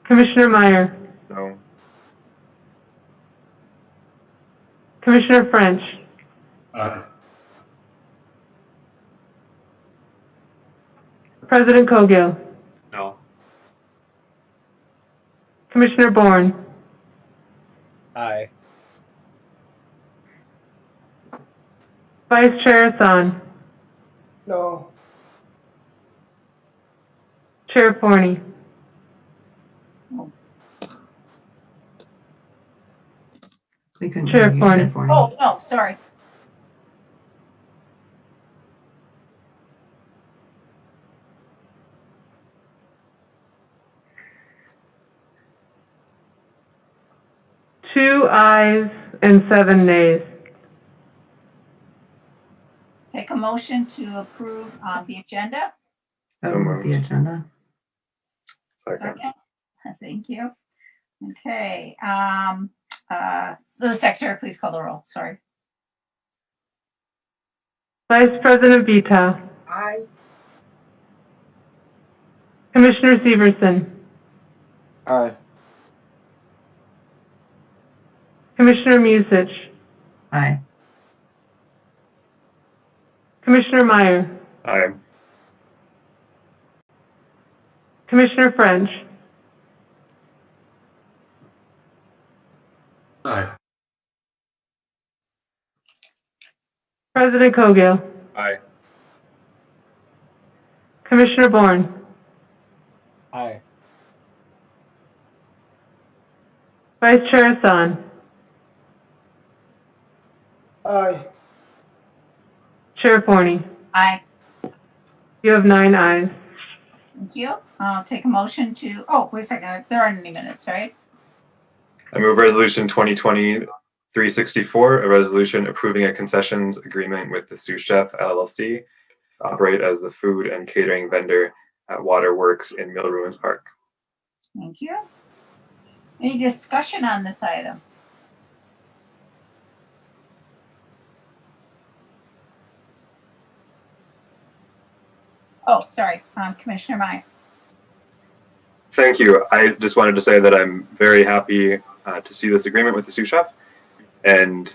Commissioner Meyer.
No.
Commissioner French.
Aye.
President Cogill.
No.
Commissioner Bourne.
Aye.
Vice Chair Hassan.
No.
Chair Forney.
We couldn't
Chair
hear you,
Forney.
Chair Forney.
Oh, no, sorry.
Two ayes and 7 nays.
Take a motion to approve the agenda.
The agenda.
Second. Thank you. Okay. The secretary, please call the roll. Sorry.
Vice President Vita.
Aye.
Commissioner Severson.
Aye.
Commissioner Musich.
Aye.
Commissioner Meyer.
Aye.
Commissioner French.
Aye.
President Cogill.
Aye.
Commissioner Bourne.
Aye.
Vice Chair Hassan.
Aye.
Chair Forney.
Aye.
You have 9 ayes.
Thank you. I'll take a motion to, oh, wait a second. There aren't any minutes, right?
I move resolution 2020-364, a resolution approving a concessions agreement with the Sous Chef LLC to operate as the food and catering vendor at Waterworks in Mill Ruins Park.
Thank you. Any discussion on this item? Oh, sorry, Commissioner Meyer.
Thank you. I just wanted to say that I'm very happy to see this agreement with the sous chef and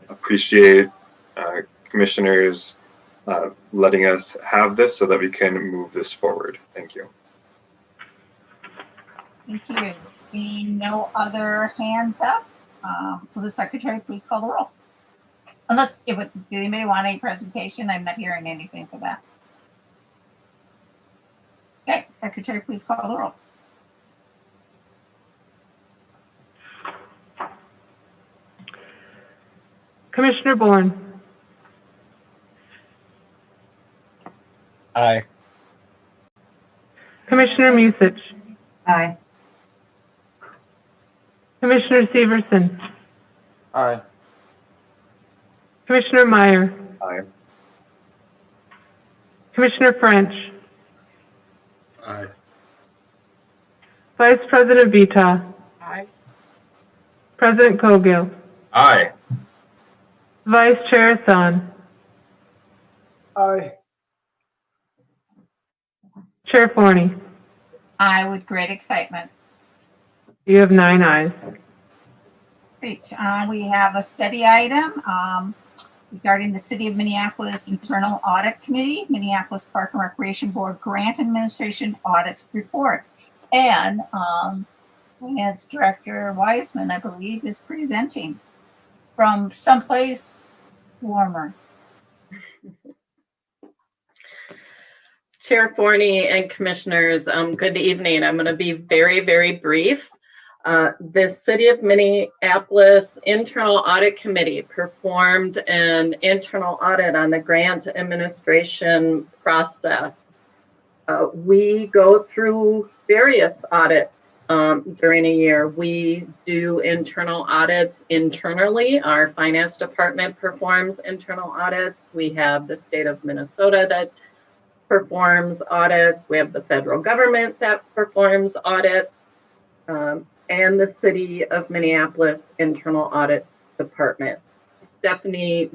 appreciate commissioners letting us have this so that we can move this forward. Thank you.
Thank you. Seeing no other hands up, will the secretary please call the roll? Unless, did anybody want a presentation? I'm not hearing anything for that. Okay, secretary, please call the roll.
Commissioner Bourne.
Aye.
Commissioner Musich.
Aye.
Commissioner Severson.
Aye.
Commissioner Meyer.
Aye.
Commissioner French.
Aye.
Vice President Vita.
Aye.
President Cogill.
Aye.
Vice Chair Hassan.
Aye.
Chair Forney.
Aye, with great excitement.
You have 9 ayes.
Great. We have a study item regarding the City of Minneapolis Internal Audit Committee, Minneapolis Park and Recreation Board Grant Administration Audit Report. And Finance Director Wiseman, I believe, is presenting from someplace warmer.
Chair Forney and commissioners, good evening. I'm going to be very, very brief. The City of Minneapolis Internal Audit Committee performed an internal audit on the grant administration process. We go through various audits during a year. We do internal audits internally. Our finance department performs internal audits. We have the state of Minnesota that performs audits. We have the federal government that performs audits. And the City of Minneapolis Internal Audit Department. Commissioner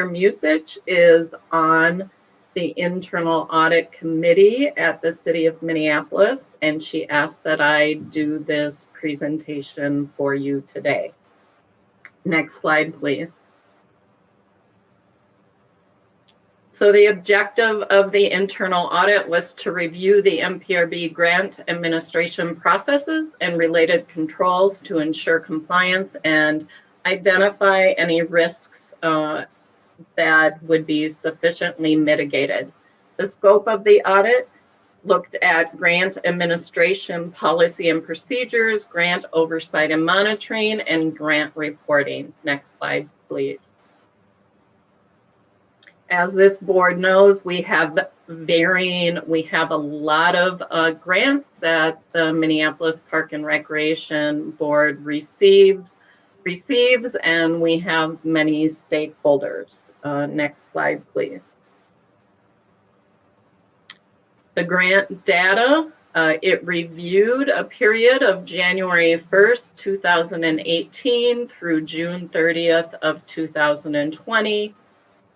Musich is on the Internal Audit Committee at the City of Minneapolis, and she asked that I do this presentation for you today. Next slide, please. So the objective of the internal audit was to review the MPRB grant administration processes and related controls to ensure compliance and identify any risks that would be sufficiently mitigated. The scope of the audit looked at grant administration policy and procedures, grant oversight and monitoring, and grant reporting. Next slide, please. As this board knows, we have a lot of grants that the Minneapolis Park and Recreation Board receives, and we have many stakeholders. Next slide, please. The grant data, it reviewed a period of January 1st, 2018 through June 30th of 2020.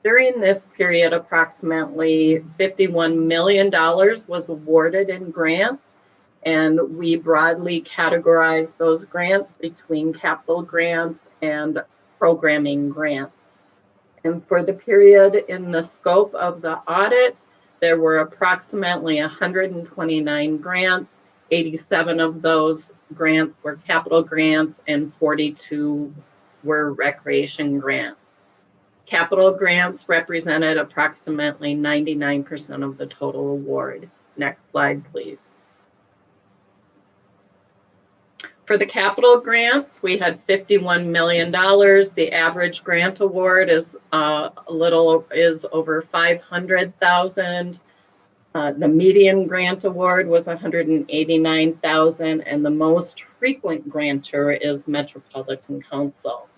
During this period, approximately $51 million was awarded in grants, and we broadly categorized those grants between capital grants and programming grants. And for the period in the scope of the audit, there were approximately 129 grants. 87 of those grants were capital grants and 42 were recreation grants. Capital grants represented approximately 99% of the total award. Next slide, please. For the capital grants, we had $51 million. The average grant award is over $500,000. The median grant award was $189,000, and the most frequent grantor is Metropolitan Council.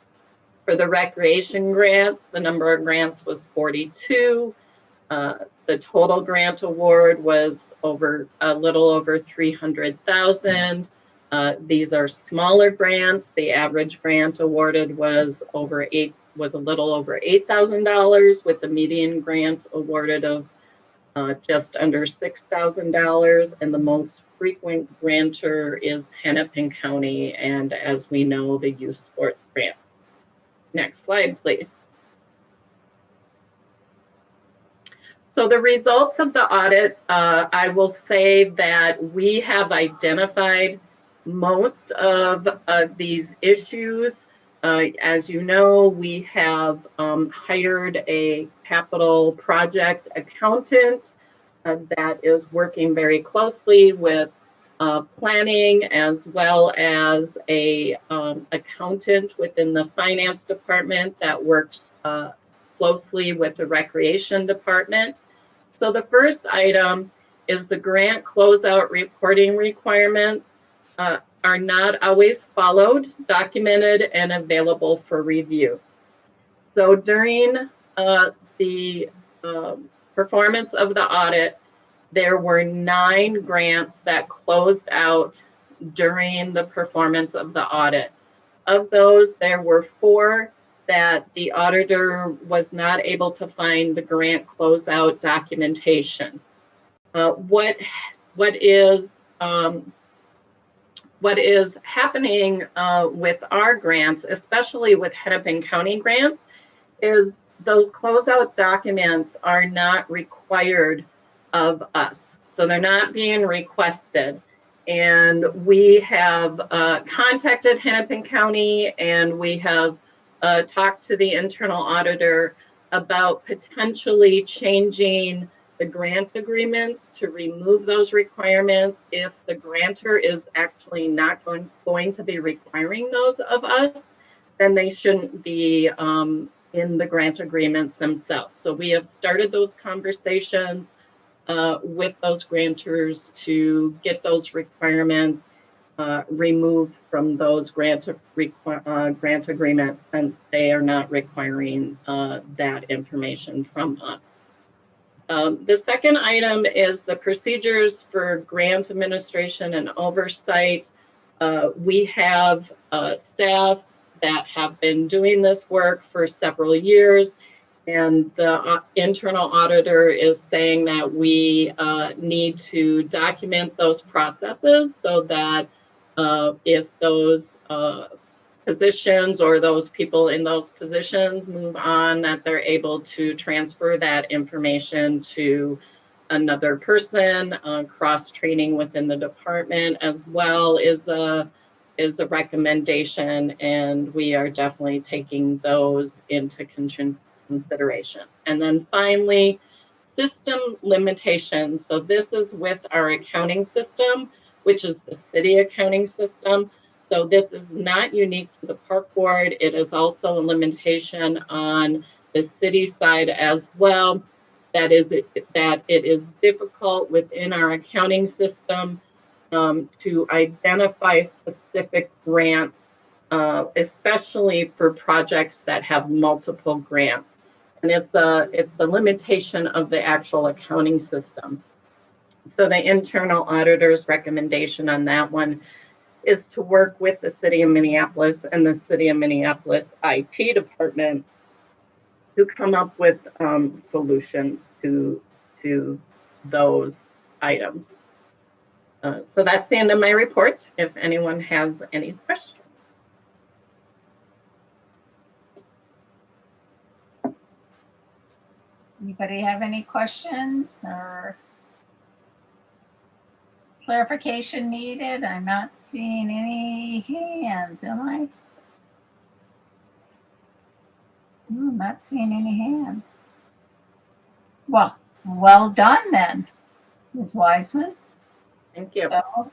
For the recreation grants, the number of grants was 42. The total grant award was a little over $300,000. These are smaller grants. The average grant awarded was a little over $8,000, with the median grant awarded of just under $6,000, and the most frequent grantor is Hennepin County, and as we know, the youth sports grants. Next slide, please. So the results of the audit, I will say that we have identified most of these issues. As you know, we have hired a capital project accountant that is working very closely with planning, as well as a accountant within the finance department that works closely with the recreation department. So the first item is the grant closeout reporting requirements are not always followed, documented, and available for review. So during the performance of the audit, there were 9 grants that closed out during the performance of the audit. Of those, there were 4 that the auditor was not able to find the grant closeout documentation. What is happening with our grants, especially with Hennepin County grants, is those closeout documents are not required of us. So they're not being requested. And we have contacted Hennepin County, and we have talked to the internal auditor about potentially changing the grant agreements to remove those requirements. If the grantor is actually not going to be requiring those of us, then they shouldn't be in the grant agreements themselves. So we have started those conversations with those grantors to get those requirements removed from those grant agreements, since they are not requiring that information from us. The second item is the procedures for grant administration and oversight. We have staff that have been doing this work for several years, and the internal auditor is saying that we need to document those processes so that if those positions or those people in those positions move on, that they're able to transfer that information to another person. Cross-training within the department as well is a recommendation, and we are definitely taking those into consideration. And then finally, system limitations. So this is with our accounting system, which is the city accounting system. So this is not unique to the park board. It is also a limitation on the city side as well. That it is difficult within our accounting system to identify specific grants, especially for projects that have multiple grants. And it's a limitation of the actual accounting system. So the internal auditor's recommendation on that one is to work with the city of Minneapolis and the city of Minneapolis IT department to come up with solutions to those items. So that's the end of my report. If anyone has any questions.
Anybody have any questions or clarification needed? I'm not seeing any hands, am I? I'm not seeing any hands. Well done then, Ms. Wiseman.
Thank you.
So,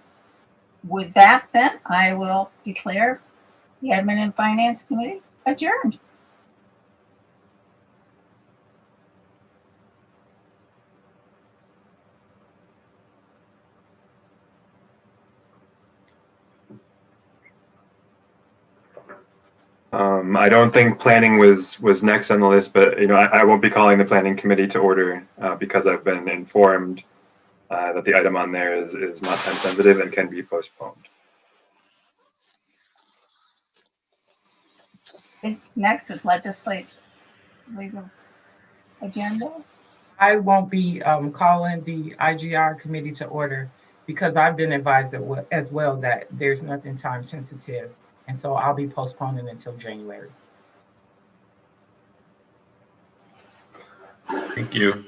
with that then, I will declare the Admin and Finance Committee adjourned.
I don't think planning was next on the list, but I won't be calling the planning committee to order because I've been informed that the item on there is not time sensitive and can be postponed.
Next is legislative agenda.
I won't be calling the IGR committee to order because I've been advised as well that there's nothing time sensitive. And so I'll be postponing until January.
Thank you.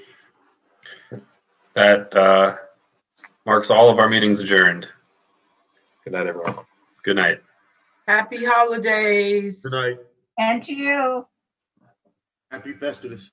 That marks all of our meetings adjourned.
Good night, everyone.
Good night.
Happy holidays.
Good night.
And to you.
Happy Festivus.